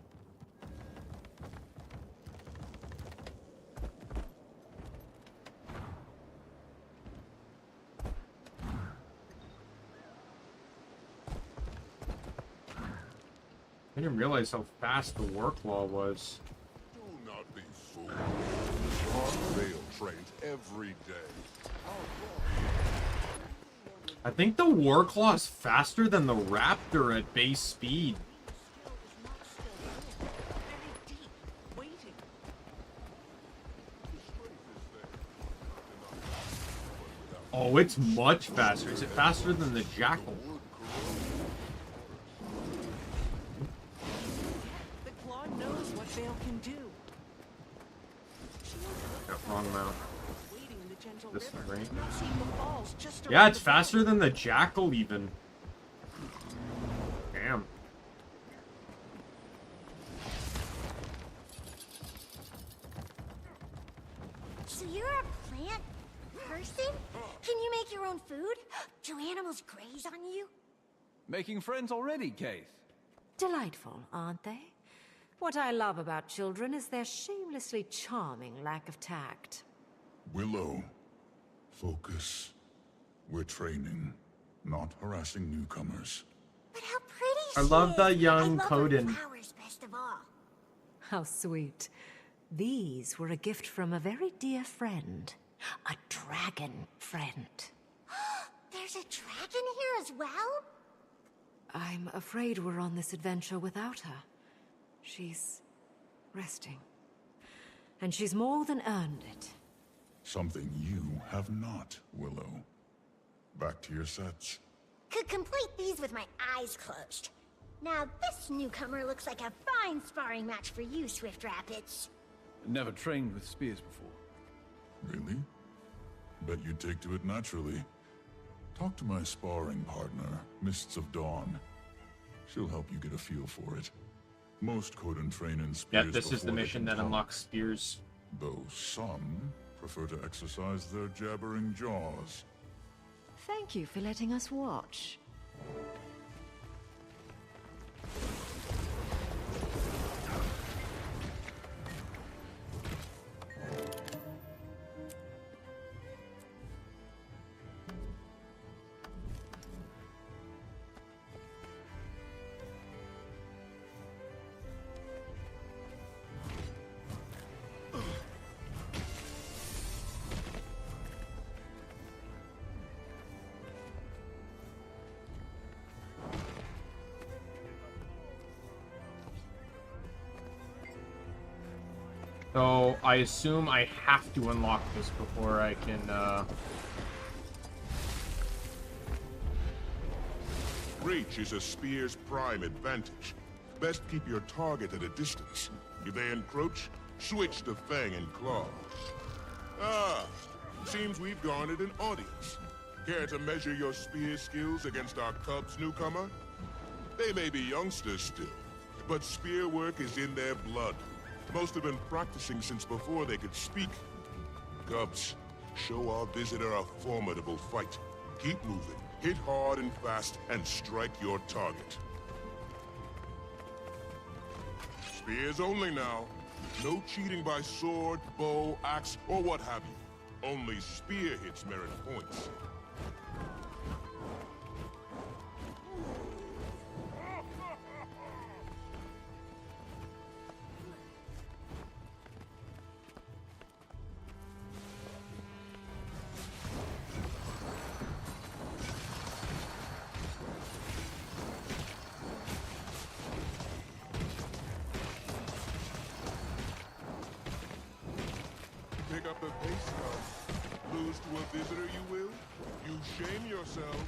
J: I didn't realize how fast the work law was.
C: Do not be fooled. Rail trains every day.
J: I think the Warclaw is faster than the Raptor at base speed. Oh, it's much faster. Is it faster than the Jackal?
V: The claw knows what Vale can do.
J: Wrong amount.
V: Waiting in the gentle
J: This
V: river.
J: one, right?
V: Seeing the falls just
J: Yeah,
V: around
J: it's
V: the
J: faster than the Jackal even. Damn.
D: So you're a plant person? Can you make your own food? Do animals graze on you?
B: Making friends already, Keith.
P: Delightful, aren't they? What I love about children is their shamelessly charming lack of tact.
C: Willow, focus. We're training, not harassing newcomers.
D: But how pretty
J: I
D: she
J: love
D: is.
J: the young
D: I love her
J: Coden.
D: flowers best of all.
P: How sweet. These were a gift from a very dear friend. A dragon friend.
D: There's a dragon here as well?
P: I'm afraid we're on this adventure without her. She's resting. And she's more than earned it.
C: Something you have not, Willow. Back to your sets.
D: Could complete these with my eyes closed. Now this newcomer looks like a fine sparring match for you, Swift Rapids.
B: Never trained with spears before.
C: Really? Bet you'd take to it naturally. Talk to my sparring partner, Mists of Dawn. She'll help you get a feel for it. Most Coden train in spears.
J: Yeah, this is the
C: before they
J: mission
C: can
J: that
C: talk,
J: unlocks spears.
C: though some prefer to exercise their jabbering jaws.
P: Thank you for letting us watch.
J: So I assume I have to unlock this before I can
G: Reach is a spear's prime advantage. Best keep your target at a distance. If they encroach, switch to Fang and Claw. Ah, seems we've garnered an audience. Care to measure your spear skills against our Cubs newcomer? They may be youngsters still, but spear work is in their blood. Most have been practicing since before they could speak. Cubs, show our visitor a formidable fight. Keep moving, hit hard and fast, and strike your target. Spears only now. No cheating by sword, bow, axe, or what have you. Only spear hits merit points. Pick up the pace, Cubs. Lose to a visitor, you will? You shame yourselves.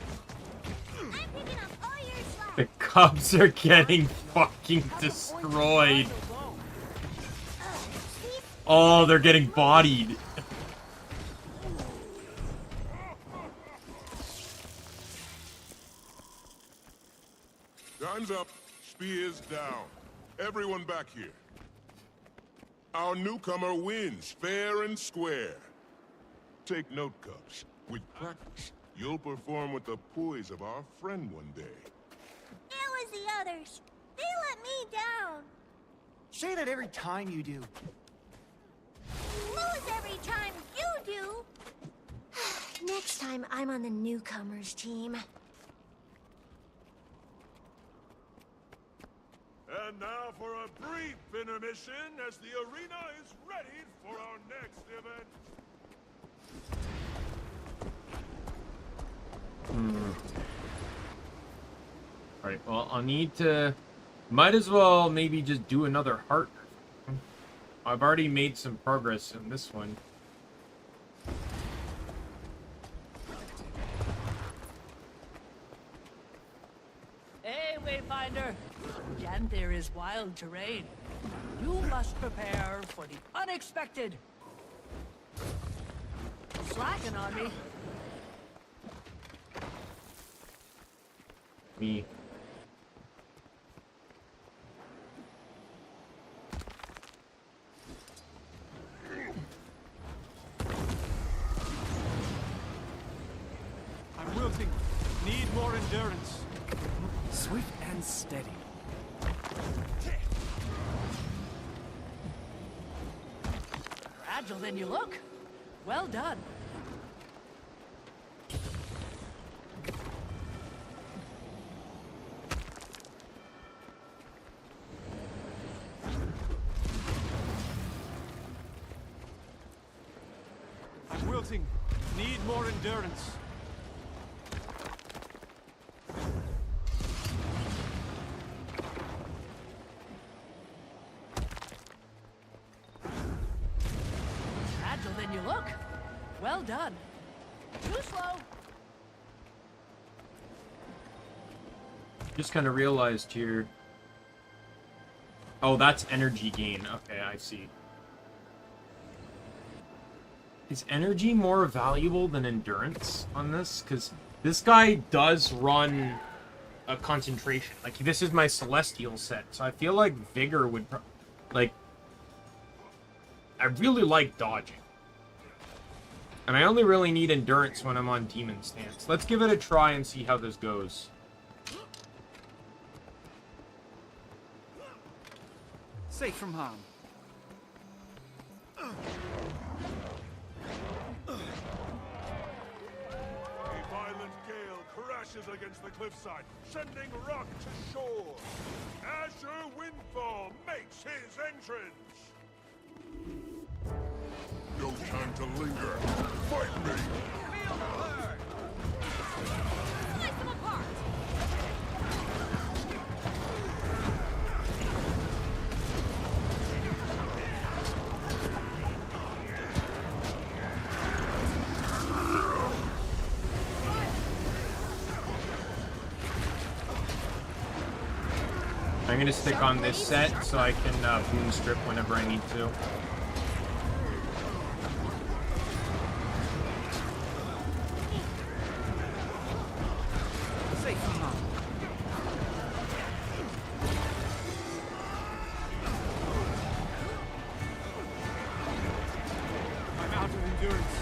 D: I'm picking up all your slack.
J: The Cubs are getting fucking destroyed. Oh, they're getting bodied.
G: Time's up. Spears down. Everyone back here. Our newcomer wins, fair and square. Take note, Cubs. With practice, you'll perform with the poise of our friend one day.
D: It was the others. They let me down.
Q: Say that every time you do.
D: Lose every time you do. Next time, I'm on the newcomers team.
C: And now for a brief intermission as the arena is ready for our next event.
J: Alright, well, I'll need to... Might as well maybe just do another heart. I've already made some progress in this one.
V: Hey, Wayfinder! Janther is wild terrain. You must prepare for the unexpected. Slacking on me.
J: Me.
S: I'm wilting. Need more endurance.
H: Swift and steady.
V: Fragile than you look. Well done.
S: I'm wilting. Need more endurance.
V: Fragile than you look. Well done. Too slow.
J: Just kind of realized here. Oh, that's energy gain. Okay, I see. Is energy more valuable than endurance on this? Because this guy does run a concentration. Like, this is my celestial set, so I feel like vigor would... Like, I really like dodging. And I only really need endurance when I'm on demon stance. Let's give it a try and see how this goes.
H: Safe from harm.
C: A violent gale crashes against the cliffside, sending rock to shore. Azure Windfall makes his entrance. No time to linger. Fight me!
M: Feel the hurt! Slice them apart!
J: I'm going to stick on this set so I can boom strip whenever I need to.
H: Safe from harm.
S: I'm out of endurance.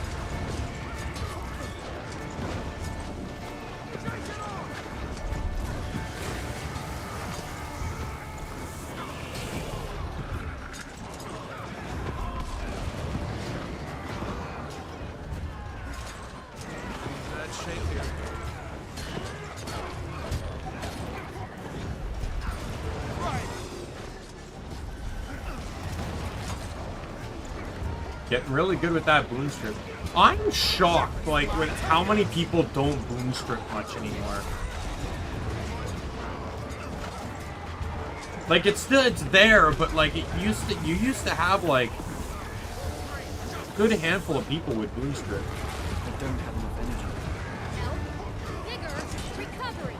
H: Bad shape here.
J: Getting really good with that boom strip. I'm shocked, like, with how many people don't boom strip much anymore. Like, it's there, but like you used to have like a good handful of people with boom strip.
H: They don't have enough energy.
D: Vigor, recovery.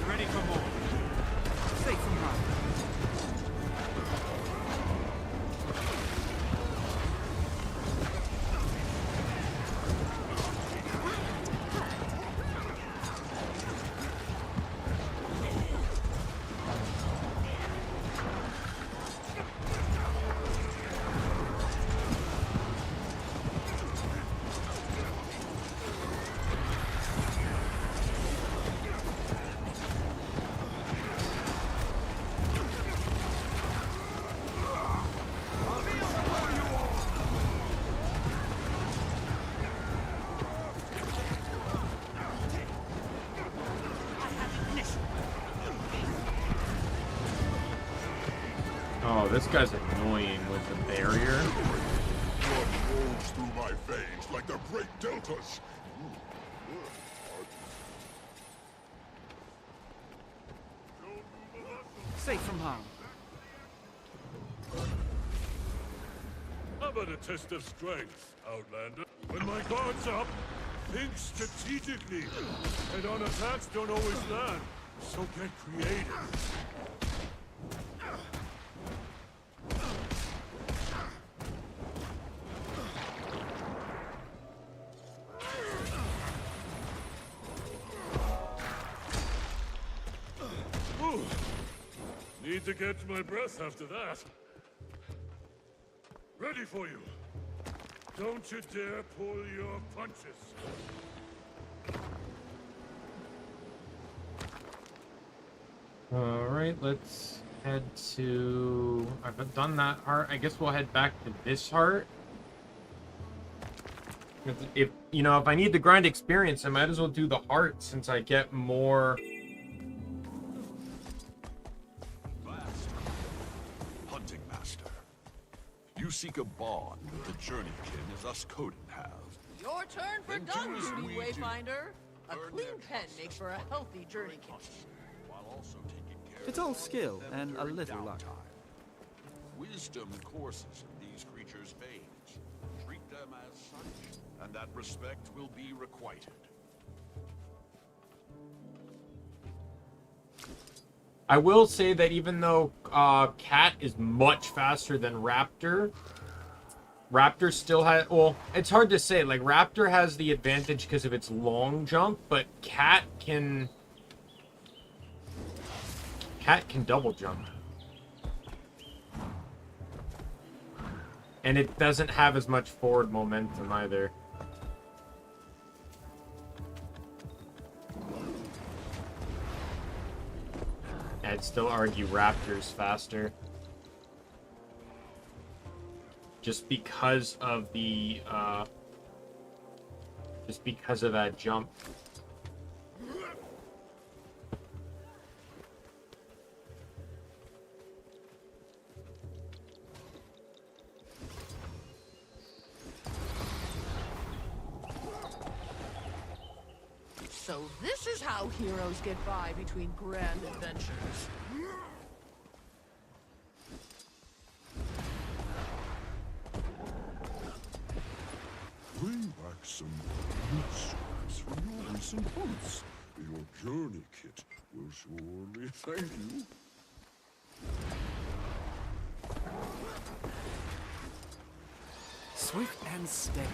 S: Ready for more.
H: Safe from harm.
J: Oh, this guy's annoying with the barrier.
C: Blood rolls through my veins like the great deltas.
H: Safe from harm.
S: How about a test of strength, Outlander? When my guard's up, think strategically. Head-on attacks don't always land, so get creative. Ooh. Need to catch my breath after that. Ready for you. Don't you dare pull your punches.
J: Alright, let's head to... I've done that heart. I guess we'll head back to this heart. If, you know, if I need to grind experience, I might as well do the heart since I get more...
C: Hunting Master. You seek a bond with the Journeykin as us Coden have.
M: Your turn for dung duty, Wayfinder. A clean pen makes for a healthy journeykin.
C: While also taking care
H: It's all skill and a little luck.
C: Wisdom courses in these creatures' veins. Treat them as such, and that respect will be requited.
J: I will say that even though Cat is much faster than Raptor, Raptor still has... Well, it's hard to say. Like, Raptor has the advantage because of its long jump, but Cat can double jump. And it doesn't have as much forward momentum either. I'd still argue Raptor's faster. Just because of the, just because of that jump.
M: So this is how heroes get by between grand adventures.
C: Bring back some meat scraps from your recent hunts. Your journey kit will surely thank you.
H: Swift and steady.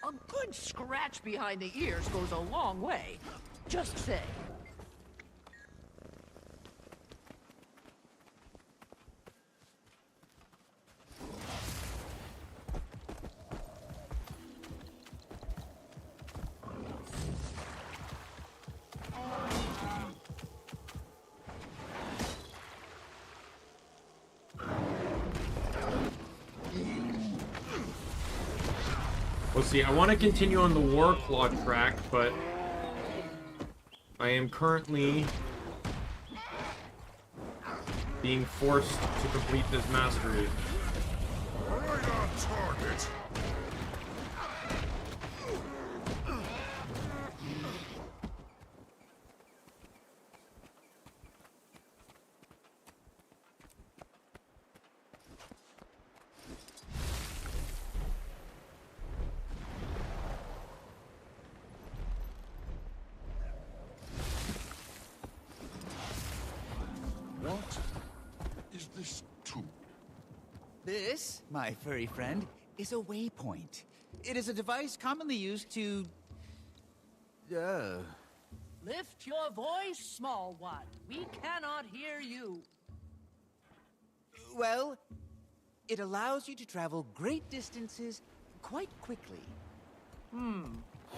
M: A good scratch behind the ears goes a long way. Just say.
J: We'll see. I want to continue on the Warclaw track, but I am currently being forced to complete this mastery.
C: Right on target. What is this tool?
E: This, my furry friend, is a waypoint. It is a device commonly used to...
V: Lift your voice, small one. We cannot hear you.
E: Well, it allows you to travel great distances quite quickly.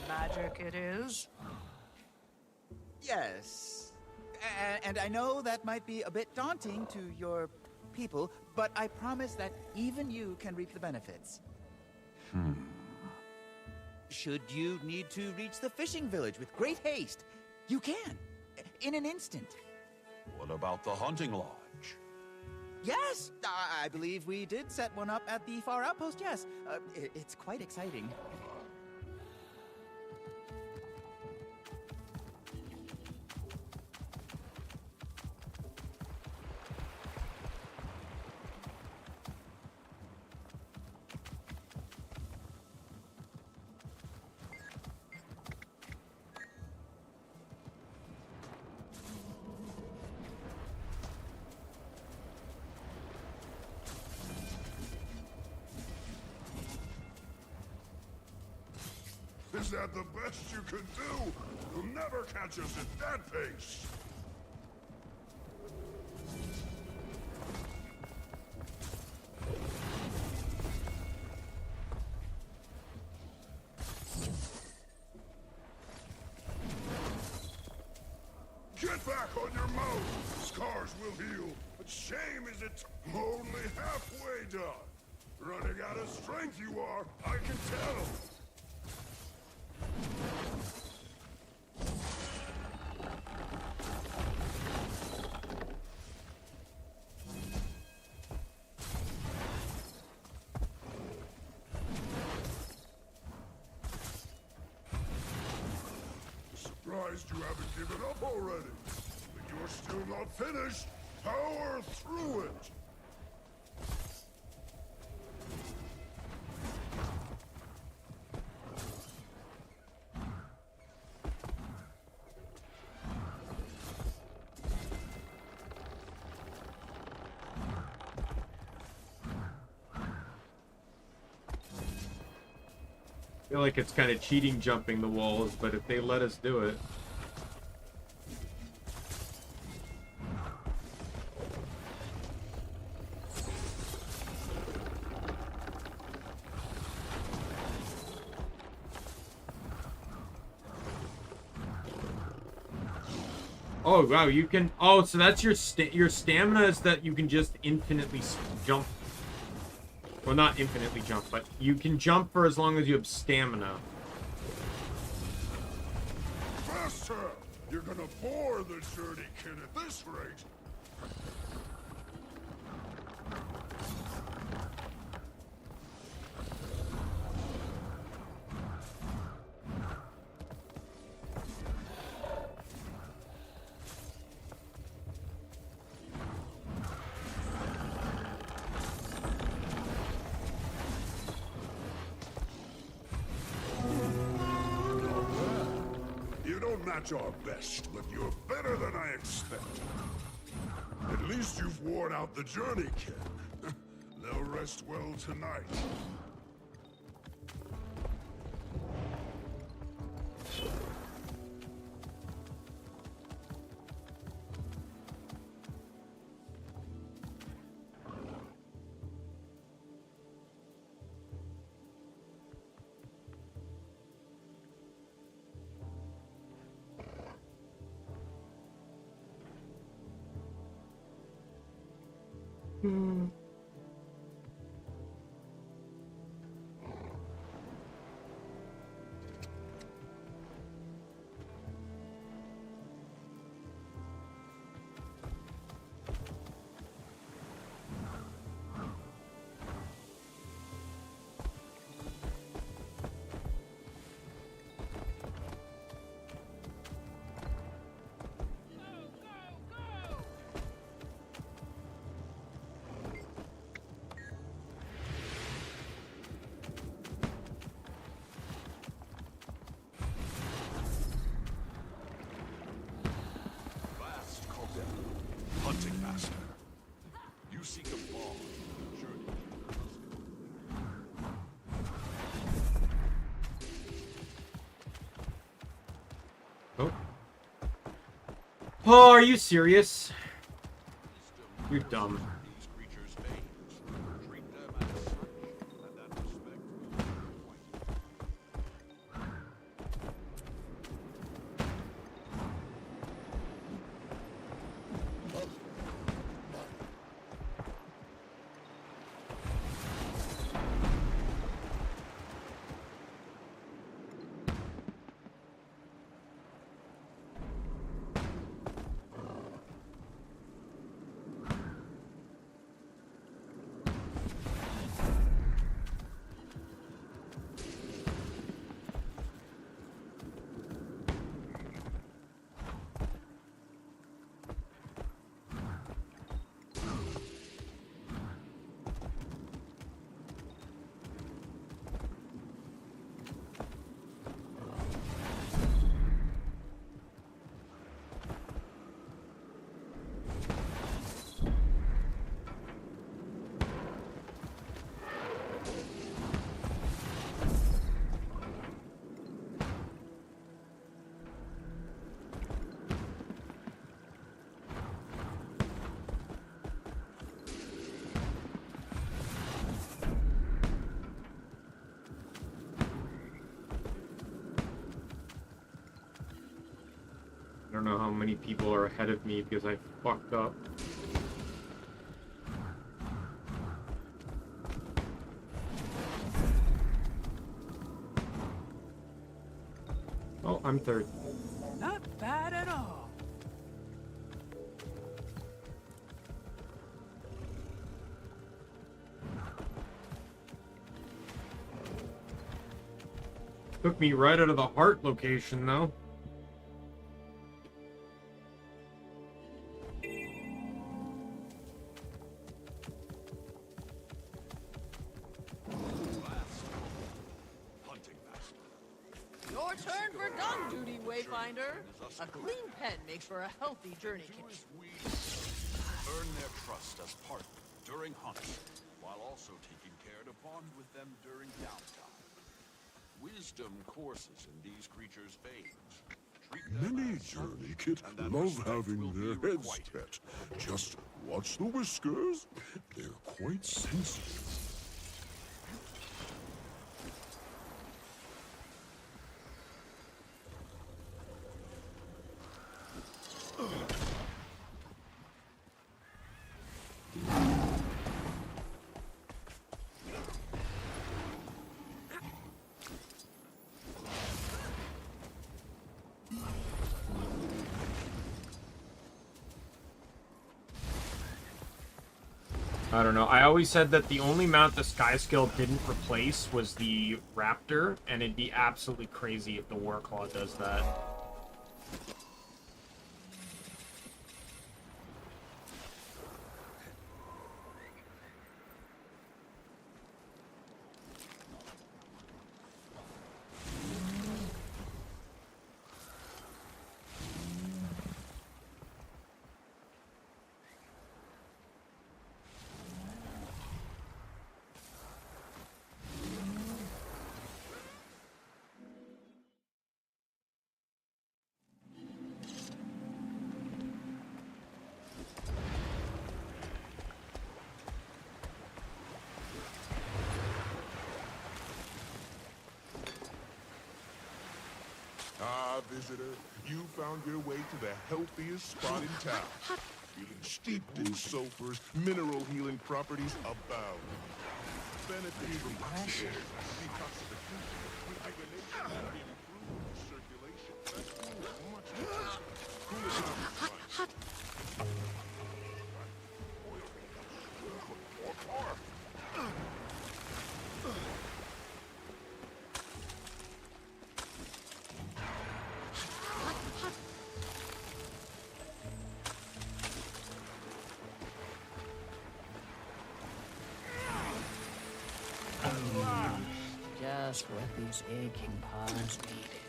V: Magic it is.
E: Yes. And I know that might be a bit daunting to your people, but I promise that even you can reap the benefits. Should you need to reach the fishing village with great haste, you can, in an instant.
L: What about the hunting lodge?
E: Yes, I believe we did set one up at the far outpost, yes. It's quite exciting.
C: Is that the best you can do? You'll never catch us at that pace! Get back on your mount! Scars will heal, but shame is it only halfway done! Running out of strength you are, I can tell! Surprised you haven't given up already. But you're still not finished. Power through it.
J: I feel like it's kind of cheating jumping the walls, but if they let us do it. Oh wow, you can. Oh, so that's your stamina is that you can just infinitely jump. Well, not infinitely jump, but you can jump for as long as you have stamina.
C: Faster! You're gonna bore the journey kid at this rate. Match our best, but you're better than I expected. At least you've worn out the journey, kid. They'll rest well tonight. Hunting master. You seek a ball.
J: Oh. Oh, are you serious? You're dumb. don't know how many people are ahead of me because I fucked up. Oh, I'm third.
K: Not bad at all.
J: Took me right out of the heart location, though.
M: Your turn for dung duty, Wayfinder. A clean pen makes for a healthy journey kit.
L: Earn their trust as partners during hunting, while also taking care to bond with them during downtime. Wisdom courses in these creatures' veins.
C: Many journey kit love having their heads pet. Just watch the whiskers. They're quite sensitive.
J: I don't know. I always said that the only mount the Sky Skill didn't replace was the Raptor, and it'd be absolutely crazy if the Warclaw does that.
G: Ah, visitor, you found your way to the healthiest spot in town. Feeling steeped in sulfur's mineral healing properties abound. Benefit from oxygen, detoxification, rejuvenation, and improved circulation. That's much better. Cool it down with spice.
V: Just what these aching paws needed.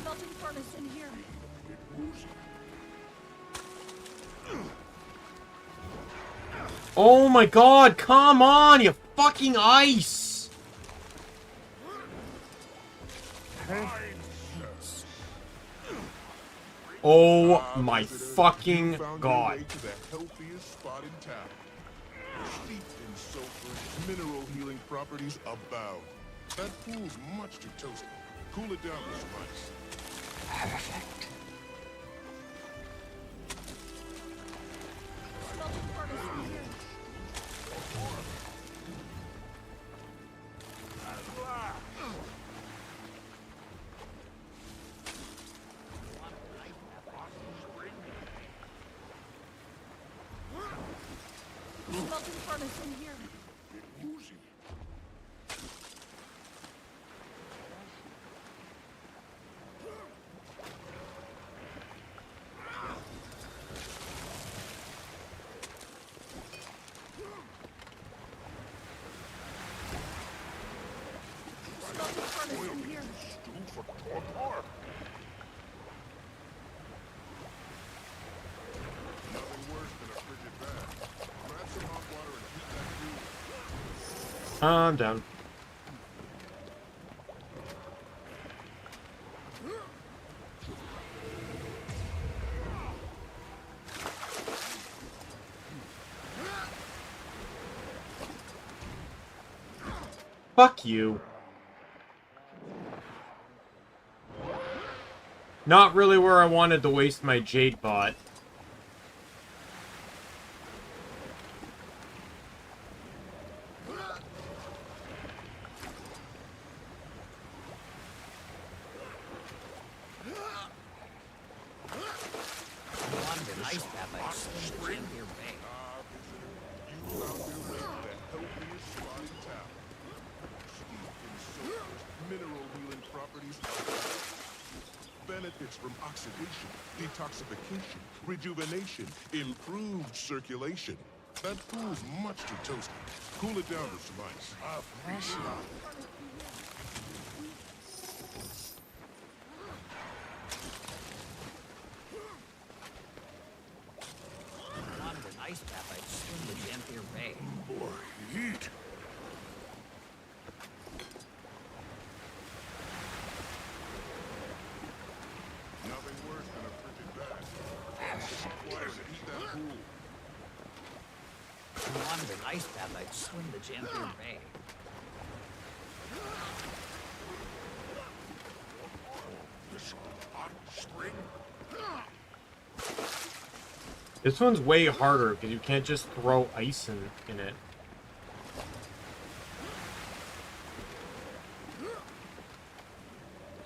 D: Melting furnace in here.
J: Oh my god, come on, you fucking ice! Oh my fucking god.
G: To the healthiest spot in town. Steeped in sulfur's mineral healing properties abound. That food's much too toasty. Cool it down with spice.
V: Perfect.
D: Melting furnace in here. Melting furnace in here. Melting furnace in here.
G: Nothing worse than a frigid bath. Grab some hot water and heat that food.
J: I'm down. Fuck you. Not really where I wanted to waste my Jade bot.
C: Benefits from oxidation, detoxification, rejuvenation, improved circulation. That pool's much too toasty. Cool it down with some ice.
U: Wanted an ice bath, I'd swim the Jamthier Bay.
C: Boy, heat. Nothing worse than a frigid bath. Fire to heat that pool.
U: Wanted an ice bath, I'd swim the Jamthier Bay.
C: This hot spring.
J: This one's way harder because you can't just throw ice in it.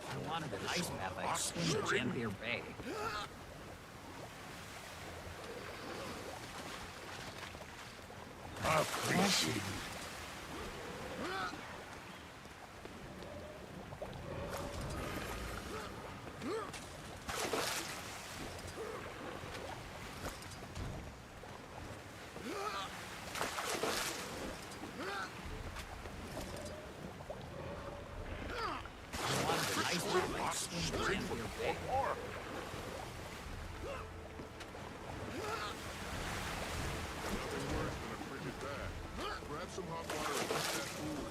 U: I wanted an ice bath, I'd swim the Jamthier Bay.
C: Appreciate it. Some hot water and heat that pool.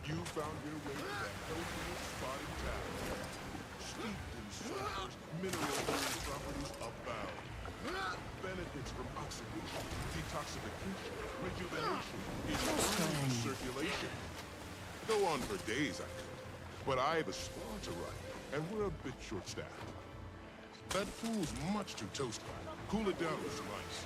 C: You found your way to that healthiest spot in town. Steeped in sulfurs, mineral healing properties abound. Benefits from oxidation, detoxification, rejuvenation, improved circulation. Go on for days, I could, but I have a spa to run, and we're a bit short-staffed. That pool's much too toasty. Cool it down with some ice.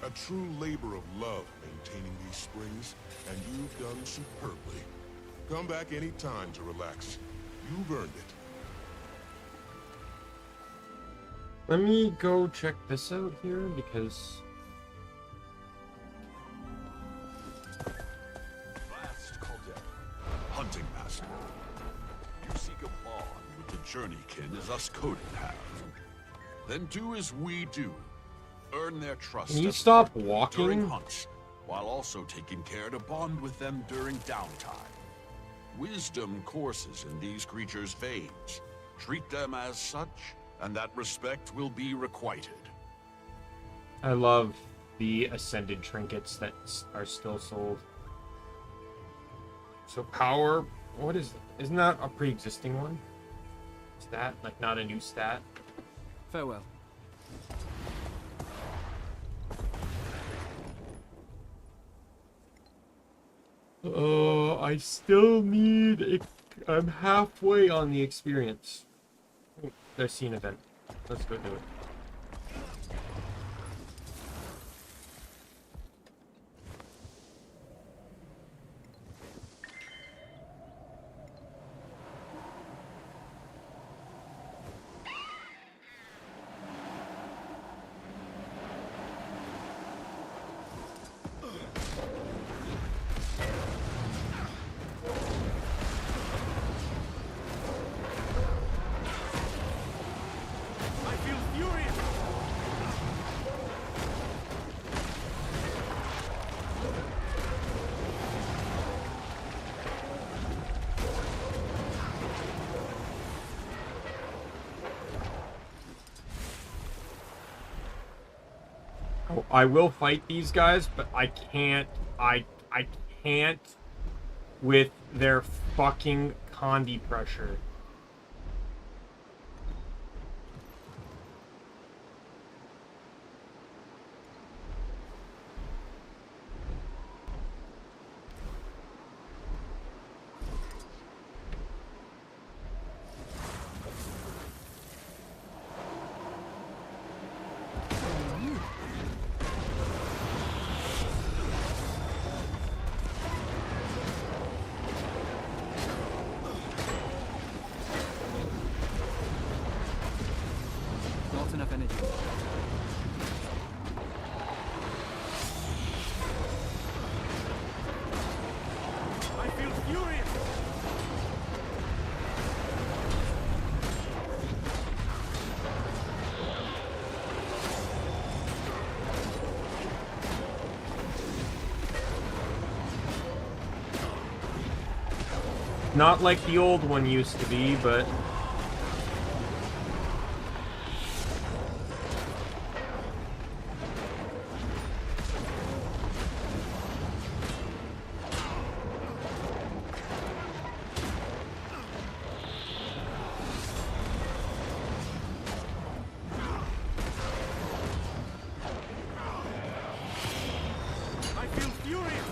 C: A true labor of love maintaining these springs, and you've done superbly. Come back any time to relax. You've earned it.
J: Let me go check this out here because
L: Vast Caldera, hunting master. You seek a bond with the journeykin as us Coden have. Then do as we do. Earn their trust.
J: Can you stop walking?
L: During hunts, while also taking care to bond with them during downtime. Wisdom courses in these creatures' veins. Treat them as such, and that respect will be requited.
J: I love the ascended trinkets that are still sold. So power, what is? Isn't that a pre-existing one? Stat, like not a new stat.
H: Farewell.
J: I still need. I'm halfway on the experience. The scene event. Let's go do it.
Q: I feel furious.
J: I will fight these guys, but I can't. I can't with their fucking condi pressure.
H: Not enough energy.
S: I feel furious!
J: Not like the old one used to be, but...
S: I feel furious!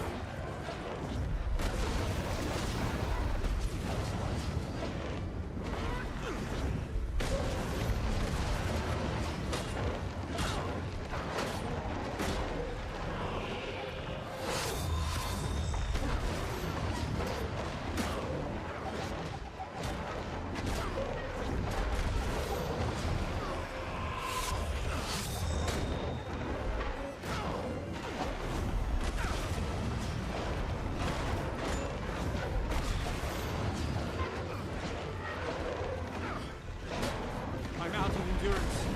H: I'm out of endurance.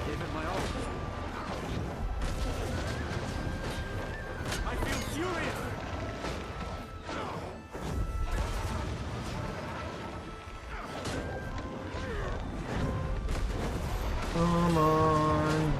H: Give it my all.
S: I feel furious!
J: Come on.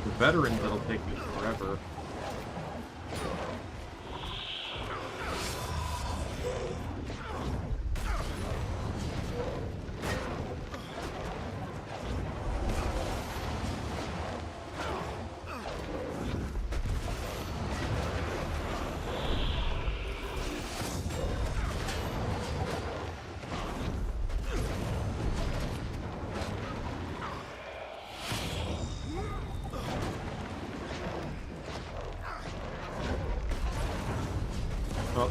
J: The veterans, that'll take me forever. Well,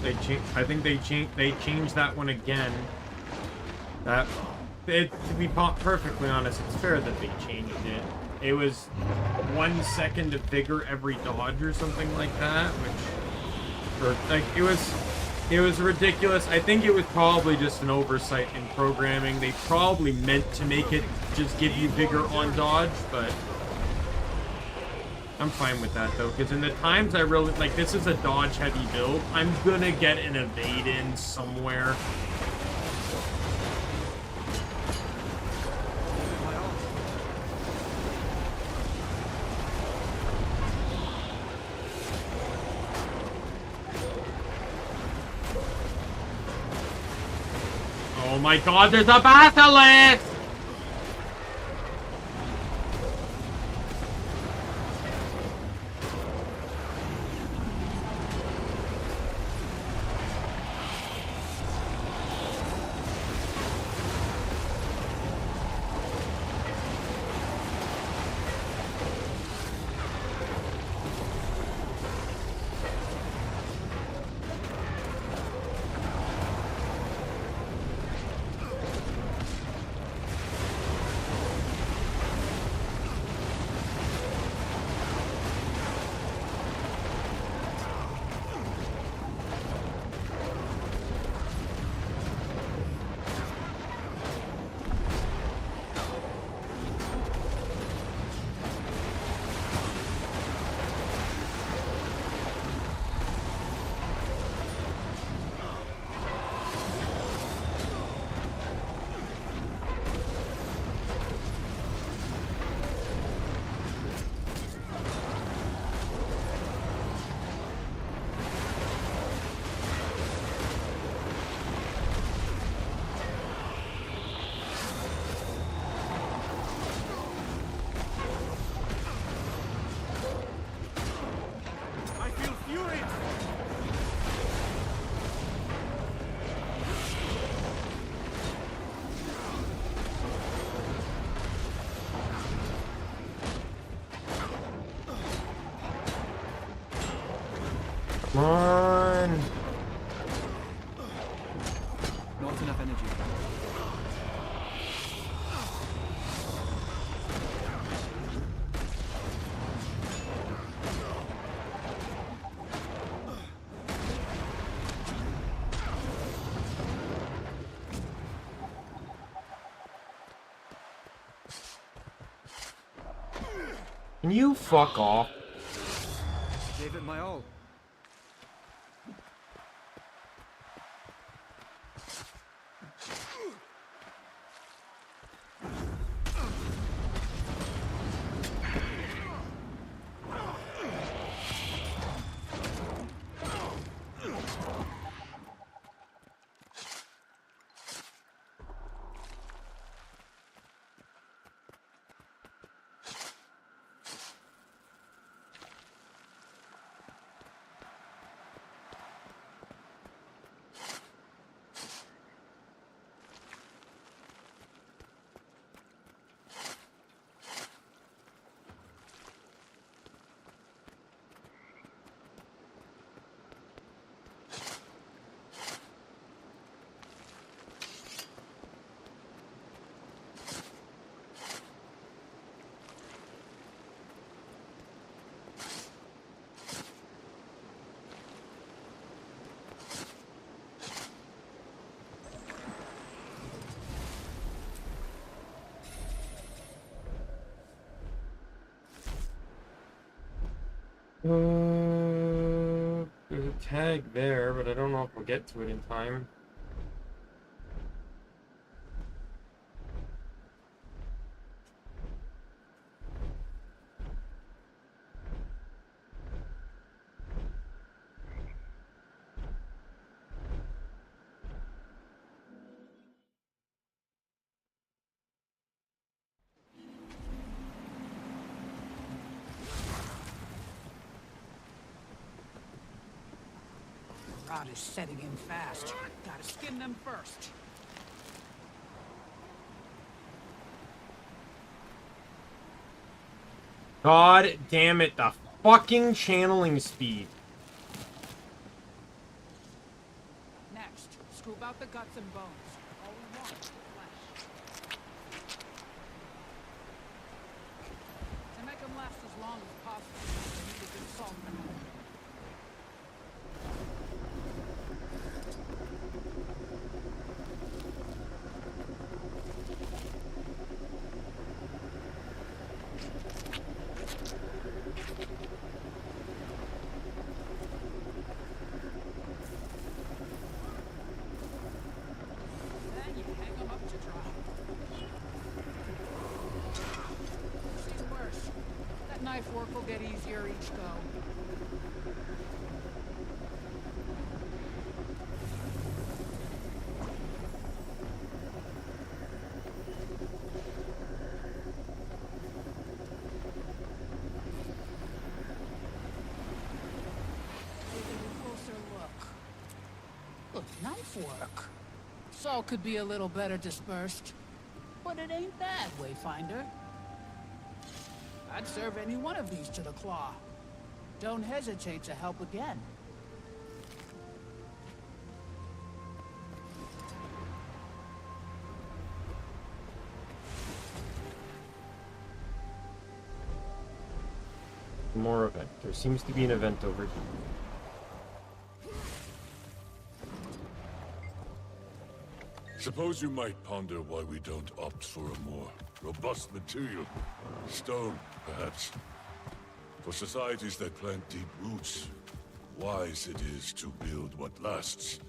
J: I think they changed that one again. To be perfectly honest, it's fair that they changed it. It was 1 second of vigor every dodge or something like that, which, or like it was ridiculous. I think it was probably just an oversight in programming. They probably meant to make it just give you vigor on dodge, but I'm fine with that, though, because in the times I really... Like, this is a dodge-heavy build. I'm gonna get an evade in somewhere. Oh my god, there's a basilisk! Can you fuck off?
H: Gave it my all.
J: There's a tag there, but I don't know if we'll get to it in time.
K: Rod is setting in fast. Gotta skin them first.
J: God damn it, the fucking channeling speed.
K: Next, scoop out the guts and bones. All we want is flesh. To make them last as long as possible, we need a good salt and pepper. Work will get easier each go. Taking a closer look. Look, knife work. Salt could be a little better dispersed, but it ain't bad, Wayfinder. I'd serve any one of these to the claw. Don't hesitate to help again.
J: More event. There seems to be an event over here.
S: Suppose you might ponder why we don't opt for a more robust material. Stone, perhaps. For societies that plant deep roots, wise it is to build what lasts.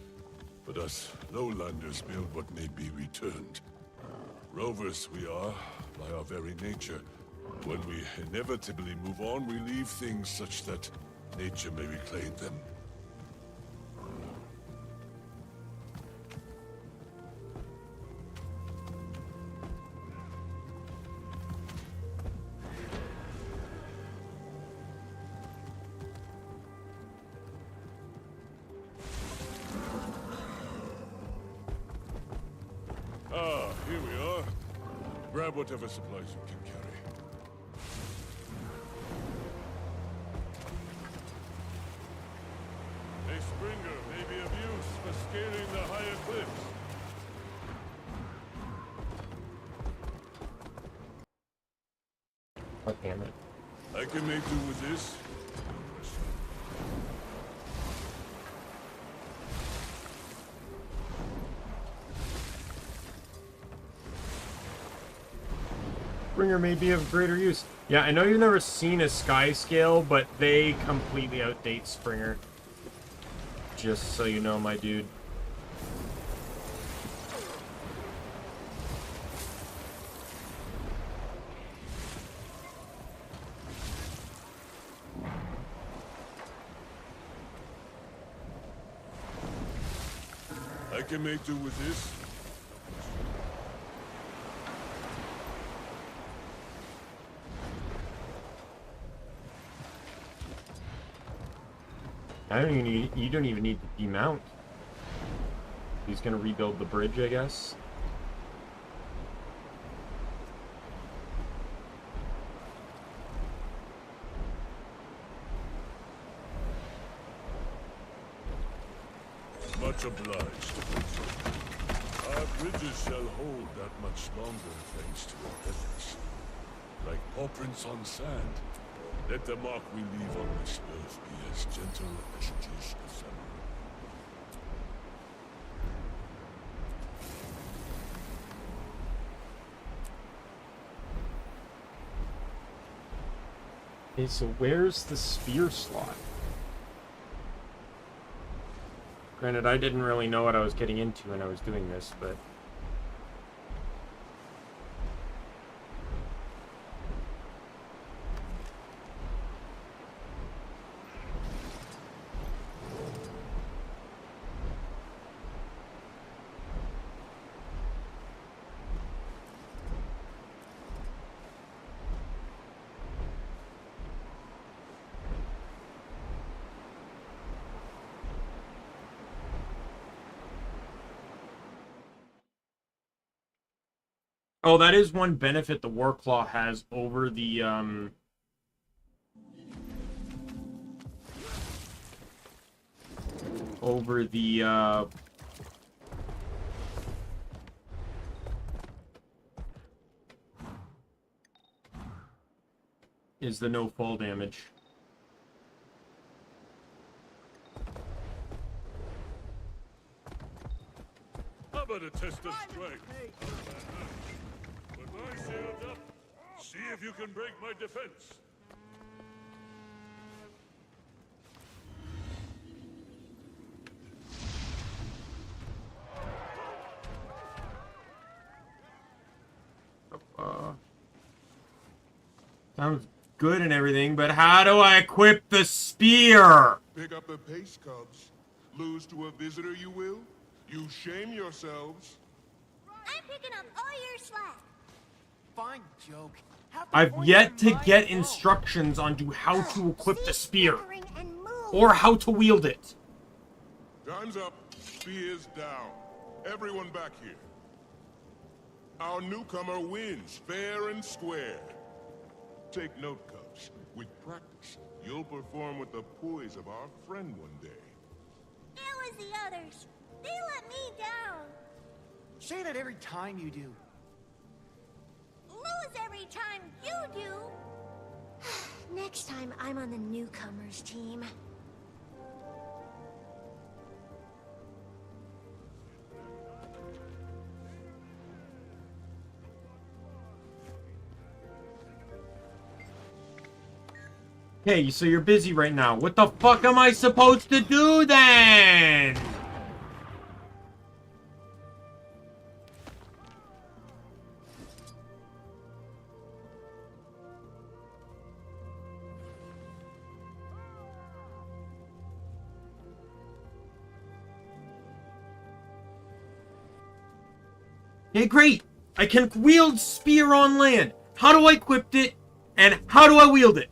S: But us lowlanders build what may be returned. Rovers we are, by our very nature. When we inevitably move on, we leave things such that nature may reclaim them. Ah, here we are. Grab whatever supplies you can carry. A Springer may be of use for scaling the higher cliffs.
J: God damn it.
S: I can make do with this.
J: Springer may be of greater use. Yeah, I know you've never seen a Sky Scale, but they completely outdate Springer. Just so you know, my dude.
S: I can make do with this.
J: You don't even need to demount. He's gonna rebuild the bridge, I guess.
S: Much obliged. Our bridges shall hold that much longer thanks to our efforts. Like paw prints on sand, let the mark we leave on this earth be as gentle as it is ephemeral.
J: Okay, so where's the spear slot? Granted, I didn't really know what I was getting into when I was doing this, but... Oh, that is one benefit the Warclaw has over the, is the no fall damage.
S: How about a test of strength? With my shield up, see if you can break my defense.
J: Sounds good and everything, but how do I equip the spear?
G: Pick up the pace, Cubs. Lose to a visitor, you will? You shame yourselves.
D: I'm picking up all your slack.
Q: Fine joke.
J: I've yet to get instructions on how to equip the spear. Or how to wield it.
G: Time's up. Spears down. Everyone back here. Our newcomer wins, fair and square. Take note, Cubs. With practice, you'll perform with the poise of our friend one day.
D: It was the others. They let me down.
Q: Say that every time you do.
D: Lose every time you do. Next time, I'm on the newcomers team.
J: Okay, so you're busy right now. What the fuck am I supposed to do then? Okay, great. I can wield spear on land. How do I equip it? And how do I wield it?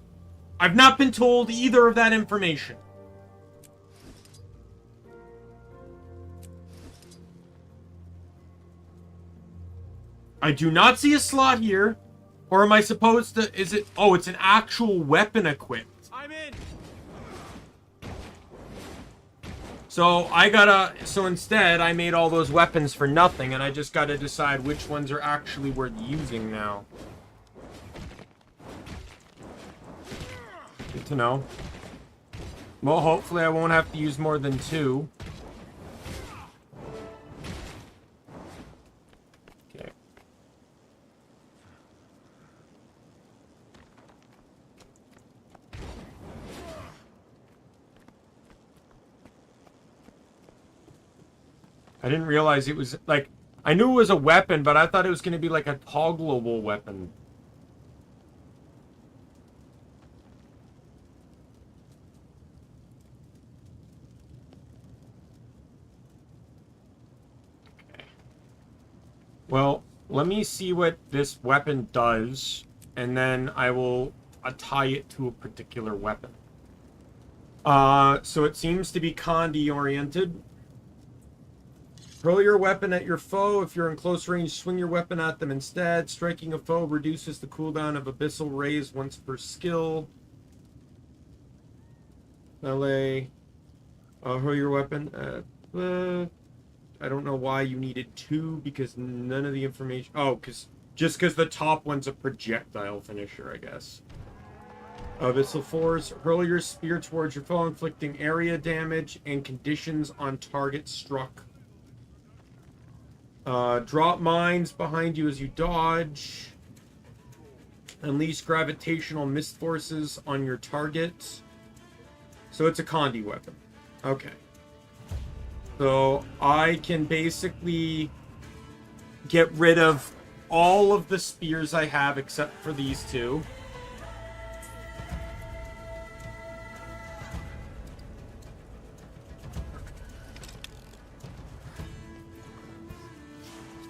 J: I've not been told either of that information. I do not see a slot here. Or am I supposed to... Is it... Oh, it's an actual weapon equipped.
Q: I'm in.
J: So I gotta... So instead, I made all those weapons for nothing. And I just gotta decide which ones are actually worth using now. Good to know. Well, hopefully I won't have to use more than 2. Okay. I didn't realize it was, like, I knew it was a weapon, but I thought it was going to be like a toggleable weapon. Okay. Well, let me see what this weapon does, and then I will tie it to a particular weapon. So it seems to be Condi oriented. Throw your weapon at your foe. If you're in close range, swing your weapon at them instead. Striking a foe reduces the cooldown of Abyssal Rays once per skill. Melee. Hurl your weapon at... I don't know why you needed 2, because none of the information... Oh, just because the top one's a projectile finisher, I guess. Abyssal Force. Hurl your spear towards your foe, inflicting area damage and conditions on target struck. Drop mines behind you as you dodge. Unleash gravitational mist forces on your target. So it's a Condi weapon. Okay. So I can basically get rid of all of the spears I have except for these 2.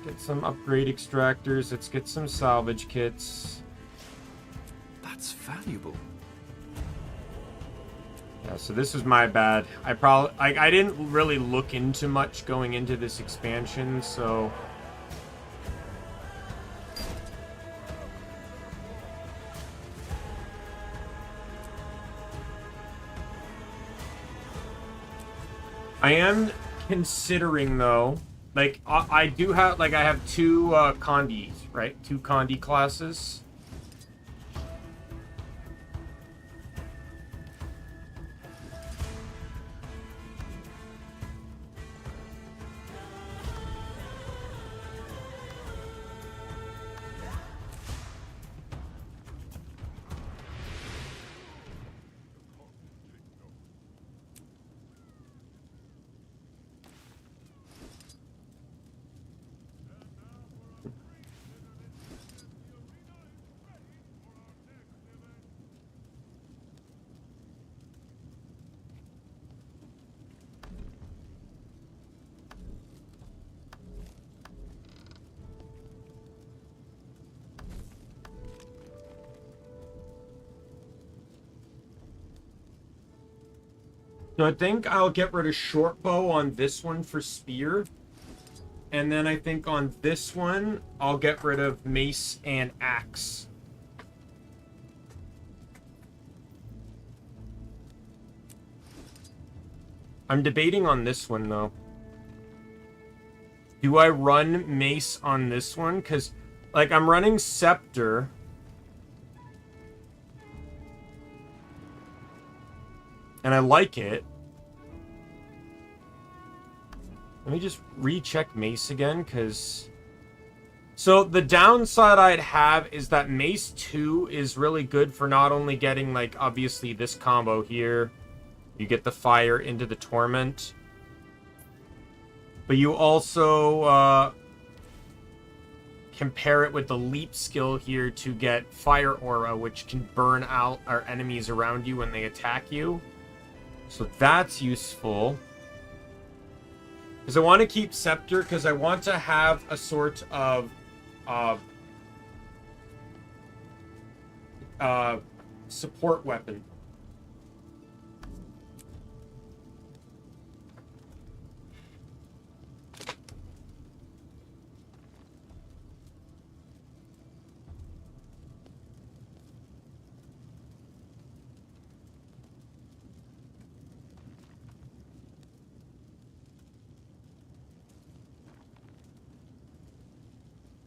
J: Get some upgrade extractors. Let's get some salvage kits.
B: That's valuable.
J: Yeah, so this was my bad. I didn't really look into much going into this expansion, so... I am considering, though... Like, I do have, like, I have 2 Condis, right? 2 Condi classes. So I think I'll get rid of short bow on this one for spear. And then I think on this one, I'll get rid of mace and axe. I'm debating on this one, though. Do I run mace on this one? Because, like, I'm running scepter. And I like it. Let me just recheck mace again, because... So, the downside I'd have is that mace 2 is really good for not only getting, like, obviously this combo here. You get the fire into the torment. But you also, compare it with the leap skill here to get fire aura, which can burn out our enemies around you when they attack you. So that's useful. Because I want to keep Scepter, because I want to have a sort of support weapon.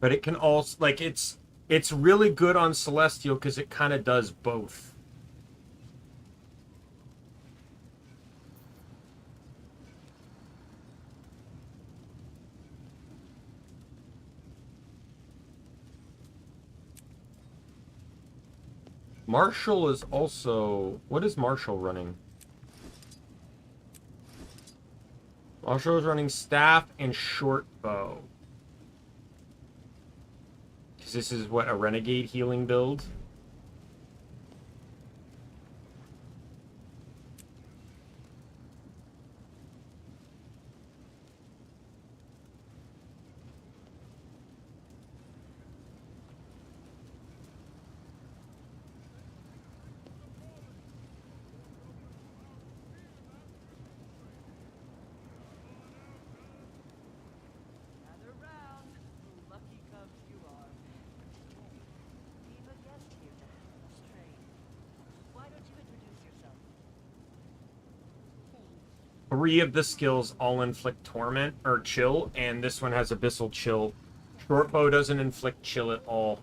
J: But it can also, like, it's really good on Celestial because it kind of does both. Marshall is also... What is Marshall running? Also is running staff and short bow. Because this is what, a renegade healing build?
M: Gather round, lucky cubs you are. Leave a guest here to help us train. Why don't you introduce yourself?
J: 3 of the skills all inflict torment or chill, and this one has abyssal chill. Short bow doesn't inflict chill at all.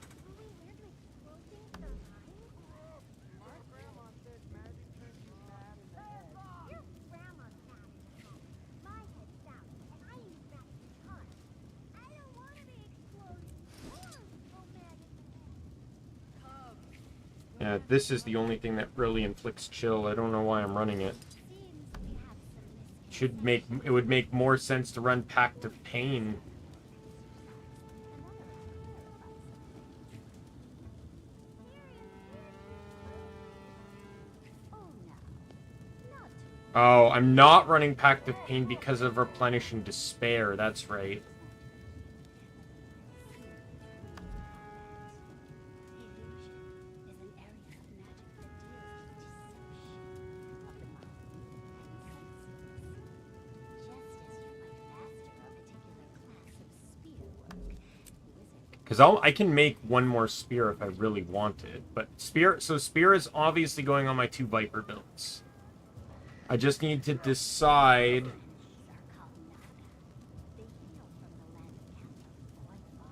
J: Yeah, this is the only thing that really inflicts chill. I don't know why I'm running it. It would make more sense to run Pact of Pain. Oh, I'm not running Pact of Pain because of Replenishing Despair, that's right. Because I can make one more spear if I really wanted, but spear is obviously going on my 2 Viper builds. I just need to decide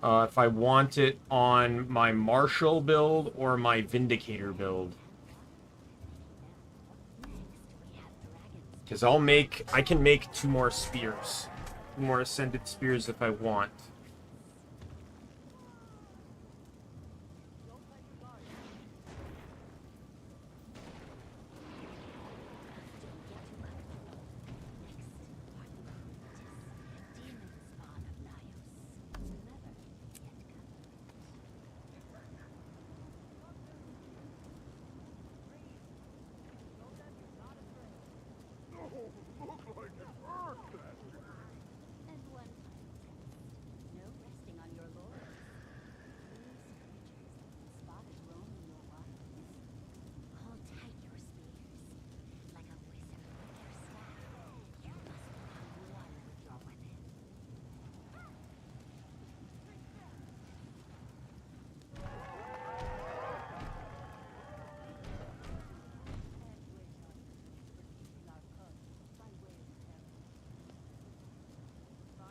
J: if I want it on my Martial build or my Vindicator build. Because I can make 2 more spears. 2 more Ascended Spears if I want.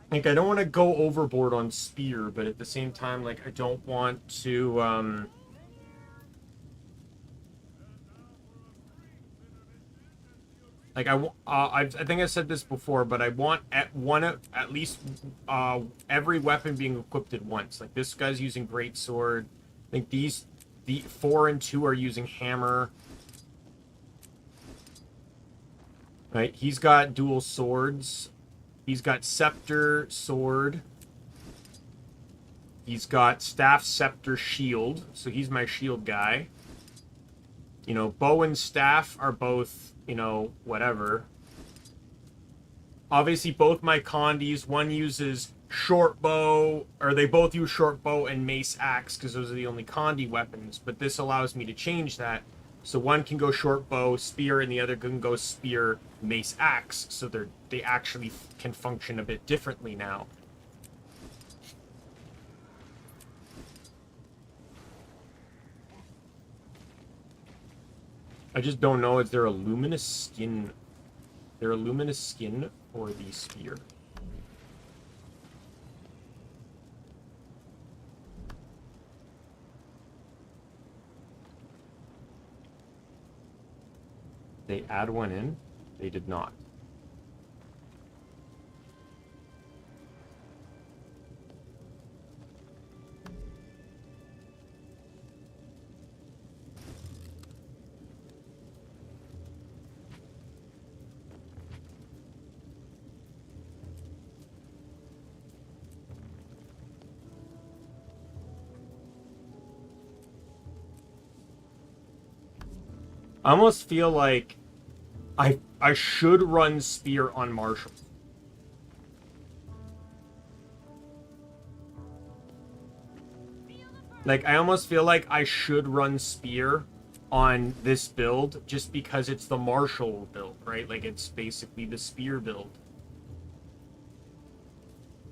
J: Like, I don't want to go overboard on spear, but at the same time, like, I don't want to, like, I think I said this before, but I want at least every weapon being equipped at once. Like, this guy's using greatsword. I think the 4 and 2 are using hammer. Right, he's got dual swords. He's got scepter, sword. He's got staff, scepter, shield. So he's my shield guy. You know, bow and staff are both, you know, whatever. Obviously, both my Condis, one uses short bow, or they both use short bow and mace axe, because those are the only Condi weapons. But this allows me to change that. So one can go short bow, spear, and the other can go spear, mace, axe. So they actually can function a bit differently now. I just don't know, is there a luminous skin? Is there a luminous skin for the spear? They add one in? They did not. I almost feel like I should run Spear on Marshall. Like, I almost feel like I should run Spear on this build just because it's the Marshall build, right? Like, it's basically the Spear build.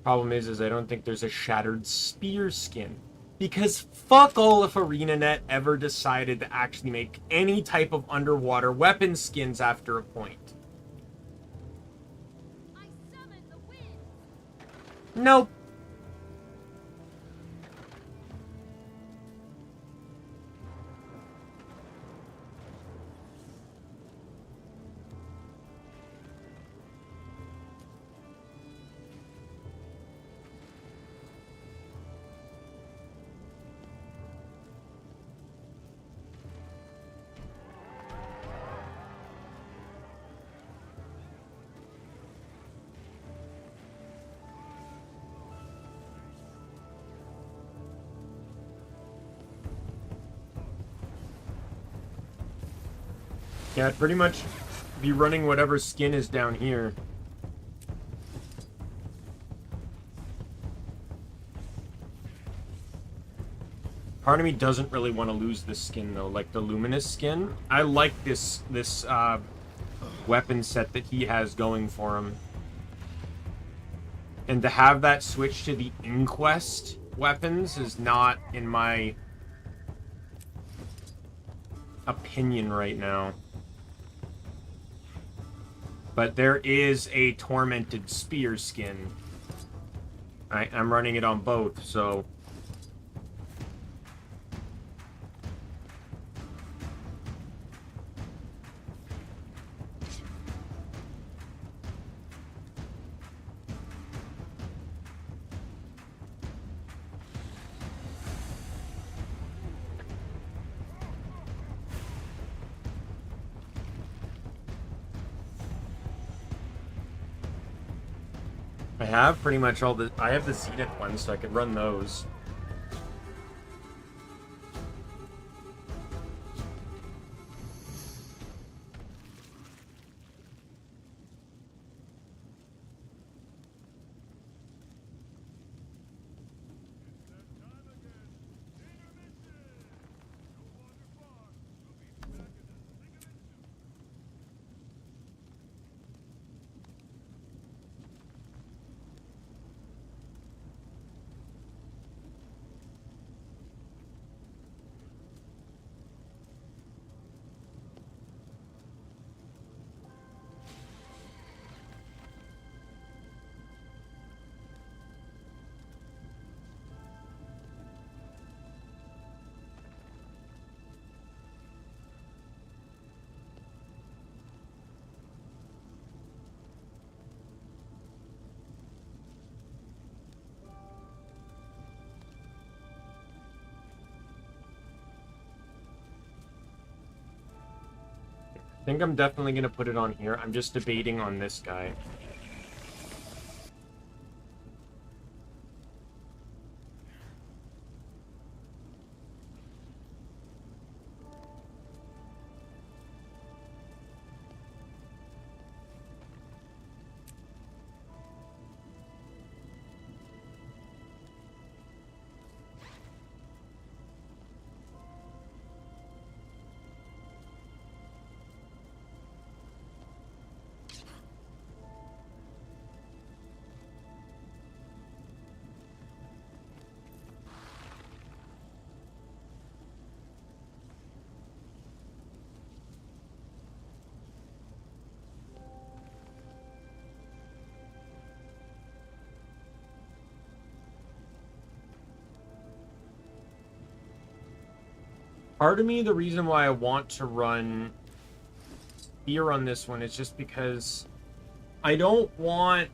J: Problem is I don't think there's a Shattered Spear skin. Because fuck all if ArenaNet ever decided to actually make any type of underwater weapon skins after a point. Nope. Yeah, I'd pretty much be running whatever skin is down here. Part of me doesn't really want to lose this skin though, like the Luminous skin. I like this weapon set that he has going for him. And to have that switch to the Inquest weapons is not in my opinion right now. But there is a Tormented Spear skin. I'm running it on both, so... I have pretty much all the... I have the Zenith ones, so I could run those. I think I'm definitely going to put it on here. I'm just debating on this guy. Part of me, the reason why I want to run Spear on this one is just because I don't want...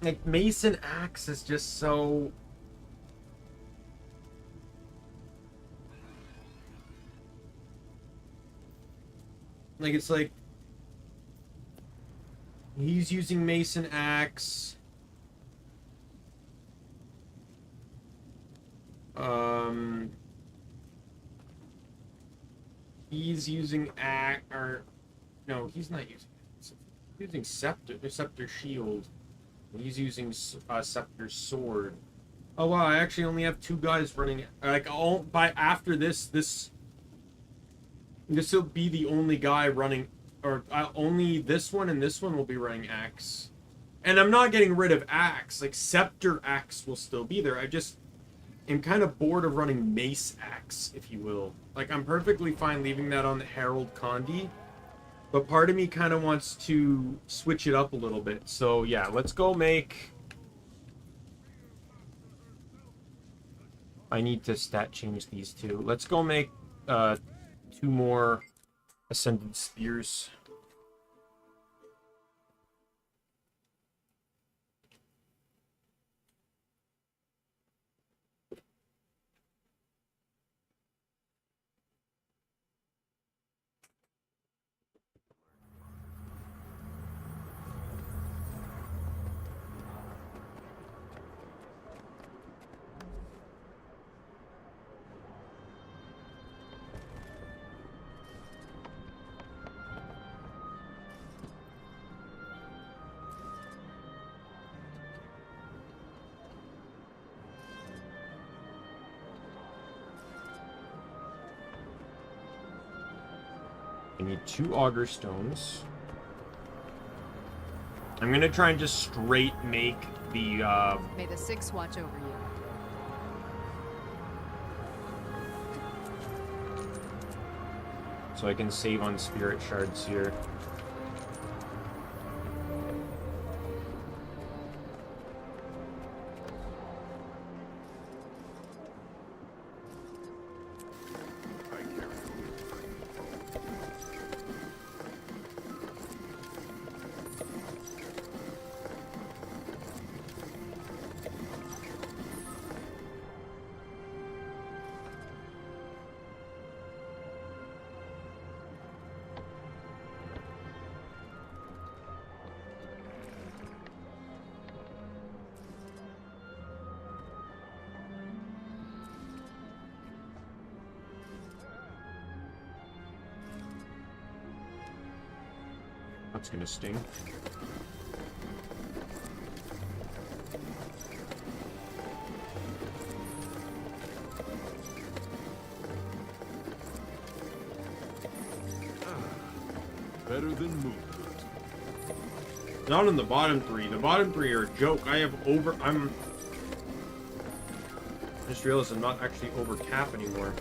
J: Like, Mason Axe is just so... Like, it's like... He's using Mason Axe. He's using no, he's not using. He's using Scepter Shield. He's using Scepter Sword. Oh wow, I actually only have 2 guys running. Like after this will be the only guy running, or only this one and this one will be running Axe. And I'm not getting rid of Axe. Like Scepter Axe will still be there. I just am kind of bored of running Mace Axe, if you will. Like I'm perfectly fine leaving that on the Herald Condi. But part of me kind of wants to switch it up a little bit. So yeah, let's go make... I need to stat change these 2. Let's go make 2 more Ascended Spears. I need 2 Augur Stones. I'm gonna try and just straight make the,
I: May the Six watch over you.
J: so I can save on Spirit Shards here. That's gonna sting.
S: Better than movement.
J: Not in the bottom 3. The bottom 3 are a joke. I just realized I'm not actually over cap anymore.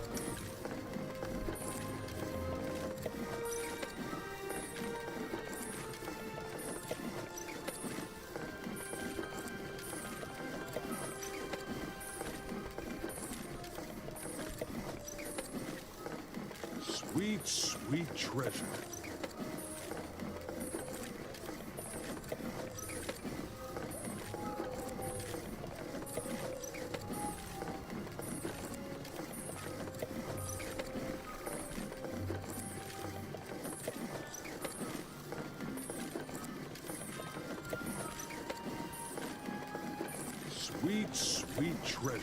S: Sweet, sweet treasure. Sweet, sweet treasure.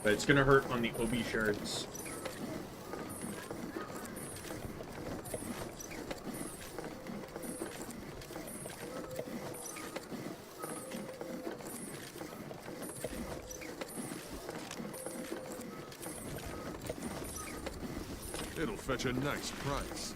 J: But it's gonna hurt on the Obi shards.
S: It'll fetch a nice price.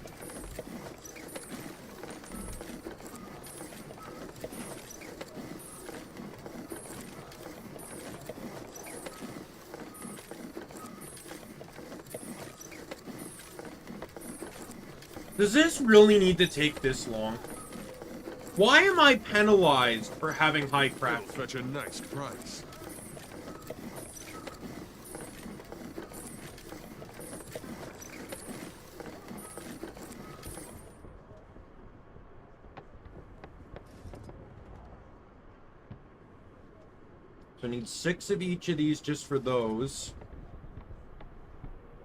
J: Does this really need to take this long? Why am I penalized for having high craft?
S: It'll fetch a nice price.
J: So I need 6 of each of these just for those.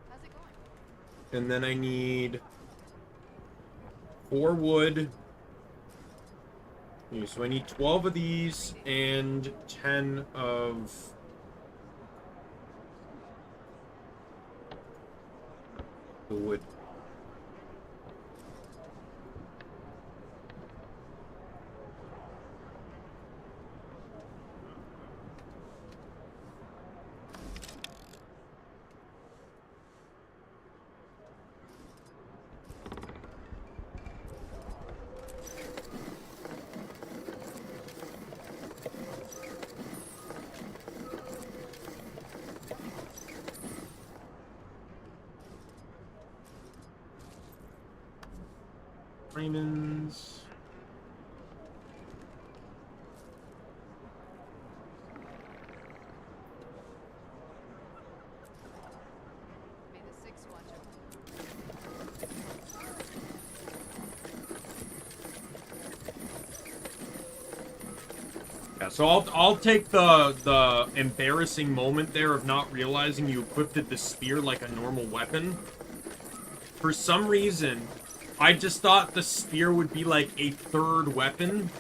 I: How's it going?
J: And then I need 4 wood. Okay, so I need 12 of these and 10 of the wood. Raymond's.
I: May the six watch over.
J: Yeah, so I'll take the embarrassing moment there of not realizing you equipped the spear like a normal weapon. For some reason, I just thought the spear would be like a third weapon.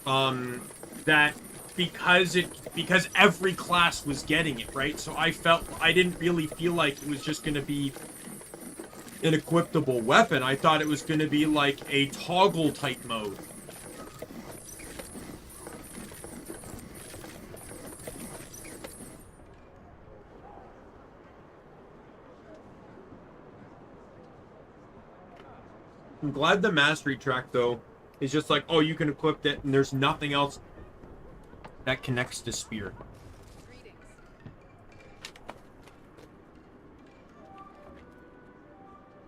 J: That because every class was getting it, right? So I didn't really feel like it was just gonna be an equipable weapon. I thought it was gonna be like a toggle type mode. I'm glad the mastery track, though, is just like, oh, you can equip it, and there's nothing else that connects to spear.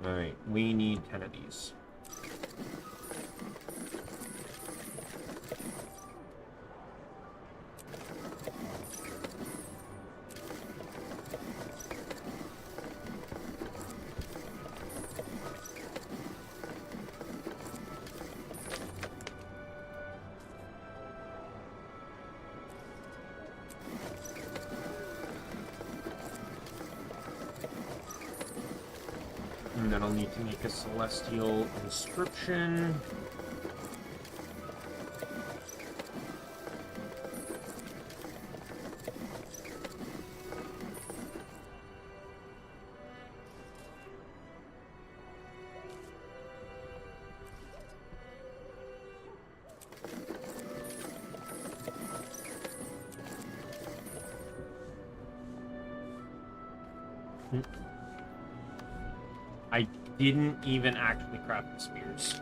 J: Alright, we need 10 of these. And then I'll need to make a celestial inscription. I didn't even actually craft the spears.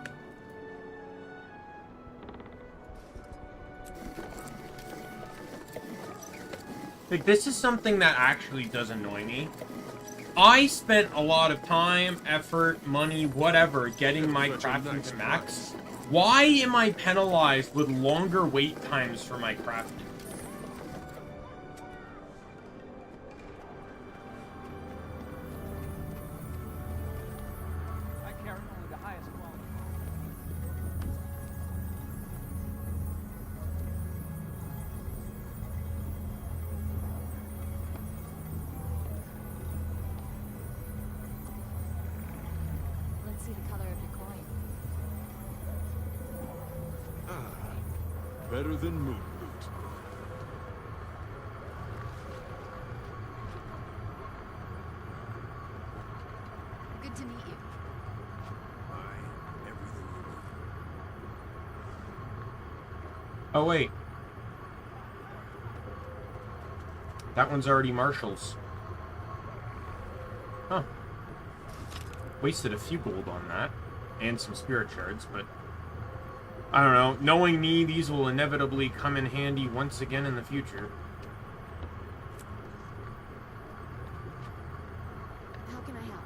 J: Like, this is something that actually does annoy me. I spent a lot of time, effort, money, whatever, getting my crafting to max. Why am I penalized with longer wait times for my crafting?
D: Let's see the color of your coin.
S: Better than moon loot.
D: Good to meet you.
J: Oh, wait. That one's already Marshall's. Huh. Wasted a few gold on that. And some spirit shards, but... I don't know. Knowing me, these will inevitably come in handy once again in the future.
D: How can I help?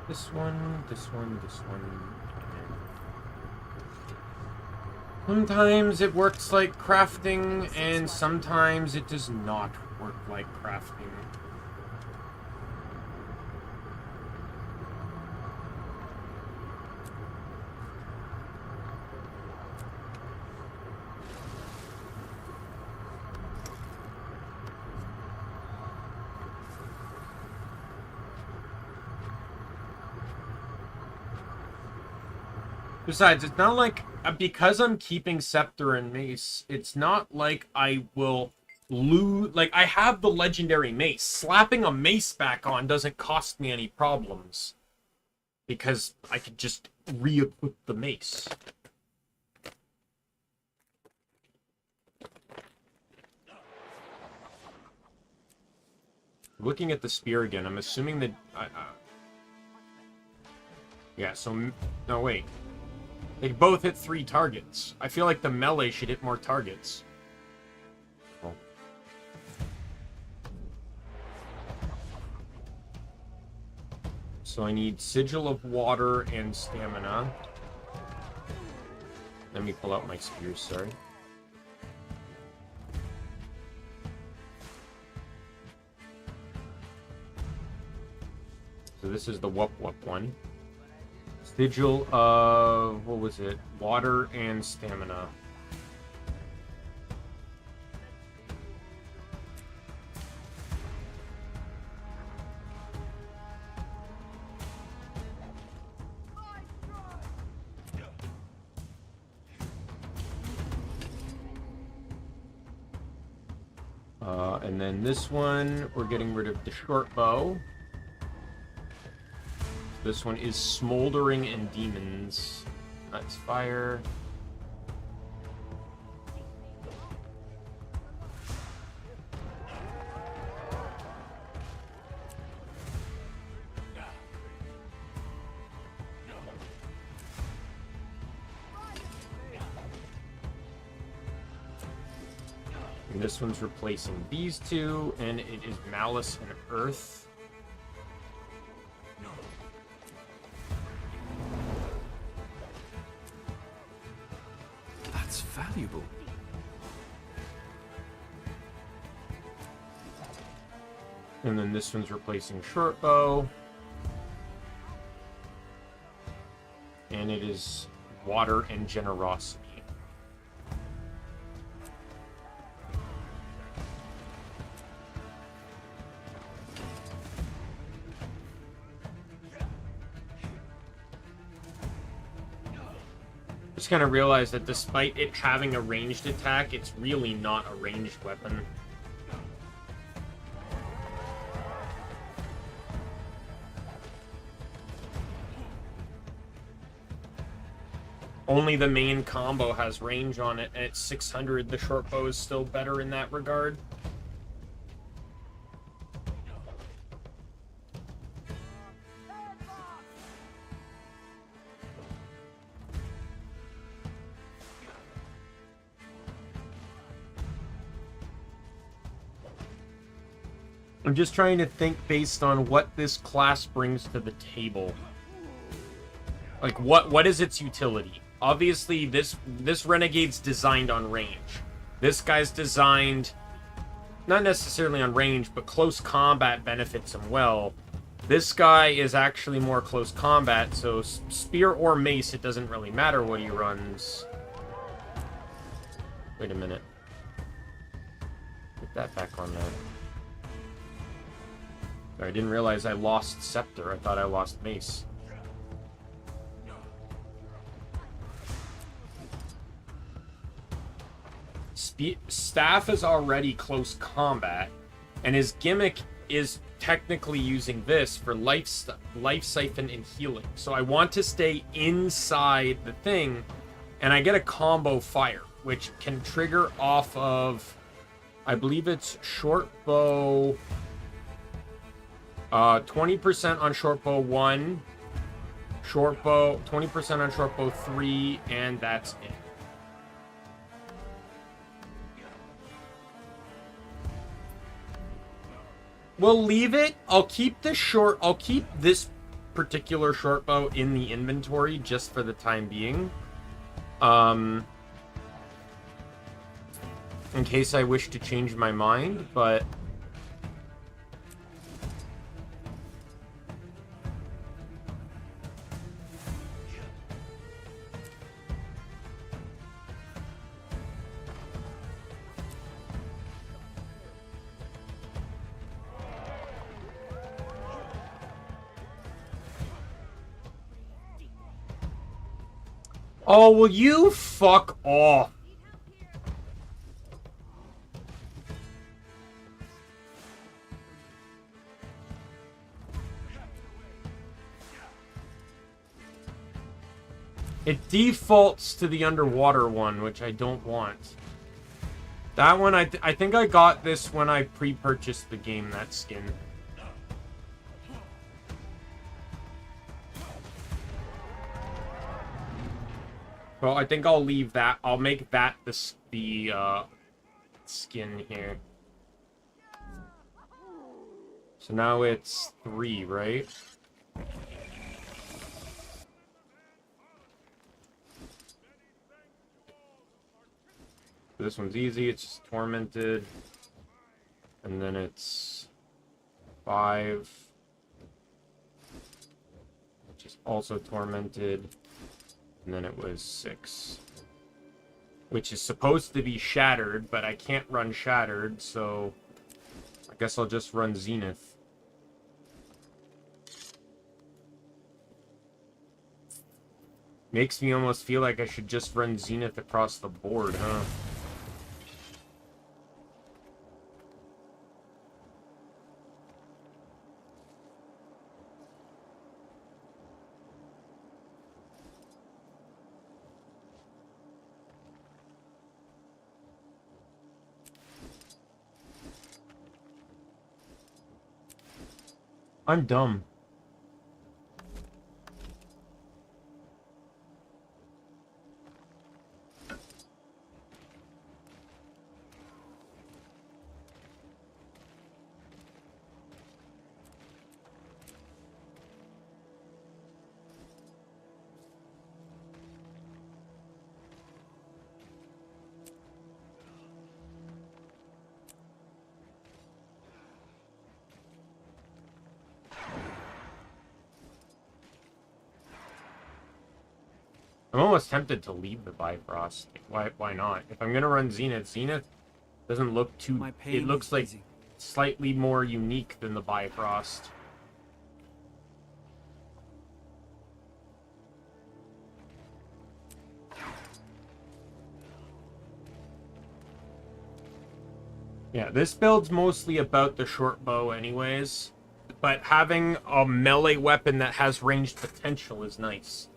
J: This one, this one, this one. Sometimes it works like crafting, and sometimes it does not work like crafting. Besides, it's not like, because I'm keeping Scepter and Mace, it's not like I will lose, like, I have the legendary Mace. Slapping a Mace back on doesn't cost me any problems. Because I could just re-equip the Mace. Looking at the spear again, I'm assuming that... yeah, so... No, wait. They both hit 3 targets. I feel like the melee should hit more targets. Oh. So I need Sigil of Water and Stamina. Let me pull out my spears, sorry. So this is the Wup Wup one. Sigil of, what was it? Water and Stamina. And then this one, we're getting rid of the short bow. This one is Smoldering and Demons. That's fire. And this one's replacing these two, and it is Malice and Earth.
B: That's valuable.
J: And then this one's replacing short bow. And it is Water and Generosity. Just kind of realized that despite it having a ranged attack, it's really not a ranged weapon. Only the main combo has range on it, and at 600, the short bow is still better in that regard. I'm just trying to think based on what this class brings to the table. Like, what is its utility? Obviously, this Renegade's designed on range. This guy's designed, not necessarily on range, but close combat benefits him well. This guy is actually more close combat, so spear or mace, it doesn't really matter what he runs. Wait a minute. Put that back on there. I didn't realize I lost Scepter. I thought I lost Mace. Staff is already close combat, and his gimmick is technically using this for life siphon and healing. So I want to stay inside the thing, and I get a combo fire, which can trigger off of, I believe it's short bow. 20% on short bow 1, short bow, 20% on short bow 3, and that's it. We'll leave it. I'll keep this particular short bow in the inventory just for the time being. In case I wish to change my mind, but Oh, will you fuck off? It defaults to the underwater one, which I don't want. That one, I think I got this when I pre-purchased the game, that skin. Well, I think I'll leave that. I'll make that the skin here. So now it's 3, right? This one's easy, it's just tormented. And then it's 5. Which is also tormented. And then it was 6. Which is supposed to be shattered, but I can't run shattered, so I guess I'll just run Zenith. Makes me almost feel like I should just run Zenith across the board, huh? I'm dumb. I'm almost tempted to leave the Bifrost. Why not? If I'm gonna run Zenith, Zenith doesn't look too... It looks like slightly more unique than the Bifrost. Yeah, this build's mostly about the short bow anyways. But having a melee weapon that has ranged potential is nice.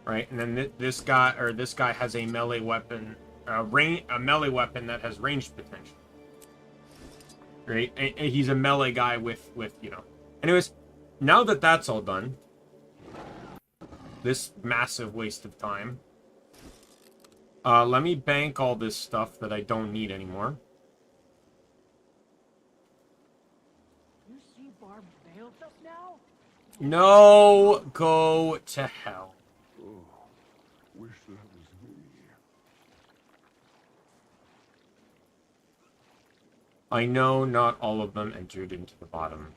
J: Right, and then this guy has a melee weapon, a melee weapon that has ranged potential. Right, and he's a melee guy with you know. Anyways, now that that's all done, this massive waste of time. Let me bank all this stuff that I don't need anymore.
V: You see Barb veiled up now?
J: No, go to hell.
C: Wish that was me.
J: I know not all of them entered into the bottom.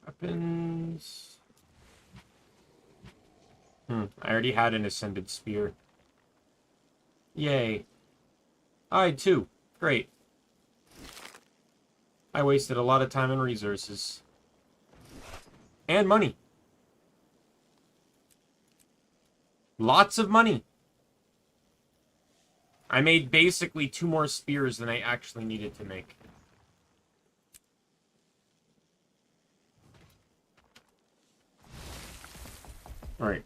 J: Weapons. I already had an Ascended Spear. Yay. I too. Great. I wasted a lot of time and resources. And money. Lots of money. I made basically 2 more spears than I actually needed to make. Alright.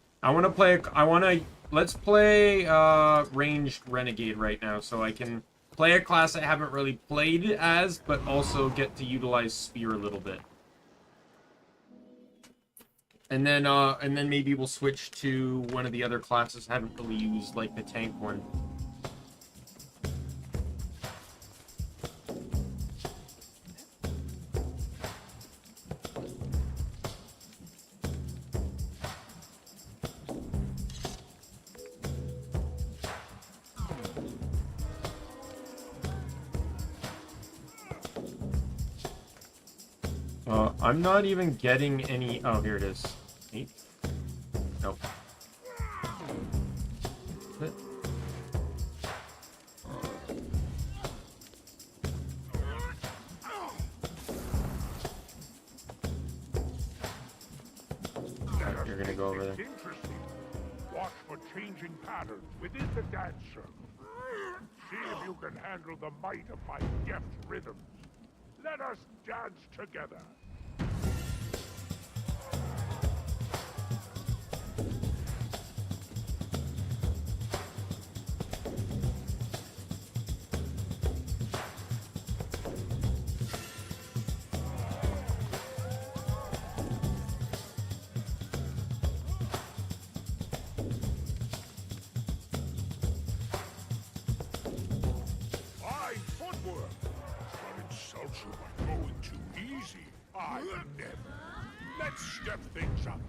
J: Let's play ranged renegade right now, so I can play a class I haven't really played as, but also get to utilize spear a little bit. And then maybe we'll switch to one of the other classes I haven't really used, like the tank one. I'm not even getting any... Oh, here it is. 8? Nope. go over there.
S: It's interesting. Watch for changing patterns within the dance circle. See if you can handle the might of my deft rhythms. Let us dance together. Let's step things up.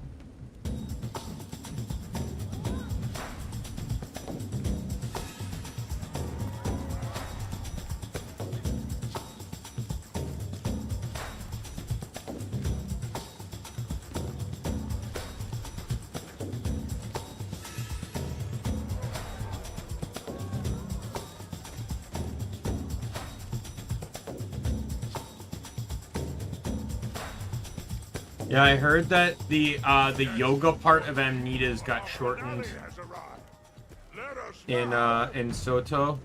J: Yeah, I heard that the yoga part of Amnita's got shortened in Soto.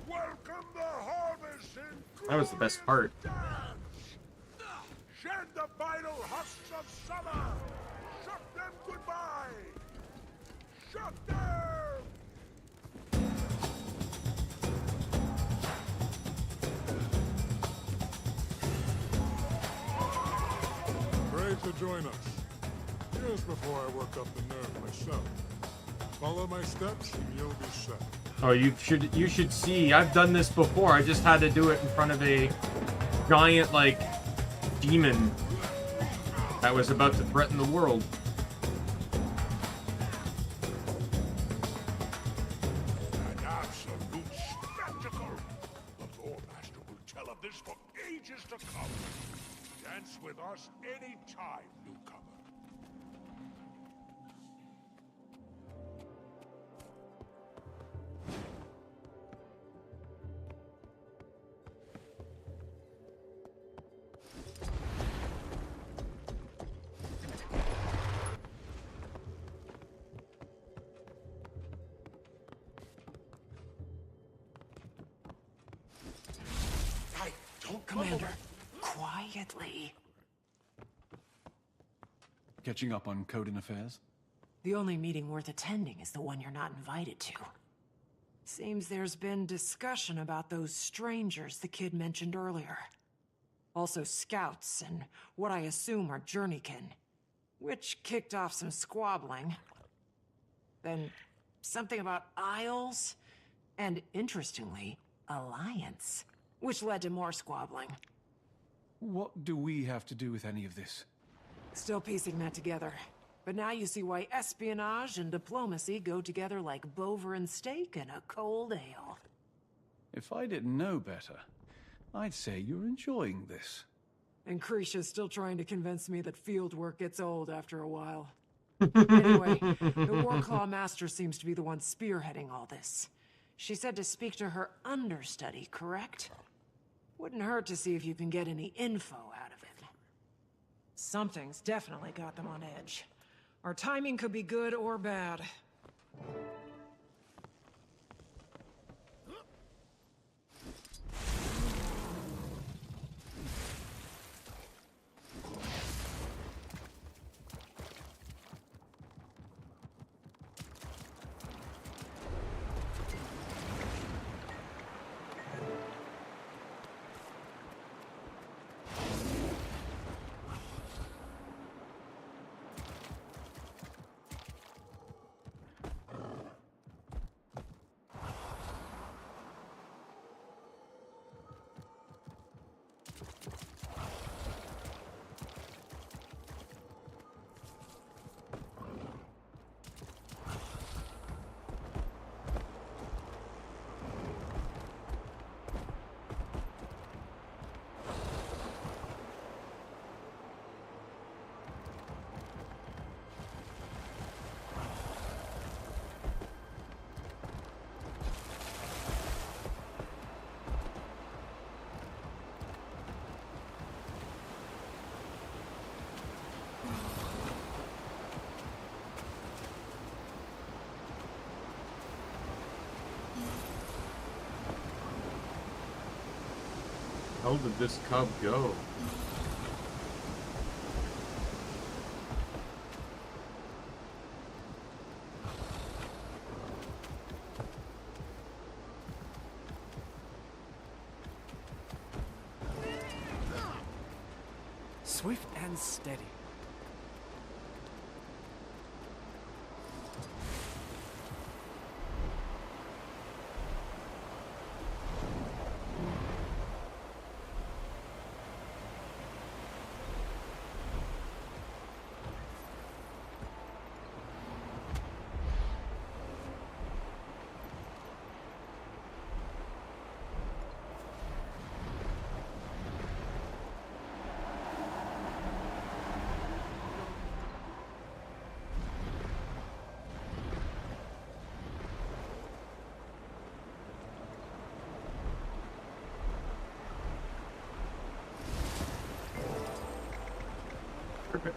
J: That was the best part.
S: Shed the vital husks of summer. Shock them goodbye. Shock them.
R: Great to join us. Just before I work up the nerve myself. Follow my steps and you'll be set.
J: Oh, you should see. I've done this before. I just had to do it in front of a giant, like, demon that was about to threaten the world.
S: An absolute spectacle. The Lord Master will tell of this for ages to come. Dance with us any time, newcomer.
U: Commander, quietly.
B: Catching up on Coden affairs?
V: The only meeting worth attending is the one you're not invited to. Seems there's been discussion about those strangers the kid mentioned earlier. Also scouts and what I assume are journeykin, which kicked off some squabbling. Then something about Isles, and interestingly, Alliance, which led to more squabbling.
B: What do we have to do with any of this?
V: Still piecing that together. But now you see why espionage and diplomacy go together like Bover and steak and a cold ale.
B: If I didn't know better, I'd say you're enjoying this.
V: And Krisha's still trying to convince me that field work gets old after a while. Anyway, the Warclaw Master seems to be the one spearheading all this. She said to speak to her understudy, correct? Wouldn't hurt to see if you can get any info out of it. Something's definitely got them on edge. Our timing could be good or bad.
J: hell did this cub go?
H: Swift and steady.
J: Perfect.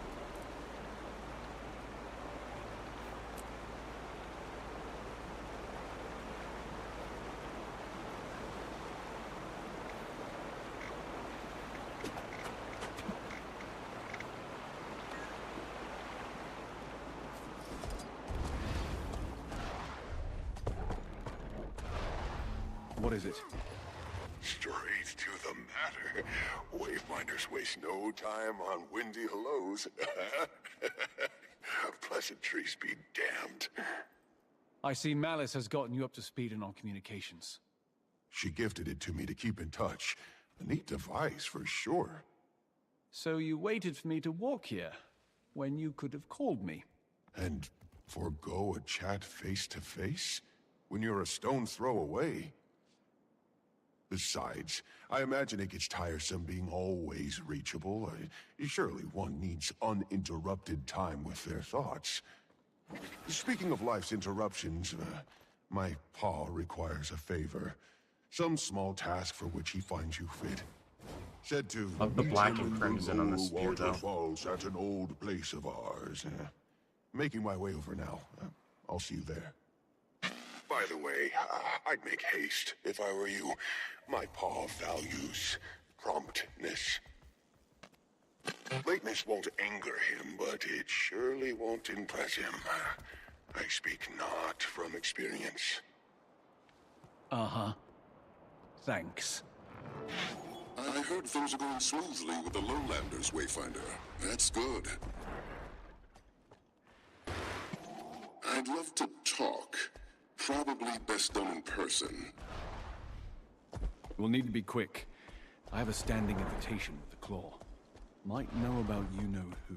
B: What is it?
G: Straight to the matter. Wayfinders waste no time on windy hellos. Pleasantries be damned.
B: I see Malice has gotten you up to speed in our communications.
G: She gifted it to me to keep in touch. A neat device, for sure.
B: So you waited for me to walk here, when you could have called me.
G: And forego a chat face-to-face? When you're a stone's throw away? Besides, I imagine it gets tiresome being always reachable. Surely one needs uninterrupted time with their thoughts. Speaking of life's interruptions, my paw requires a favor. Some small task for which he finds you fit. Said to
J: Love the
G: meet
J: black
G: him
J: and
G: in
J: crimson on the
G: low
J: spear, though.
G: waterfalls at an old place of ours. Making my way over now. I'll see you there. By the way, I'd make haste if I were you. My paw values promptness. Lateness won't anger him, but it surely won't impress him. I speak not from experience.
B: Uh-huh. Thanks.
C: I heard things are going smoothly with the Lowlanders, Wayfinder. That's good. I'd love to talk. Probably best done in person.
B: We'll need to be quick. I have a standing invitation with the Claw. Might know about you-know-who.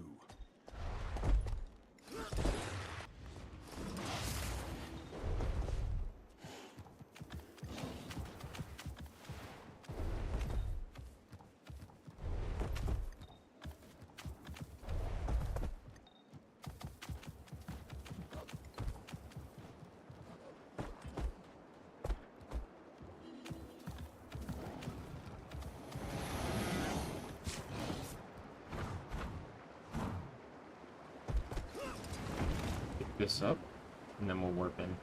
J: This up, and then we'll warp in.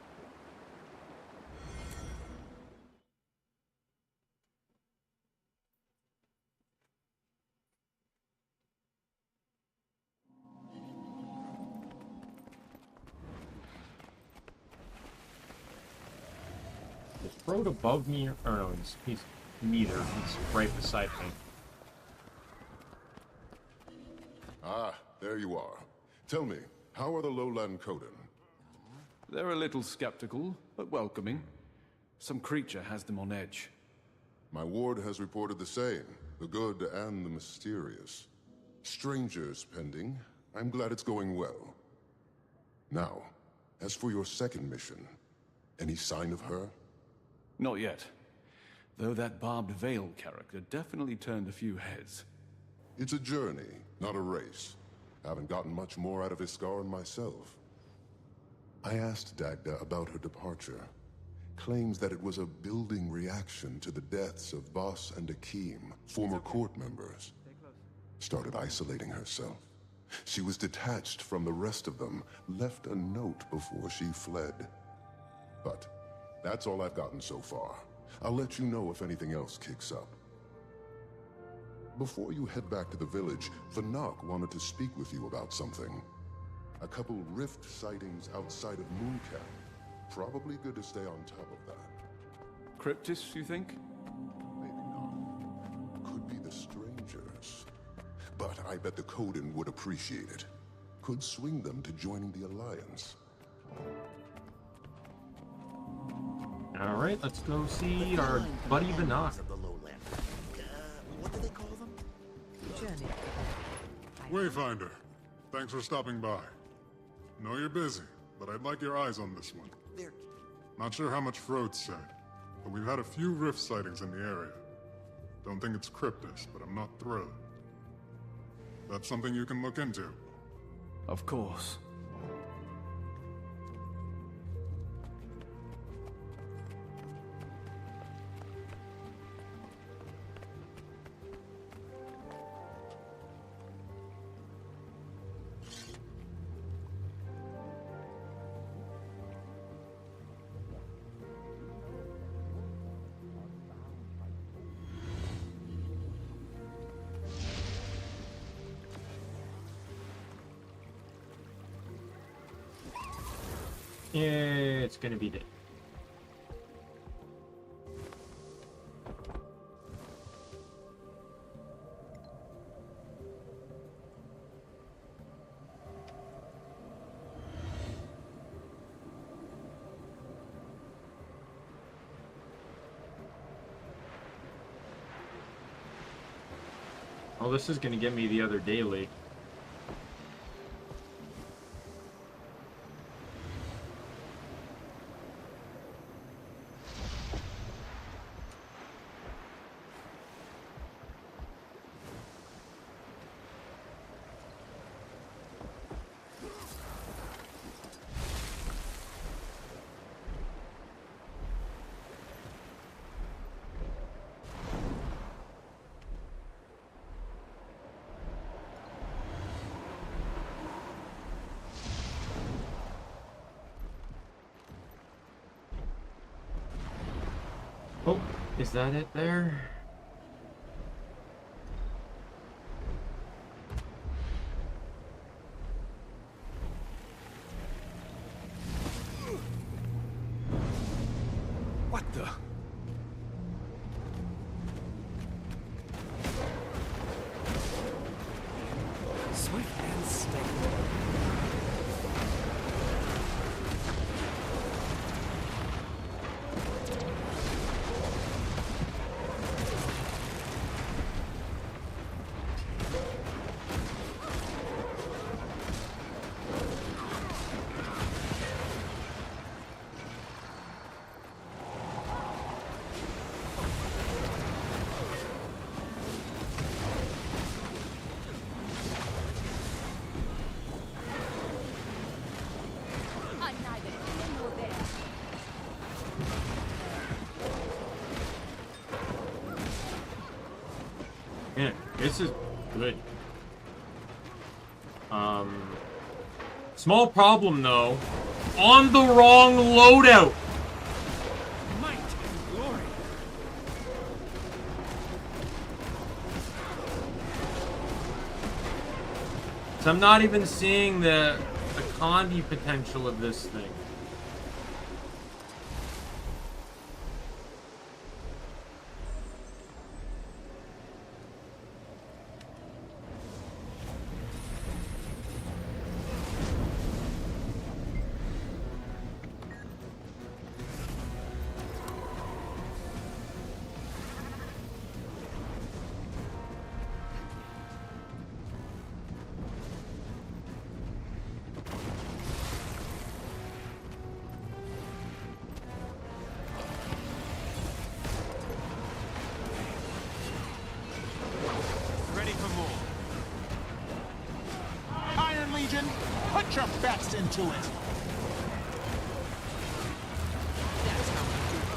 J: Is Frode above me, or no, he's neither. He's right beside me.
C: Ah, there you are. Tell me, how are the Lowland Coden?
B: They're a little skeptical, but welcoming. Some creature has them on edge.
C: My ward has reported the same, the good and the mysterious. Strangers pending. I'm glad it's going well. Now, as for your second mission, any sign of her?
B: Not yet. Though that Barbed Veil character definitely turned a few heads.
C: It's a journey, not a race. Haven't gotten much more out of Iskaran myself. I asked Dagda about her departure. Claims that it was a building reaction to the deaths of Boss and Akeem, former court members. Started isolating herself. She was detached from the rest of them, left a note before she fled. But that's all I've gotten so far. I'll let you know if anything else kicks up. Before you head back to the village, Fanak wanted to speak with you about something. A couple rift sightings outside of Moon Camp. Probably good to stay on top of that.
B: Cryptists, you think?
C: Maybe not. Could be the strangers. But I bet the Coden would appreciate it. Could swing them to joining the Alliance.
J: Alright, let's go see our buddy Banak.
A: What do they call them?
M: Journey.
R: Wayfinder, thanks for stopping by. Know you're busy, but I'd like your eyes on this one. Not sure how much Frode said, but we've had a few rift sightings in the area. Don't think it's cryptis, but I'm not thrilled. That's something you can look into.
B: Of course.
J: It's gonna be dead. Oh, this is gonna get me the other daily. Oh, is that it there?
B: What the?
E: Swift and steady.
J: Man, this is good. Small problem though. On the wrong loadout.
E: Might and glory.
J: So I'm not even seeing the Condi potential of this thing.
Q: Ready for more. Iron Legion, put your best into it. That's how we do it.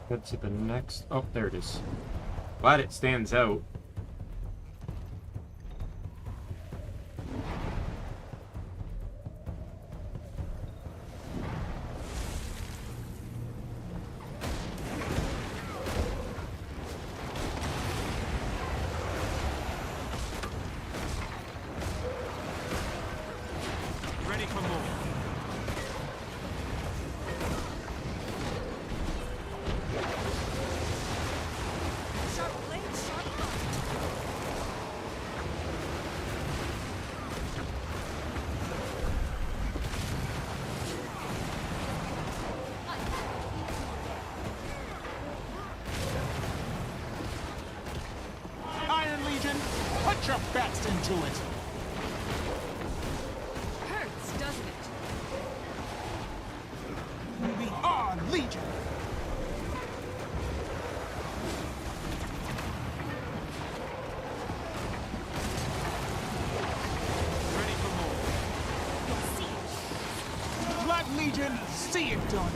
J: Go to the next. Oh, there it is. Glad it stands out.
Q: Ready for more.
M: Sharp blade, sharp blade.
Q: Iron Legion, put your best into it.
I: Hurts, doesn't it?
Q: We are Legion. Ready for more. Blood Legion, see it done.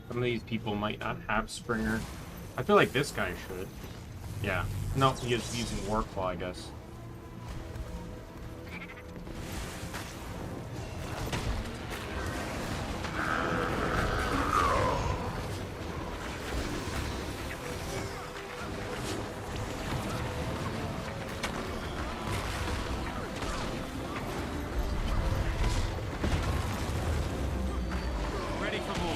J: Some of these people might not have Springer. I feel like this guy should. Yeah. No, he is using Warclaw, I guess.
Q: Ready for more.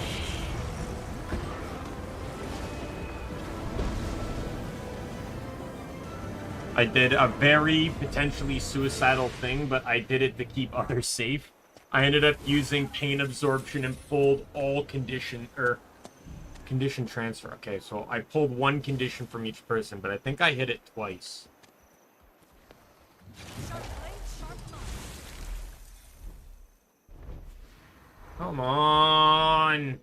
J: I did a very potentially suicidal thing, but I did it to keep others safe. I ended up using pain absorption and pulled all condition transfer. Okay, so I pulled one condition from each person, but I think I hit it twice.
M: Sharp blade, sharp line.
J: Come on.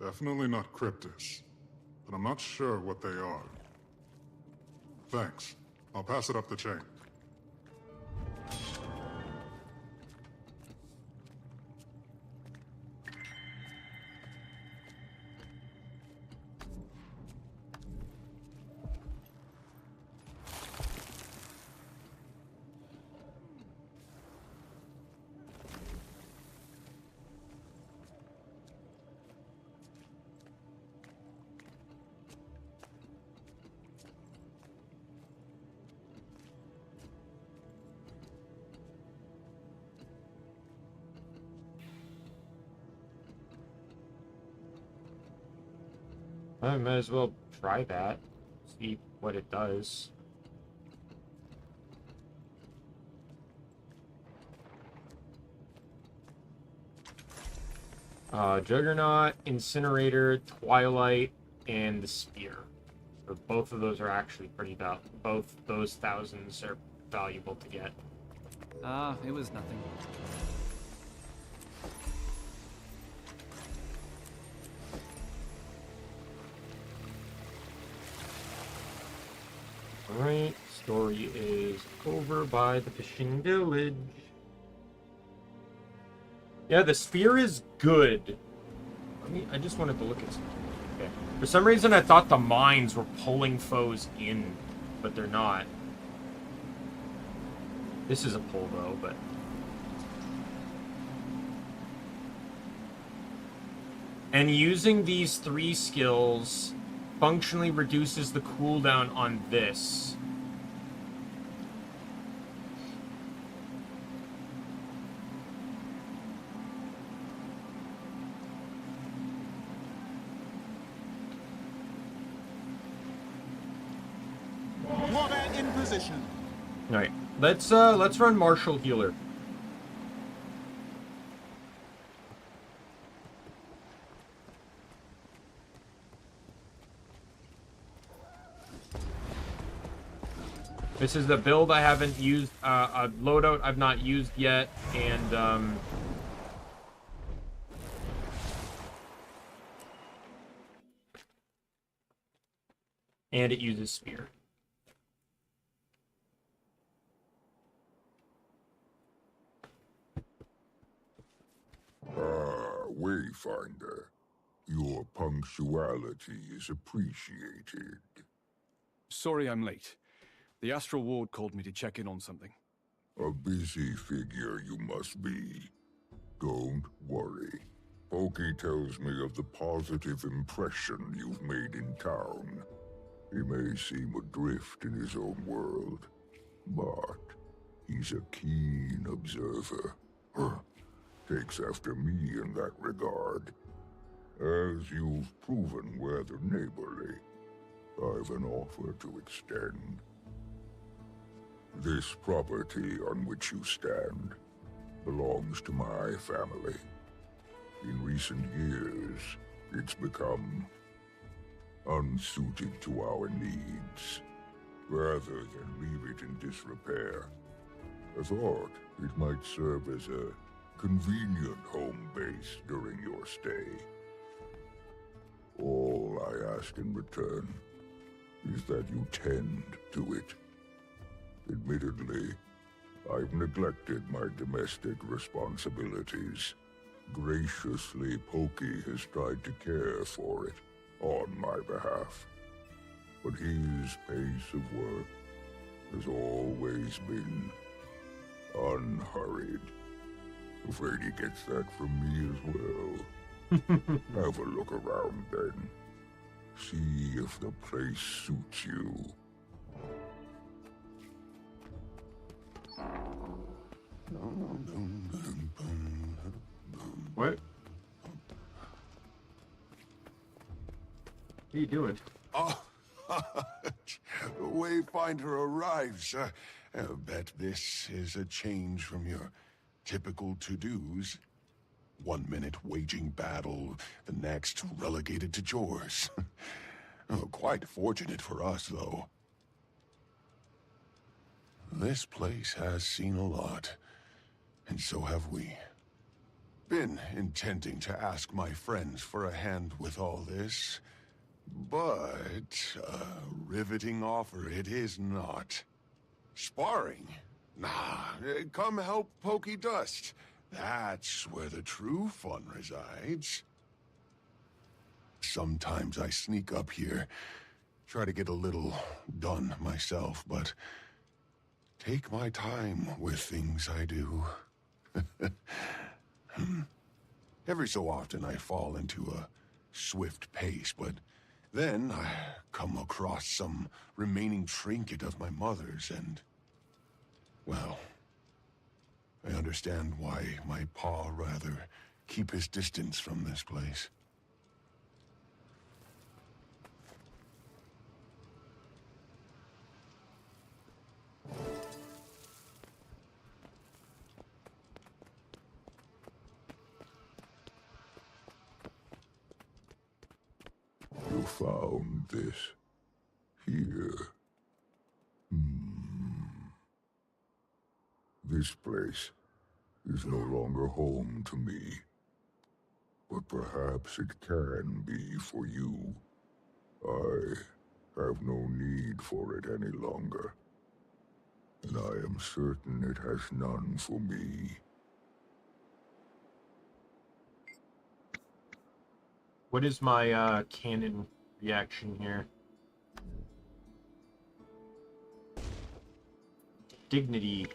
C: Definitely not cryptis, but I'm not sure what they are. Thanks. I'll pass it up the chain.
J: I might as well try that. See what it does. Juggernaut, Incinerator, Twilight, and the Spear. So both of those are actually pretty valuable. Both those thousands are valuable to get.
H: It was nothing.
J: Alright, story is over by the fishing village. Yeah, the spear is good. I just wanted to look at something. Okay. For some reason, I thought the mines were pulling foes in, but they're not. This is a pull, though, but... And using these 3 skills functionally reduces the cooldown on this.
Q: Water in position.
J: Alright. Let's run Martial Healer. This is the build I haven't used, a loadout I've not used yet, and it uses Spear.
C: Wayfinder. Your punctuality is appreciated.
B: Sorry I'm late. The Astral Ward called me to check in on something.
C: A busy figure you must be. Don't worry. Pokey tells me of the positive impression you've made in town. He may seem adrift in his own world, but he's a keen observer. Takes after me in that regard. As you've proven rather neighborly, I've an offer to extend. This property on which you stand belongs to my family. In recent years, it's become unsuited to our needs. Rather than leave it in disrepair, I thought it might serve as a convenient home base during your stay. All I ask in return is that you tend to it. Admittedly, I've neglected my domestic responsibilities. Graciously, Pokey has tried to care for it on my behalf. But his pace of work has always been unhurried. Afraid he gets that from me as well. Have a look around then. See if the place suits you.
J: What? What are you doing?
G: Oh, Wayfinder arrives. I bet this is a change from your typical to-dos. 1 minute waging battle, the next relegated to chores. Quite fortunate for us, though. This place has seen a lot, and so have we. Been intending to ask my friends for a hand with all this, but a riveting offer it is not. Sparring? Nah, come help Pokey Dust. That's where the true fun resides. Sometimes I sneak up here, try to get a little done myself, but take my time with things I do. Every so often I fall into a swift pace, but then I come across some remaining trinket of my mother's and, well, I understand why my pa rather keep his distance from this place.
C: You found this here. This place is no longer home to me. But perhaps it can be for you. I have no need for it any longer. And I am certain it has none for me.
J: What is my canon reaction here? Dignity.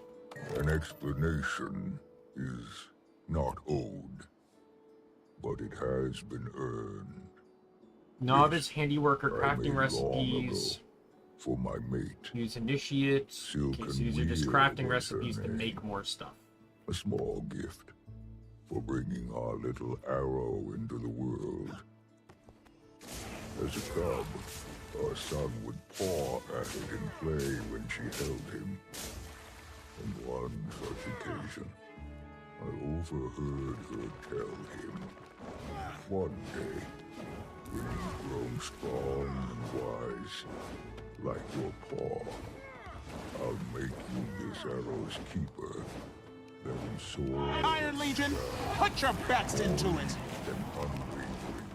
C: An explanation is not owed, but it has been earned.
J: Novice, handiwork, or
C: I
J: crafting
C: made
J: recipes.
C: long ago for my mate.
J: Use initiates. Okay, so these are just crafting recipes to make more stuff.
C: A small gift for bringing our little arrow into the world. As a cub, our son would paw at it and play when she held him. On one such occasion, I overheard her tell him, one day, when you've grown strong and wise, like your paw, I'll make you this arrow's keeper, then soar...
Q: Iron Legion, put your best into it!
C: ...and unwavering,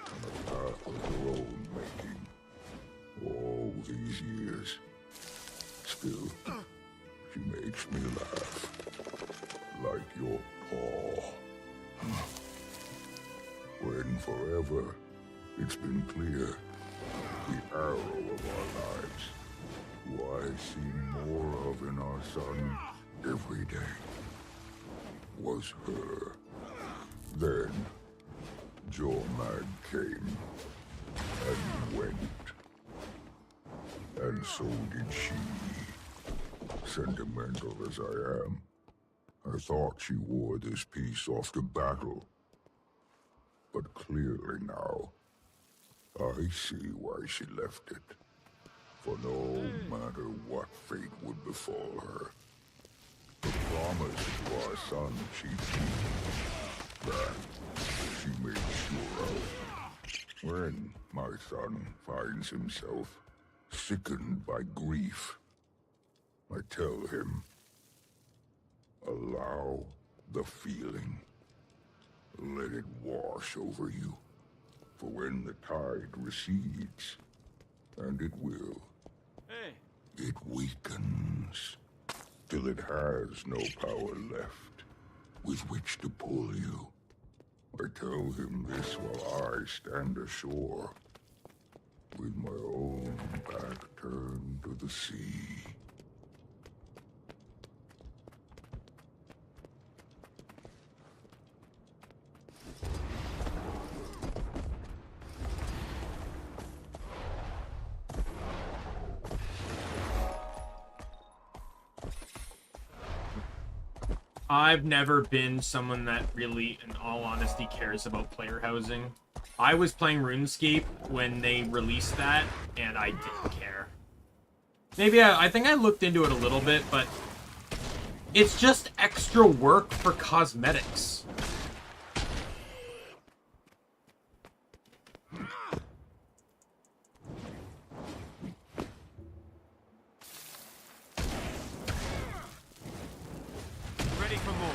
C: on a path of her own making, all these years. Still, she makes me laugh, like your paw. When forever, it's been clear, the arrow of our lives, who I see more of in our son every day, was her. Then, Jormag came, and went. And so did she. Sentimental as I am, I thought she wore this piece off to battle. But clearly now, I see why she left it. For no matter what fate would befall her, the promise to our son she keeps, that she made sure of. When my son finds himself sickened by grief, I tell him, allow the feeling. Let it wash over you. For when the tide recedes, and it will, it weakens, till it has no power left with which to pull you. I tell him this while I stand ashore, with my own back turned to the sea.
J: I've never been someone that really, in all honesty, cares about player housing. I was playing RuneScape when they released that, and I didn't care. Maybe I think I looked into it a little bit, but it's just extra work for cosmetics.
Q: Ready for more.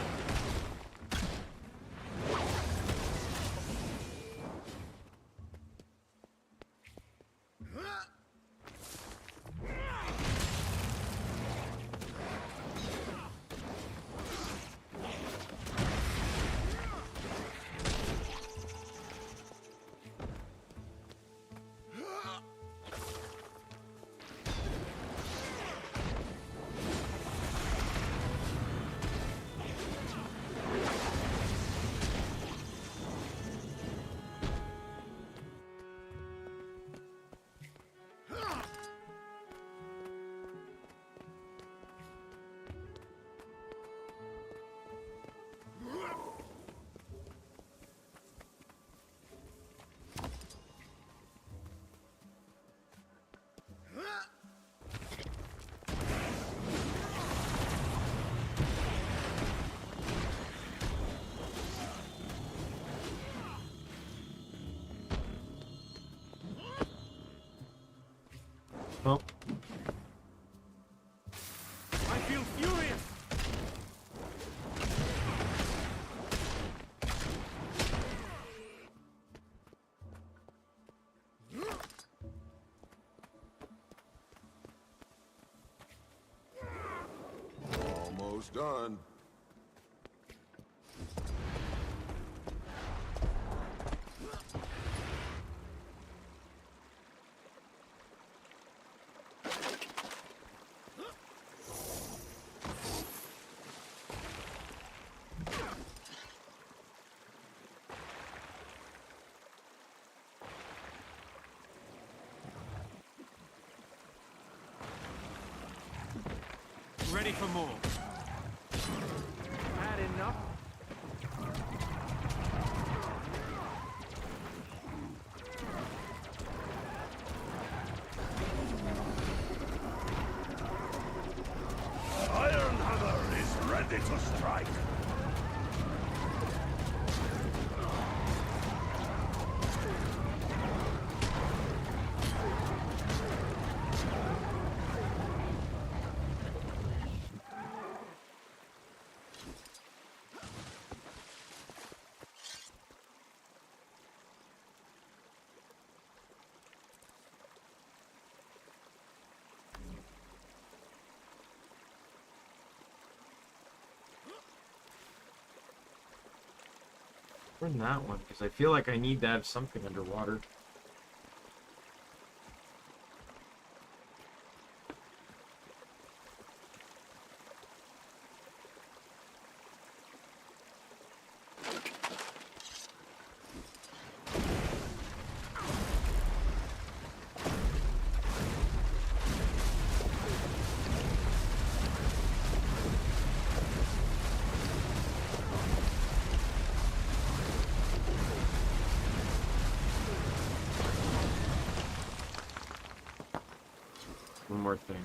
J: Oh.
Q: I feel furious.
G: Almost done.
Q: Ready for more. Had enough?
S: I to strike.
J: Burn that one, because I feel like I need to have something underwater. One more thing.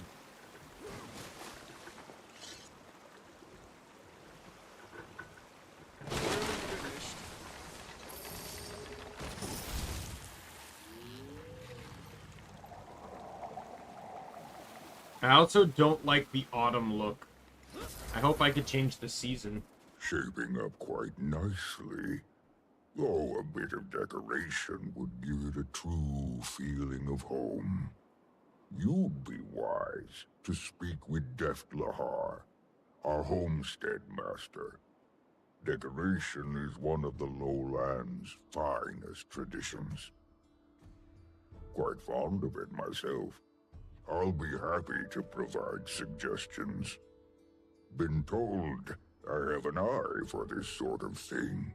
J: I also don't like the autumn look. I hope I could change the season.
C: Shaping up quite nicely. Though a bit of decoration would give it a true feeling of home. You'd be wise to speak with Deft Lahar, our homestead master. Decoration is one of the lowlands' finest traditions. Quite fond of it myself. I'll be happy to provide suggestions. Been told I have an eye for this sort of thing.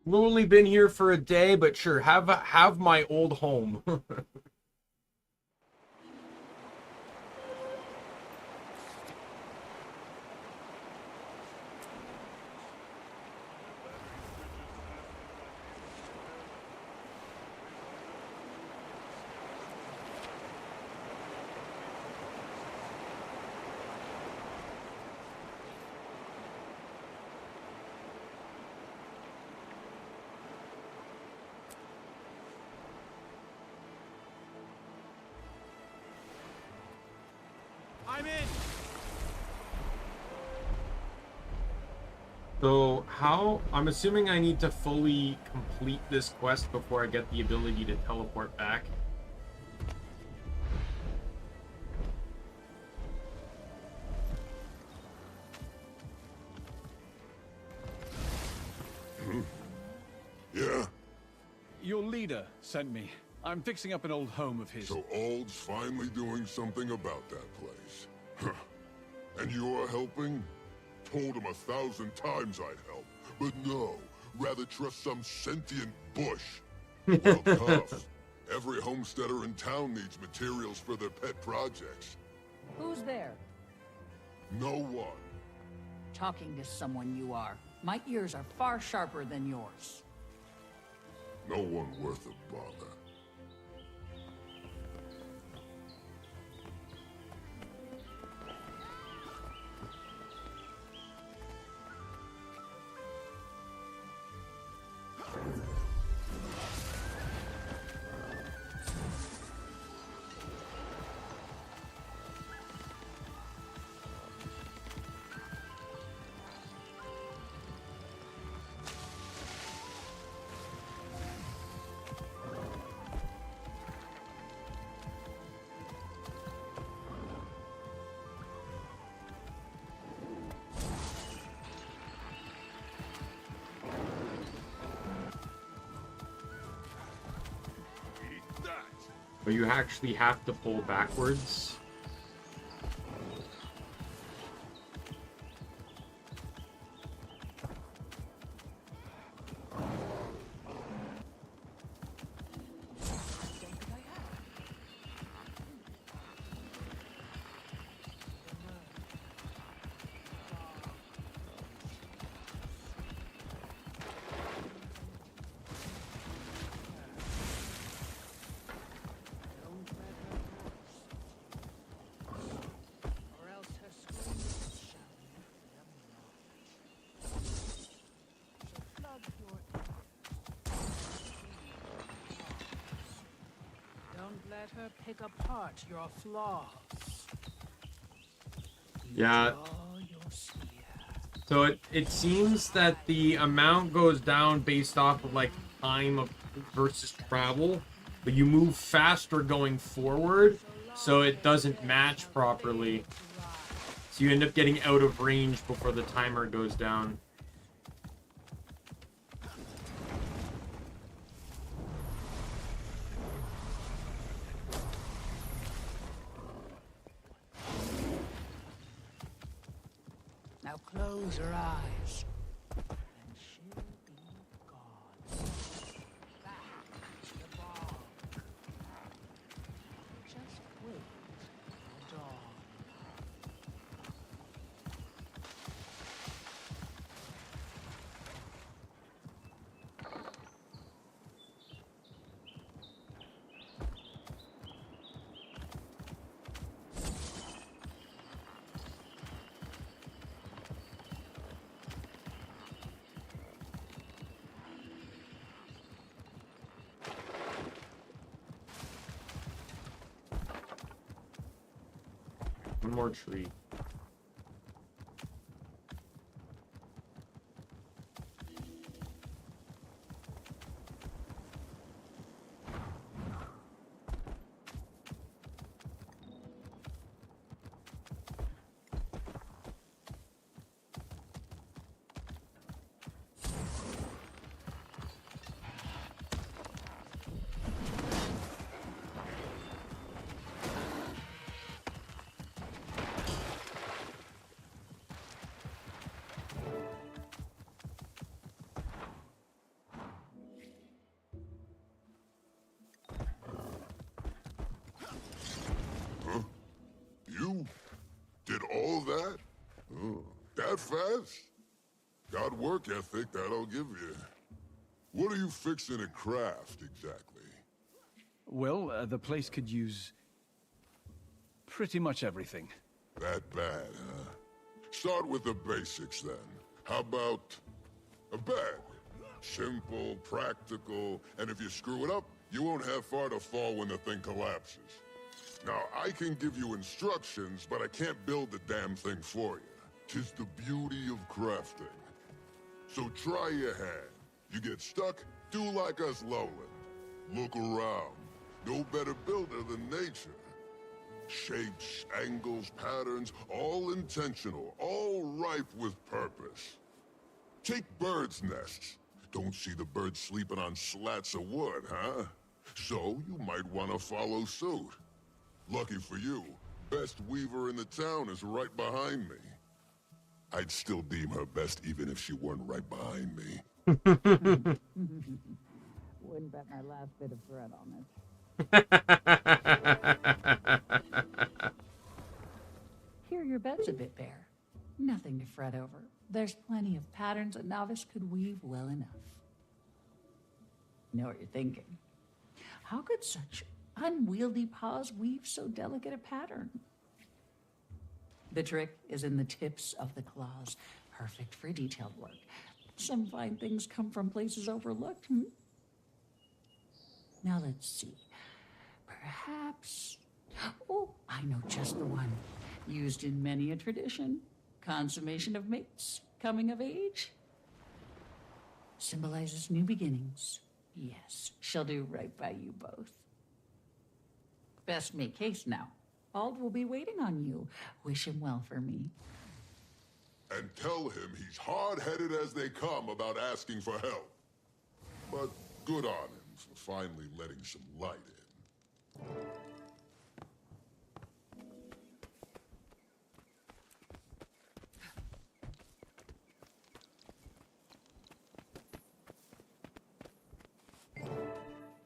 J: We've only been here for a day, but sure, have my old home.
Q: I'm in.
J: So how, I'm assuming I need to fully complete this quest before I get the ability to teleport back.
C: Yeah?
B: Your leader sent me. I'm fixing up an old home of his.
C: So Ald's finally doing something about that place. Huh. And you're helping? Told him 1,000 times I'd help. But no, rather trust some sentient bush. Well, tough. Every homesteader in town needs materials for their pet projects.
O: Who's there?
C: No one.
O: Talking to someone you are. My ears are far sharper than yours.
C: No one worth a bother.
J: But you actually have to pull backwards.
K: pick apart your flaws.
J: Yeah. So it seems that the amount goes down based off of like time of versus travel, but you move faster going forward, so it doesn't match properly. So you end up getting out of range before the timer goes down.
K: Now close your eyes. And she'll be gone. Back to the ball. Just wait till dawn.
J: One more tree.
C: You did all that? Oh, that fast? Got work ethic, that I'll give you. What are you fixing to craft, exactly?
B: Well, the place could use pretty much everything.
C: That bad, huh? Start with the basics, then. How about a bed? Simple, practical, and if you screw it up, you won't have far to fall when the thing collapses. Now, I can give you instructions, but I can't build the damn thing for you. 'Tis the beauty of crafting. So try your hand. You get stuck, do like us lowland. Look around. No better builder than nature. Shapes, angles, patterns, all intentional, all ripe with purpose. Take birds' nests. Don't see the birds sleeping on slats of wood, huh? So you might want to follow suit. Lucky for you, best weaver in the town is right behind me. I'd still deem her best even if she weren't right behind me.
K: Wouldn't bet my last bit of thread on it.
O: Here your bed's a bit bare. Nothing to fret over. There's plenty of patterns a novice could weave well enough. Know what you're thinking. How could such unwieldy paws weave so delicate a pattern? The trick is in the tips of the claws, perfect for detailed work. Some fine things come from places overlooked, Now let's see. Perhaps... Oh, I know just the one. Used in many a tradition. Consummation of mates, coming of age. Symbolizes new beginnings. Yes, she'll do right by you both. Best make haste now. Ald will be waiting on you. Wish him well for me.
C: And tell him he's hard-headed as they come about asking for help. But good on him for finally letting some light in.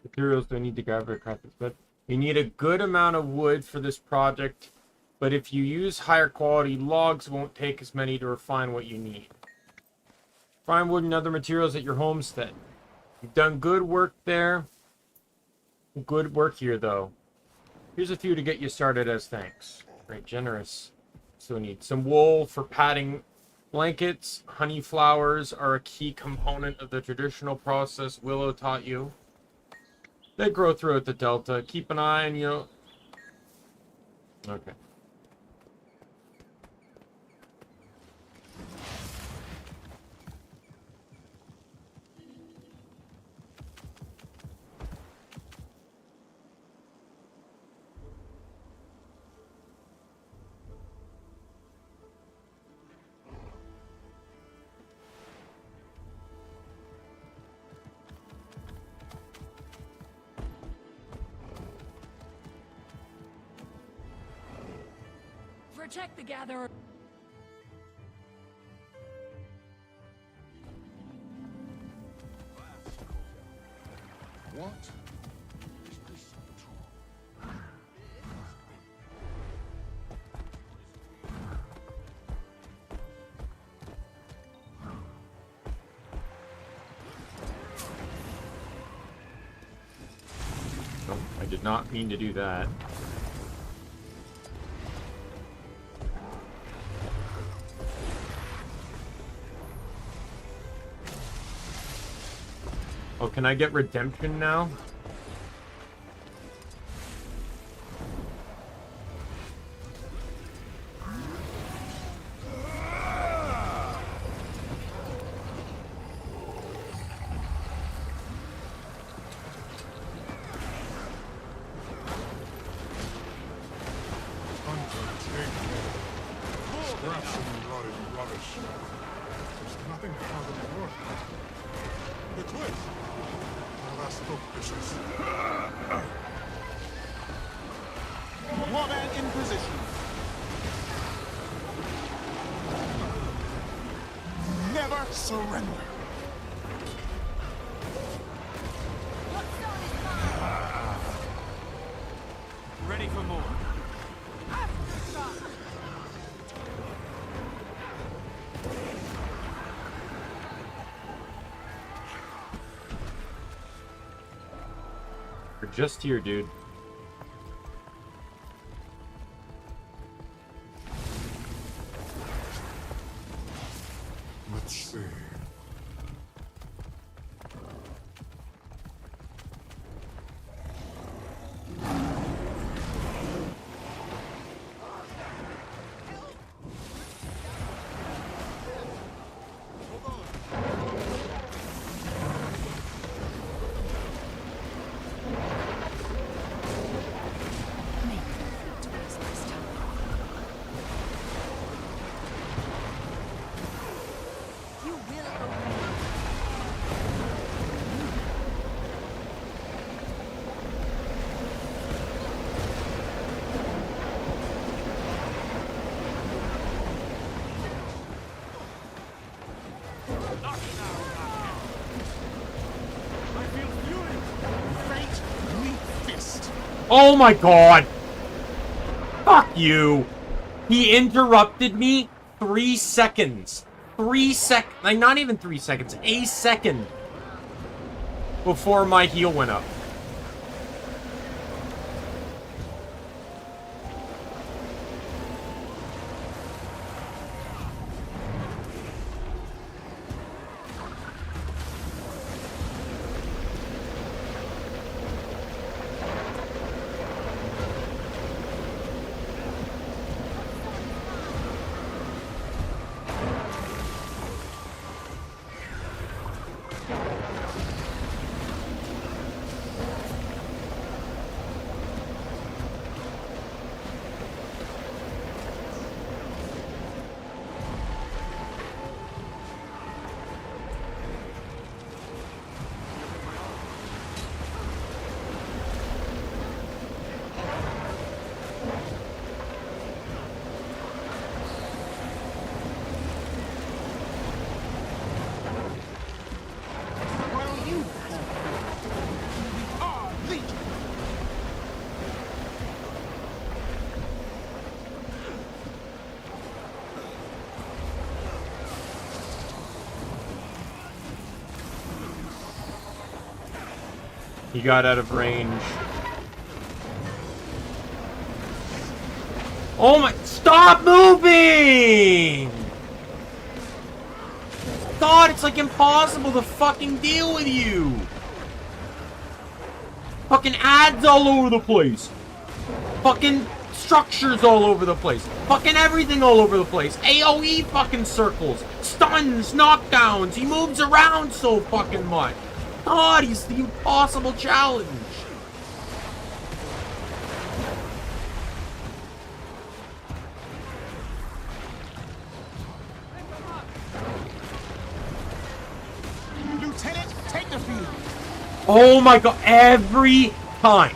J: Materials do I need to gather to craft this bed? You need a good amount of wood for this project, but if you use higher quality logs, it won't take as many to refine what you need. Find wood and other materials at your homestead. You've done good work there. Good work here, though. Here's a few to get you started as thanks. Very generous. So we need some wool for padding blankets. Honey flowers are a key component of the traditional process Willow taught you. They grow throughout the Delta. Keep an eye on you. Okay.
O: Protect the gatherer.
C: What is this patrol?
J: Nope, I did not mean to do that. Oh, can I get redemption now?
C: Scraps and rotted rubbish. There's nothing harder than work. The cliff. Now that's the business.
Q: Warman in position. Never surrender. Ready for more.
J: We're just here, dude.
C: Let's see.
J: Oh my god! Fuck you! He interrupted me 3 seconds. 3 like not even 3 seconds, a second before my heal went up. He got out of range. Oh my... Stop moving! God, it's like impossible to fucking deal with you! Fucking ads all over the place. Fucking structures all over the place. Fucking everything all over the place. AoE fucking circles. Stuns, knockdowns. He moves around so fucking much. God, he's the impossible challenge.
Q: Lieutenant, take the field.
J: Oh my god, every time.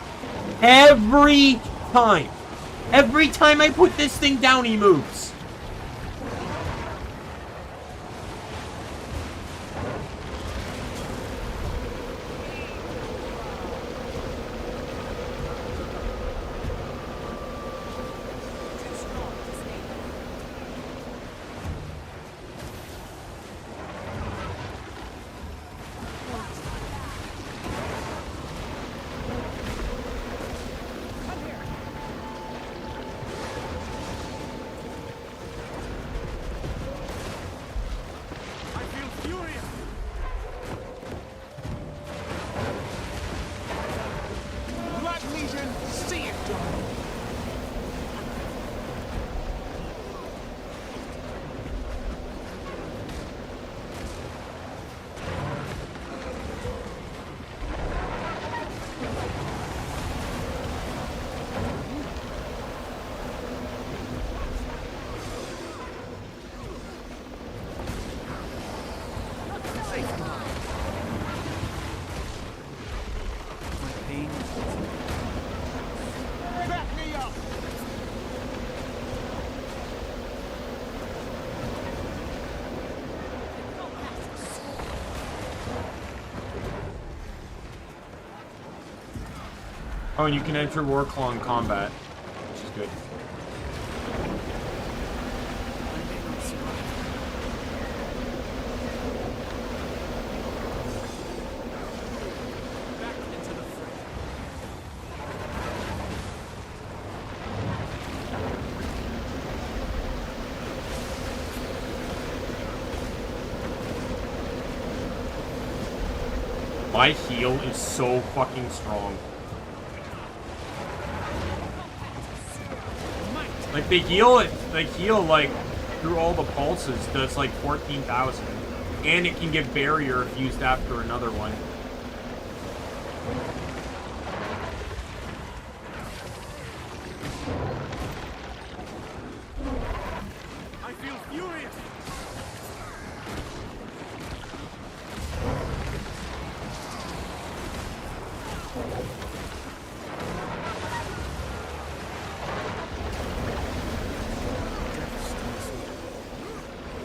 J: Every time. Every time I put this thing down, he moves. Oh, and you can enter Warclaw in combat, which is good. My heal is so fucking strong. Like they heal like through all the pulses does like 14,000. And it can get barrier if used after another one.
Q: I feel furious.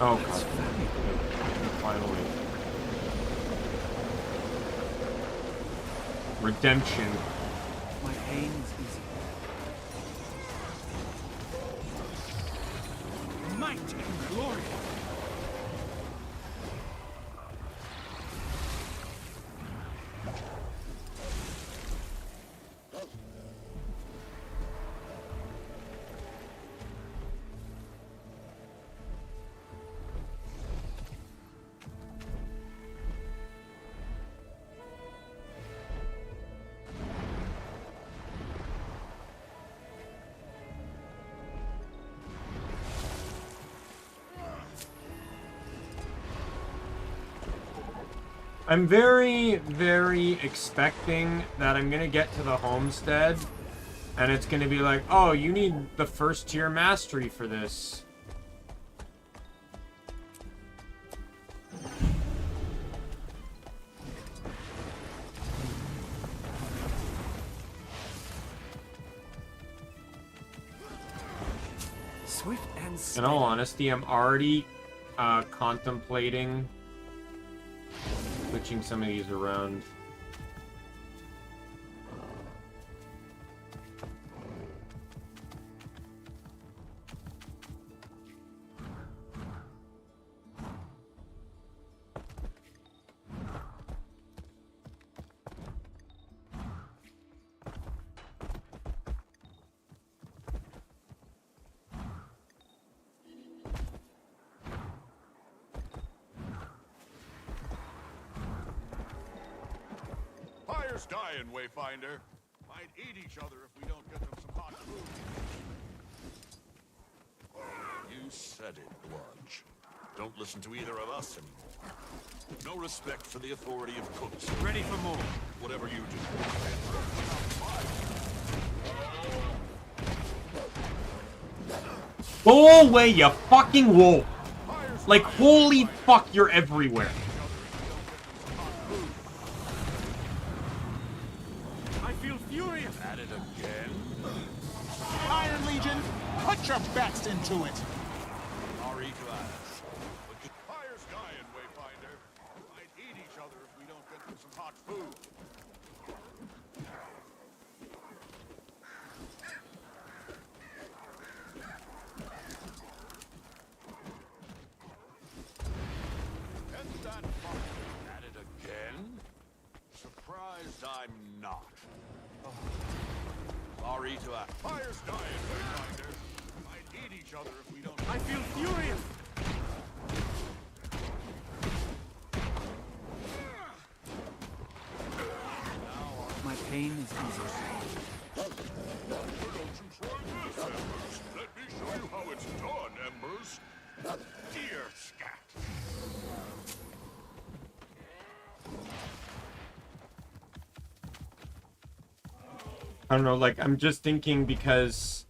J: Oh god. Finally. Redemption.
E: My pain is easy.
Q: Might and glory.
J: I'm very, very expecting that I'm gonna get to the homestead and it's gonna be like, oh, you need the first tier mastery for this.
E: Swift and
J: In all honesty, I'm already contemplating switching some of these around.
G: Fire's dying, Wayfinder. Might eat each other if we don't get them some hot food.
L: You said it, Bludge. Don't listen to either of us anymore. No respect for the authority of cooks.
Q: Ready for more.
L: Whatever you do.
J: Go away, you fucking wolf! Like, holy fuck, you're everywhere.
Q: I feel furious.
L: At it again?
Q: Iron Legion, put your best into it.
L: Sorry to ask.
G: Fire's dying, Wayfinder. Might eat each other if we don't get them some hot food. Isn't that fun?
L: At it again? Surprised I'm not. Sorry to ask.
G: Fire's dying, Wayfinder. Might eat each other if we don't.
Q: I feel furious.
E: My pain is easy.
G: Why don't you try this, Embers? Let me show you how it's done, Embers. Dear Scat.
J: I don't know, like, I'm just thinking because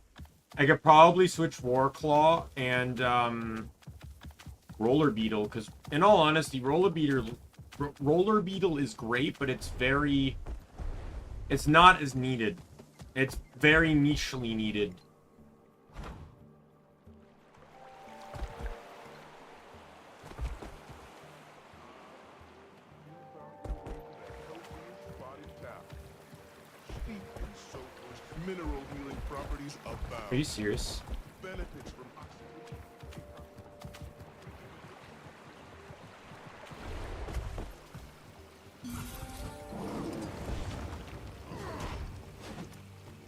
J: I could probably switch Warclaw and Roller Beetle, because in all honesty, Roller Beetle is great, but it's not as needed. It's very nichely needed.
C: Mineral healing properties abound.
J: Are you serious?
C: Benefits from oxygen.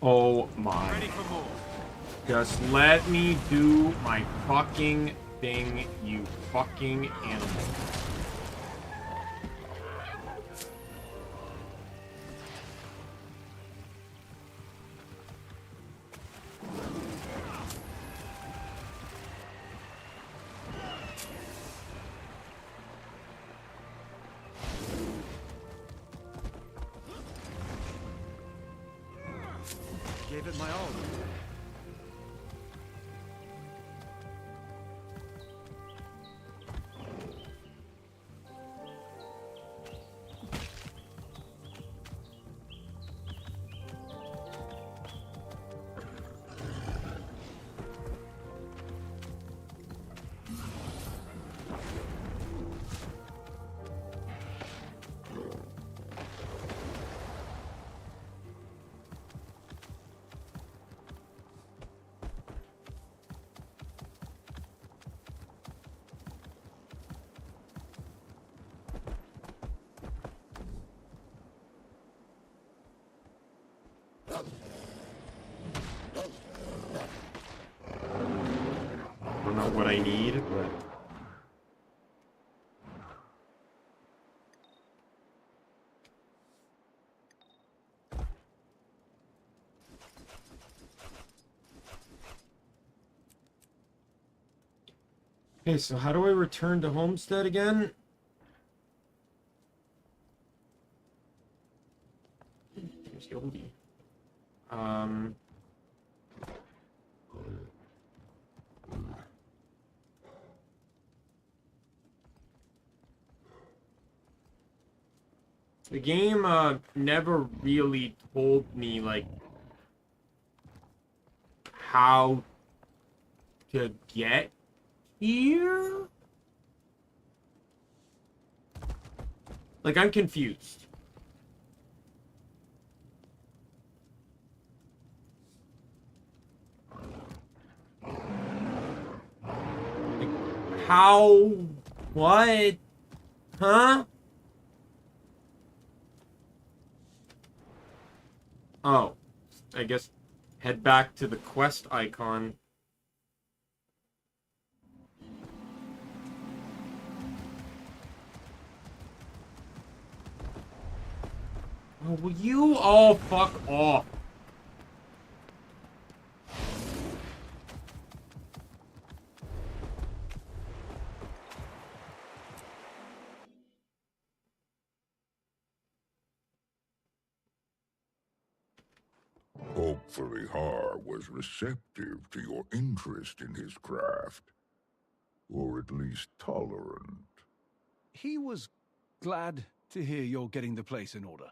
J: Oh my.
Q: Ready for more.
J: Just let me do my fucking thing, you fucking animal.
E: Gave it my all.
J: I don't know what I need, but... Okay, so how do I return to Homestead again? There's Yodi. The game never really told me, like, how to get here? Like, I'm confused. Like, how? What? Huh? Oh, I guess head back to the quest icon. Oh, will you all fuck off?
C: Hopefully Har was receptive to your interest in his craft. Or at least tolerant.
B: He was glad to hear you're getting the place in order.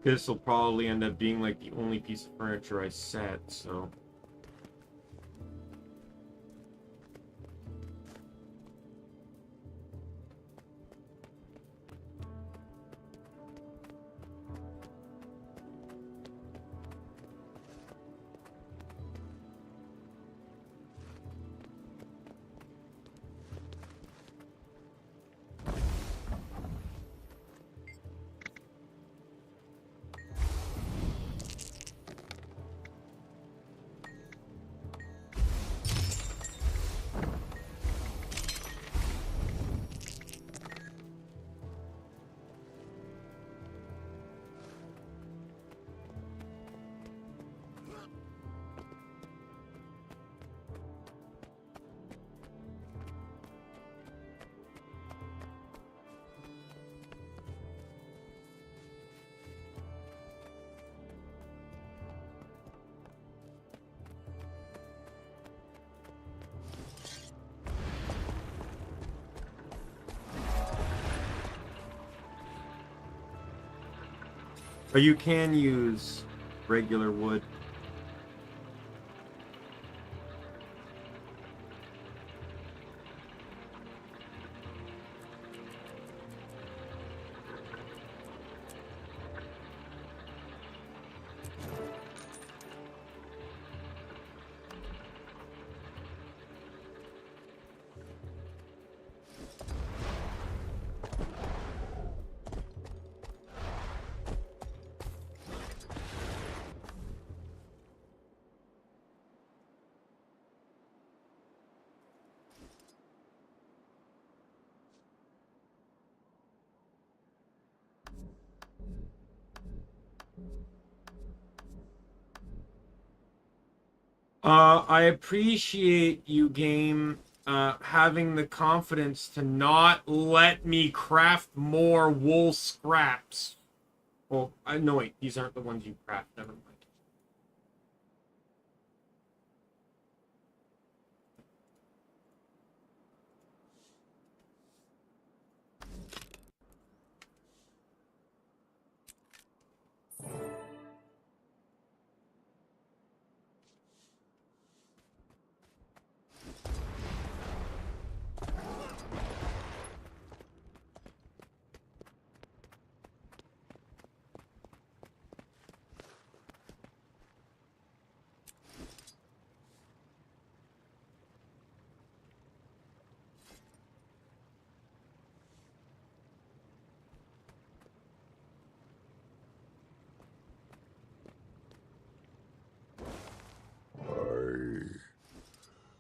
J: This will probably end up being like the only piece of furniture I set, so. But you can use regular wood. I appreciate you, game, having the confidence to not let me craft more wool scraps. Well, no, wait, these aren't the ones you craft, never mind.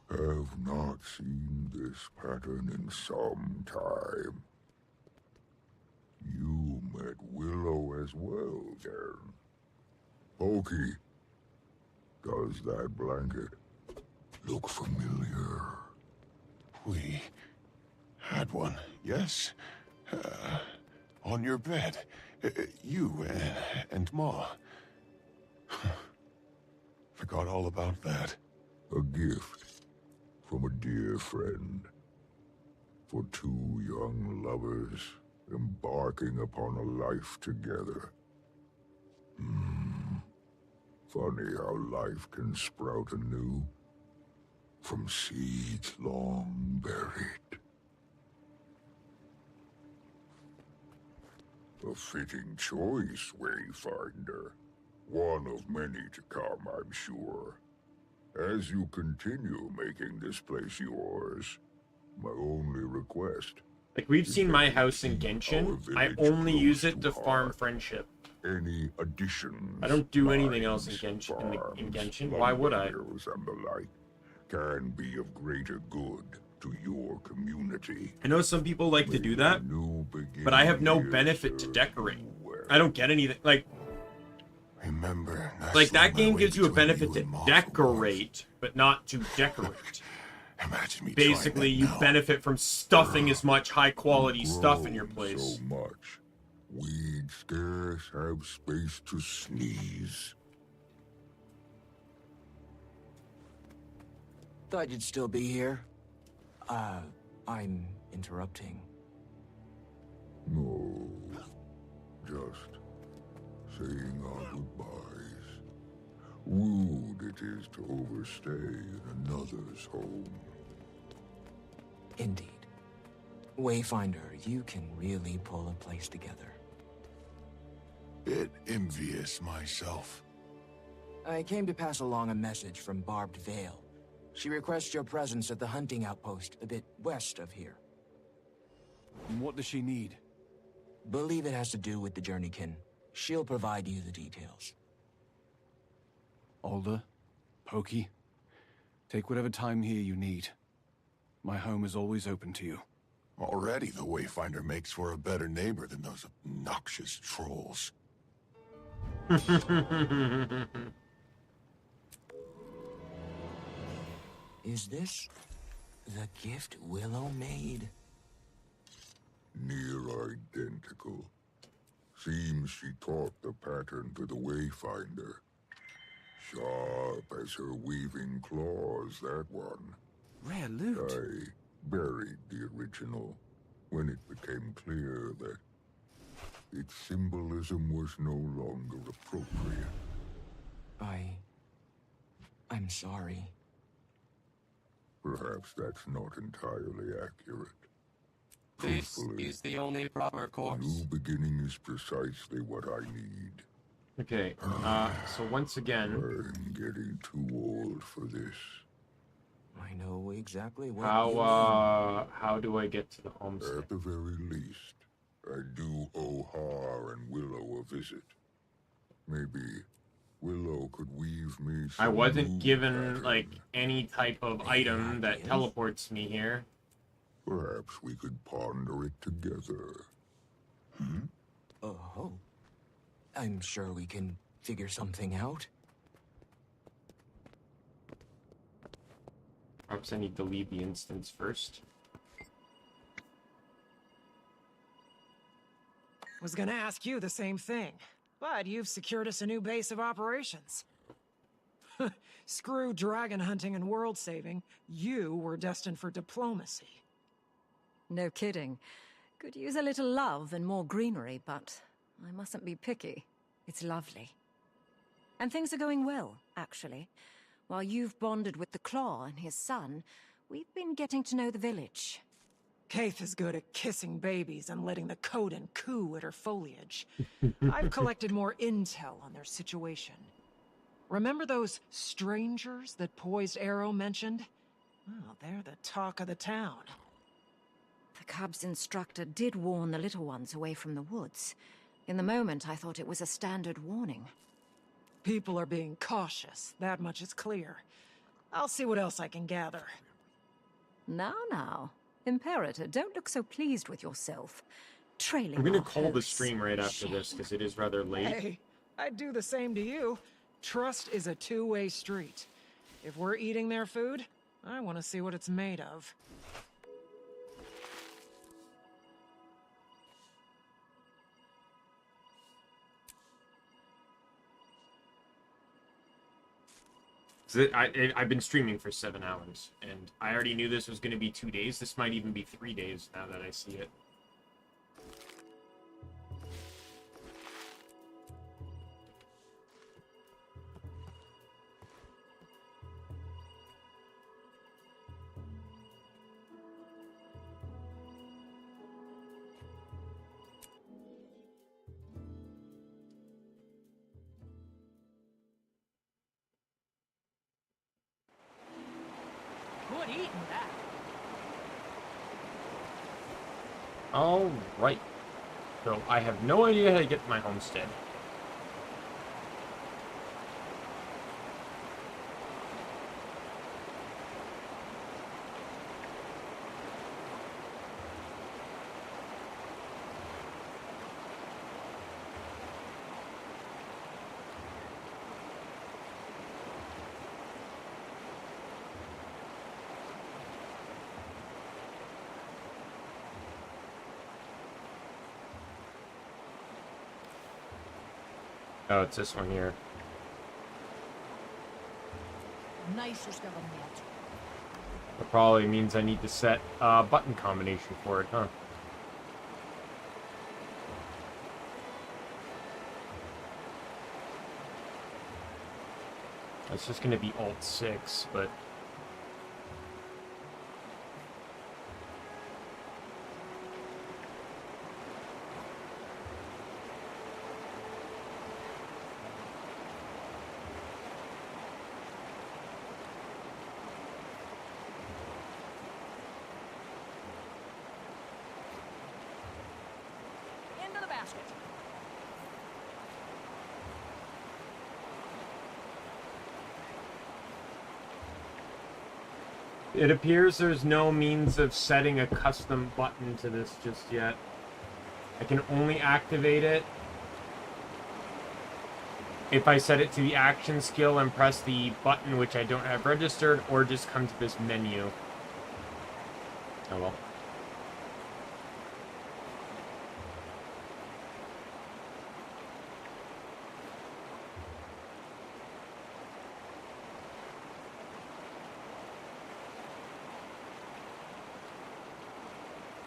C: I have not seen this pattern in some time. You met Willow as well, then. Pokey, does that blanket look familiar?
G: We had one, yes? On your bed. You and Ma. Forgot all about that.
C: A gift from a dear friend. For two young lovers embarking upon a life together. Funny how life can sprout anew from seeds long buried. A fitting choice, Wayfinder. One of many to come, I'm sure. As you continue making this place yours, my only request...
J: Like, we've seen my house in Genshin. I only use it to farm friendship.
C: Any additions,
J: I don't do anything else in Genshin. In Genshin. Why would I?
C: And the like can be of greater good to your community.
J: I know some people like to do that, but I have no benefit to decorate. I don't get anything. Like,
G: Remember,
J: like that game gives you a benefit to decorate, but not to decorate.
G: Imagine me
J: Basically, you benefit from stuffing as much high-quality stuff in your place.
C: So much, we'd scarce have space to sneeze.
N: Thought you'd still be here. I'm interrupting.
C: No, just saying our goodbyes. Rude it is to overstay in another's home.
N: Indeed. Wayfinder, you can really pull a place together.
G: Bit envious myself.
N: I came to pass along a message from Barbed Vale. She requests your presence at the hunting outpost a bit west of here.
B: And what does she need?
N: Believe it has to do with the Journeykin. She'll provide you the details.
B: Older, Pokey, take whatever time here you need. My home is always open to you.
G: Already the Wayfinder makes for a better neighbor than those obnoxious trolls.
N: Is this the gift Willow made?
C: Near identical. Seems she taught the pattern to the Wayfinder. Sharp as her weaving claws, that one.
B: Rare loot.
C: I buried the original when it became clear that its symbolism was no longer appropriate.
N: I'm sorry.
C: Perhaps that's not entirely accurate.
F: This is the only proper course.
C: New beginning is precisely what I need.
J: Okay, so once again...
C: I'm getting too old for this.
N: I know exactly what
J: how do I get to the homestead?
C: At the very least, I do owe Har and Willow a visit. Maybe Willow could weave me some
J: I wasn't
C: new
J: given,
C: pattern.
J: like, any type of item that teleports me here.
C: Perhaps we could ponder it together.
N: Oh. I'm sure we can figure something out.
J: Perhaps I need to leave the instance first.
V: Was gonna ask you the same thing, but you've secured us a new base of operations. Screw dragon hunting and world saving. You were destined for diplomacy.
D: No kidding. Could use a little love and more greenery, but I mustn't be picky. It's lovely. And things are going well, actually. While you've bonded with the Claw and his son, we've been getting to know the village.
V: Kaith is good at kissing babies and letting the Coden coo at her foliage. I've collected more intel on their situation. Remember those strangers that Poised Arrow mentioned? Well, they're the talk of the town.
D: The cub's instructor did warn the little ones away from the woods. In the moment, I thought it was a standard warning.
V: People are being cautious, that much is clear. I'll see what else I can gather.
D: Now. Imperator, don't look so pleased with yourself. Trailing
J: I'm gonna
D: our
J: call the
D: hosts.
J: stream right after this, because it is rather late.
V: Hey, I'd do the same to you. Trust is a two-way street. If we're eating their food, I want to see what it's made of.
J: I've been streaming for 7 hours, and I already knew this was going to be 2 days. This might even be 3 days now that I see it.
M: Good eating that.
J: Alright. So I have no idea how to get to my homestead. Oh, it's this one here.
M: Nicest of them yet.
J: That probably means I need to set a button combination for it, huh? It's just gonna be Alt 6, but...
M: Into the basket.
J: It appears there's no means of setting a custom button to this just yet. I can only activate it if I set it to the action skill and press the button which I don't have registered, or just come to this menu. Oh well.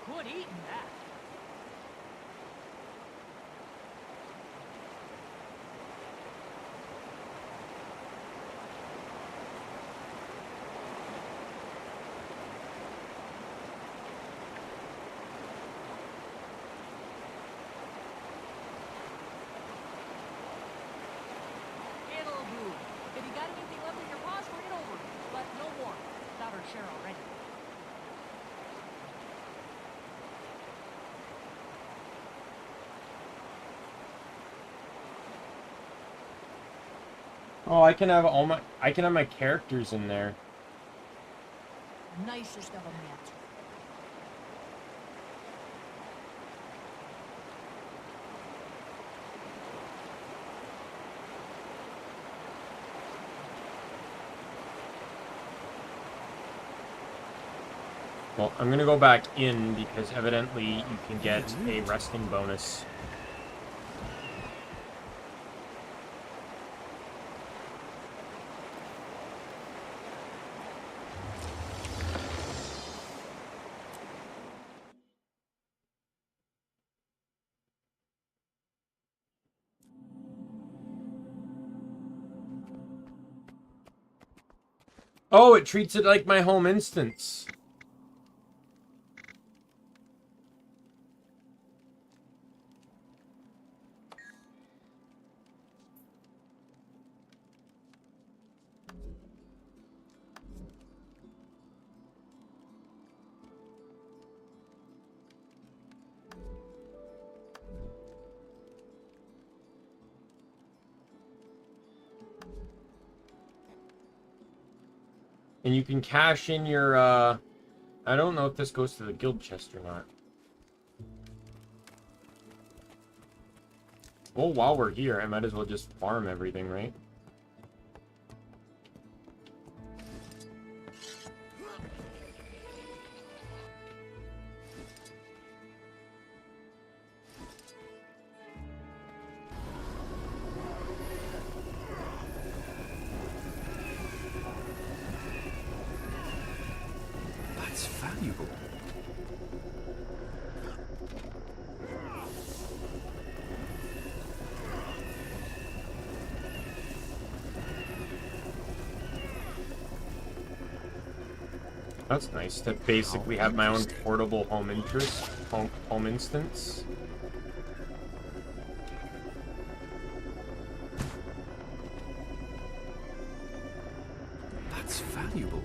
M: Good eating that. It'll do. If you got anything left in your paws, bring it over. But no more. Got our share already.
J: Oh, I can have my characters in there.
M: Nicest of them yet.
J: Well, I'm gonna go back in because evidently you can get a resting bonus. Oh, it treats it like my home instance. And you can cash in your, I don't know if this goes to the guild chest or not. Well, while we're here, I might as well just farm everything, right?
B: That's valuable.
J: That's nice to basically have my own portable home instance.
B: That's valuable.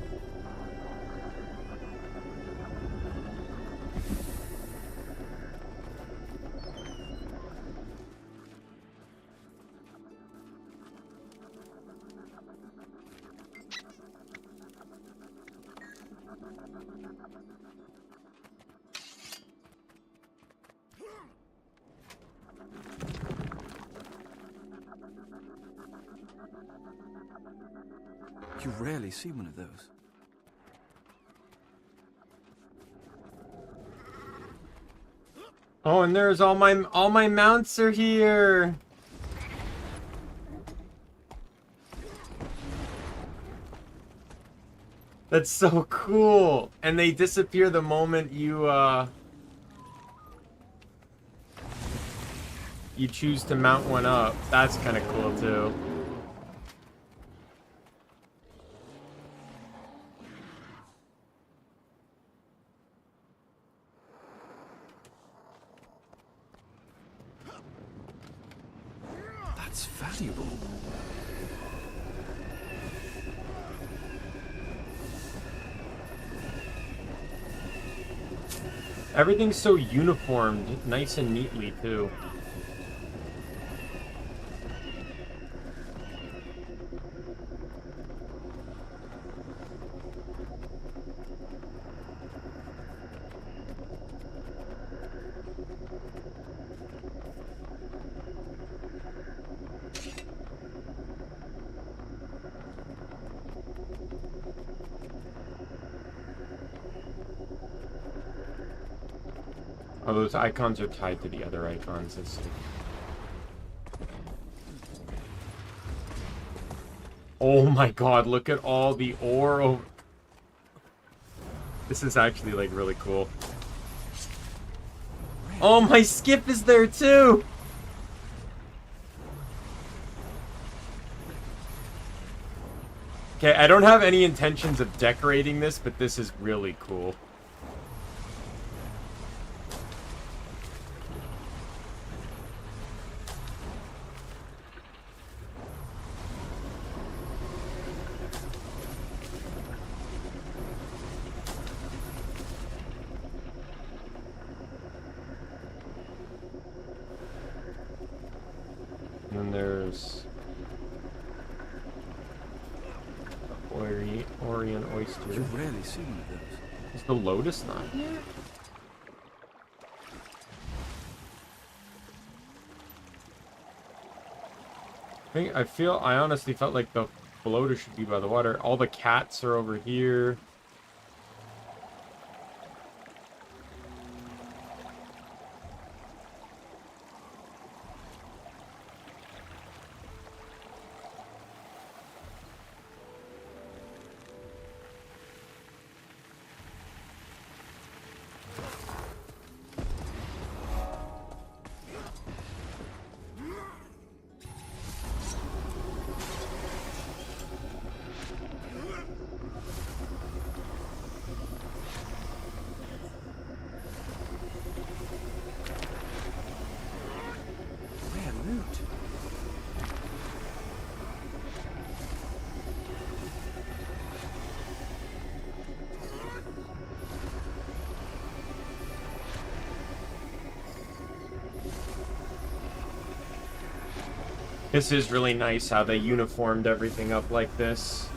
H: You rarely see one of those.
J: Oh, and there's all my mounts are here. That's so cool. And they disappear the moment you you choose to mount one up. That's kind of cool too.
H: That's valuable.
J: Everything's so uniformed, nice and neatly too. Oh, those icons are tied to the other icons. Let's see. Oh my god, look at all the ore over... This is actually, like, really cool. Oh, my skip is there, too! Okay, I don't have any intentions of decorating this, but this is really cool. And then there's Orient Oyster.
H: You rarely see one of those.
J: Is the Lotus not here? I honestly felt like the floater should be by the water. All the cats are over here. This is really nice how they uniformed everything up like this.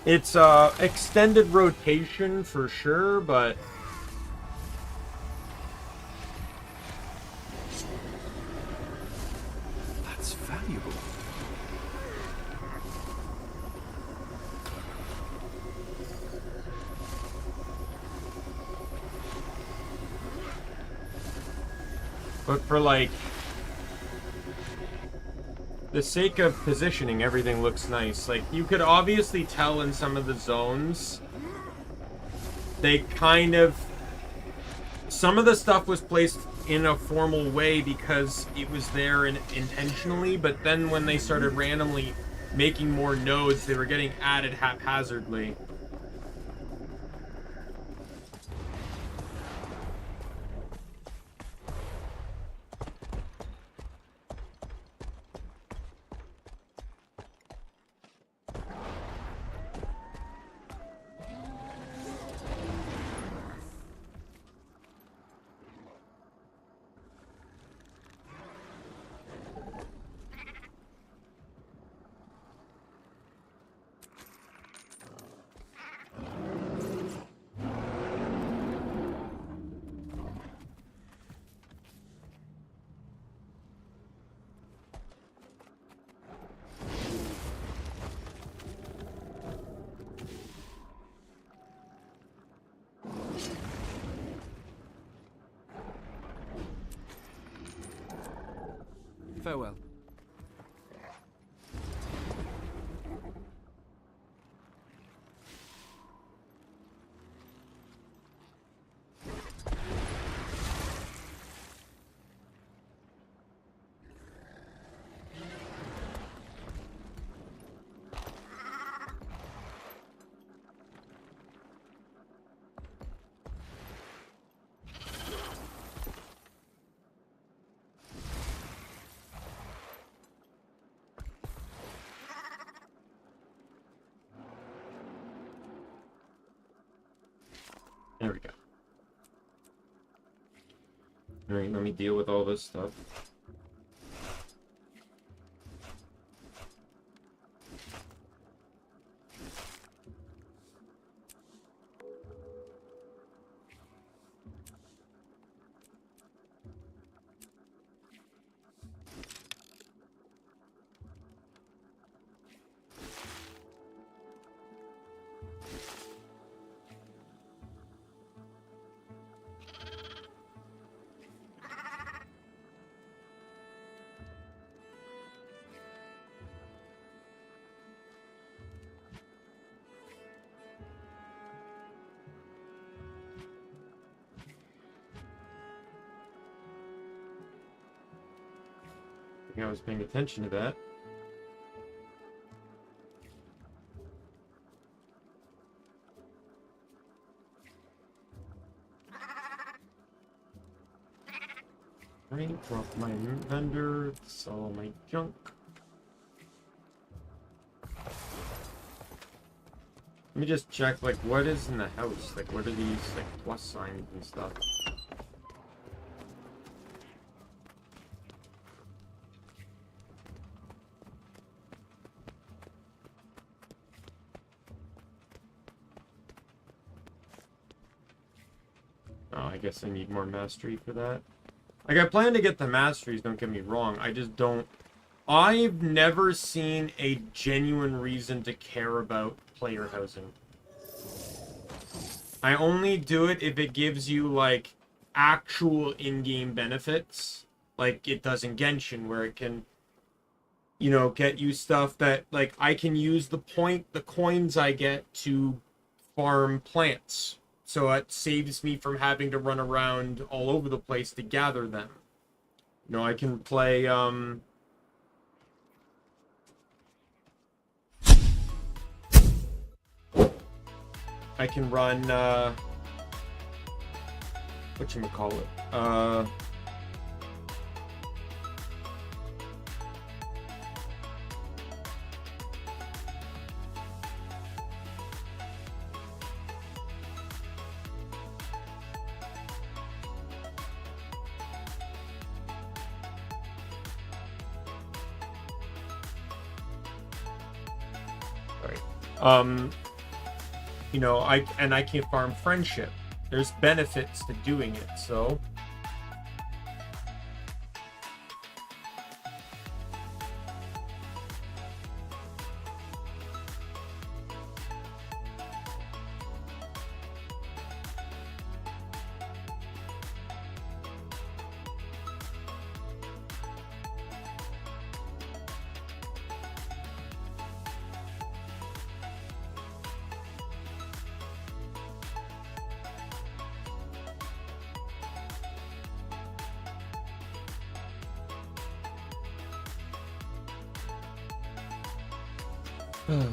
J: It's extended rotation for sure, but
H: that's valuable.
J: But for like the sake of positioning, everything looks nice. Like, you could obviously tell in some of the zones, they kind of... Some of the stuff was placed in a formal way because it was there intentionally, but then when they started randomly making more nodes, they were getting added haphazardly.
H: Farewell.
J: There we go. Alright, let me deal with all this stuff. I was paying attention to that. Right, drop my vendor, sell my junk. Let me just check, like, what is in the house? Like, what are these, like, plus signs and stuff? Oh, I guess I need more mastery for that. Like, I plan to get the masteries, don't get me wrong. I just don't... I've never seen a genuine reason to care about player housing. I only do it if it gives you, like, actual in-game benefits. Like it does in Genshin, where it can, you know, get you stuff that, like, I can use the coins I get to farm plants. So it saves me from having to run around all over the place to gather them. You know, I can play, I can run, whatchamacallit, you know, I can farm friendship. There's benefits to doing it, so.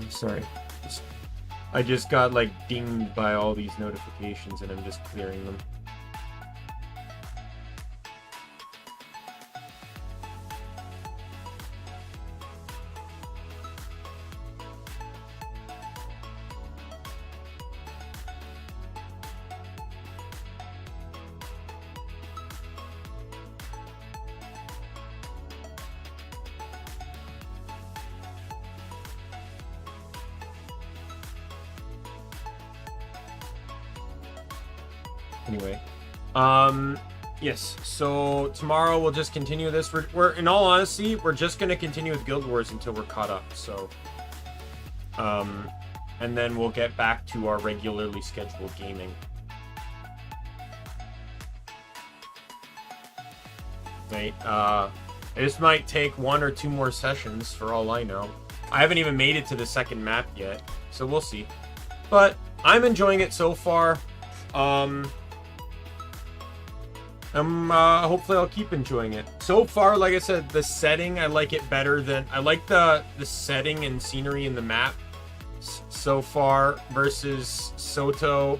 J: Sorry. I just got, like, dinged by all these notifications and I'm just clearing them. Anyway, yes, so tomorrow we'll just continue this. We're in all honesty, we're just going to continue with Guild Wars until we're caught up, so, and then we'll get back to our regularly scheduled gaming. Right, This might take 1 or 2 more sessions for all I know. I haven't even made it to the second map yet, so we'll see. But I'm enjoying it so far. Hopefully I'll keep enjoying it. So far, like I said, the setting, I like it better than... I like the setting and scenery in the map so far versus Soto.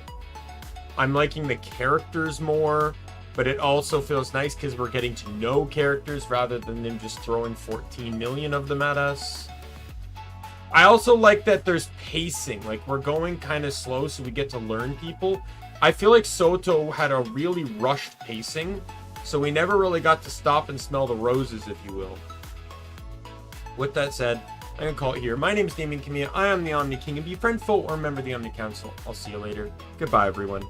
J: I'm liking the characters more, but it also feels nice because we're getting to know characters rather than them just throwing 14 million of them at us. I also like that there's pacing. Like, we're going kind of slow so we get to learn people. I feel like Soto had a really rushed pacing, so we never really got to stop and smell the roses, if you will. With that said, I'm going to call it here. My name is Daimien Kamiya. I am the Omni King, and be a friend, foe, or member of the Omni Council. I'll see you later. Goodbye, everyone.